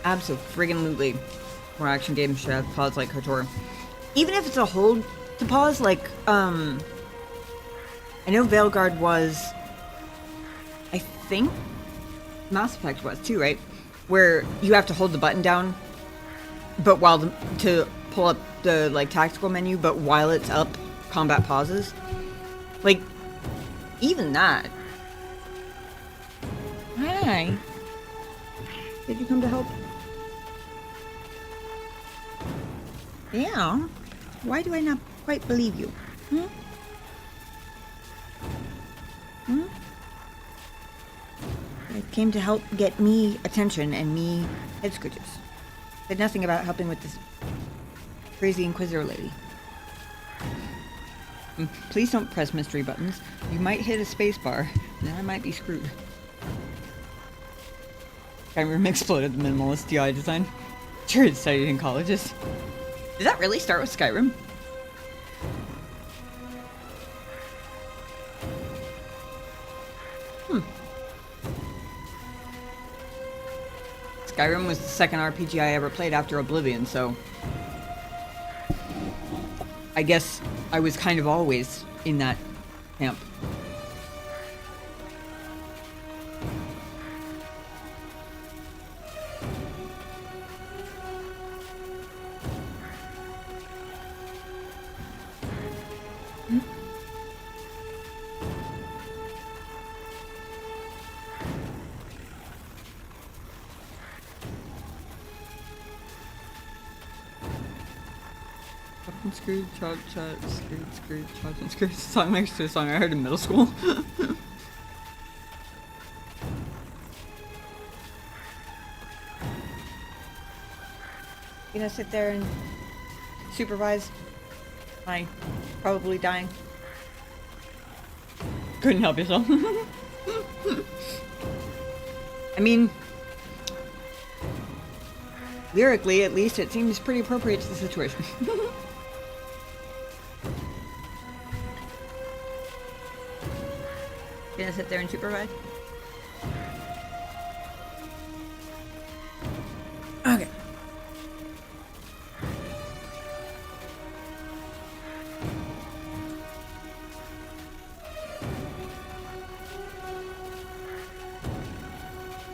Abso-friggin-lutely. More action games should have pause like KOTOR. Even if it's a hold to pause, like, I know Veilguard was, I think Mass Effect was too, right? Where you have to hold the button down, but while to pull up the, like, tactical menu, but while it's up, combat pauses. Like, even that. Hi. Did you come to help? Yeah. Why do I not quite believe you? Hmm? Hmm? I came to help get me attention and me head scratches. Said nothing about helping with this crazy Inquisitor lady. Please don't press mystery buttons. You might hit a space bar, and then I might be screwed. Skyrim exploded the minimalist UI design. Sure, it studied in colleges. Did that really start with Skyrim? Skyrim was the second RPG I ever played after Oblivion, so I guess I was kind of always in that camp. Screwed, chop, chat, screwed, chop, and screwed. Song next to a song I heard in middle school. You know, sit there and supervise my probably dying. Couldn't help yourself. I mean, lyrically, at least, it seems pretty appropriate to the situation. Gonna sit there and supervise? Okay.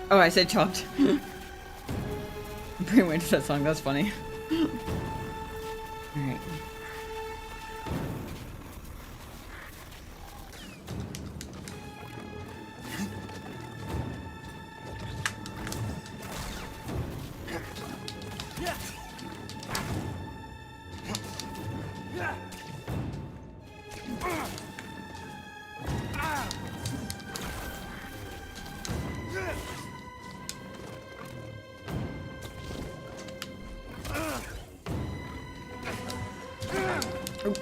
Oh, I said chopped. Bring way to that song, that's funny. Alright.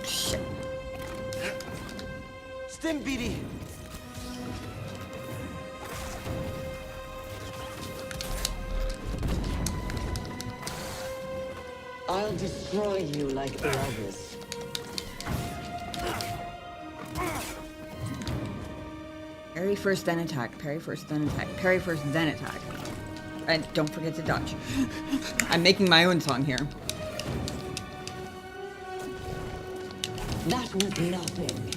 shit. Stim BD. I'll destroy you like the others. Parry first, then attack. Parry first, then attack. Parry first, then attack. And don't forget to dodge. I'm making my own song here. That was nothing.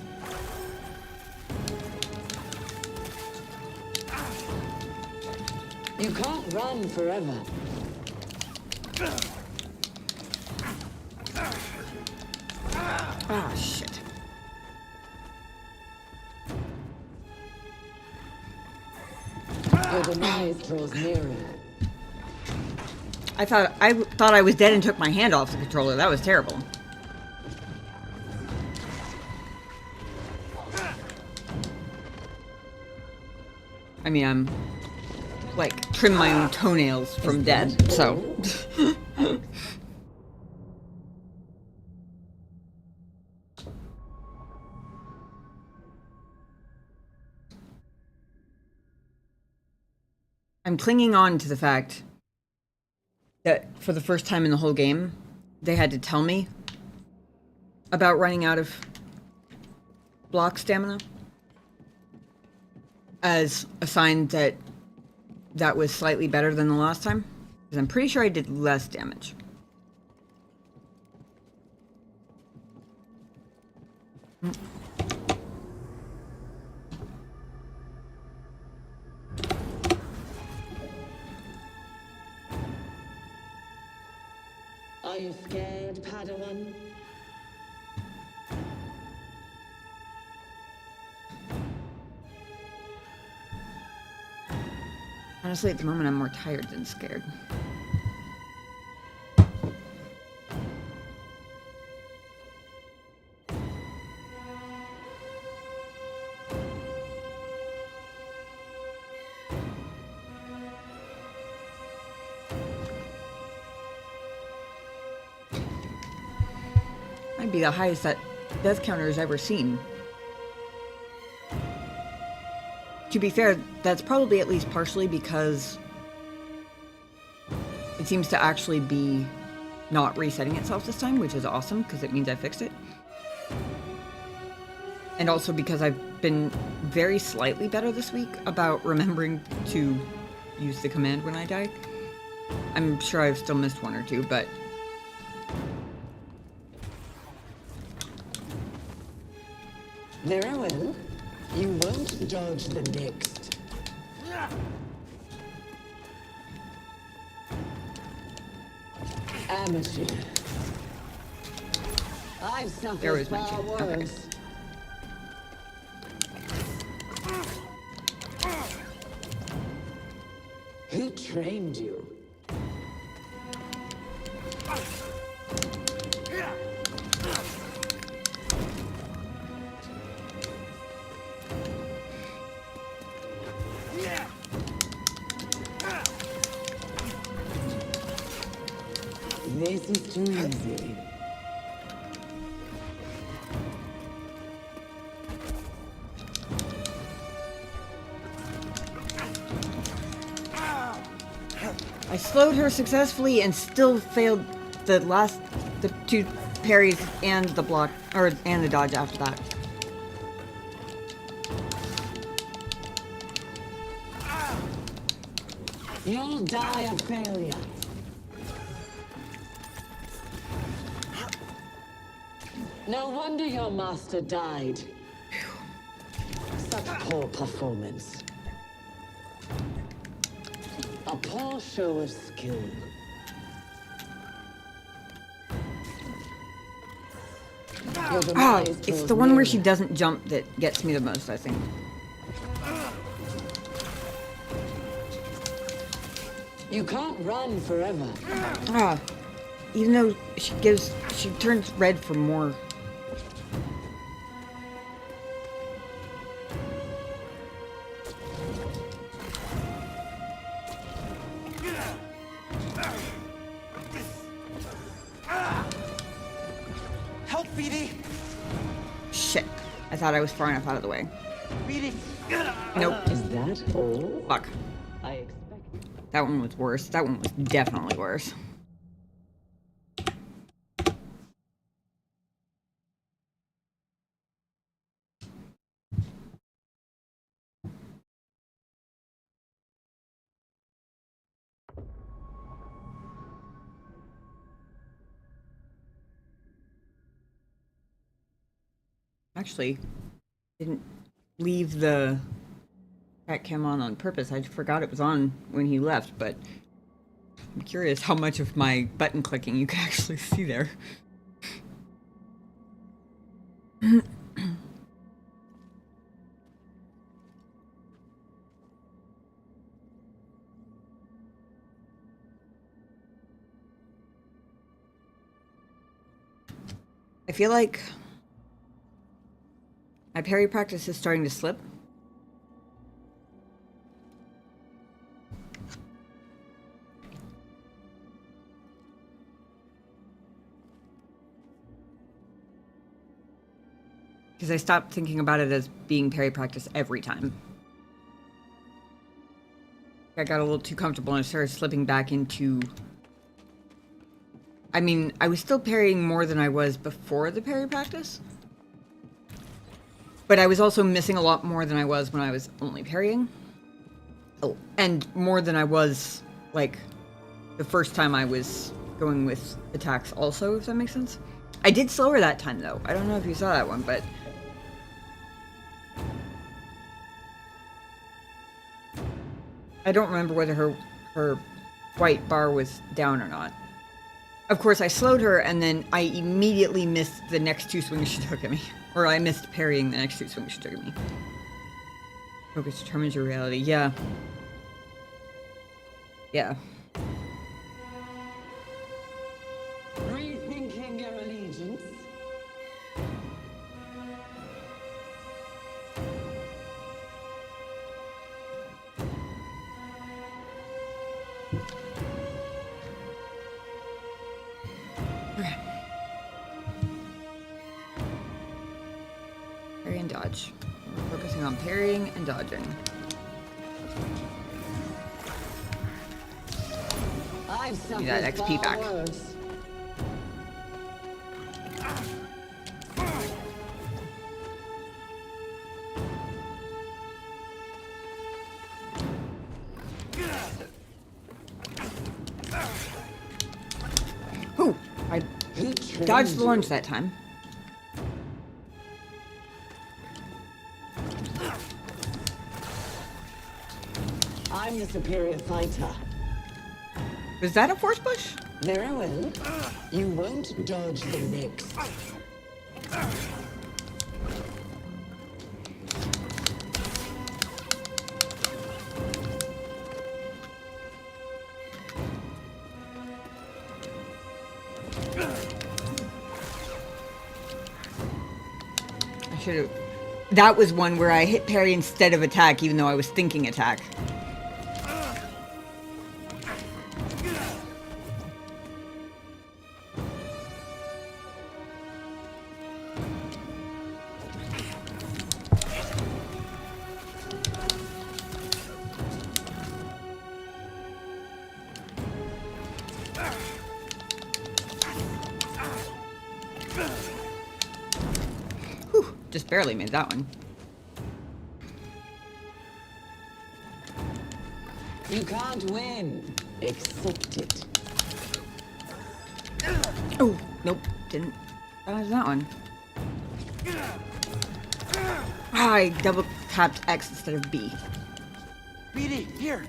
You can't run forever. Ah, shit. Your demise draws nearer. I thought I was dead and took my hand off the controller. That was terrible. I mean, I'm like trim my own toenails from dead, so. I'm clinging on to the fact that for the first time in the whole game, they had to tell me about running out of block stamina as a sign that that was slightly better than the last time, because I'm pretty sure I did less damage. Are you scared, Padawan? Honestly, at the moment, I'm more tired than scared. Might be the highest that death counter has ever seen. To be fair, that's probably at least partially because it seems to actually be not resetting itself this time, which is awesome because it means I fixed it. And also because I've been very slightly better this week about remembering to use the command when I die. I'm sure I've still missed one or two, but Very well. You won't dodge the next. Amateur. I've There suffered was my far chance. Okay. worse. Who trained you? This is too easy. I slowed her successfully and still failed the two parries and the block, and the dodge after that. You'll die a failure. No wonder your master died. Such poor performance. A poor show of skill. Ah, it's the one where she doesn't jump that gets me the most, I think. You can't run forever. Ah, even though she turns red for more. Help, BD! shit. I thought I was far enough out of the way. Nope. Is that all? Fuck. I expect. That one was worse. That one was definitely worse. Actually, didn't leave the cat cam on purpose. I forgot it was on when he left, but I'm curious how much of my button clicking you can actually see there. I feel like my parry practice is starting to slip. Because I stopped thinking about it as being parry practice every time. I got a little too comfortable and I started slipping back into... I mean, I was still parrying more than I was before the parry practice. But I was also missing a lot more than I was when I was only parrying. Oh, and more than I was, like, the first time I was going with attacks also, if that makes sense. I did slower that time, though. I don't know if you saw that one, but... I don't remember whether her white bar was down or not. Of course, I slowed her, and then I immediately missed the next two swings she took at me. Or I missed parrying the next two swings she took at me. Focus determines your reality. Yeah. Yeah. Rethinking your allegiance? Okay. Parry and dodge. We're focusing on parrying and dodging. I've suffered Need that XP far back. worse. Ooh, I dodged the lunge that time. I'm the superior fighter. Was that a force push? Very well. You won't dodge the next. I should have... That was one where I hit parry instead of attack, even though I was thinking attack. Whew, just barely made that one. You can't win. Accept it. Oh, nope, didn't. That was that one. Ah, I double tapped X instead of B. BD, here.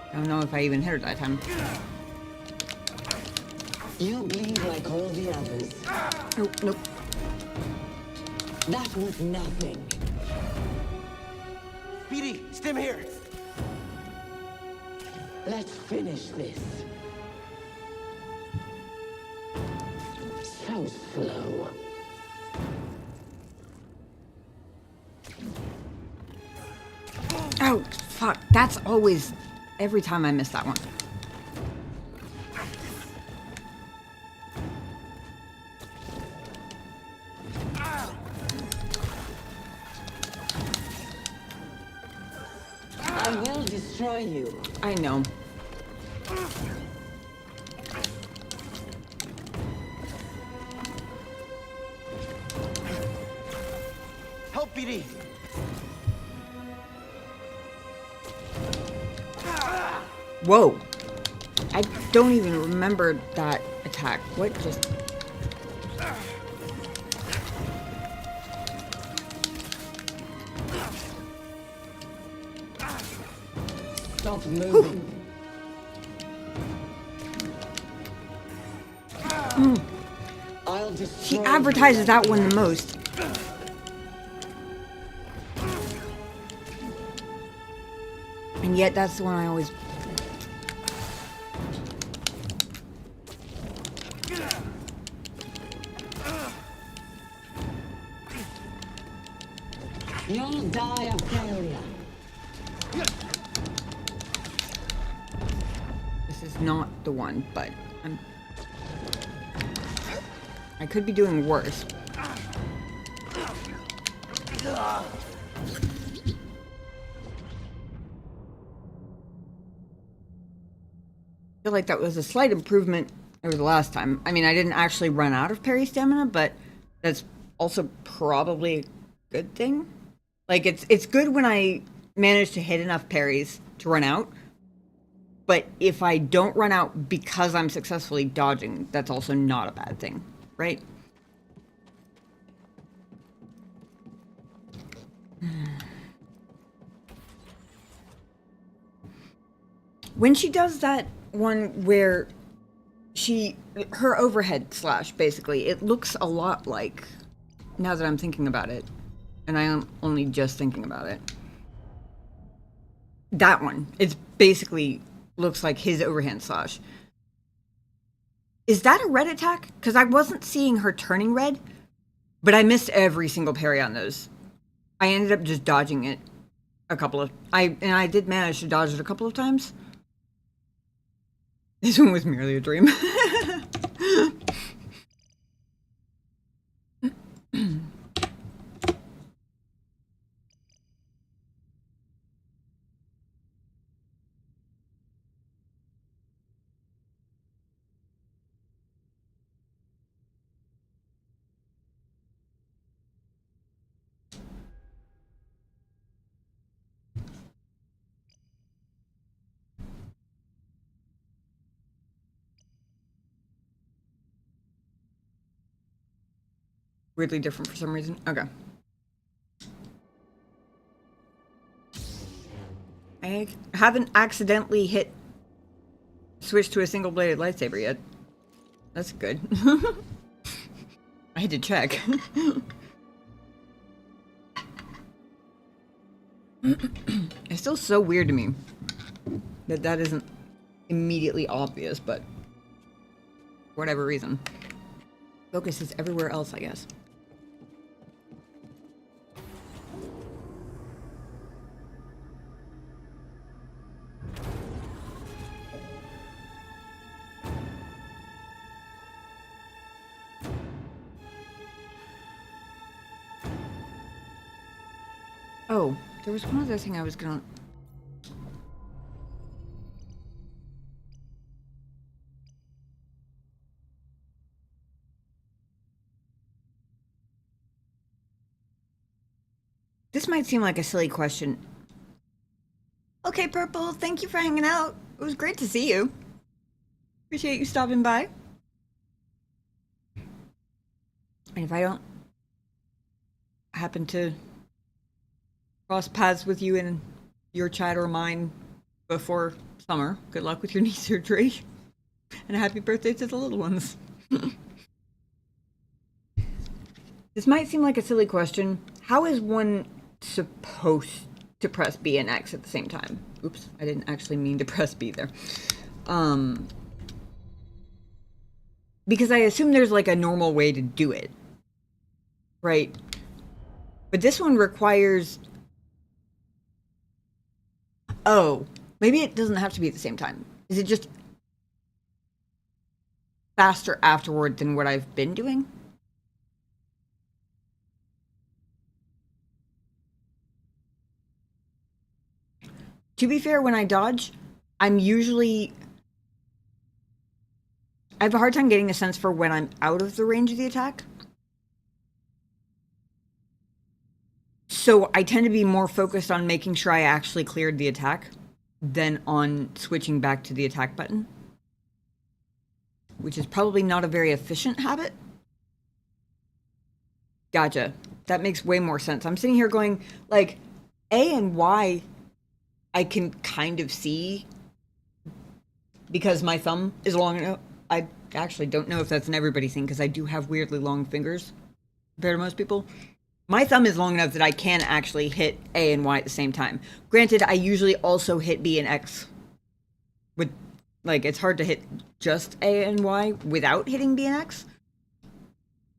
I don't know if I even hit her that time. You bleed like all the others. Nope, nope. That was nothing. BD, stim here. Let's finish this. So slow. Oh, fuck. That's always... Every time I miss that one. I will destroy you. I know. Help, BD! Whoa. I don't even remember that attack. What just... Stop moving. I'll destroy She advertises you. that one the most. And yet that's the one I always... You'll die of failure. This is not the one, but I could be doing worse. I feel like that was a slight improvement over the last time. I mean, I didn't actually run out of parry stamina, but that's also probably a good thing. Like, it's good when I manage to hit enough parries to run out, but if I don't run out because I'm successfully dodging, that's also not a bad thing, right? When she does that one where her overhead slash, basically, it looks a lot like, now that I'm thinking about it, and I am only just thinking about it, that one, it's basically looks like his overhand slash. Is that a red attack? Because I wasn't seeing her turning red, but I missed every single parry on those. I ended up just dodging it a couple of... I did manage to dodge it a couple of times. This one was merely a dream. Weirdly different for some reason. Okay. I haven't accidentally switched to a single-bladed lightsaber yet. That's good. I had to check. It's still so weird to me that isn't immediately obvious, but for whatever reason. Focus is everywhere else, I guess. Oh, there was one other thing I was gonna... This might seem like a silly question. Okay, Purple, thank you for hanging out. It was great to see you. Appreciate you stopping by. And if I don't happen to cross paths with you in your chat or mine before summer, good luck with your knee surgery. And a happy birthday to the little ones. This might seem like a silly question. How is one supposed to press B and X at the same time. Oops, I didn't actually mean to press B there. Because I assume there's like a normal way to do it, right? But this one requires... Oh, maybe it doesn't have to be at the same time. Is it just faster afterward than what I've been doing? To be fair, when I dodge, I'm usually... I have a hard time getting a sense for when I'm out of the range of the attack. So I tend to be more focused on making sure I actually cleared the attack than on switching back to the attack button. Which is probably not a very efficient habit. Gotcha. That makes way more sense. I'm sitting here going, like, A and Y I can kind of see because my thumb is long enough. I actually don't know if that's an everybody thing because I do have weirdly long fingers compared to most people. My thumb is long enough that I can actually hit A and Y at the same time. Granted, I usually also hit B and X. With, like, it's hard to hit just A and Y without hitting B and X.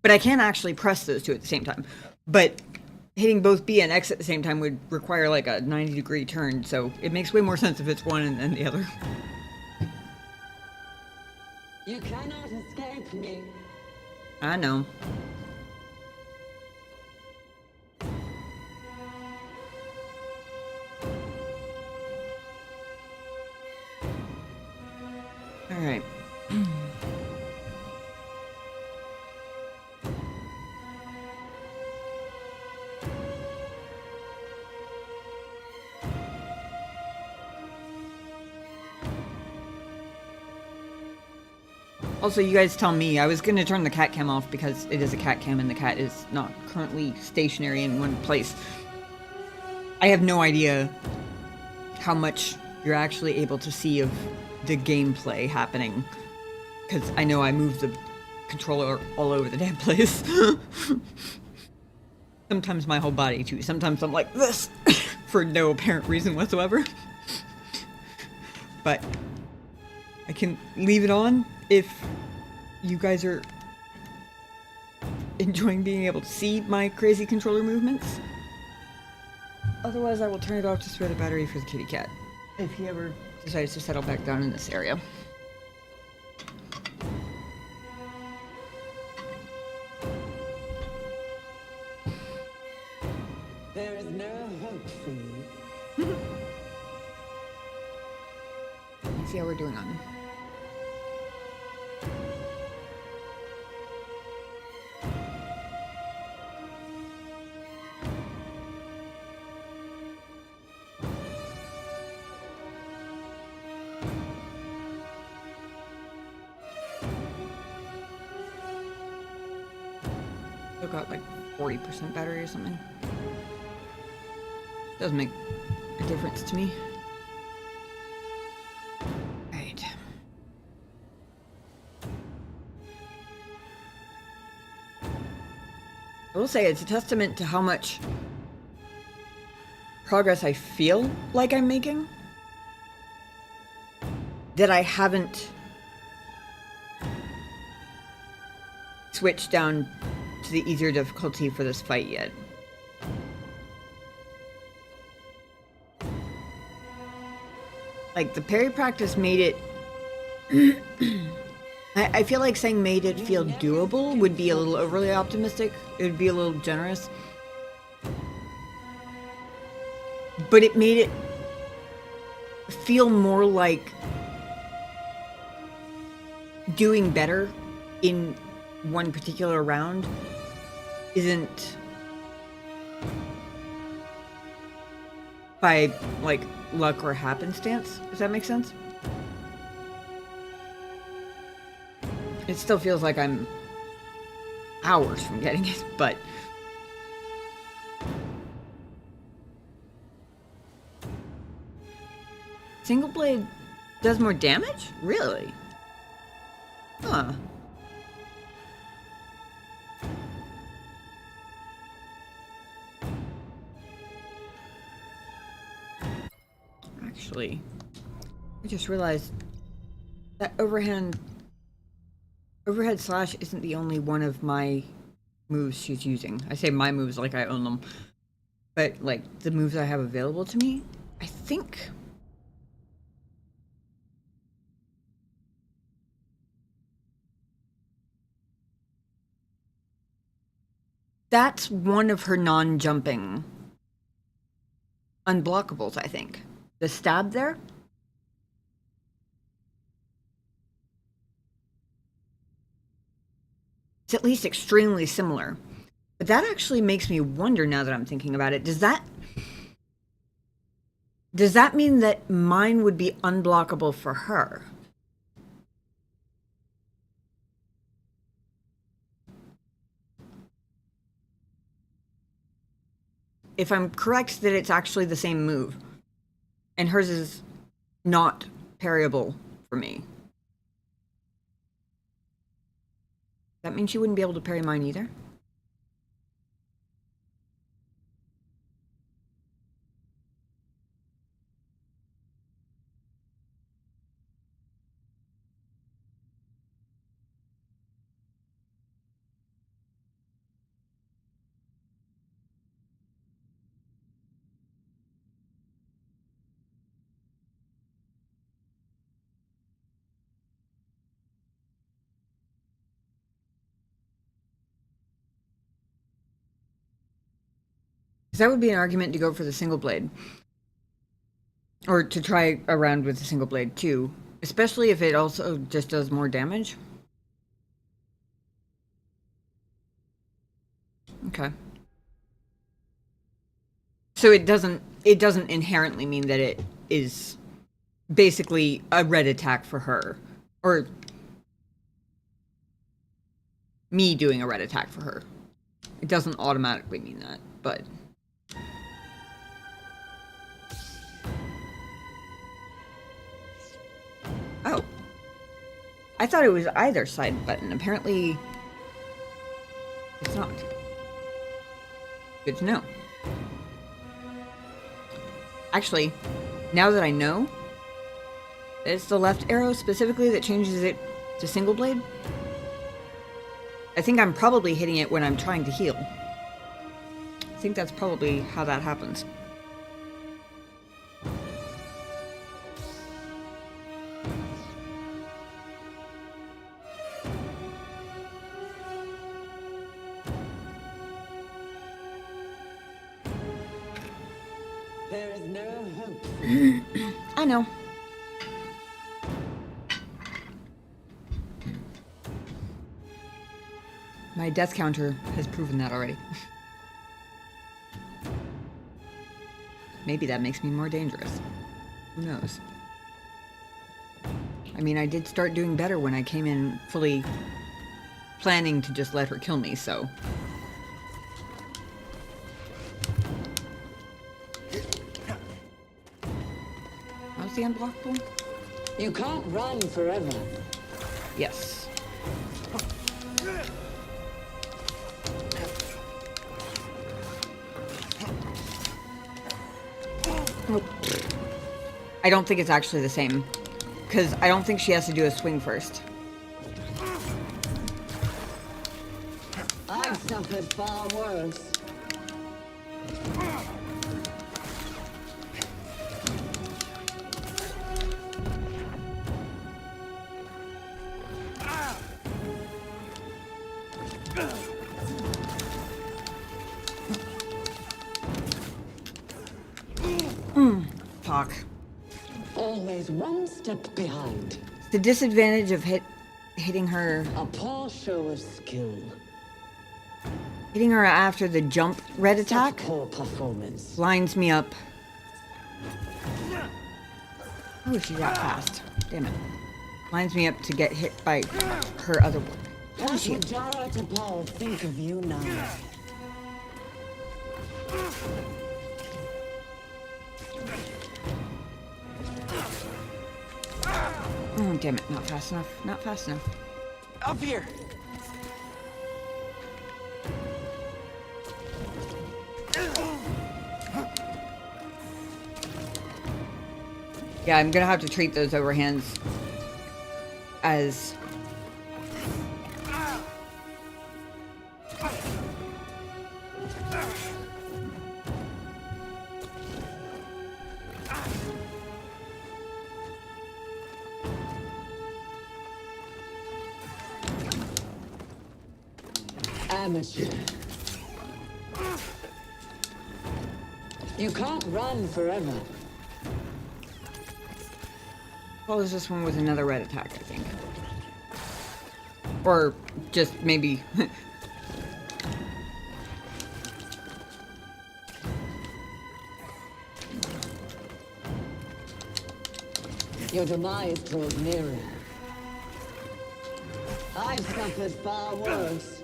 But I can actually press those two at the same time. But hitting both B and X at the same time would require like a 90-degree turn, so it makes way more sense if it's one and then the other. You cannot escape me. I know. All right. Also, you guys tell me. I was going to turn the cat cam off because it is a cat cam and the cat is not currently stationary in one place. I have no idea how much you're actually able to see of the gameplay happening. Because I know I move the controller all over the damn place. Sometimes my whole body too. Sometimes I'm like this for no apparent reason whatsoever. But I can leave it on if you guys are enjoying being able to see my crazy controller movements. Otherwise, I will turn it off to spare the battery for the kitty cat if he ever decides to settle back down in this area. There is no hope for you. Let's see how we're doing on. Still got like 40% battery or something. Doesn't make a difference to me. Right. I will say it's a testament to how much progress I feel like I'm making that I haven't switched down to the easier difficulty for this fight yet. Like, the parry practice made it... I feel like saying made it feel doable would be a little overly optimistic. It would be a little generous. But it made it feel more like doing better in one particular round isn't by, like, luck or happenstance. Does that make sense? It still feels like I'm hours from getting it, but... Single blade does more damage? Really? Huh. actually. I just realized that overhead slash isn't the only one of my moves she's using. I say my moves like I own them. But, like, the moves I have available to me, I think... that's one of her non-jumping unblockables, I think. The stab there? It's at least extremely similar. But that actually makes me wonder now that I'm thinking about it. Does that mean that mine would be unblockable for her? If I'm correct that it's actually the same move, and hers is not parryable for me, that means she wouldn't be able to parry mine either? That would be an argument to go for the single blade. Or to try around with the single blade too. Especially if it also just does more damage. Okay. So it doesn't inherently mean that it is basically a red attack for her. Or me doing a red attack for her. It doesn't automatically mean that, but... oh. I thought it was either side button. Apparently, it's not. Good to know. Actually, now that I know, it's the left arrow specifically that changes it to single blade. I think I'm probably hitting it when I'm trying to heal. I think that's probably how that happens. There is no hope. I know. My death counter has proven that already. Maybe that makes me more dangerous. Who knows? I mean, I did start doing better when I came in fully planning to just let her kill me, so... how's the unblockable? You can't run forever. Yes. Oh. I don't think it's actually the same. Because I don't think she has to do a swing first. I've suffered far worse. Fuck. Always one step behind. The disadvantage of hitting her... a poor show of skill. Hitting her after the jump red attack poor performance. lines me up. Oh, she got fast. Damn it. Lines me up to get hit by her other one. What would Jara to Paul think of you now? Oh, damn it. Not fast enough. Not fast enough. Up here! Yeah, I'm gonna have to treat those overhands as amateur. You can't run forever. well, there's this one with another red attack, I think. Or just maybe Your demise draws nearer. I've suffered far worse.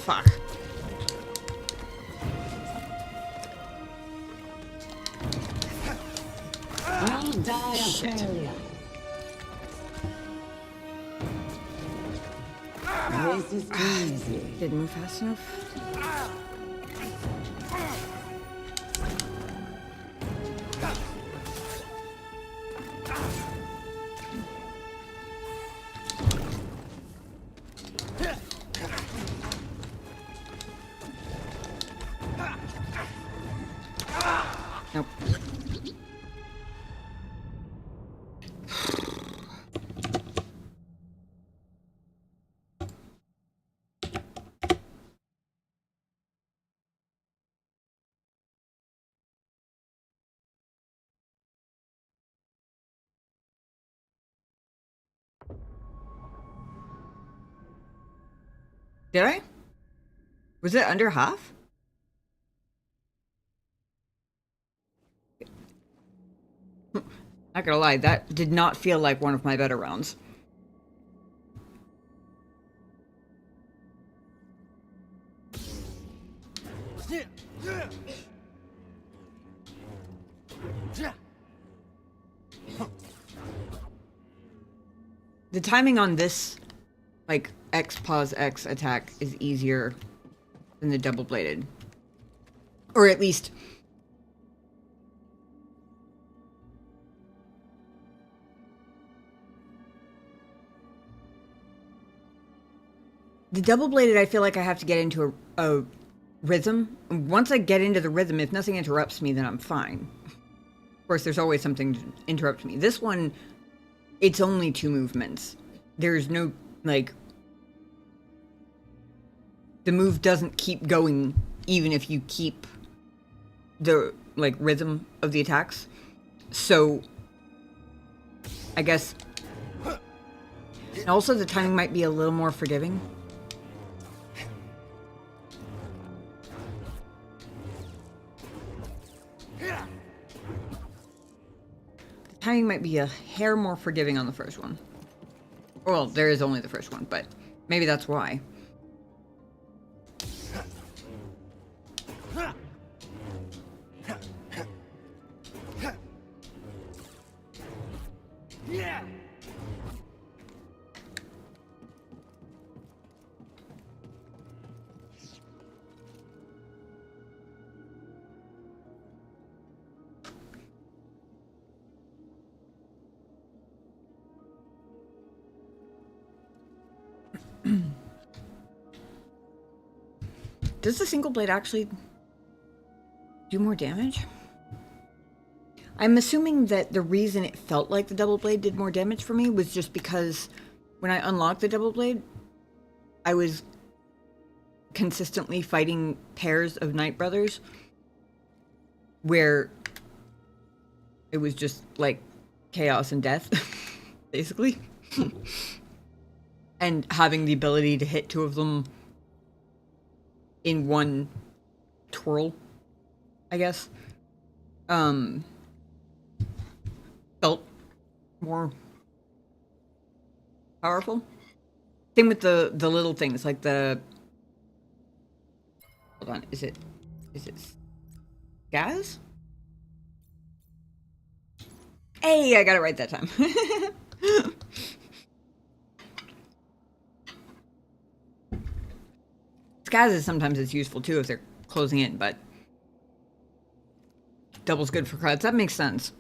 fuck. I'll die a failure. This is easy. Didn't move fast enough. Nope. Did I? Was it under half? Not gonna lie, that did not feel like one of my better rounds. The timing on this, like, X pause X attack is easier than the double-bladed. Or at least... The double-bladed, I feel like I have to get into a rhythm. Once I get into the rhythm, if nothing interrupts me, then I'm fine. Of course, there's always something to interrupt me. This one, it's only 2 movements. There's no, like... The move doesn't keep going, even if you keep the, like, rhythm of the attacks. So, I guess... And also, the timing might be a little more forgiving. Timing might be a hair more forgiving on the first one. Well, there is only the first one, but maybe that's why. Yeah. Does the single blade actually do more damage? I'm assuming that the reason it felt like the double blade did more damage for me was just because when I unlocked the double blade, I was consistently fighting pairs of Night Brothers where it was just like chaos and death, basically. And having the ability to hit 2 of them in one twirl, I guess, felt more powerful. Same with the little things, like the... Hold on, is it Gaz? Hey, I got it right that time. scaz is sometimes it's useful too if they're closing in, but double's good for crowds. That makes sense.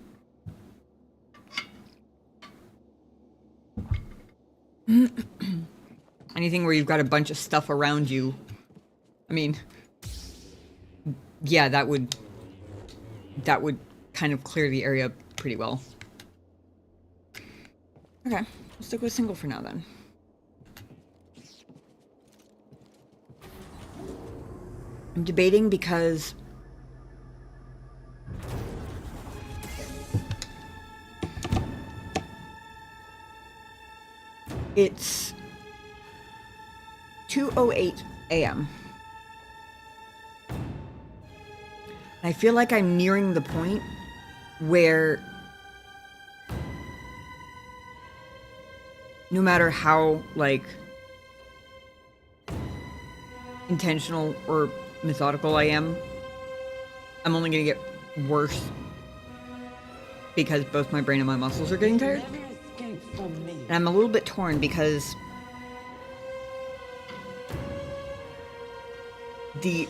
Anything where you've got a bunch of stuff around you. I mean, yeah, that would kind of clear the area pretty well. Okay, we'll stick with single for now then. I'm debating because it's 2:08 a.m. I feel like I'm nearing the point where no matter how, like, intentional or methodical I am, I'm only gonna get worse because both my brain and my muscles are getting tired. And I'm a little bit torn because the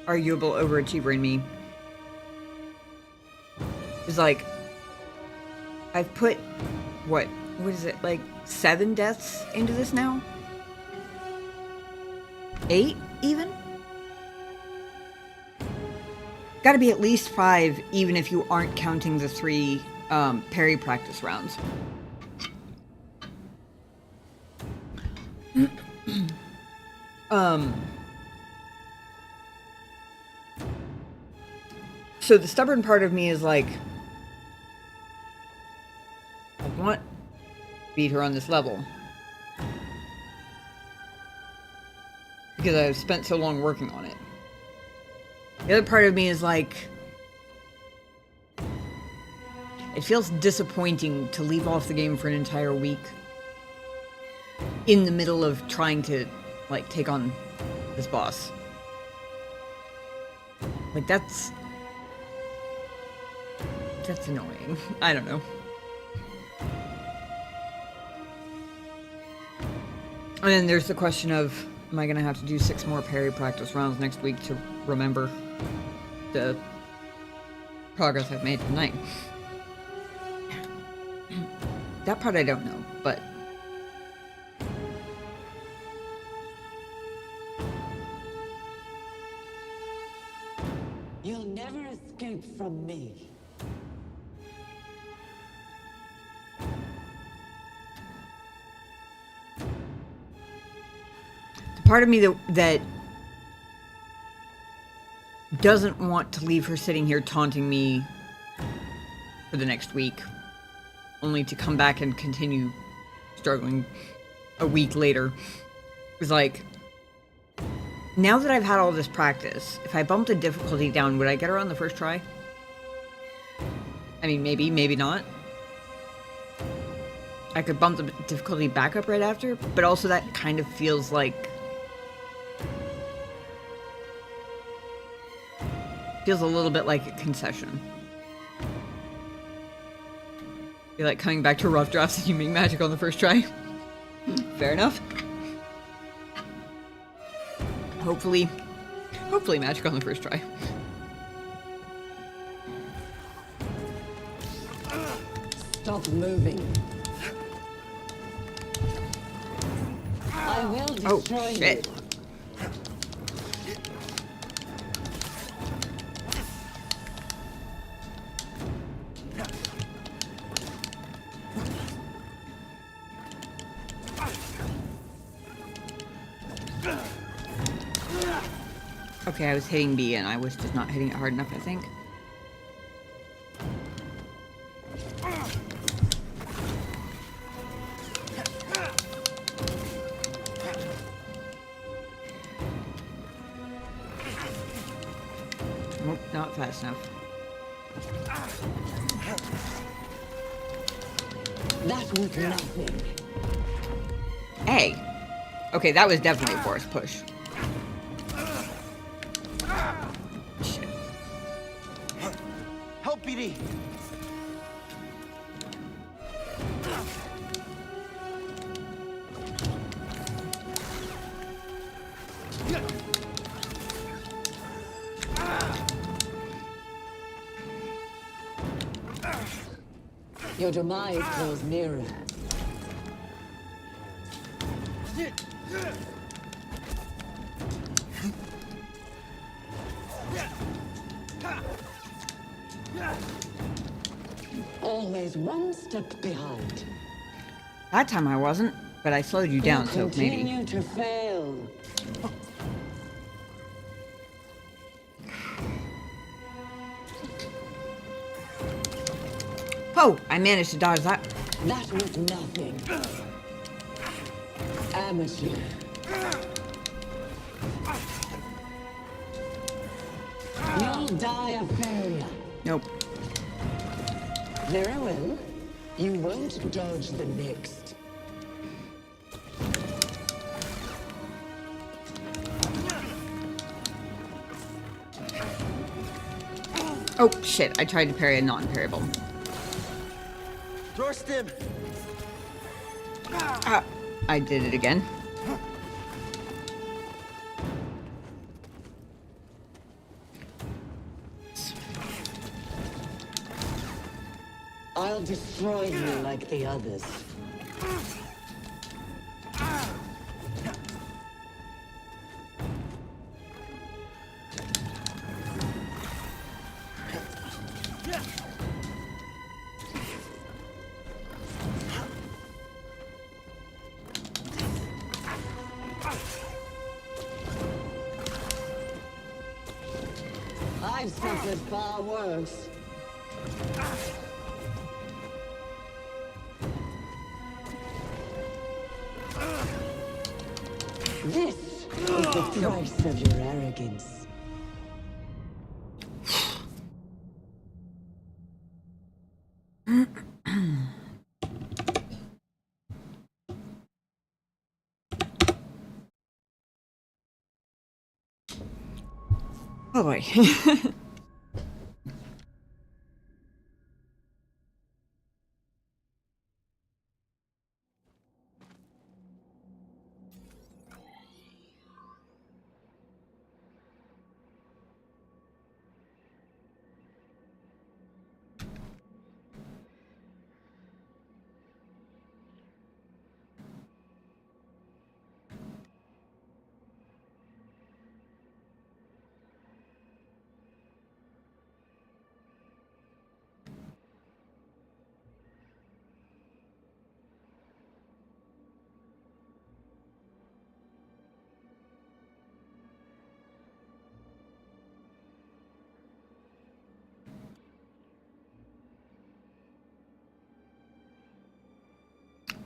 arguable overachiever in me is like, I've put, what is it, like 7 deaths into this now? 8 even? Gotta be at least 5 even if you aren't counting the 3 parry practice rounds. So the stubborn part of me is like, I want to beat her on this level because I've spent so long working on it. The other part of me is like, it feels disappointing to leave off the game for an entire week in the middle of trying to, like, take on this boss. Like, that's annoying. I don't know. And then there's the question of, am I gonna have to do 6 more parry practice rounds next week to remember the progress I've made tonight? That part I don't know, but You'll never escape from me. the part of me that doesn't want to leave her sitting here taunting me for the next week, only to come back and continue struggling a week later, is like, now that I've had all this practice, if I bumped the difficulty down, would I get her on the first try? I mean, maybe, maybe not. I could bump the difficulty back up right after, but also that kind of feels like... feels a little bit like a concession. You're like coming back to rough drafts and you make magic on the first try. Fair enough. Hopefully magic on the first try. Stop moving. I will destroy you. Shit. Okay, I was hitting B and I was just not hitting it hard enough, I think. Nope, not fast enough. That was nothing. Hey! Okay, that was definitely a forced push. Shit. Help, BD. Your demise grows nearer. Always one step behind. That time I wasn't, but I slowed you down, so maybe. Continue to fail. Oh, I managed to dodge that. That was nothing. Amateur. You'll die of failure. Nope. Very well. You won't dodge the next. Oh, shit. I tried to parry a non-parryable. Dorstim! Ah, I did it again. I'll destroy you like the others. I've suffered far worse. This is the price of your arrogance. Oh boy.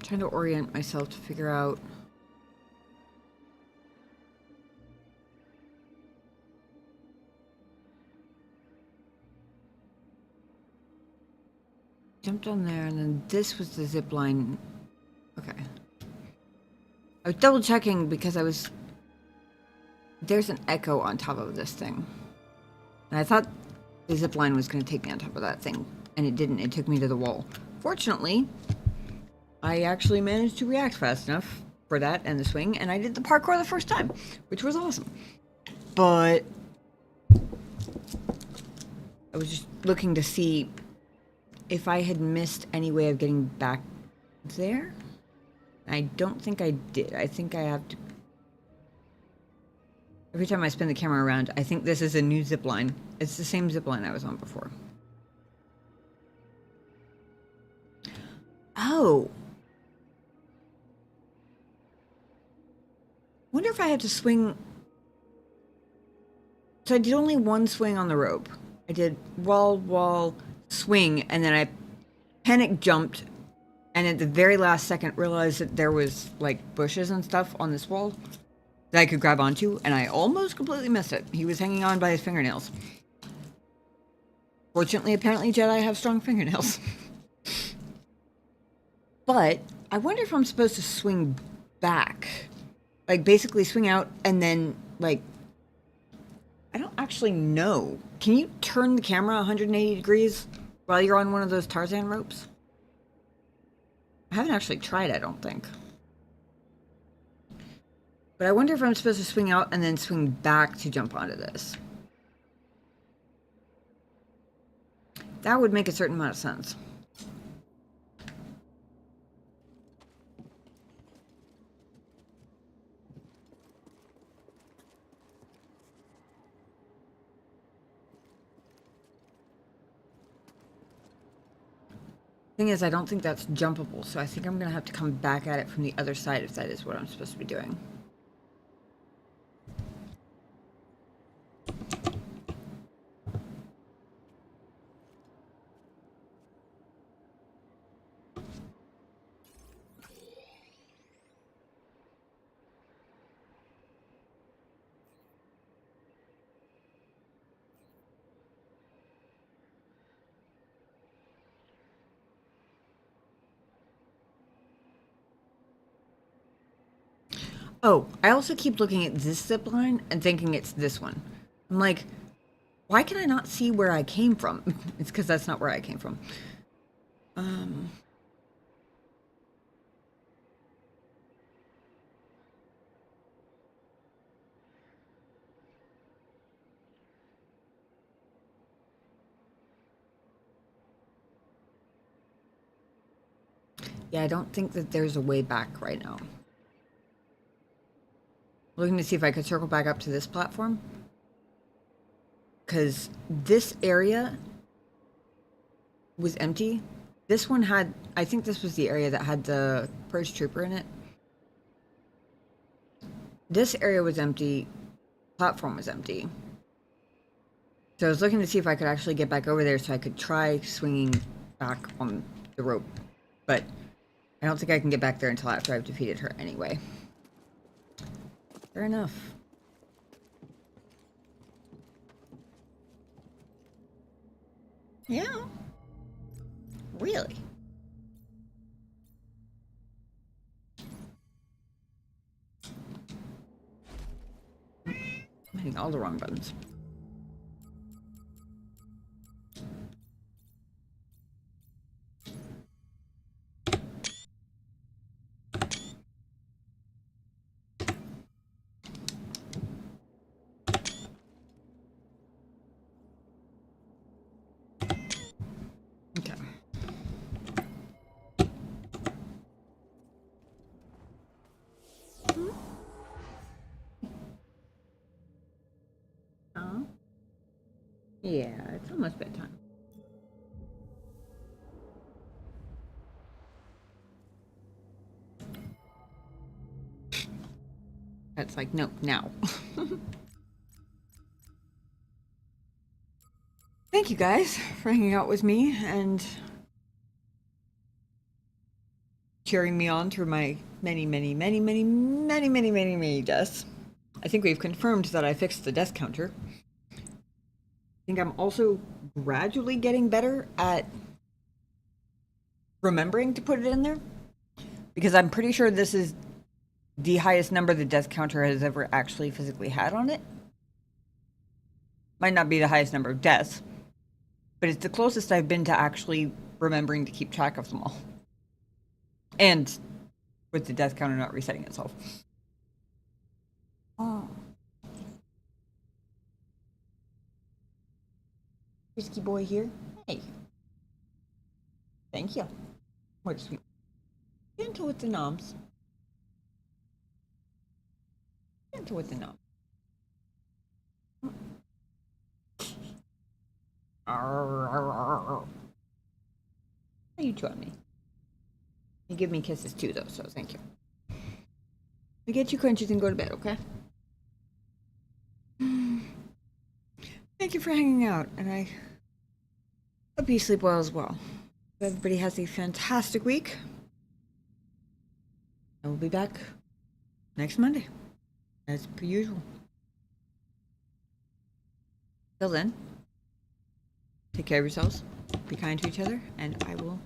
Trying to orient myself to figure out jumped on there, and then this was the zip line. Okay. I was double checking because there's an echo on top of this thing. And I thought the zip line was going to take me on top of that thing, and it didn't. It took me to the wall. Fortunately, I actually managed to react fast enough for that and the swing, and I did the parkour the first time, which was awesome. But I was just looking to see if I had missed any way of getting back there. I don't think I did. I think I have to... Every time I spin the camera around, I think this is a new zip line. It's the same zip line I was on before. Oh. Wonder if I had to swing... So I did only one swing on the rope. I did wall, swing, and then I panic jumped, and at the very last second realized that there was like bushes and stuff on this wall that I could grab onto, and I almost completely missed it. He was hanging on by his fingernails. Fortunately, apparently Jedi have strong fingernails. But I wonder if I'm supposed to swing back. Like, basically swing out and then, like... I don't actually know. Can you turn the camera 180 degrees while you're on one of those Tarzan ropes? I haven't actually tried, I don't think. But I wonder if I'm supposed to swing out and then swing back to jump onto this. That would make a certain amount of sense. Thing is, I don't think that's jumpable, so I think I'm gonna have to come back at it from the other side if that is what I'm supposed to be doing. Oh, I also keep looking at this zip line and thinking it's this one. I'm like, why can I not see where I came from? It's because that's not where I came from. Yeah, I don't think that there's a way back right now. Looking to see if I could circle back up to this platform. Because this area was empty. This one had, I think this was the area that had the Purge Trooper in it. This area was empty. Platform was empty. So I was looking to see if I could actually get back over there so I could try swinging back on the rope. But I don't think I can get back there until after I've defeated her anyway. Fair enough. Yeah. Really? I'm hitting all the wrong buttons. Okay. Oh. Yeah, it's almost bedtime. That's like, no, now. Thank you guys for hanging out with me and cheering me on through my many deaths. I think we've confirmed that I fixed the death counter. I think I'm also gradually getting better at remembering to put it in there. Because I'm pretty sure this is the highest number the death counter has ever actually physically had on it. Might not be the highest number of deaths, but it's the closest I've been to actually remembering to keep track of them all. And with the death counter not resetting itself. Oh. Risky boy here. Hey. Thank you. What sweet. Gentle with the noms. Gentle with the noms. How you trying me? You give me kisses too, though, so thank you. I get you crunches and go to bed, okay? Thank you for hanging out, and I hope you sleep well as well. Everybody has a fantastic week. And we'll be back next Monday, as per usual. Till then, take care of yourselves, be kind to each other, and I will